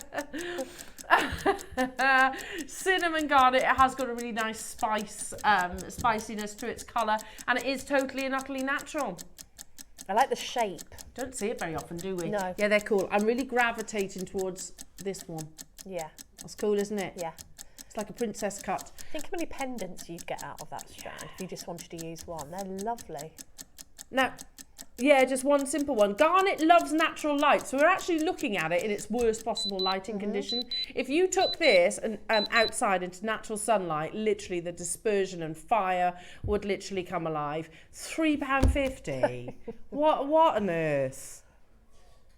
Cinnamon garnet, it has got a really nice spiciness to its colour, and it is totally and utterly natural. I like the shape. Don't see it very often, do we? No. Yeah, they're cool. I'm really gravitating towards this one. Yeah. That's cool, isn't it? Yeah. It's like a princess cut. Think how many pendants you'd get out of that strand if you just wanted to use one. They're lovely. Now, yeah, just one simple one. Garnet loves natural light, so we're actually looking at it in its worst possible lighting condition. If you took this and outside into natural sunlight, literally the dispersion and fire would literally come alive. £3.50. What on earth?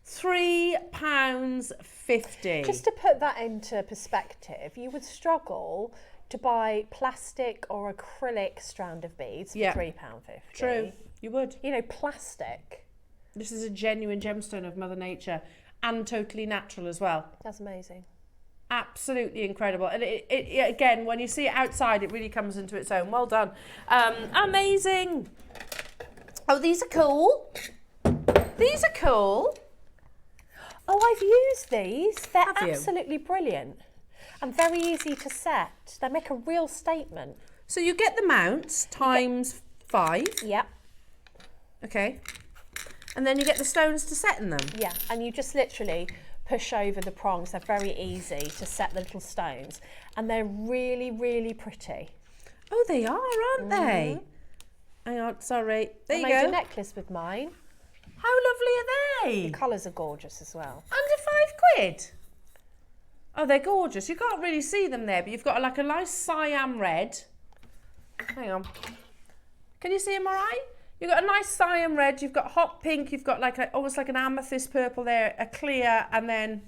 £3.50. Just to put that into perspective, you would struggle to buy plastic or acrylic strand of beads for £3.50. True, you would. You know, plastic. This is a genuine gemstone of Mother Nature and totally natural as well. That's amazing. Absolutely incredible. And it again, when you see it outside, it really comes into its own. Well done. Amazing. Oh, these are cool. These are cool. Oh, I've used these. They're Have you? absolutely brilliant and very easy to set. They make a real statement. So you get the mounts times 5. Yeah. Okay. And then you get the stones to set in them. Yeah, and you just literally push over the prongs. They're very easy to set the little stones, and they're really, really pretty. Oh, they are, aren't they? Hang on, sorry. There you I made go. a necklace with mine. How lovely are they? The colours are gorgeous as well. Under £5. Oh, they're gorgeous. You can't really see them there, but you've got like a nice cyan red. Hang on. Can you see them all right? You've got a nice cyan red, you've got hot pink, you've got like almost like an amethyst purple there, a clear, and then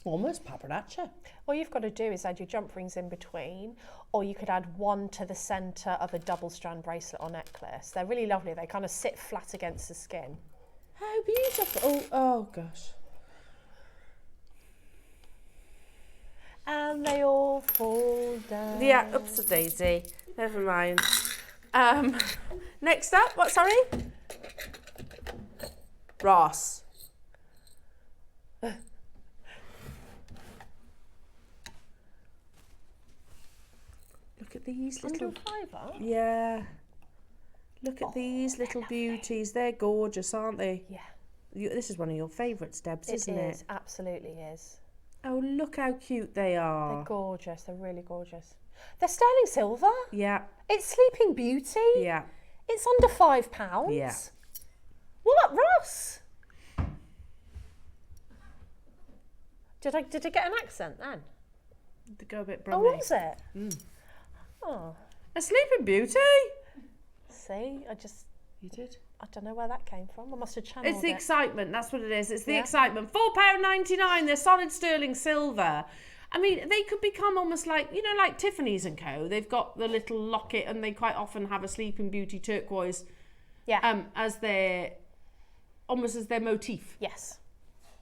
almost paparazzi. All you've got to do is add your jump rings in between, or you could add one to the centre of a double strand bracelet or necklace. They're really lovely. They kind of sit flat against the skin. How beautiful. Oh gosh. And they all fall down. Yeah, oops a daisy. Never mind. Next up, what, sorry? Ross. look at these little... Under a fiver? Yeah. Look at these little beauties. They're gorgeous, aren't they? Yeah. This is one of your favourites, Debs, isn't It is, it? absolutely is. Oh, look how cute they are. They're gorgeous, they're really gorgeous. They're sterling silver. Yeah. It's Sleeping Beauty. Yeah. It's under £5. Yeah. What, Ross? Did I get an accent then? To go a bit Oh, brummy. was it? Oh, A Sleeping Beauty? see, You did? I don't know where that came from. I must have channeled It's the it. excitement, that's what it is. It's the Yeah. excitement. £4.99, they're solid sterling silver. I mean, they could become almost like, you know, like Tiffany's & Co. They've got the little locket and they quite often have a Sleeping Beauty turquoise as their, almost as their motif. Yes.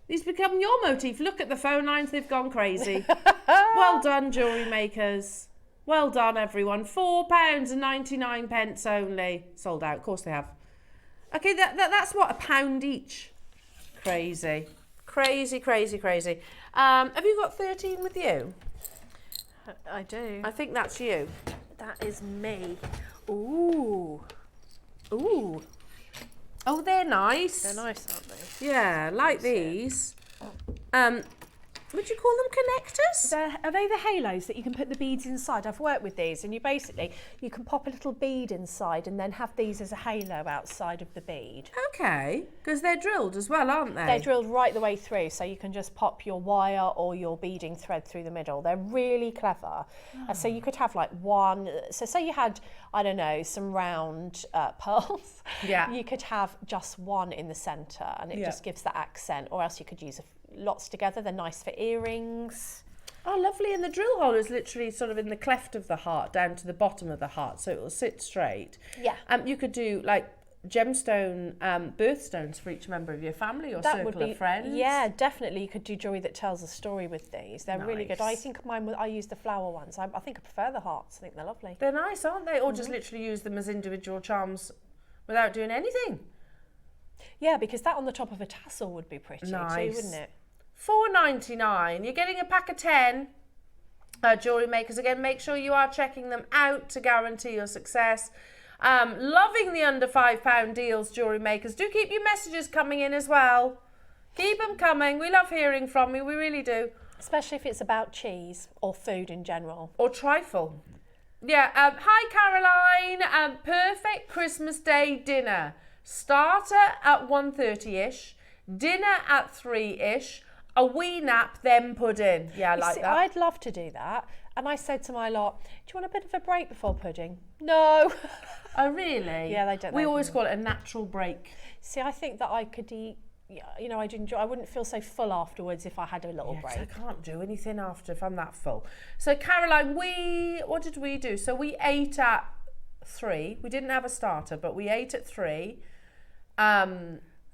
These become your motif. Look at the phone lines, they've gone crazy. Well done, jewellery makers. Well done, everyone. £4.99 only. Sold out, of course they have. Okay, that's what, £1 each. Crazy. Crazy, crazy, crazy. Have you got 13 with you? I do. I think that's you. That is me. Ooh. Ooh. Oh, they're nice. They're nice, aren't they? Yeah, like these. Would you call them connectors? Are they the halos that you can put the beads inside? I've worked with these, and you can pop a little bead inside and then have these as a halo outside of the bead. Okay, because they're drilled as well, aren't they? They're drilled right the way through, so you can just pop your wire or your beading thread through the middle. They're really clever. So you could have like one, so say you had, I don't know, some round pearls. Yeah. You could have just one in the centre, and it just gives that accent, or else you could use lots together. They're nice for earrings. Oh, lovely. And the drill hole is literally sort of in the cleft of the heart down to the bottom of the heart, so it will sit straight. Yeah. You could do like gemstone birthstones for each member of your family or circle of friends. Yeah, definitely. You could do jewellery that tells a story with these. They're really good. I Nice. think I use the flower ones. I think I prefer the hearts. I think they're lovely. They're nice, aren't they? Or just literally use them as individual charms without doing anything. Yeah, because that on the top of a tassel would be pretty too, Nice. wouldn't it? $4.99. You're getting a pack of 10. Jewellery makers, again, make sure you are checking them out to guarantee your success. Loving the under £5 deals, jewellery makers. Do keep your messages coming in as well. Keep them coming. We love hearing from you. We really do. Especially if it's about cheese or food in general. Or trifle. Yeah. Hi, Caroline. Perfect Christmas Day dinner. Starter at 1:30ish. Dinner at 3ish. A wee nap, then pudding. Yeah, I like that. I'd love to do that. And I said to my lot, do you want a bit of a break before pudding? No. Oh, really? Yeah, they don't. We always call it a natural break. See, I think that I could eat, you know, I wouldn't feel so full afterwards if I had a little break. I can't do anything after if I'm that full. So, Caroline, what did we do? So we ate at 3. We didn't have a starter, but we ate at 3.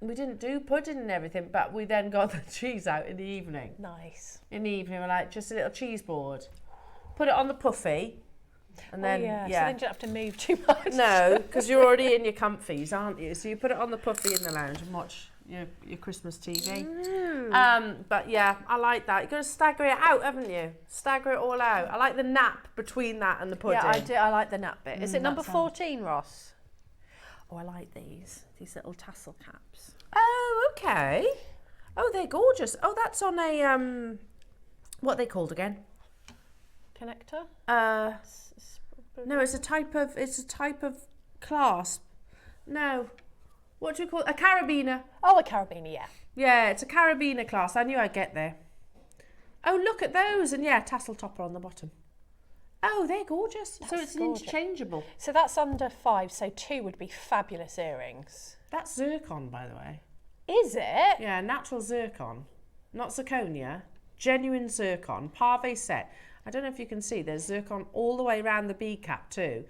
We didn't do pudding and everything, but we then got the cheese out in the evening. Nice. In the evening, we're like, just a little cheese board. Put it on the puffy. And then, So then you don't have to move too much. No, because you're already in your comfies, aren't you? So you put it on the puffy in the lounge and watch your Christmas TV. But yeah, I like that. You've got to stagger it out, haven't you? Stagger it all out. I like the nap between that and the pudding. Yeah, I do. I like the nap bit. Is it number that's 14, Ross? Oh, I like these little tassel caps. Oh, okay. Oh, they're gorgeous. Oh, that's on a what are they called again? Connector? No, it's a type of clasp. No. What do you call it? A carabiner. Oh, a carabiner, yeah. Yeah, it's a carabiner clasp. I knew I'd get there. Oh, look at those. And yeah, tassel topper on the bottom. Oh, they're gorgeous. So it's interchangeable. So that's under 5, so 2 would be fabulous earrings. That's zircon, by the way. Is it? Yeah, natural zircon. Not zirconia. Genuine zircon. Parve set. I don't know if you can see, there's zircon all the way around the bead cap too.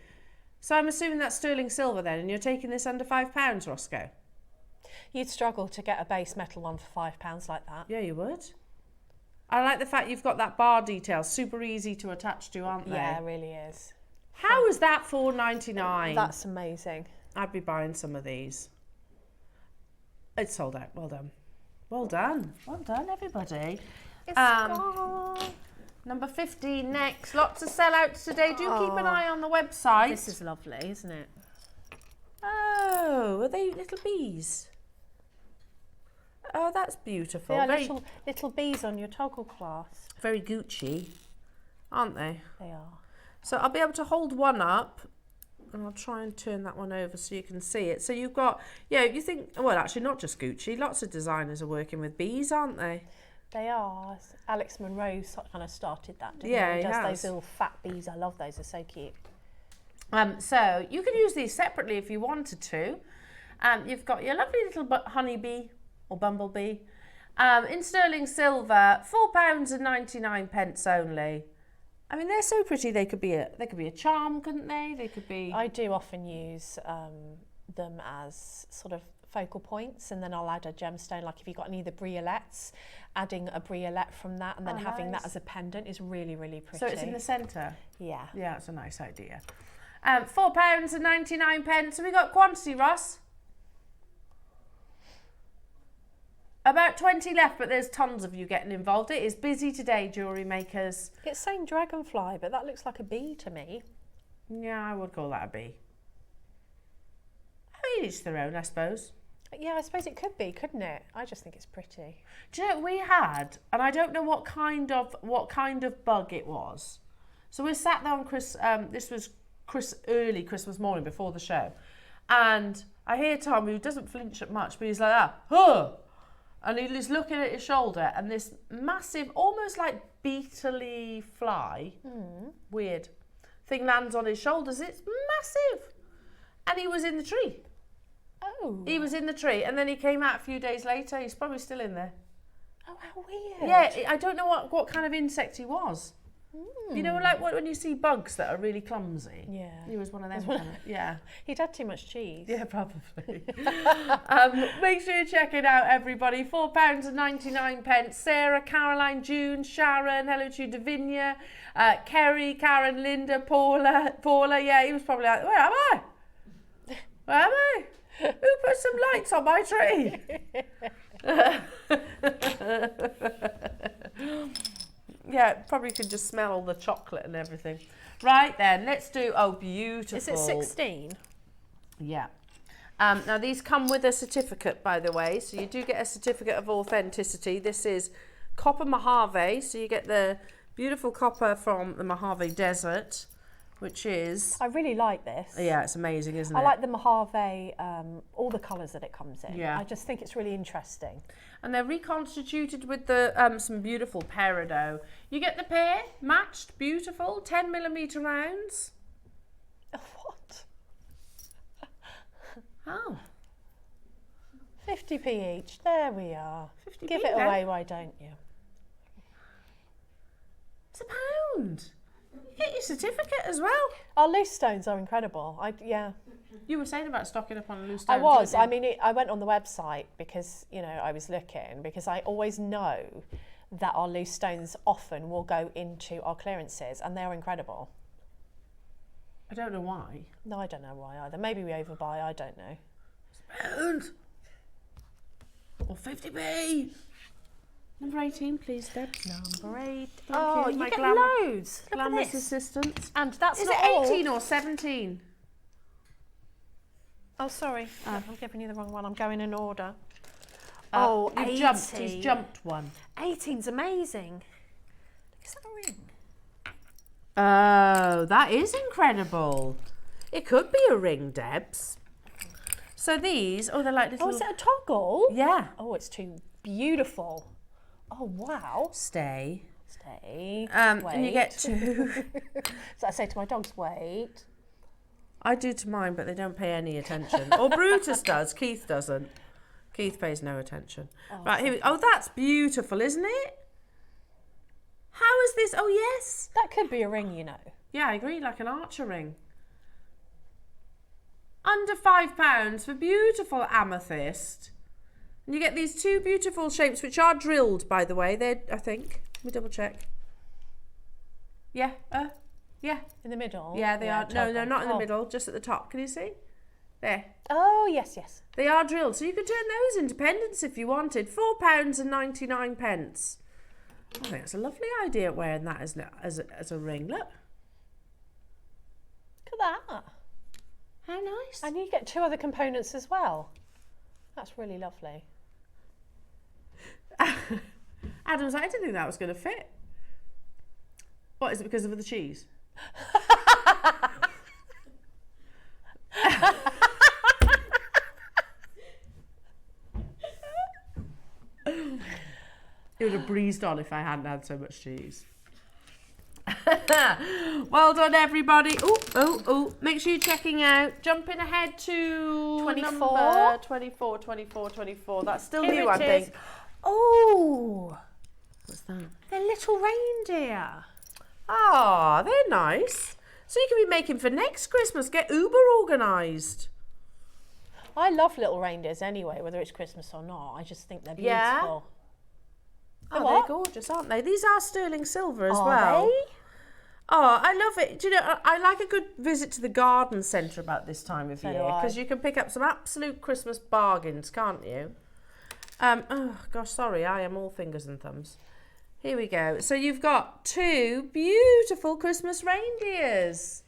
So I'm assuming that's sterling silver then, and you're taking this under £5, Roscoe? You'd struggle to get a base metal one for £5 like that. Yeah, you would. I like the fact you've got that bar detail, super easy to attach to, aren't they? Yeah, it really is. How is that $4.99? That's amazing. I'd be buying some of these. It's sold out. Well done. Well done. Well done, everybody. It's gone. Number 15 next. Lots of sellouts today. Do keep an eye on the website. This is lovely, isn't it? Oh, are they little bees? Oh, that's beautiful. They are Very, little bees on your toggle clasp. very Gucci, aren't they? They are. So I'll be able to hold one up and I'll try and turn that one over so you can see it. So you've got, yeah, you think, well, actually not just Gucci, lots of designers are working with bees, aren't they? They are. Alex Monroe kind of started that, didn't Yeah, he? he Does has. those little fat bees. I love those. They're so cute. So you can use these separately if you wanted to. You've got your lovely little honeybee or bumblebee in sterling silver, £4.99 only. I mean, they're so pretty. They could be a charm, couldn't they? They could be. I do often use them as sort of focal points, and then I'll add a gemstone. Like if you've got any of the briolets, adding a briolet from that, and then having that as a pendant is really, really pretty. So it's in the centre. Yeah. Yeah, it's a nice idea. £4.99. So we got quantity, Ross. About 20 left, but there's tons of you getting involved. It is busy today, jewellery makers. It's saying dragonfly, but that looks like a bee to me. Yeah, I would call that a bee. I mean, each their own, I suppose. Yeah, I suppose it could be, couldn't it? I just think it's pretty. Do you know what we had? And I don't know what kind of bug it was. So we sat there on this was early Christmas morning before the show, and I hear Tom, who doesn't flinch at much, but he's like that, huh! And he's looking at his shoulder, and this massive, almost like beetle-y fly, weird, thing lands on his shoulders. It's massive. And he was in the tree. Oh. He was in the tree, and then he came out a few days later. He's probably still in there. Oh, how weird. Yeah, I don't know what kind of insect he was. You know, like when you see bugs that are really clumsy. Yeah. He was one of them. Kind of, yeah. He'd had too much cheese. Yeah, probably. Make sure you check it out, everybody. £4.99. Sarah, Caroline, June, Sharon, hello to you, Davinia, Kerry, Karen, Linda, Paula. Yeah, he was probably like, where am I? Where am I? Who put some lights on my tree? Yeah, probably could just smell all the chocolate and everything. Right then, let's do, oh, beautiful. Is it 16? Yeah. Now these come with a certificate, by the way, so you do get a certificate of authenticity. This is copper Mojave, so you get the beautiful copper from the Mojave Desert, which is... I really like this. Yeah, it's amazing, isn't it? I like the Mojave, all the colours that it comes in. Yeah. I just think it's really interesting. And they're reconstituted with the some beautiful peridot. You get the pair, matched, beautiful, 10mm rounds. What? Oh. 50p each. There we are. 50p Give it then. away, why don't you? It's £1. You get your certificate as well. Our loose stones are incredible. Yeah. You were saying about stocking up on loose I stones. was. weren't you? I mean, I went on the website because, you know, I was looking, because I always know that our loose stones often will go into our clearances, and they're incredible. I don't know why. No, I don't know why either. Maybe we overbuy, I don't know. £1. Or 50p. Number 18, please, Deb. Number 8. Oh, you my get glamour- loads. Look at Glamorous this. assistant. And that's Is not it all. 18 or 17? Oh, sorry. I'm giving you the wrong one. I'm going in order. You've 80. jumped. He's jumped one. 18's amazing. Is that a ring? Oh, that is incredible. It could be a ring, Debs. So these, they're like little... Oh, is it a toggle? Yeah. Oh, it's too beautiful. Oh, wow. Stay. Stay. And you Wait. get two. So I say to my dogs, wait. I do to mine, but they don't pay any attention. Or Brutus does. Keith doesn't. Keith pays no attention. Right, here we go. Oh, that's beautiful, isn't it? How is this? Oh, yes. That could be a ring, you know. Yeah, I agree, like an archer ring. Under £5 for beautiful amethyst. And you get these two beautiful shapes, which are drilled, by the way. They're, I think. Let me double check. Yeah, yeah. In the middle? Yeah, they are. No, toggle. not in the Oh. middle, just at the top. Can you see? There. Oh, yes, yes. They are drilled, so you could turn those into pendants if you wanted. £4.99. I think it's a lovely idea wearing that as a ring. Look. Look at that. How nice. And you get 2 other components as well. That's really lovely. Adam's like, I didn't think that was going to fit. What, is it because of the cheese? It would have breezed on if I hadn't had so much cheese. Well done, everybody. Oh, make sure you're checking out. Jumping ahead to 24. number 24. That's still Here new, I it think. is. Oh, What's that? they're little reindeer. Ah, they're nice. So you can be making for next Christmas. Get uber organised. I love little reindeers anyway, whether it's Christmas or not. I just think they're beautiful. Yeah? Oh, they're gorgeous, aren't they? These are sterling silver as Are well. they? Oh, I love it. Do you know, I like a good visit to the garden centre about this time of So year do I. because you can pick up some absolute Christmas bargains, can't you? Oh, gosh, sorry, I am all fingers and thumbs. Here we go. So you've got 2 beautiful Christmas reindeers.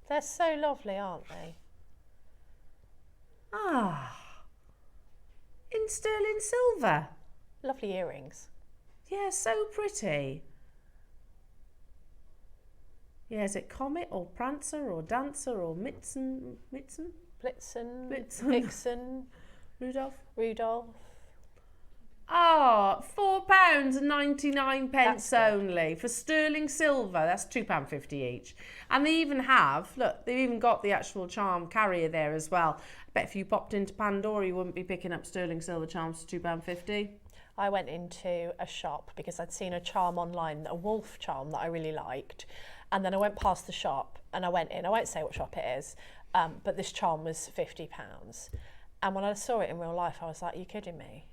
They're so lovely, aren't they? Ah, in sterling silver. Lovely earrings. Yeah, so pretty. Yeah, is it Comet or Prancer or Dancer or Blitzen, Blitzen, Blitzen. Vixen, Rudolph? Ah, £4.99 That's good. only for sterling silver. That's £2.50 each. And they even have, look, they've even got the actual charm carrier there as well. I bet if you popped into Pandora, you wouldn't be picking up sterling silver charms for £2.50. I went into a shop because I'd seen a charm online, a wolf charm that I really liked. And then I went past the shop and I went in. I won't say what shop it is, but this charm was £50. And when I saw it in real life, I was like, are you kidding me?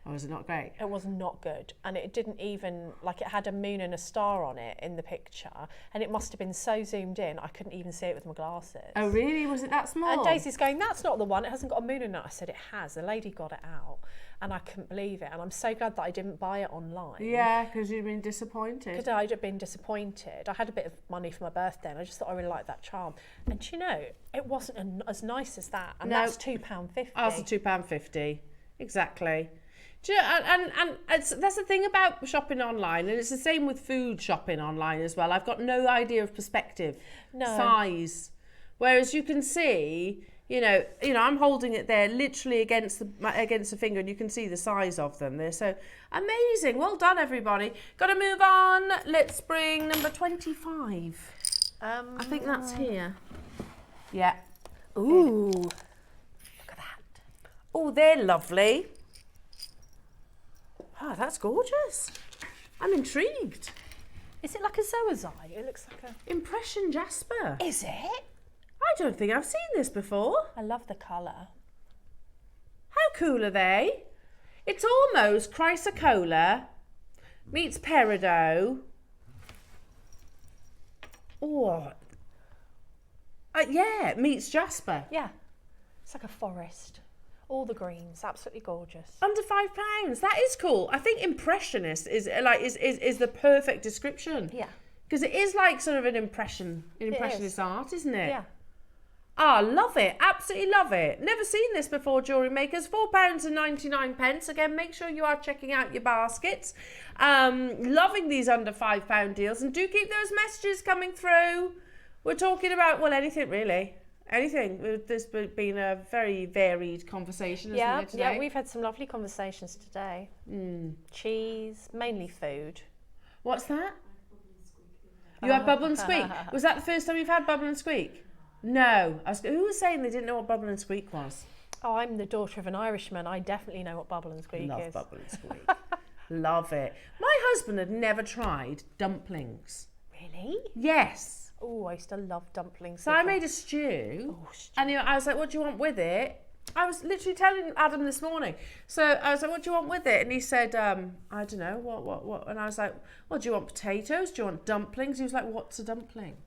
Oh, is it not great? It was not good. And it didn't even, like, it had a moon and a star on it in the picture. And it must have been so zoomed in, I couldn't even see it with my glasses. Oh, really? Was it that small? And Daisy's going, that's not the one. It hasn't got a moon in it. I said, it has. The lady got it out. And I couldn't believe it. And I'm so glad that I didn't buy it online. Yeah, because you'd been disappointed. Because I'd have been disappointed. I had a bit of money for my birthday and I just thought I really liked that charm. And do you know, it wasn't as nice as that. And No. that's £2.50. Ours are £2.50. Exactly. Do you know, and that's the thing about shopping online, and it's the same with food shopping online as well. I've got no idea of perspective, size. Whereas you can see, you know, I'm holding it there literally against the finger, and you can see the size of them. They're so amazing. Well done, everybody. Got to move on. Let's bring number 25. I think that's here. Yeah. Ooh. Look at that. Oh, they're lovely. Oh, that's gorgeous. I'm intrigued. Is it like a Zoa's eye? It looks like a... Impression Jasper. Is it? I don't think I've seen this before. I love the colour. How cool are they? It's almost chrysocolla meets peridot. Oh. Yeah, meets Jasper. Yeah. It's like a forest. All the greens, absolutely gorgeous. Under £5. That is cool. I think impressionist is the perfect description. Yeah. Because it is like sort of an impressionist art, isn't it? Yeah. Ah, love it. Absolutely love it. Never seen this before, Jewellery Makers. £4.99. Again, make sure you are checking out your baskets. Loving these under £5 deals. And do keep those messages coming through. We're talking about, well, anything really. Anything. There's been a very varied conversation, hasn't it, today? Yeah, we've had some lovely conversations today. Cheese, mainly food. What's that? You had Bubble and Squeak. Was that the first time you've had Bubble and Squeak? No. Who was saying they didn't know what Bubble and Squeak was? Oh, I'm the daughter of an Irishman. I definitely know what Bubble and Squeak is. Love Bubble and Squeak. Love it. My husband had never tried dumplings. Really? Yes. Oh, I used to love dumplings. So I made a stew, and I was like, what do you want with it? I was literally telling Adam this morning. So I was like, what do you want with it? And he said, I don't know, what? And I was like, well, do you want potatoes? Do you want dumplings? He was like, what's a dumpling?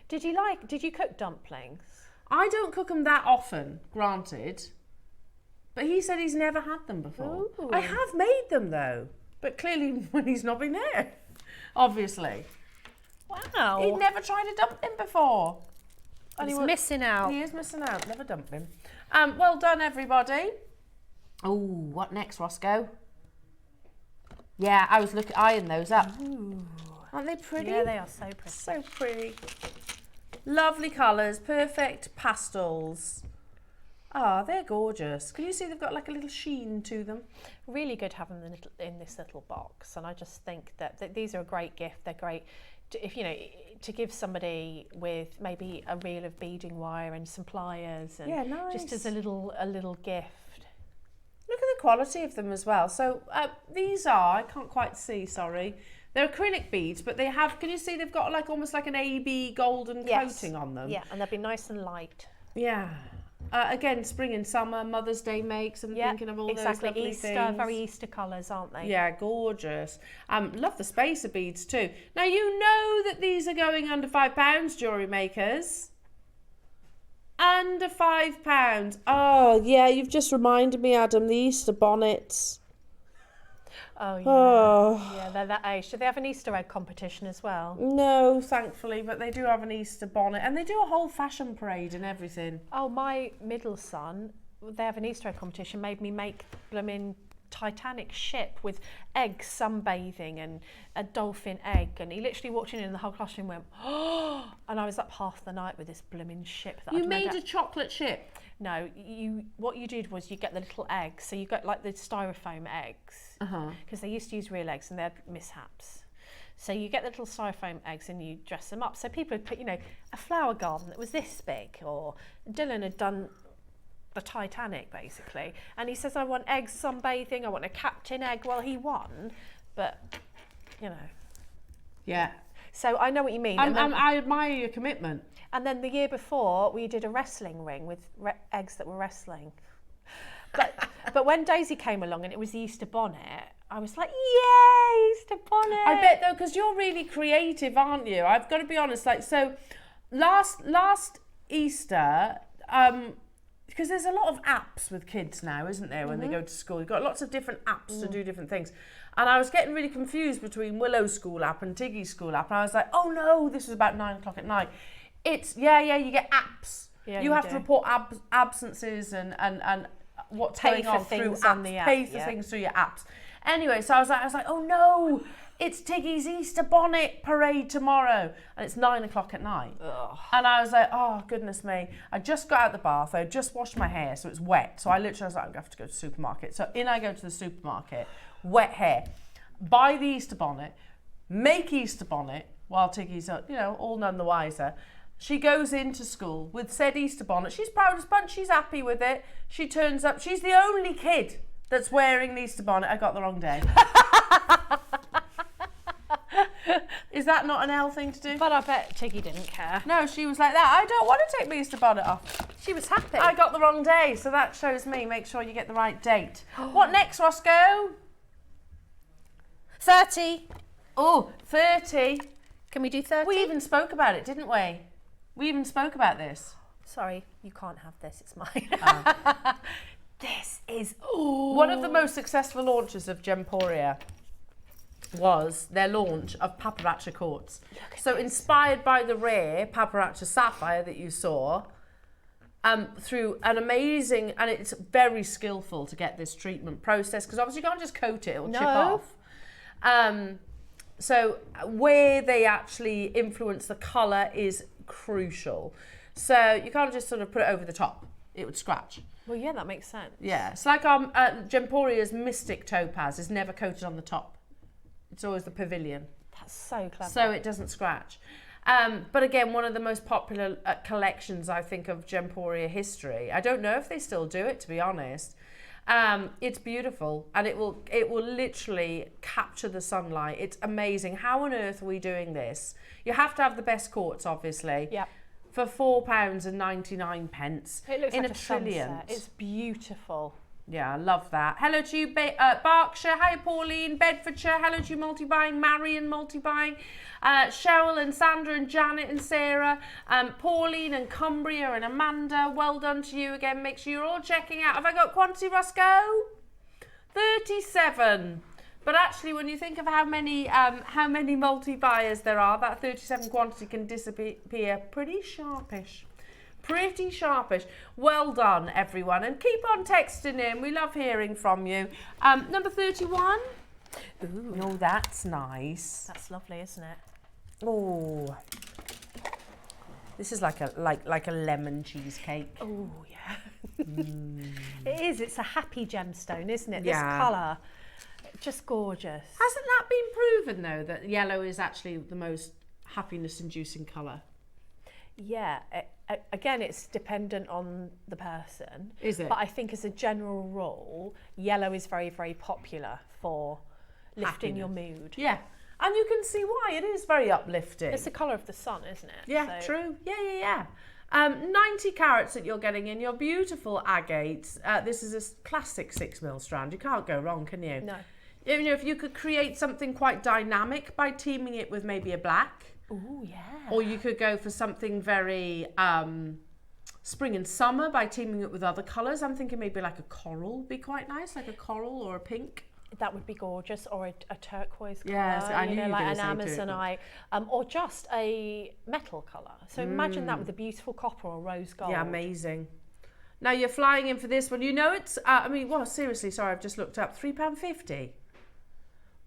Did you cook dumplings? I don't cook them that often, granted. But he said he's never had them before. Ooh. I have made them though, but clearly when he's not been there, obviously. Wow. He'd never tried to dump him before. And He's missing out. He is missing out. Never dump him. Well done, everybody. Oh, what next, Roscoe? Yeah, I was eyeing those up. Ooh. Aren't they pretty? Yeah, they are so pretty. So pretty. Lovely colours, perfect pastels. Ah, they're gorgeous. Can you see they've got like a little sheen to them? Really good having them in this little box, and I just think that these are a great gift. They're great if you know, to give somebody with maybe a reel of beading wire and some pliers, and yeah, nice. Just as a little gift. Look at the quality of them as well. So these are, I can't quite see, sorry. They're acrylic beads, but they have, can you see they've got like almost like an AB golden coating on them? Yeah, and they'll be nice and light. Yeah. Again, spring and summer, Mother's Day makes, I'm thinking of all those lovely Easter, things. very Easter colours, aren't they? Yeah, gorgeous. Love the spacer beads too. Now you know that these are going under £5, jewellery makers. Under £5. Oh yeah, you've just reminded me, Adam, the Easter bonnets. Oh yeah, yeah, they're that age. Do they have an Easter egg competition as well? No, thankfully, but they do have an Easter bonnet, and they do a whole fashion parade and everything. Oh, my middle son, they have an Easter egg competition, made me make blooming Titanic ship with eggs sunbathing and a dolphin egg, and he literally walked in and the whole classroom went, oh, and I was up half the night with this blooming ship that You I'd made a chocolate ship? No, what you did was you get the little eggs, so you got like the styrofoam eggs, because they used to use real eggs and they had mishaps. So you get the little styrofoam eggs and you dress them up. So people had put, you know, a flower garden that was this big, or Dylan had done the Titanic basically, and he says, I want eggs sunbathing, I want a captain egg. Well, he won, but you know. Yeah. So I know what you mean. I admire your commitment. And then the year before, we did a wrestling ring with eggs that were wrestling. But when Daisy came along and it was the Easter bonnet, I was like, yay, Easter bonnet. I bet though, because you're really creative, aren't you? I've got to be honest, like, so last Easter, because there's a lot of apps with kids now, isn't there, when they go to school? You've got lots of different apps to do different things. And I was getting really confused between Willow's school app and Tiggy's school app. And I was like, oh no, this was about 9 o'clock at night. It's, you get apps. Yeah, you have to report absences and what's Pay going for on through things apps. on the app, Pay for things through your apps. Anyway, so I was like, oh no, it's Tiggy's Easter bonnet parade tomorrow. And it's 9 o'clock at night. Ugh. And I was like, oh, goodness me. I just got out of the bath. I just washed my hair, so it's wet. So I literally was like, I'm going to have to go to the supermarket. So in I go to the supermarket, wet hair, buy the Easter bonnet, make Easter bonnet while Tiggy's, all none the wiser. She goes into school with said Easter bonnet. She's proud as punch. She's happy with it. She turns up. She's the only kid that's wearing the Easter bonnet. I got the wrong day. Is that not an L thing to do? But I bet Tiggy didn't care. No, she was like that. I don't want to take my Easter bonnet off. She was happy. I got the wrong day, so that shows me. Make sure you get the right date. What next, Roscoe? 30. Oh, 30. Can we do 30? We even spoke about it, didn't we? We even spoke about this. Sorry, you can't have this. It's mine. This is one of the most successful launches of Gemporia. Was their launch of Paparazzi quartz. So inspired by the rare Paparazzi sapphire that you saw, through an amazing, and it's very skillful to get this treatment process, because obviously you can't just coat it, it'll chip off. So where they actually influence the colour is crucial. So you can't just sort of put it over the top, it would scratch. Well, yeah, that makes sense. Yeah, it's like Gemporia's Mystic Topaz is never coated on the top. It's always the pavilion. That's so clever. So it doesn't scratch. But again, one of the most popular collections, I think, of Gemporia history. I don't know if they still do it, to be honest. It's beautiful, and it will literally capture the sunlight. It's amazing. How on earth are we doing this? You have to have the best quartz, obviously. Yeah. For £4.99. It looks in like a trillion. sunset. It's beautiful. Yeah, I love that. Hello to you, Berkshire. Hi, Pauline. Bedfordshire. Hello to you, multi-buying. Marion, multi-buying. Cheryl and Sandra and Janet and Sarah. Pauline and Cumbria and Amanda. Well done to you again. Make sure you're all checking out. Have I got quantity, Roscoe? 37. But actually, when you think of how many multi-buyers there are, that 37 quantity can disappear pretty sharpish. Pretty sharpish. Well done, everyone. And keep on texting in. We love hearing from you. Number 31. Ooh. Oh, that's nice. That's lovely, isn't it? Oh. This is like a lemon cheesecake. Oh, yeah. It is. It's a happy gemstone, isn't it? Yeah. This colour. Just gorgeous. Hasn't that been proven, though, that yellow is actually the most happiness-inducing colour? Yeah, again, it's dependent on the person. Is it? But I think as a general rule, yellow is very, very popular for lifting your mood. Yeah, and you can see why. It is very uplifting. It's the colour of the sun, isn't it? Yeah, true. Yeah. 90 carats that you're getting in your beautiful agates. This is a classic 6mm strand. You can't go wrong, can you? No. You know, if you could create something quite dynamic by teaming it with maybe a black. Oh, yeah. Or you could go for something very spring and summer by teaming it with other colours. I'm thinking maybe like a coral would be quite nice, like a coral or a pink. That would be gorgeous, or a turquoise colour, Yes, I knew you were like gonna an say Amazonite, or just a metal colour. So imagine that with a beautiful copper or rose gold. Yeah, amazing. Now you're flying in for this one. You know it's, seriously, sorry, I've just looked up, £3.50.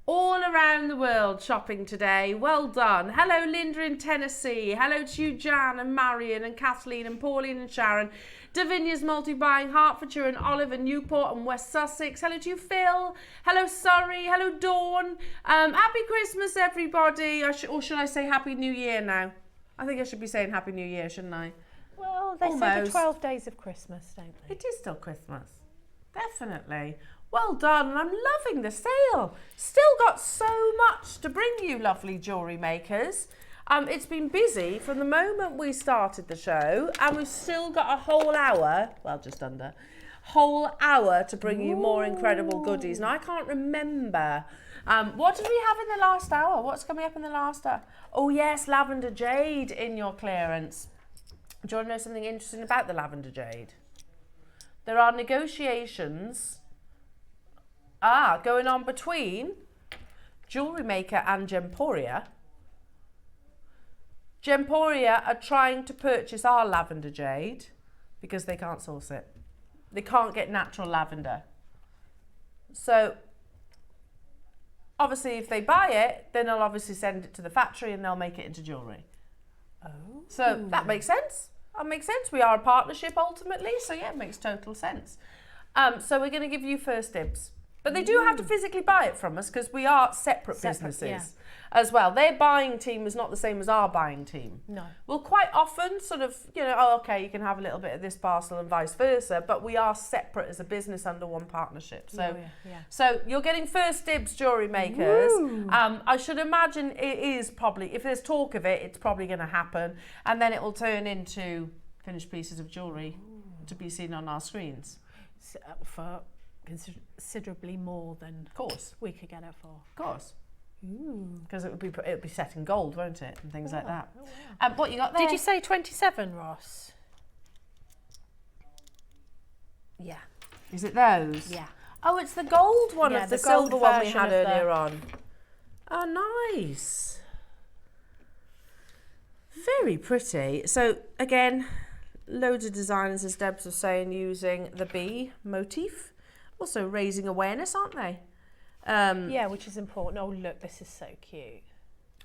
All around the world shopping today. Well done. Hello, Linda in Tennessee. Hello to you, Jan and Marion and Kathleen and Pauline and Sharon. Davinia's multi-buying, Hertfordshire and Olive and Newport and West Sussex. Hello to you, Phil. Hello, Surrey. Hello, Dawn. Happy Christmas, everybody. Or should I say Happy New Year now? I think I should be saying Happy New Year, shouldn't I? Well, they say the 12 days of Christmas, don't they? It is still Christmas. Definitely. Well done, and I'm loving the sale. Still got so much to bring you, lovely jewellery makers. It's been busy from the moment we started the show, and we've still got a whole hour, well, just under, whole hour to bring you more incredible goodies. Now, I can't remember. What did we have in the last hour? What's coming up in the last hour? Oh, yes, Lavender Jade in your clearance. Do you want to know something interesting about the Lavender Jade? There are negotiations going on between JewelleryMaker and Gemporia. Gemporia are trying to purchase our Lavender Jade because they can't source it. They can't get natural lavender. So obviously if they buy it, then they'll obviously send it to the factory and they'll make it into jewellery. Oh. So that makes sense. That makes sense. We are a partnership ultimately, so yeah, it makes total sense. So we're going to give you first dibs. But they do have to physically buy it from us because we are separate businesses as well. Their buying team is not the same as our buying team. No. We'll quite often sort of, you know, oh, okay, you can have a little bit of this parcel and vice versa, but we are separate as a business under one partnership. So, so you're getting first dibs, jewellery makers. I should imagine it is probably, if there's talk of it, it's probably going to happen. And then it will turn into finished pieces of jewellery to be seen on our screens. So, for considerably more than we could get it for. Of course. Because it would be set in gold, won't it? And things like that. What you got there? Did you say 27, Ross? Yeah. Is it those? Yeah. Oh, it's the gold one of the silver one we had earlier on. Oh, nice. Very pretty. So, again, loads of designers, as Debs was saying, using the bee motif. Also raising awareness, aren't they? Yeah, which is important. Oh, look, this is so cute.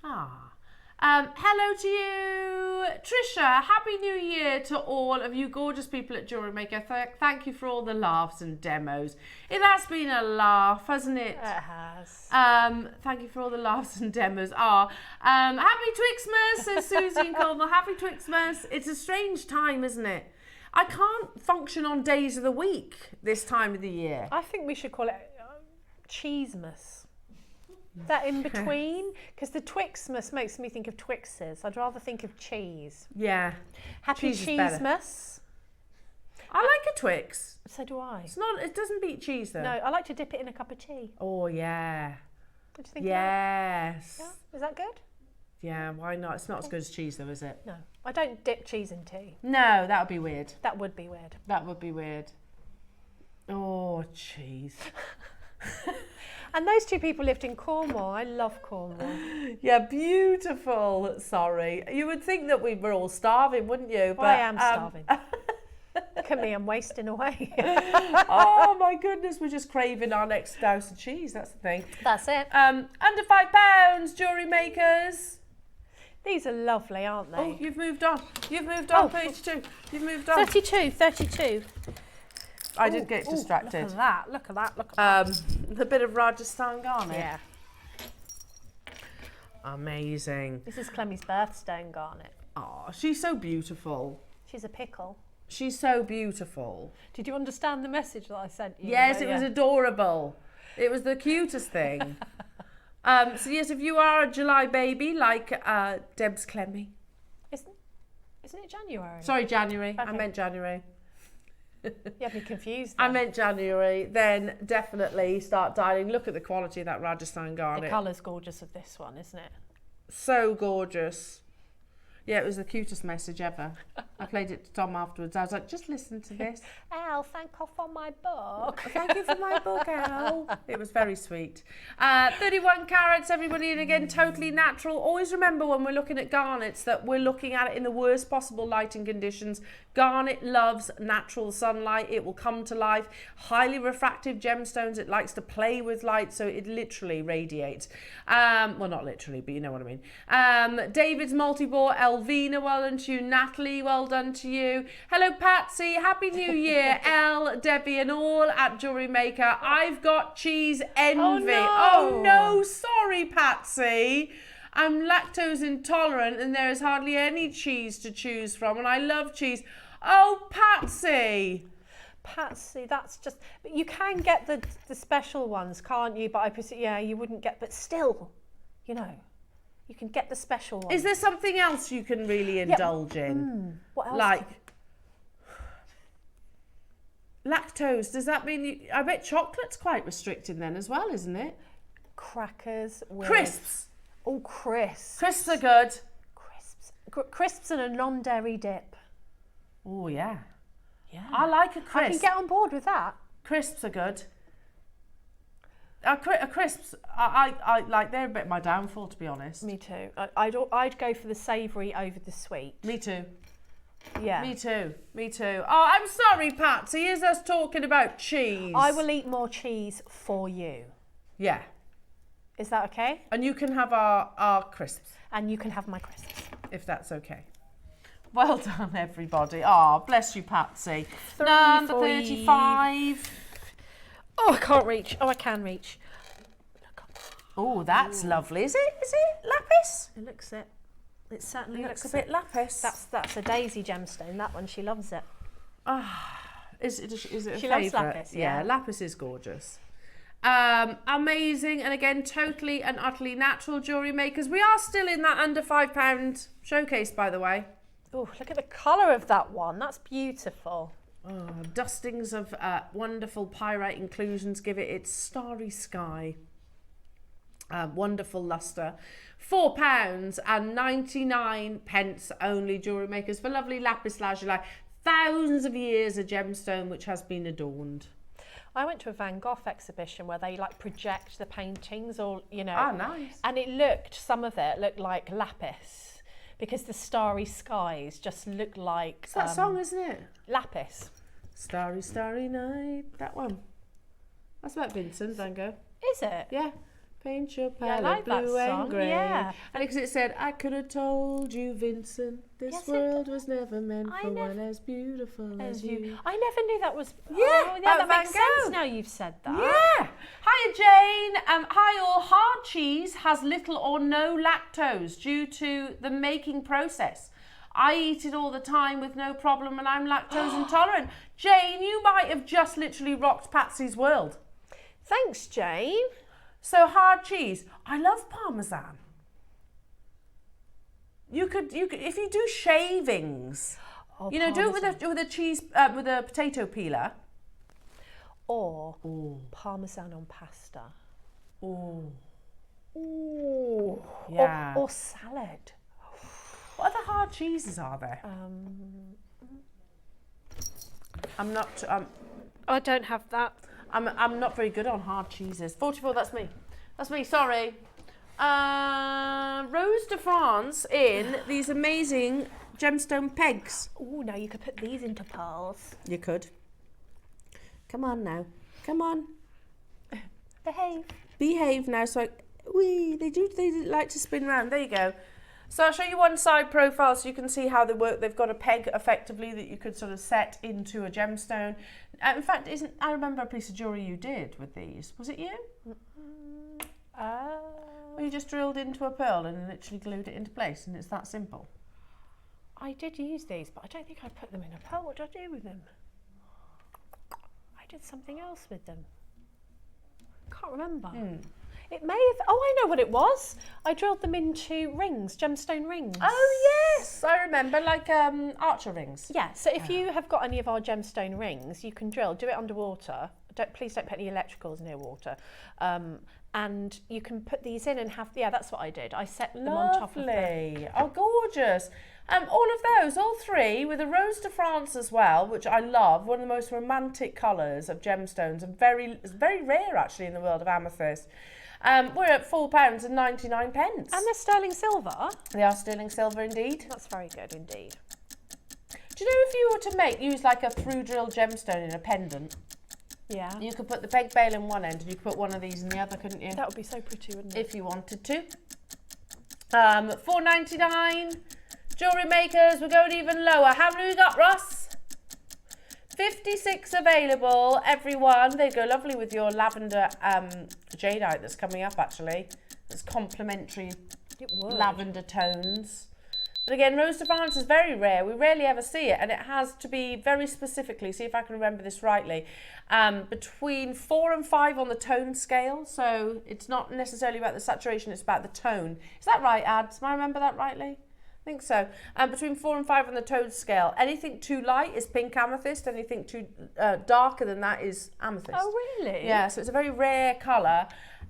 Hello to you, Trisha. Happy New Year to all of you gorgeous people at Jewellery Maker. Thank you for all the laughs and demos. It has been a laugh, hasn't it? It has. Thank you for all the laughs and demos. Happy Twixmas, says Susie and Colville. Happy Twixmas. It's a strange time, isn't it? I can't function on days of the week this time of the year. I think we should call it Cheesemas. That in between, because the Twixmas makes me think of Twixes. I'd rather think of cheese. Yeah. Happy Cheesemas. I like a Twix. So do I. It's not. It doesn't beat cheese though. No, I like to dip it in a cup of tea. Oh yeah. What do you think Yes. of that? Yeah? Is that good? Yeah. Why not? It's not as good as cheese though, is it? No. I don't dip cheese in tea. No, that would be weird. That would be weird. That would be weird. Oh, cheese. And those two people lived in Cornwall. I love Cornwall. Yeah, beautiful. Sorry. You would think that we were all starving, wouldn't you? Well, I am starving. Look at me, I'm wasting away. Oh my goodness, we're just craving our next douse of cheese. That's the thing. That's it. Under £5, jewellery makers. These are lovely, aren't they? Oh, you've moved on. You've moved on, page 2. You've moved on. 32. I did get distracted. Look at that. Look at that. The bit of Rajasthan garnet. Yeah. Amazing. This is Clemmie's birthstone garnet. Oh, she's so beautiful. She's a pickle. She's so beautiful. Did you understand the message that I sent you? Yes, it was adorable. It was the cutest thing. So yes, if you are a July baby like Deb's Clemmie. Isn't it January? Sorry, January. Okay. I meant January. You have me confused. I meant January. Then definitely start dialing. Look at the quality of that Rajasthan garnet. The colour's gorgeous of this one, isn't it? So gorgeous. Yeah, it was the cutest message ever. I played it to Tom afterwards. I was like, just listen to this. Al, thank you for my book. Thank you for my book, Al. It was very sweet. 31 carats, everybody, and again, totally natural. Always remember when we're looking at garnets that we're looking at it in the worst possible lighting conditions. Garnet loves natural sunlight. It will come to life. Highly refractive gemstones. It likes to play with light, so it literally radiates. Well, not literally, but you know what I mean. David's multi-bore, Elvina, well done to you. Natalie, well done to you. Hello, Patsy. Happy New Year. Elle, Debbie, and all at Jewellery Maker. I've got cheese envy. Oh, no. Sorry, Patsy. I'm lactose intolerant and there is hardly any cheese to choose from, and I love cheese. Oh, Patsy. Patsy, that's just... But you can get the special ones, can't you? But I presume, yeah, you wouldn't get... But still, you know, you can get the special ones. Is there something else you can really indulge in? What else? Like... Lactose, does that mean you... I bet chocolate's quite restricted then as well, isn't it? Crackers with... Crisps. Oh, crisps. Crisps are good. Crisps and a non-dairy dip. Oh, yeah. Yeah. I like a crisp. I can get on board with that. Crisps are good. Crisps, I like, they're a bit my downfall, to be honest. Me too. I'd go for the savoury over the sweet. Me too. Yeah. Me too. Me too. Oh, I'm sorry, Patsy. Here's us talking about cheese. I will eat more cheese for you. Yeah. Is that okay? And you can have our crisps. And you can have my crisps. If that's okay. Well done, everybody. Oh, bless you, Patsy. Number 35. Oh, I can't reach. Oh, I can reach. Oh, that's lovely. Is it lapis? It looks it. It certainly looks a bit lapis. That's a daisy gemstone. That one, she loves it. Is it a She loves favourite? lapis, yeah. Lapis is gorgeous. Amazing, and again, totally and utterly natural jewellery makers. We are still in that under £5 showcase, by the way. Oh, look at the colour of that one. That's beautiful. Oh, dustings of wonderful pyrite inclusions give it its starry sky. Wonderful lustre. £4.99 only, jewellery makers, for lovely lapis lazuli. Thousands of years of gemstone which has been adorned. I went to a Van Gogh exhibition where they like project the paintings, or you know. Ah, nice. And some of it looked like lapis, because the starry skies just looked like. It's that song, isn't it? Lapis. Starry, starry night. That one. That's about Vincent Van Gogh. Is it? Yeah. Paint your Yeah, I palette like that blue and song, grey. yeah. And because it said, I could have told you, Vincent, this Yes, world was never meant for one as beautiful as you. I never knew that was. Yeah, oh, yeah, that Van makes Gogh. sense now you've said that. Yeah. Hiya, Jane. Hi, all. Hard cheese has little or no lactose due to the making process. I eat it all the time with no problem, and I'm lactose intolerant. Jane, you might have just literally rocked Patsy's world. Thanks, Jane. So hard cheese. I love Parmesan. You could if you do shavings. Oh, You know, do it parmesan. with a cheese, with a potato peeler. Or parmesan on pasta. Oh. Ooh. Yeah. Or salad. What other hard cheeses are there? I'm not. I don't have that. I'm not very good on hard cheeses. 44. That's me. That's me. Sorry. Rose de France in these amazing gemstone pegs. Oh, now you could put these into pearls. You could. Come on now. Come on. Behave. Behave now. So they like to spin round. There you go. So I'll show you one side profile so you can see how they work. They've got a peg effectively that you could sort of set into a gemstone. In fact, I remember a piece of jewellery you did with these. Was it you? Where you just drilled into a pearl and literally glued it into place, and it's that simple. I did use these, but I don't think I put them in a pearl. What did I do with them? I did something else with them. Can't remember. It may have. Oh, I know what it was. I drilled them into rings, gemstone rings. Oh yes, I remember, like archer rings. Yeah. So if you have got any of our gemstone rings, you can drill. Do it underwater. Please don't put any electricals near water. And you can put these in and have. Yeah, that's what I did. I set them on top of them. Lovely. Oh, gorgeous. All of those, all three, with a Rose de France as well, which I love. One of the most romantic colours of gemstones, and it's very rare actually in the world of amethyst. We're at £4.99. And they're sterling silver. They are sterling silver indeed. That's very good indeed. Do you know if you were to use like a through drill gemstone in a pendant? Yeah. You could put the peg bail in one end and you could put one of these in the other, couldn't you? That would be so pretty, wouldn't it? If you wanted to. £4.99. Jewellery makers, we're going even lower. How many we got, Ross? 56 available, everyone. They go lovely with your lavender jadeite that's coming up, actually. It's complementary lavender tones. But again, Rose de France is very rare. We rarely ever see it, and it has to be very specifically, see if I can remember this rightly, between 4 and 5 on the tone scale. So it's not necessarily about the saturation, it's about the tone. Is that right, Ads? Am I remember that rightly? I think so. Between 4 and 5 on the tone scale. Anything too light is pink amethyst. Anything too darker than that is amethyst. Oh, really? Yeah, so it's a very rare colour.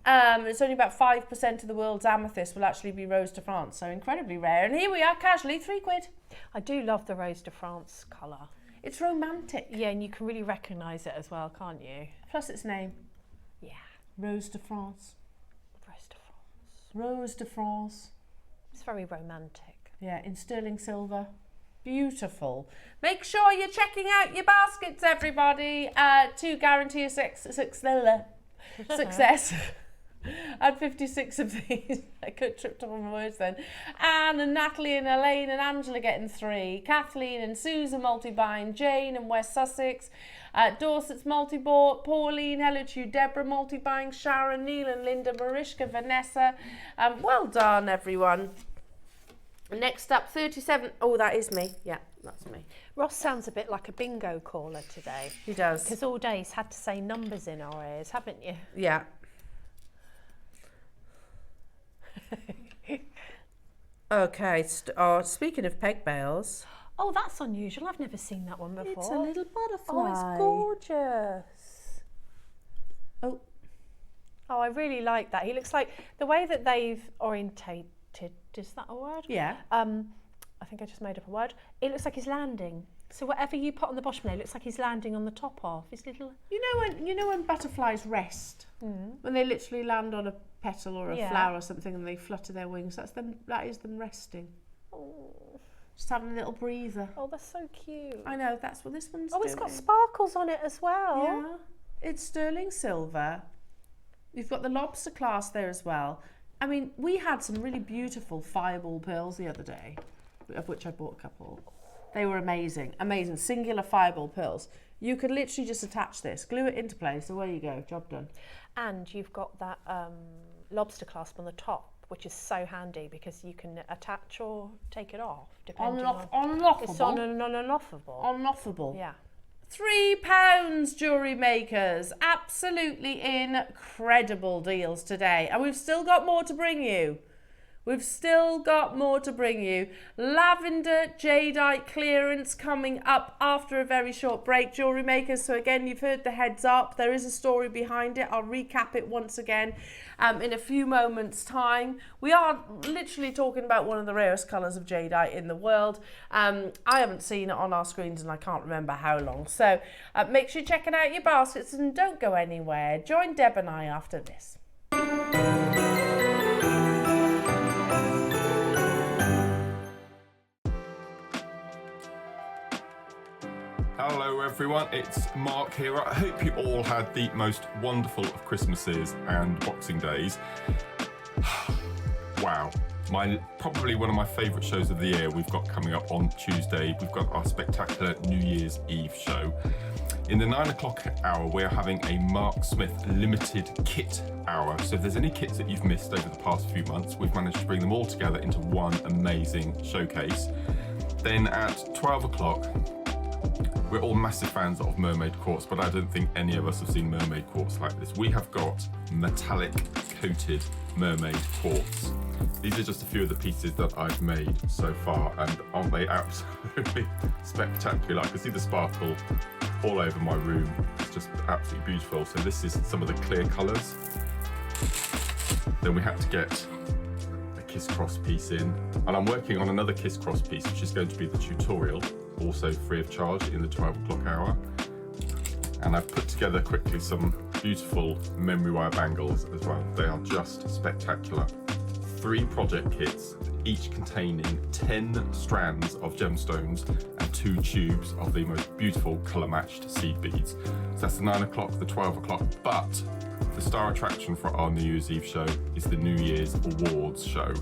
It's only about 5% of the world's amethyst will actually be Rose de France, so incredibly rare. And here we are, casually, £3. I do love the Rose de France colour. It's romantic. Yeah, and you can really recognise it as well, can't you? Plus its name. Yeah. Rose de France. Rose de France. Rose de France. It's very romantic. Yeah, in sterling silver. Beautiful. Make sure you're checking out your baskets, everybody, to guarantee a success. I had 56 of these. I could tripped up on my words then. Anne and Natalie and Elaine and Angela getting 3. Kathleen and Susan multi-bind. Jane and West Sussex. Dorset's multi-bought. Pauline, hello to you. Deborah multi-buying. Sharon, Neil and Linda, Mariska, Vanessa. Well done, everyone. Next up, 37. Oh, that is me. Yeah, that's me. Ross sounds a bit like a bingo caller today. He does. Because all day he's had to say numbers in our ears, haven't you? Yeah. Okay, speaking of peg bails. Oh, that's unusual. I've never seen that one before. It's a little butterfly. Oh, it's gorgeous. Oh. Oh, I really like that. He looks like the way that they've orientated. Is that a word? Yeah. I think I just made up a word. It looks like he's landing. So whatever you put on the bottom there, it looks like he's landing on the top of his little. You know when butterflies rest, when they literally land on a petal or a flower or something, and they flutter their wings. That's them. That is them resting. Oh. Just having a little breather. Oh, that's so cute. I know. That's what this one's Oh, doing. it's got sparkles on it as well. Yeah. It's sterling silver. You've got the lobster clasp there as well. I mean, we had some really beautiful fireball pearls the other day, of which I bought a couple. They were amazing, amazing, singular fireball pearls. You could literally just attach this, glue it into place, away you go, job done. And you've got that lobster clasp on the top, which is so handy because you can attach or take it off, depending on... On-and-offable. It's on and offable. On-and-offable. Yeah. £3, jewellery makers. Absolutely incredible deals today. And we've still got more to bring you. We've still got more to bring you. Lavender Jadeite clearance coming up after a very short break, jewellery makers. So again, you've heard the heads up. There is a story behind it. I'll recap it once again in a few moments' time. We are literally talking about one of the rarest colours of jadeite in the world. I haven't seen it on our screens and I can't remember how long. So make sure you're checking out your baskets and don't go anywhere. Join Deb and I after this. Hello everyone, it's Mark here. I hope you all had the most wonderful of Christmases and Boxing Days. Wow, probably one of my favourite shows of the year we've got coming up on Tuesday. We've got our spectacular New Year's Eve show. In the 9 o'clock hour, we're having a Mark Smith limited kit hour. So if there's any kits that you've missed over the past few months, we've managed to bring them all together into one amazing showcase. Then at 12 o'clock, we're all massive fans of mermaid quartz, but I don't think any of us have seen mermaid quartz like this. We have got metallic coated mermaid quartz. These are just a few of the pieces that I've made so far, and aren't they absolutely spectacular? I can see the sparkle all over my room. It's just absolutely beautiful. So this is some of the clear colours. Then we had to get a kiss cross piece in, and I'm working on another kiss cross piece, which is going to be the tutorial, also free of charge in the 12 o'clock hour. And I've put together quickly some beautiful memory wire bangles as well. They are just spectacular. 3 project kits, each containing 10 strands of gemstones and 2 tubes of the most beautiful colour matched seed beads. So that's the 9 o'clock, the 12 o'clock, but the star attraction for our New Year's Eve show is the New Year's Awards show.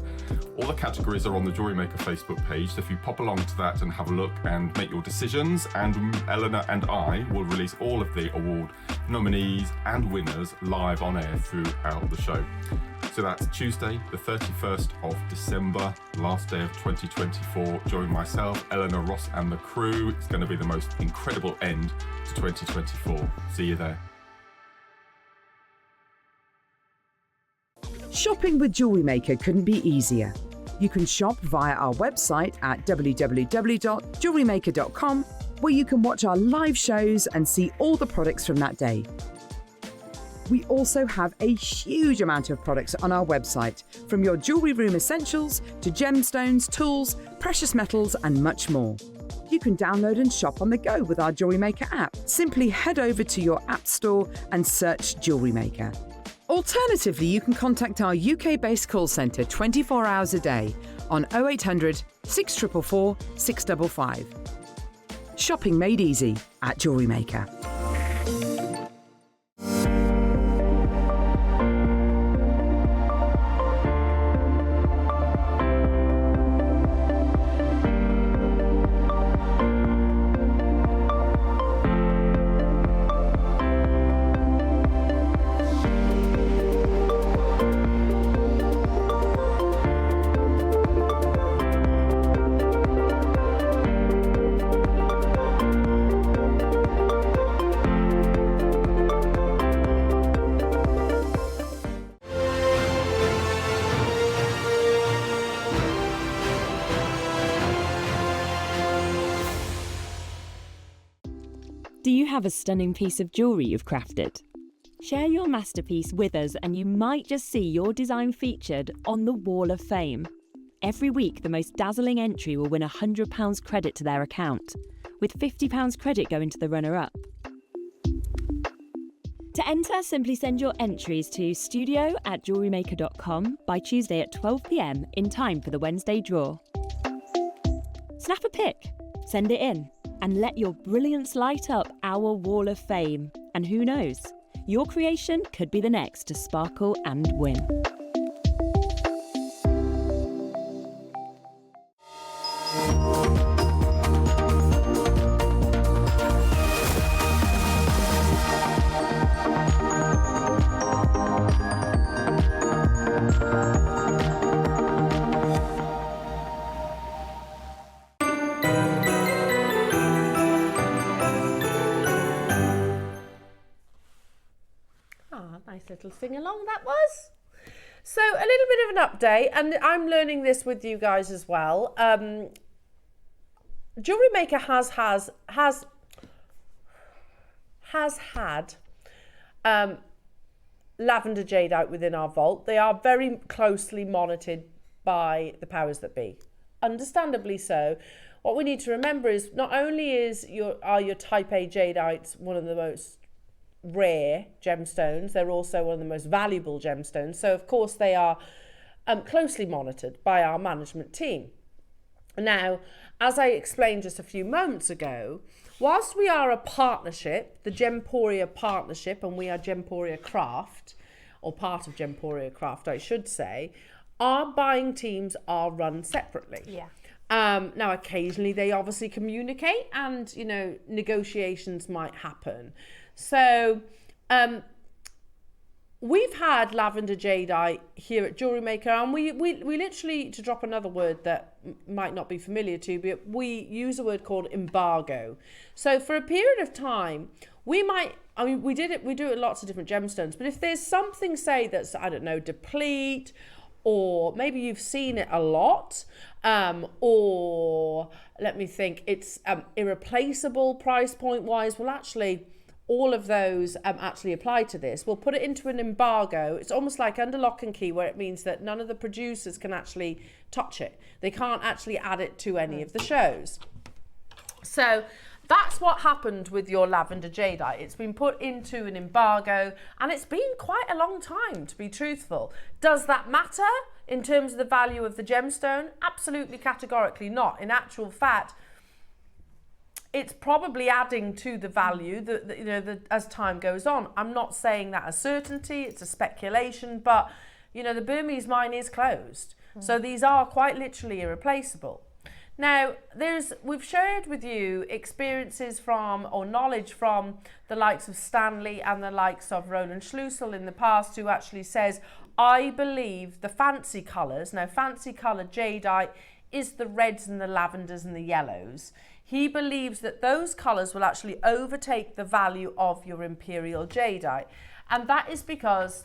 All the categories are on the JewelleryMaker Facebook page, so if you pop along to that and have a look and make your decisions, and Elena and I will release all of the award nominees and winners live on air throughout the show. So that's Tuesday, the 31st of December, last day of 2024. Join myself, Elena, Ross and the crew. It's going to be the most incredible end to 2024. See you there. Shopping with JewelleryMaker couldn't be easier. You can shop via our website at www.jewellerymaker.com, where you can watch our live shows and see all the products from that day. We also have a huge amount of products on our website, from your jewellery room essentials to gemstones, tools, precious metals and much more. You can download and shop on the go with our JewelleryMaker app. Simply head over to your app store and search JewelleryMaker. Alternatively, you can contact our UK-based call centre 24 hours a day on 0800 644 655. Shopping made easy at JewelleryMaker. Do you have a stunning piece of jewellery you've crafted? Share your masterpiece with us and you might just see your design featured on the Wall of Fame. Every week, the most dazzling entry will win £100 credit to their account, with £50 credit going to the runner-up. To enter, simply send your entries to studio@jewellerymaker.com by Tuesday at 12 p.m. in time for the Wednesday draw. Snap a pic, send it in, and let your brilliance light up our Wall of Fame. And who knows, your creation could be the next to sparkle and win. Nice little sing along that was. So a little bit of an update, and I'm learning this with you guys as well. JewelleryMaker has had lavender jadeite within our vault. They are very closely monitored by the powers that be, understandably so. What we need to remember is not only are your type A jadeites one of the most rare gemstones, they're also one of the most valuable gemstones. So of course they are closely monitored by our management team. Now, as I explained just a few moments ago, whilst we are a partnership, the Gemporia partnership, and we are Gemporia Craft, or part of Gemporia Craft, I should say, our buying teams are run separately. Yeah. Now, occasionally they obviously communicate, and you know, negotiations might happen. So, we've had lavender jadeite here at JewelleryMaker, and we literally, to drop another word that might not be familiar to you, but we use a word called embargo. So for a period of time, we might, I mean, we do it with lots of different gemstones, but if there's something, say, that's, I don't know, deplete, or maybe you've seen it a lot, or let me think, it's irreplaceable price point wise, well, actually, all of those actually apply to this. We'll put it into an embargo. It's almost like under lock and key, where it means that none of the producers can actually touch it. They can't actually add it to any of the shows. So that's what happened with your lavender jadeite. It's been put into an embargo, and it's been quite a long time, to be truthful. Does that matter in terms of the value of the gemstone? Absolutely, categorically not. In actual fact, it's probably adding to the value as time goes on. I'm not saying that as certainty, it's a speculation, but you know, the Burmese mine is closed. So these are quite literally irreplaceable. Now, we've shared with you experiences from, or knowledge from, the likes of Stanley and the likes of Roland Schlussel in the past, who actually says, I believe the fancy colours, now fancy colour jadeite is the reds and the lavenders and the yellows. He believes that those colours will actually overtake the value of your imperial jadeite. And that is because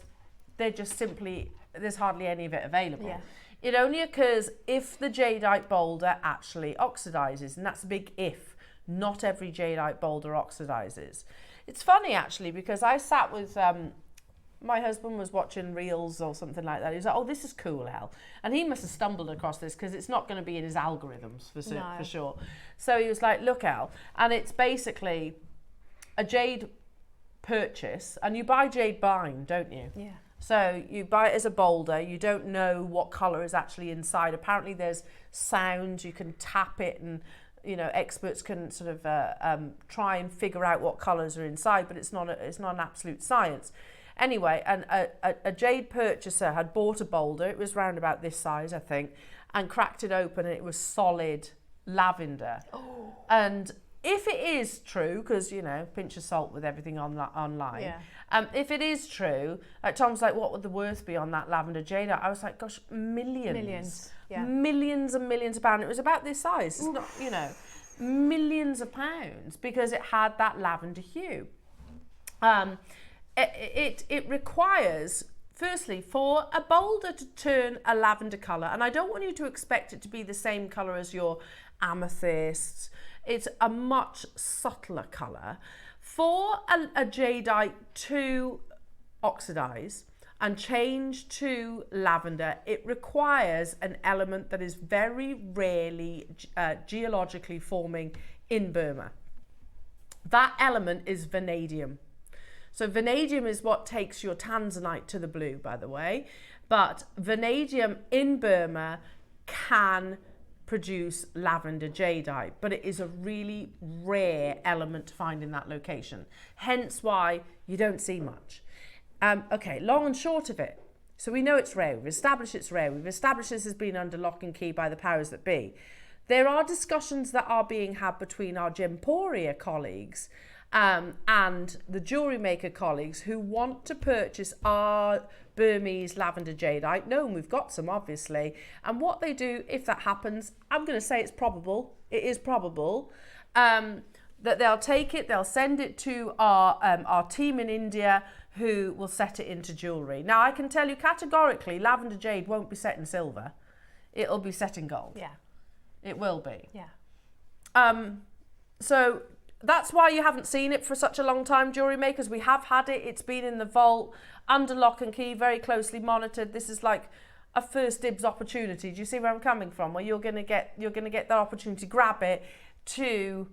they're just simply, there's hardly any of it available. Yeah. It only occurs if the jadeite boulder actually oxidizes, and that's a big if. Not every jadeite boulder oxidizes. It's funny actually, because I sat with, my husband was watching reels or something like that. He was like, oh, this is cool, hell. And he must have stumbled across this because it's not going to be in his algorithms for sure. So he was like, look, Al. And it's basically a jade purchase, and you buy jade bind, don't you? Yeah. So you buy it as a boulder. You don't know what colour is actually inside. Apparently there's sound, you can tap it, and you know, experts can sort of try and figure out what colours are inside, but it's not an absolute science. Anyway, and a jade purchaser had bought a boulder, it was round about this size, I think, and cracked it open, and it was solid lavender. Oh. And if it is true, because, you know, pinch of salt with everything online, yeah. If it is true, like Tom's like, what would the worth be on that lavender jade? I was like, gosh, millions. Millions, yeah. Millions and millions of pounds. It was about this size. It's not, you know, millions of pounds, because it had that lavender hue. It requires, firstly, for a boulder to turn a lavender colour, and I don't want you to expect it to be the same colour as your amethysts. It's a much subtler colour. For a jadeite to oxidise and change to lavender, it requires an element that is very rarely geologically forming in Burma. That element is vanadium. So vanadium is what takes your tanzanite to the blue, by the way. But vanadium in Burma can produce lavender jadeite, but it is a really rare element to find in that location. Hence why you don't see much. Okay, long and short of it. So we know it's rare. We've established it's rare. We've established this has been under lock and key by the powers that be. There are discussions that are being had between our Gemporia colleagues and the JewelleryMaker colleagues who want to purchase our Burmese lavender jadeite. No, and we've got some, obviously. And what they do, if that happens, I'm going to say it's probable. It is probable that they'll take it, they'll send it to our team in India who will set it into jewellery. Now, I can tell you categorically, lavender jade won't be set in silver. It'll be set in gold. Yeah. It will be. Yeah. So that's why you haven't seen it for such a long time, jewellery makers. We have had it. It's been in the vault, under lock and key, very closely monitored. This is like a first dibs opportunity. Do you see where I'm coming from? Where you're gonna get that opportunity to grab it to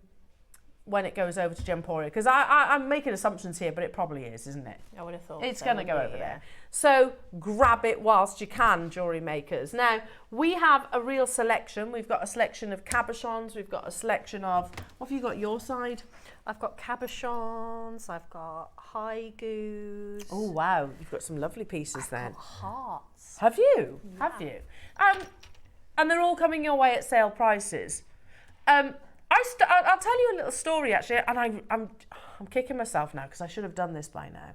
when it goes over to Gemporia. Because I'm making assumptions here, but it probably is, isn't it? I would have thought it's so, going to go yeah. over there. So grab it whilst you can, jewellery makers. Now, we have a real selection. We've got a selection of cabochons. We've got a selection of, what have you got your side? I've got cabochons, I've got high goos. Oh, wow. You've got some lovely pieces I've then. got hearts. Have you? Yeah. Have you? And they're all coming your way at sale prices. I'll tell you a little story actually, and I'm kicking myself now because I should have done this by now.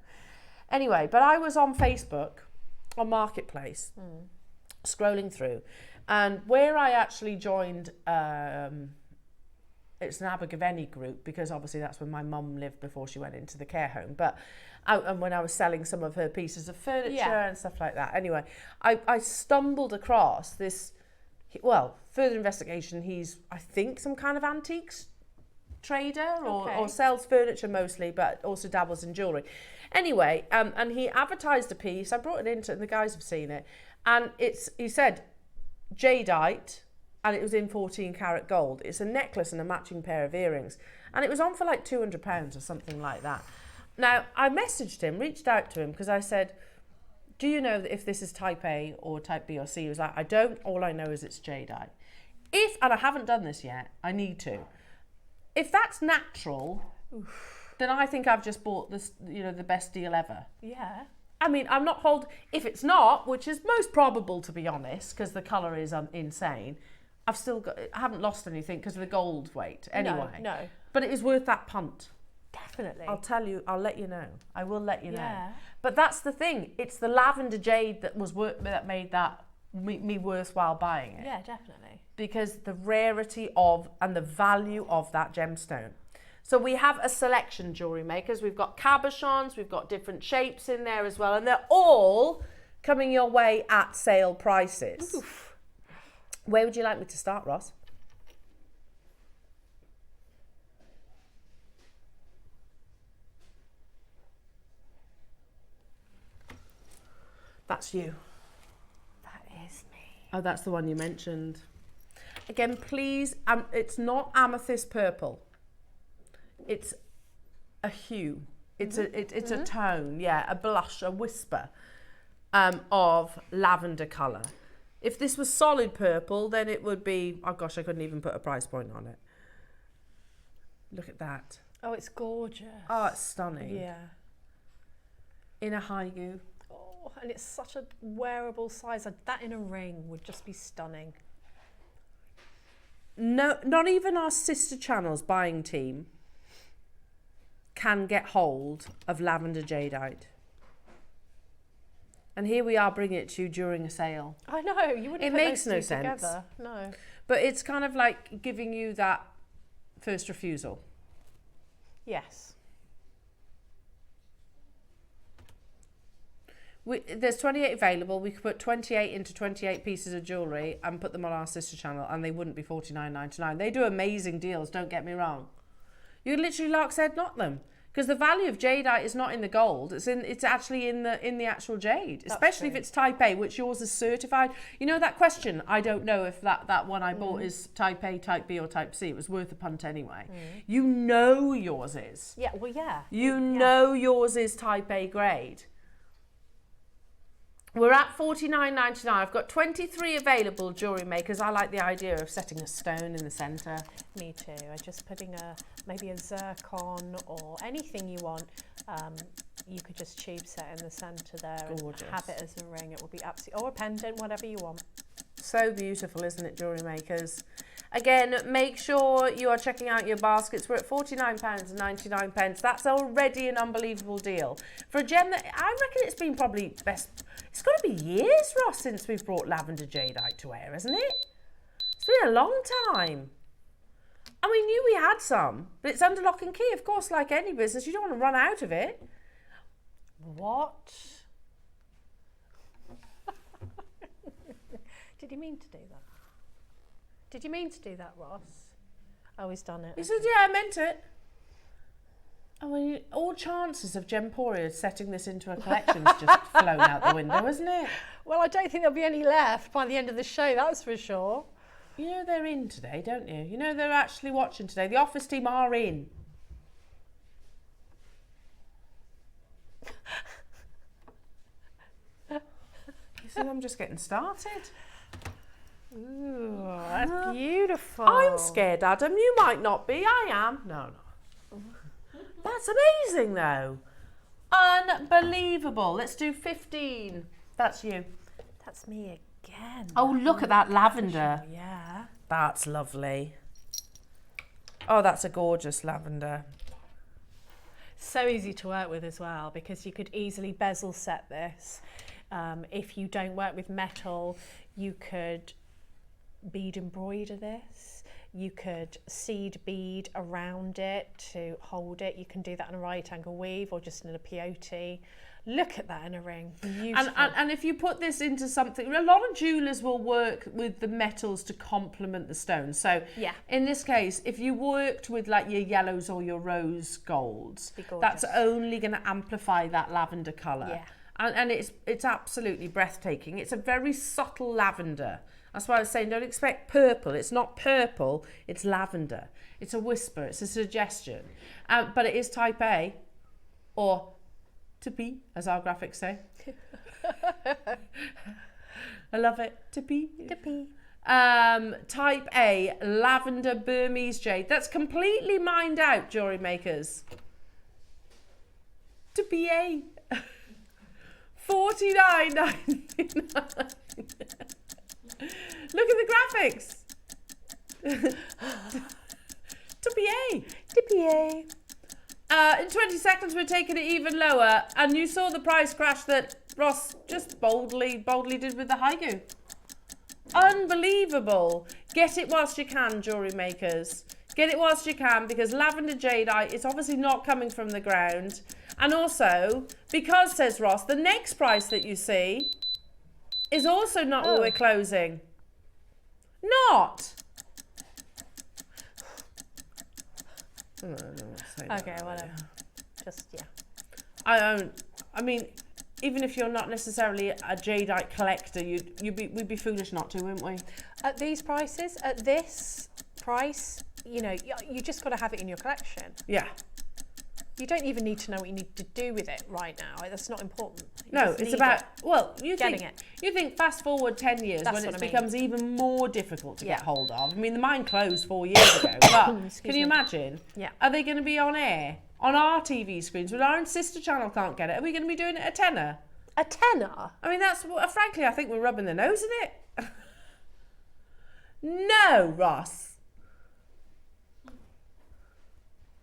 Anyway, but I was on Facebook, on Marketplace, scrolling through, and where I actually joined, it's an Abergavenny group because obviously that's where my mum lived before she went into the care home. But and when I was selling some of her pieces of furniture and stuff like that. Anyway, I stumbled across this. Well, further investigation, he's, I think, some kind of antiques trader or sells furniture mostly, but also dabbles in jewellery. Anyway, and he advertised a piece. I brought it into, and the guys have seen it. And he said, Jadeite, and it was in 14 karat gold. It's a necklace and a matching pair of earrings. And it was on for like £200 or something like that. Now, I messaged him, reached out to him, because I said, do you know that if this is type A or type B or C? He was like, I don't, all I know is it's jadeite. And I haven't done this yet, I need to. If that's natural, then I think I've just bought this, the best deal ever. Yeah. I mean, I'm not if it's not, which is most probable to be honest, because the colour is insane, I haven't lost anything because of the gold weight anyway. No. But it is worth that punt. Definitely. I'll let you know. I will let you know. Yeah. But that's the thing. It's the lavender jade that made that me worthwhile buying it. Yeah, definitely. Because the rarity of and the value of that gemstone. So we have a selection, jewellery makers. We've got cabochons, we've got different shapes in there as well, and they're all coming your way at sale prices. Oof. Where would you like me to start, Ross? That's you. That is me. Oh, that's the one you mentioned. Again, please, it's not amethyst purple. It's a hue. It's a tone, a blush, a whisper of lavender colour. If this was solid purple, then it would be, oh gosh, I couldn't even put a price point on it. Look at that. Oh, it's gorgeous. Oh, it's stunning. Yeah. In a haigu. Oh, and it's such a wearable size. That in a ring would just be stunning. No, not even our sister channel's buying team can get hold of lavender jadeite. And here we are bringing it to you during a sale. I know, you wouldn't. It makes put no those two sense. Together. No. But it's kind of like giving you that first refusal. Yes. There's 28 available. We could put 28 into 28 pieces of jewellery and put them on our sister channel, and they wouldn't be $49.99. They do amazing deals, don't get me wrong. You could literally, like I said, knot them. Because the value of jadeite is not in the gold, it's actually in the actual jade. That's especially true. if it's type A, which yours is certified. You know that question, I don't know if that one I bought is type A, type B or type C. It was worth a punt anyway. You know yours is. Yeah, well, yeah. You know yours is type A grade. We're at $49.99. I've got 23 available, jewellery makers. I like the idea of setting a stone in the centre. Me too. I'm just putting maybe a zircon or anything you want. You could just tube set in the centre there. Gorgeous. And have it as a ring. It will be absolutely, or a pendant, whatever you want. So beautiful, isn't it, jewellery makers? Again, make sure you are checking out your baskets. We're at £49.99. That's already an unbelievable deal. For a gem that I reckon it's been probably best. It's got to be years, Ross, since we've brought lavender jadeite to air, hasn't it? It's been a long time. And we knew we had some, but it's under lock and key, of course, like any business. You don't want to run out of it. What? Did he mean to do that? Did you mean to do that, Ross? Oh, he's done it. He said, yeah, I meant it. I mean, all chances of Gemporia setting this into a collection's just flown out the window, isn't it? Well, I don't think there'll be any left by the end of the show, that's for sure. You know they're in today, don't you? You know they're actually watching today. The office team are in. He said, I'm just getting started. Ooh, that's beautiful. I'm scared, Adam. You might not be. I am. No. That's amazing, though. Unbelievable. Let's do 15. That's you. That's me again. Oh, look at that lavender. Yeah. That's lovely. Oh, that's a gorgeous lavender. So easy to work with as well, because you could easily bezel set this. If you don't work with metal, you could bead embroider this. You could seed bead around it to hold it. You can do that in a right angle weave or just in a peyote. Look at that in a ring. Beautiful. And if you put this into something, a lot of jewellers will work with the metals to complement the stones. So yeah. In this case, if you worked with like your yellows or your rose golds, that's only going to amplify that lavender colour. Yeah. And it's absolutely breathtaking. It's a very subtle lavender. That's why I was saying don't expect purple. It's not purple, it's lavender. It's a whisper, it's a suggestion. But it is type A, or to be, as our graphics say. I love it. To be. To be. Type A, lavender Burmese jade. That's completely mined out, jewellery makers. To be A. $49.99. Look at the graphics. TPA. In 20 seconds, we're taking it even lower. And you saw the price crash that Ross just boldly did with the Haigu. Unbelievable. Get it whilst you can, jewellery makers. Get it whilst you can, because lavender jadeite is obviously not coming from the ground. And also, because, says Ross, the next price that you see is also not where we're closing. Not. Okay, whatever. Just, yeah. I mean, even if you're not necessarily a jadeite collector, we'd be foolish not to, wouldn't we? At these prices, at this price, you know, you just got to have it in your collection. Yeah. You don't even need to know what you need to do with it right now. That's not important. No, it's about, well, you think fast forward 10 years when it becomes even more difficult to get hold of. I mean, the mine closed 4 years ago, but can you imagine? Yeah. Are they going to be on air on our TV screens when our own sister channel can't get it? Are we going to be doing it a tenner? A tenner? I mean, that's, frankly, I think we're rubbing the nose in it. No, Ross.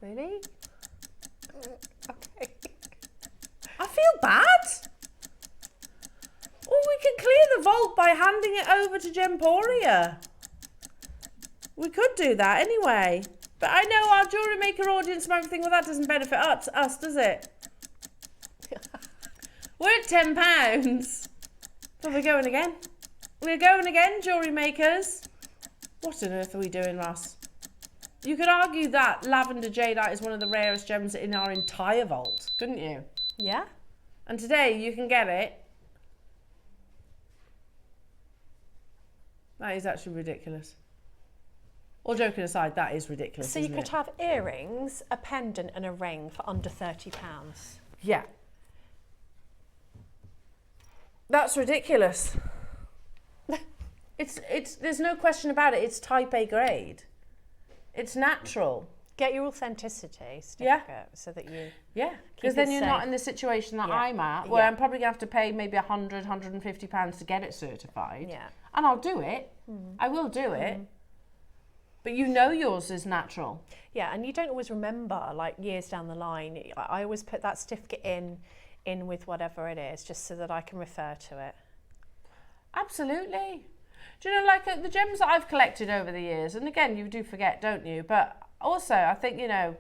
Really? Okay. I feel bad. Or we can clear the vault by handing it over to Gemporia. We could do that anyway. But I know our jewellery maker audience might think, well, that doesn't benefit us, does it? We're at £10. But we're going again. We're going again, jewellery makers. What on earth are we doing, Ross? You could argue that lavender jadeite is one of the rarest gems in our entire vault, couldn't you? Yeah. And today you can get it. That is actually ridiculous. All joking aside, that is ridiculous. So you could have earrings, a pendant and a ring for under £30. Yeah. That's ridiculous. There's no question about it. It's type A grade. It's natural. Get your authenticity certificate so that you because then you're not in the situation that I'm at, where I'm probably going to have to pay maybe £100, £150 to get it certified. Yeah. And I'll do it. I will do it. But you know yours is natural. Yeah, and you don't always remember, like, years down the line. I always put that certificate in with whatever it is, just so that I can refer to it. Absolutely. Do you know, like the gems that I've collected over the years, and again, you do forget, don't you? But also, I think, you know,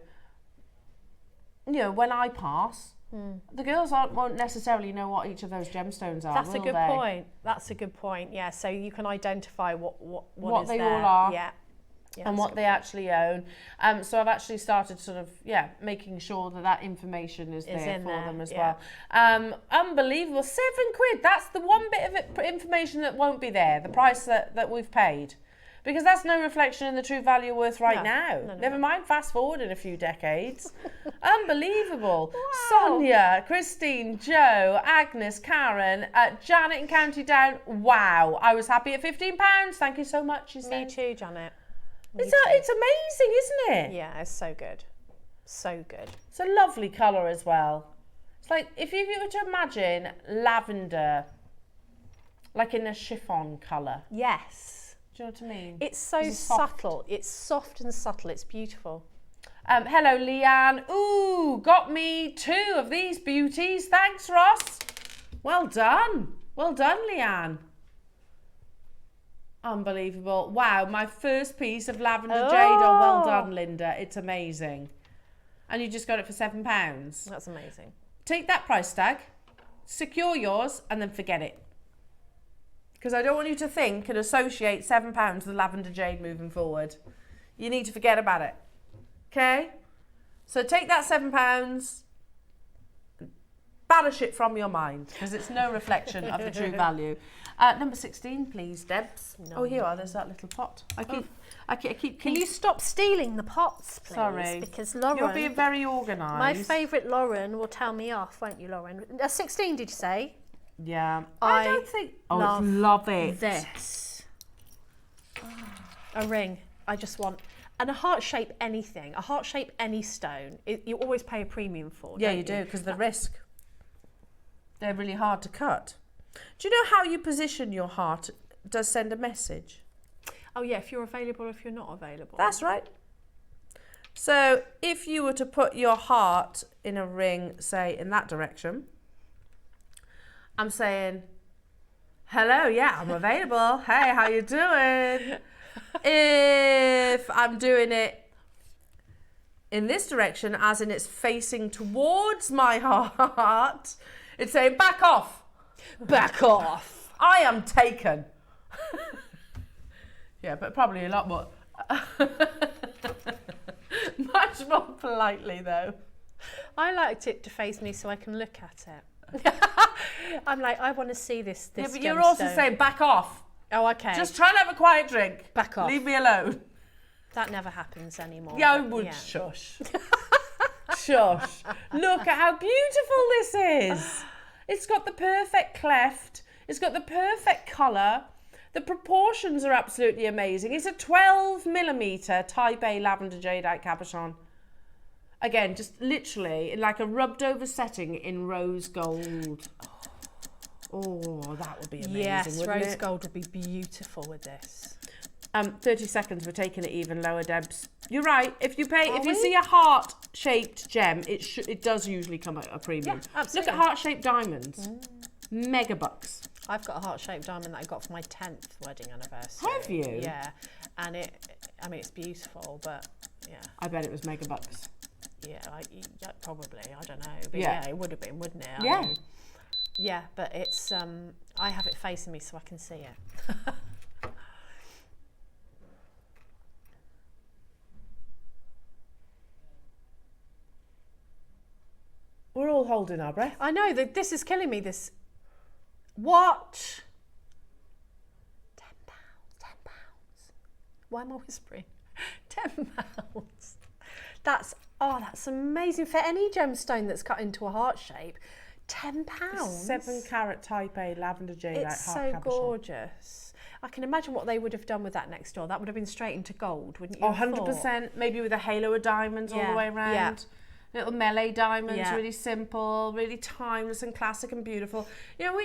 when I pass, The girls won't necessarily know what each of those gemstones are. That's a will good they? point. That's a good point. Yeah, so you can identify what is they there. all are. Yeah. Yeah, And that's a what good they point. actually own. So I've actually started sort of, making sure that information is there in for there, them as yeah. well. Unbelievable, £7. That's the one bit of information that won't be there, the price that we've paid. Because that's no reflection in the true value worth right now. No. Never mind fast forward in a few decades. Unbelievable. Sonia, Christine, Joe, Agnes, Karen, Janet in County Down. Wow, I was happy at £15. Thank you so much, she Me said. too, Janet. It's amazing, isn't it? Yeah, it's so good. So good. It's a lovely colour as well. It's like, if you were to imagine lavender, like in a chiffon colour. Yes. Do you know what I mean? It's so It's soft. subtle. It's soft and subtle. It's beautiful. Hello, Leanne. Ooh, got me 2 of these beauties. Thanks, Ross. Well done. Well done, Leanne. Unbelievable. Wow, my first piece of lavender jade. Oh, well done, Linda. It's amazing. And you just got it for £7. That's amazing. Take that price tag, secure yours, and then forget it. Because I don't want you to think and associate £7 with lavender jade moving forward. You need to forget about it. Okay? So take that £7, banish it from your mind, because it's no reflection of the true value. Number 16, please, Debs. No. Oh, here are. There's that little pot. I keep. Can you stop stealing the pots, please? Sorry. Because Lauren, You're being very organised. my favourite Lauren, will tell me off, won't you, Lauren? 16, did you say? Yeah. I don't think. Oh, love it. This. A ring. I just want. And a heart shape anything, a heart shape any stone, you always pay a premium for. Yeah, don't you do, because the risk. They're really hard to cut. Do you know how you position your heart does send a message? Oh yeah, if you're available or if you're not available. That's right. So if you were to put your heart in a ring, say in that direction, I'm saying, hello, yeah, I'm available. Hey, how you doing? If I'm doing it in this direction, as in it's facing towards my heart, it's saying, back off. Back off. I am taken. Yeah, but probably a lot more. Much more politely, though. I liked it to face me so I can look at it. I'm like, I want to see this. Yeah, but you're also saying, back off. Oh, okay. Just try and have a quiet drink. Back off. Leave me alone. That never happens anymore. Yeah, I would. Shush. Shush. Look at how beautiful this is. It's got the perfect cleft. It's got the perfect colour. The proportions are absolutely amazing. It's a 12mm Type A lavender jadeite cabochon. Again, just literally like a rubbed over setting in rose gold. Oh, that would be amazing. Yes, wouldn't rose it? gold would be beautiful with this. 30 seconds, we're taking it even lower, Debs. You're right. If you see a heart-shaped gem, it does usually come at a premium. Yeah, absolutely. Look at heart-shaped diamonds. Mega bucks. I've got a heart-shaped diamond that I got for my 10th wedding anniversary. Have you? Yeah, and it's beautiful, but yeah. I bet it was mega bucks. Yeah, probably. I don't know, but Yeah. yeah, it would have been, wouldn't it? Yeah. I mean, yeah, but it's I have it facing me so I can see it. We're all holding our breath. I know that this is killing me. This. What? £10. Why am I whispering? £10. That's amazing for any gemstone that's cut into a heart shape. £10. 7-carat Type A lavender jadeite It's heart so cabochon. gorgeous. I can imagine what they would have done with that next door. That would have been straight into gold, wouldn't you? Oh, have thought? 100%. Maybe with a halo of diamonds all Yeah, the way around. yeah. Little melee diamonds, Yeah. really simple, really timeless and classic and beautiful. You know,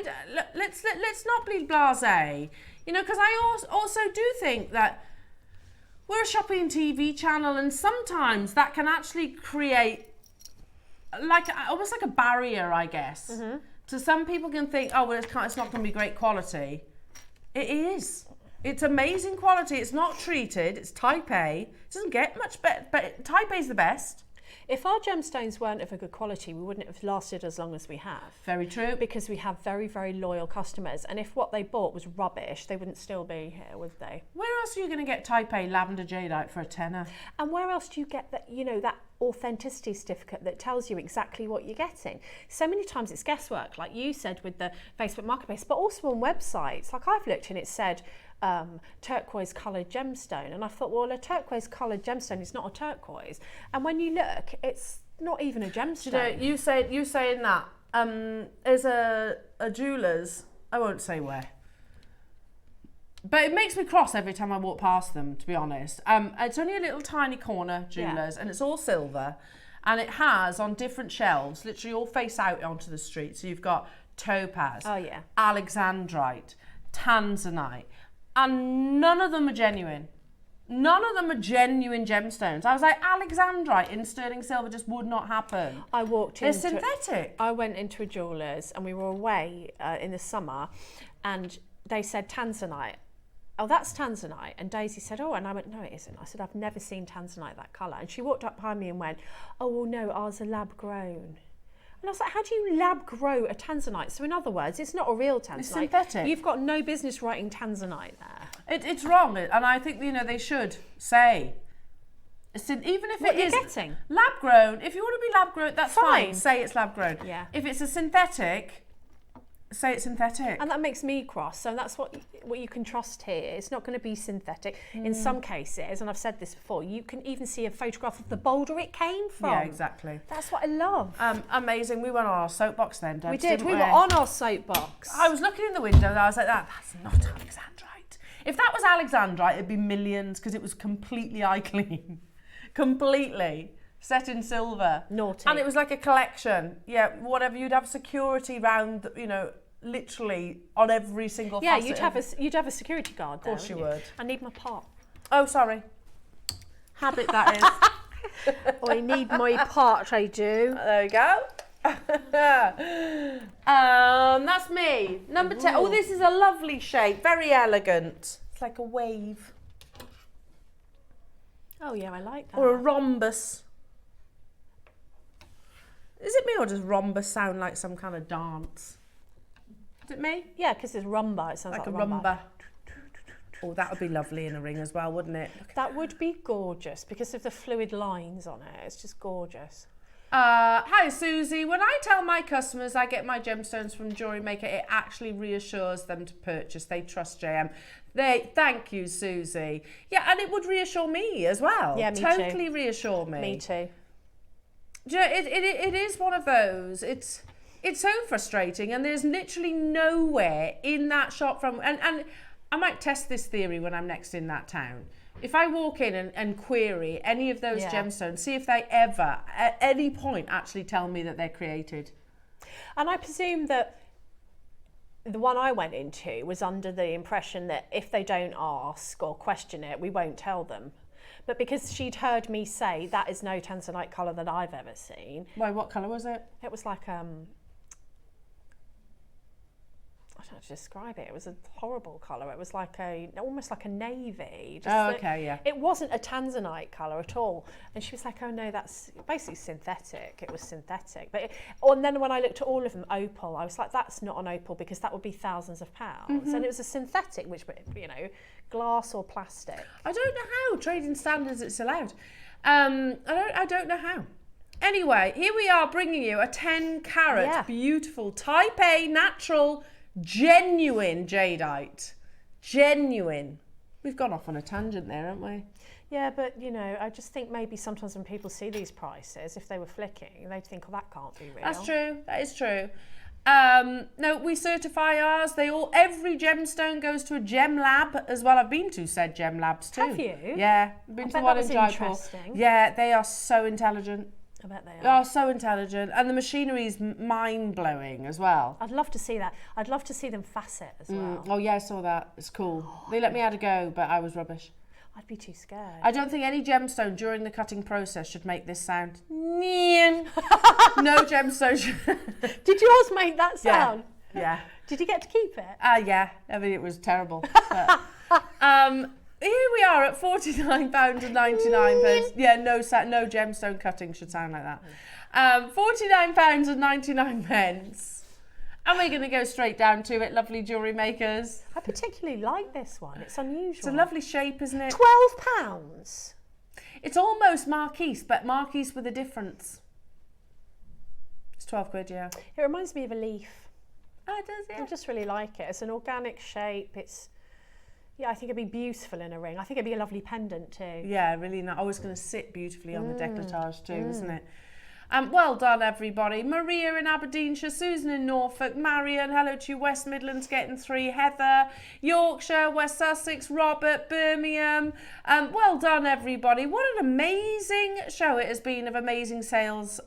let's not be blasé. You know, because I also do think that we're a shopping TV channel, and sometimes that can actually create almost like a barrier, I guess. Mm-hmm. So some people can think, oh, well, it's not going to be great quality. It is. It's amazing quality. It's not treated. It's Type A. It doesn't get much better, but Type A is the best. If our gemstones weren't of a good quality, we wouldn't have lasted as long as we have. Very true. Because we have very, very loyal customers. And if what they bought was rubbish, they wouldn't still be here, would they? Where else are you going to get Type A lavender jadeite for a tenner? And where else do you get that, you know, that authenticity certificate that tells you exactly what you're getting? So many times it's guesswork, like you said with the Facebook Marketplace, but also on websites. Like I've looked and it said turquoise coloured gemstone, and I thought, well, a turquoise coloured gemstone is not a turquoise. And when you look, it's not even a gemstone. You know, you saying that. There's a jeweller's, I won't say where, but it makes me cross every time I walk past them, to be honest. It's only a little tiny corner jewellers, and it's all silver, and it has on different shelves, literally all face out onto the street. So you've got topaz, alexandrite, tanzanite, and none of them are genuine. None of them are genuine gemstones. I was like, alexandrite in sterling silver just would not happen. I walked in. They're synthetic. I went into a jeweller's and we were away in the summer, and they said tanzanite. Oh, that's tanzanite. And Daisy said, oh, and I went, no, it isn't. I said, I've never seen tanzanite that colour. And she walked up behind me and went, oh, well, no, ours are lab grown. And I was like, how do you lab grow a tanzanite? So in other words, it's not a real tanzanite. It's synthetic. You've got no business writing tanzanite there. It's wrong, and I think, you know, they should say, even if what it is getting? Lab grown, if you want to be lab grown, that's fine. Say it's lab grown. Yeah. If it's a synthetic, say it's synthetic. And that makes me cross. So that's what you can trust here. It's not going to be synthetic. In some cases, and I've said this before, you can even see a photograph of the boulder it came from. Yeah, exactly. That's what I love. Amazing. We went on our soapbox then, Debs, we did. didn't We were on our soapbox. I was looking in the window and I was like, that's not alexandrite. If that was alexandrite, it'd be millions because it was completely eye clean. Completely. Set in silver. Naughty. And it was like a collection. Yeah, whatever. You'd have security round, you know, literally on every single facet. you'd have a security guard there. Of course you would. I need my pot. Oh, sorry. Habit, that is. I need my pot, I do. There you go. That's me. Number 10. Oh, this is a lovely shape. Very elegant. It's like a wave. Oh, yeah, I like that. Or a rhombus. Is it me, or does rhombus sound like some kind of dance? Is it me? Yeah, because it's rumba. It sounds like a rumba. Oh, that would be lovely in a ring as well, wouldn't it? That would be gorgeous because of the fluid lines on it. It's just gorgeous. Hi, Susie. When I tell my customers I get my gemstones from JewelleryMaker, it actually reassures them to purchase. They trust JM. Thank you, Susie. Yeah, and it would reassure me as well. Yeah, me too. Totally reassure me. Me too. Do you know, it is one of those. It's so frustrating, and there's literally nowhere in that shop from. And I might test this theory when I'm next in that town. If I walk in and query any of those gemstones, see if they ever, at any point, actually tell me that they're created. And I presume that the one I went into was under the impression that if they don't ask or question it, we won't tell them. But because she'd heard me say that is no tanzanite colour that I've ever seen. Why, what colour was it? It was like, I don't know how to describe it. It was a horrible colour. It was like almost like a navy. Yeah. It wasn't a tanzanite colour at all. And she was like, oh no, that's basically synthetic. It was synthetic. And then when I looked at all of them, opal, I was like, that's not an opal because that would be thousands of pounds. And it was a synthetic, which, you know, glass or plastic. I don't know how trading standards it's allowed. I don't know how. Anyway, here we are bringing you a 10 carat beautiful Type A natural genuine jadeite. Genuine. We've gone off on a tangent there, haven't we? Yeah, but you know, I just think maybe sometimes when people see these prices, if they were flicking, they'd think, oh, that can't be real. That's true. That is true. No, we certify ours. Every gemstone goes to a gem lab as well. I've been to said gem labs too. Have you? Yeah, I've been to one in Jaipur. Yeah, they are so intelligent. I bet they are. They are so intelligent, and the machinery is mind-blowing as well. I'd love to see that. I'd love to see them facet as well. Oh yeah, I saw that. It's cool. They let me have a go, but I was rubbish. I'd be too scared. I don't think any gemstone during the cutting process should make this sound. No gemstone should. Did yours make that sound? Yeah. Did you get to keep it? Yeah. I mean, it was terrible. But, here we are at £49.99. Yeah, no gemstone cutting should sound like that. £49.99. And we're going to go straight down to it, lovely jewellery makers. I particularly like this one. It's unusual. It's a lovely shape, isn't it? £12. It's almost Marquise, but Marquise with a difference. It's 12 quid, yeah. It reminds me of a leaf. Oh, it does, yeah. I just really like it. It's an organic shape. Yeah, I think it'd be beautiful in a ring. I think it'd be a lovely pendant too. Yeah, really nice. Oh, it's going to sit beautifully on the décolletage too, isn't it? Well done, everybody. Maria in Aberdeenshire, Susan in Norfolk, Marion, hello to you, West Midlands getting 3, Heather, Yorkshire, West Sussex, Robert, Birmingham. Well done, everybody. What an amazing show it has been of amazing sales.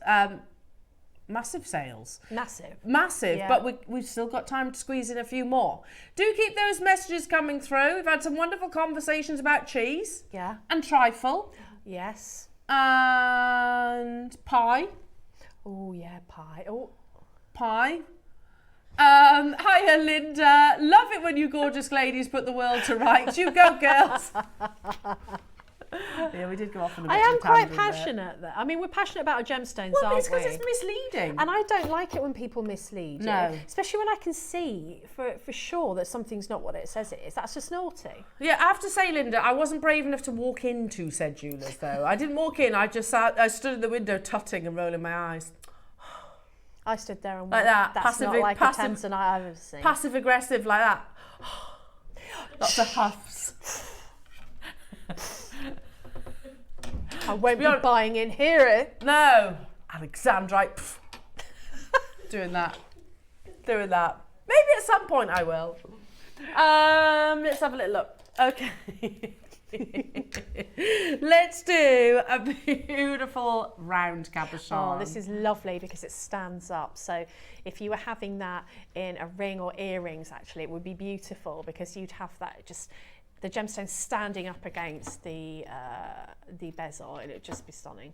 Massive sales. Massive, yeah. but we've still got time to squeeze in a few more. Do keep those messages coming through. We've had some wonderful conversations about cheese. Yeah. And trifle. Yes. And pie. Oh, yeah, pie. Oh, pie. Hiya, Linda. Love it when you gorgeous ladies put the world to rights. You go, girls. Yeah, we did go off on a bit I of am a quite tangent passionate. I mean, we're passionate about our gemstones, Well, aren't it's because we? it's misleading. And I don't like it when people mislead you. No. Especially when I can see for sure that something's not what it says it is. That's just naughty. Yeah, I have to say, Linda, I wasn't brave enough to walk into said jewellers, though. I didn't walk in. I stood at the window tutting and rolling my eyes. I stood there and like went, that. That's not like a Tanzanite I've ever seen. Passive aggressive like that. Lots of huffs. I won't be buying in here. No, Alexandrite. Doing that. Maybe at some point I will. Let's have a little look. Okay. Let's do a beautiful round cabochon. Oh, this is lovely because it stands up. So if you were having that in a ring or earrings, actually, it would be beautiful because you'd have that just the gemstone standing up against the bezel, and it'd just be stunning.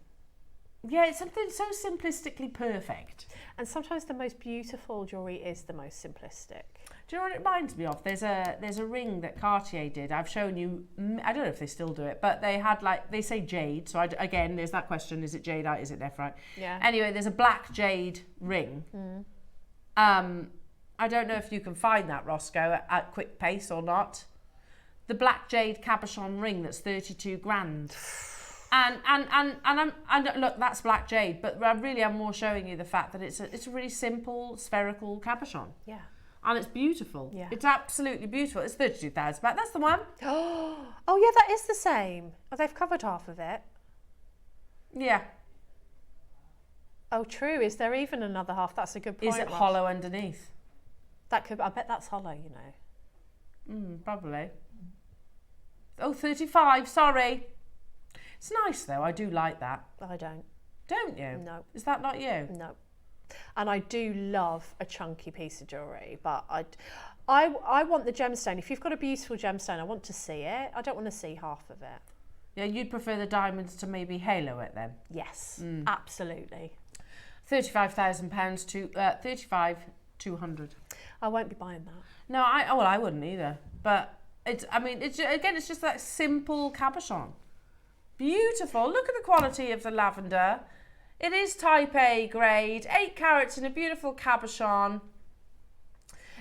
Yeah, it's something so simplistically perfect. And sometimes the most beautiful jewellery is the most simplistic. Do you know what it reminds me of? There's a ring that Cartier did. I've shown you, I don't know if they still do it, but they had they say jade. So again, there's that question, is it jadeite, is it nephrite? Yeah. Anyway, there's a black jade ring. I don't know if you can find that, Roscoe, at quick pace or not. The black jade cabochon ring that's 32 grand. And look, that's black jade, but I really am more showing you the fact that it's a really simple spherical cabochon. Yeah. And it's beautiful. Yeah. It's absolutely beautiful. It's 32,000 baht. That's the one. Oh yeah, that is the same. Oh, they've covered half of it. Yeah. Oh, true. Is there even another half? That's a good point. Is it Ross. hollow underneath? That could. I bet that's hollow. You know. Probably. Oh, 35. Sorry. It's nice though. I do like that. I don't. Don't you? No. Is that not you? No. And I do love a chunky piece of jewellery, but I want the gemstone. If you've got a beautiful gemstone, I want to see it. I don't want to see half of it. Yeah, you'd prefer the diamonds to maybe halo it then? Yes, absolutely. £35,000 to 35,200. I won't be buying that. No, I wouldn't either. But it's just that simple cabochon. Beautiful. Look at the quality of the lavender. It is type A grade, 8 carats in a beautiful cabochon.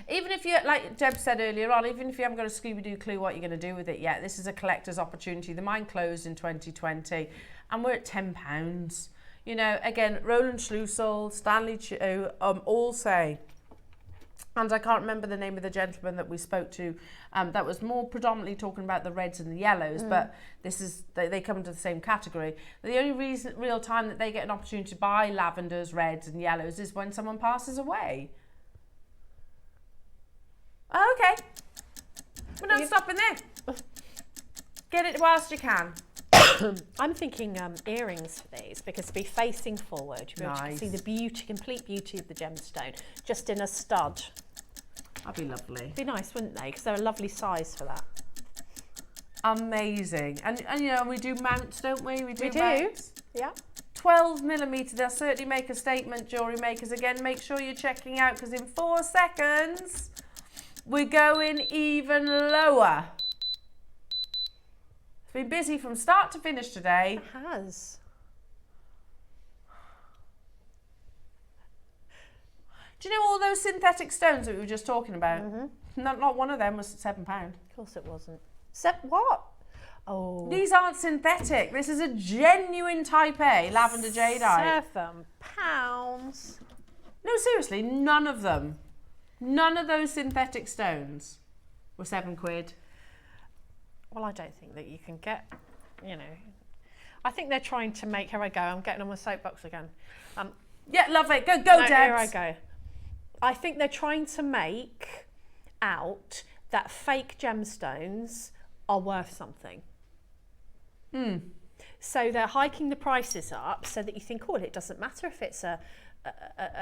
Even if you, like Deb said earlier on, even if you haven't got a Scooby-Doo clue what you're going to do with it yet, this is a collector's opportunity. The mine closed in 2020 and we're at £10. You know, again, Roland Schlusel, Stanley Chu, all say, and I can't remember the name of the gentleman that we spoke to, that was more predominantly talking about the reds and the yellows, but this is they come into the same category. The only real time that they get an opportunity to buy lavenders, reds and yellows is when someone passes away. Okay, we're not stopping there. Get it whilst you can. I'm thinking earrings for these because to be facing forward, you'll be able to see the beauty, complete beauty of the gemstone, just in a stud. That'd be lovely. It'd be nice, wouldn't they? Because they're a lovely size for that. Amazing. And you know, we do mounts, don't we? We do. Mounts. Yeah. 12mm, they'll certainly make a statement, jewellery makers. Again, make sure you're checking out because in 4 seconds, we're going even lower. It's been busy from start to finish today. It has. Do you know all those synthetic stones that we were just talking about? Not one of them was £7. Of course it wasn't. What? Oh. These aren't synthetic. This is a genuine Type A lavender jadeite. £7. No, seriously, none of them. None of those synthetic stones were £7. Well, I don't think that you can get, you know. I think they're trying to make, here I go, I'm getting on my soapbox again. Yeah, love it. Go, No, Debs. here I go. I think they're trying to make out that fake gemstones are worth something. So they're hiking the prices up so that you think, oh, well, it doesn't matter if it's a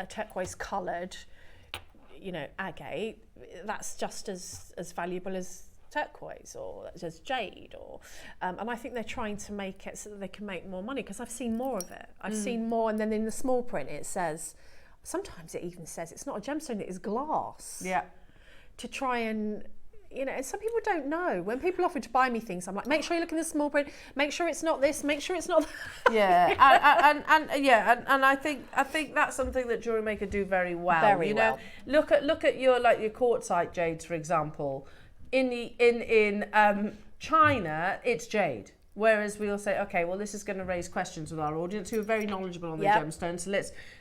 turquoise coloured, you know, agate. That's just as valuable as turquoise or as jade, or and I think they're trying to make it so that they can make more money, because I've seen more of it. I've seen more, and then in the small print it says, sometimes it even says it's not a gemstone, it is glass. Yeah. To try and, you know, and some people don't know. When people offer to buy me things, I'm like, make sure you look in the small print, make sure it's not this, make sure it's not that. Yeah, and I think that's something that JewelleryMaker do very well. Very you know, look at your your quartzite jades, for example. In China, it's jade. Whereas we'll say, okay, well, this is going to raise questions with our audience who are very knowledgeable on the gemstones. So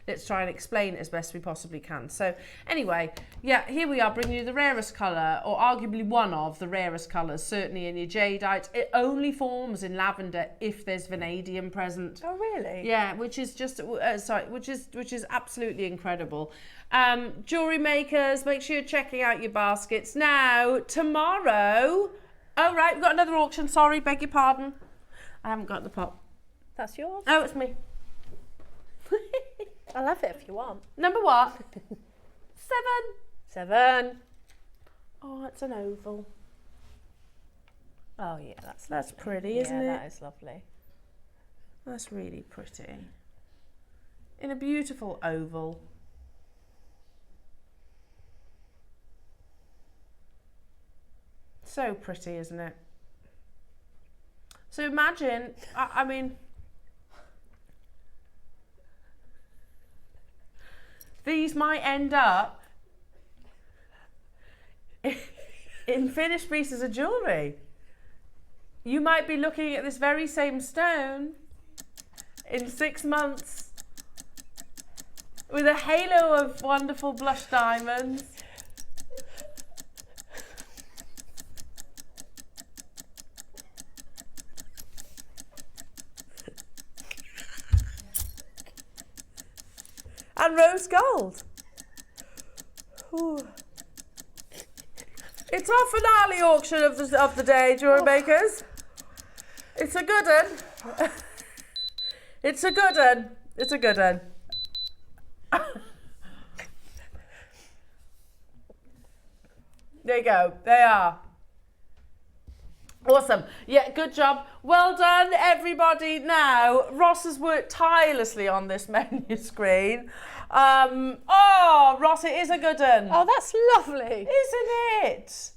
let's try and explain it as best we possibly can. So anyway, yeah, here we are bringing you the rarest colour, or arguably one of the rarest colours, certainly in your jadeite. It only forms in lavender if there's vanadium present. Oh, really? Yeah, which is just which is absolutely incredible. Jewellery makers, make sure you're checking out your baskets now. Tomorrow. Oh, right, we've got another auction. Sorry, beg your pardon. I haven't got the pop. That's yours? Oh, it's me. I'll have it if you want. Number what? 7. Oh, it's an oval. Oh, yeah, That's pretty, isn't it? Yeah, that is lovely. That's really pretty. In a beautiful oval. So pretty, isn't it? So imagine, I mean, these might end up in finished pieces of jewellery. You might be looking at this very same stone in 6 months with a halo of wonderful blush diamonds. And rose gold. Ooh. It's our finale auction of the day, jewellery makers. It's a good one. It's a good one. It's a good one. There you go. They are. Awesome. Yeah, good job. Well done, everybody. Now, Ross has worked tirelessly on this menu screen. Oh, Ross, it is a good one. Oh, that's lovely. Isn't it?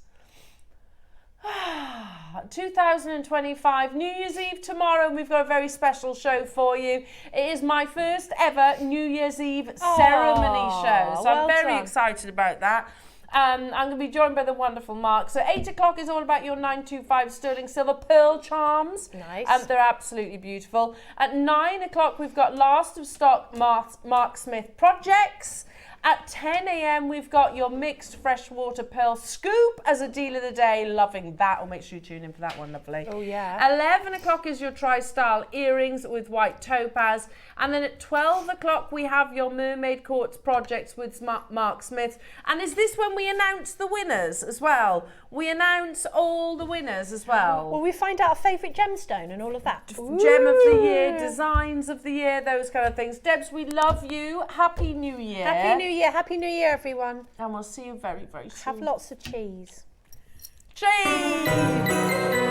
2025, New Year's Eve tomorrow, and we've got a very special show for you. It is my first ever New Year's Eve ceremony show, so I'm very excited about that. I'm going to be joined by the wonderful Mark. So 8 o'clock is all about your 925 sterling silver pearl charms. Nice. They're absolutely beautiful. At 9 o'clock, we've got last of stock Mark Smith projects. At 10 a.m, we've got your mixed freshwater pearl scoop as a deal of the day. Loving that. I'll make sure you tune in for that one, lovely. Oh, yeah. 11 o'clock is your tri-style earrings with white topaz. And then at 12 o'clock, we have your mermaid quartz projects with Mark Smith. And is this when we announce the winners as well? We announce all the winners as well. Will we find out our favourite gemstone and all of that? Gem of the year, designs of the year, those kind of things. Debs, we love you. Happy New Year. Happy New Year. Happy New Year, everyone. And we'll see you very, very soon. Have lots of cheese. Cheese!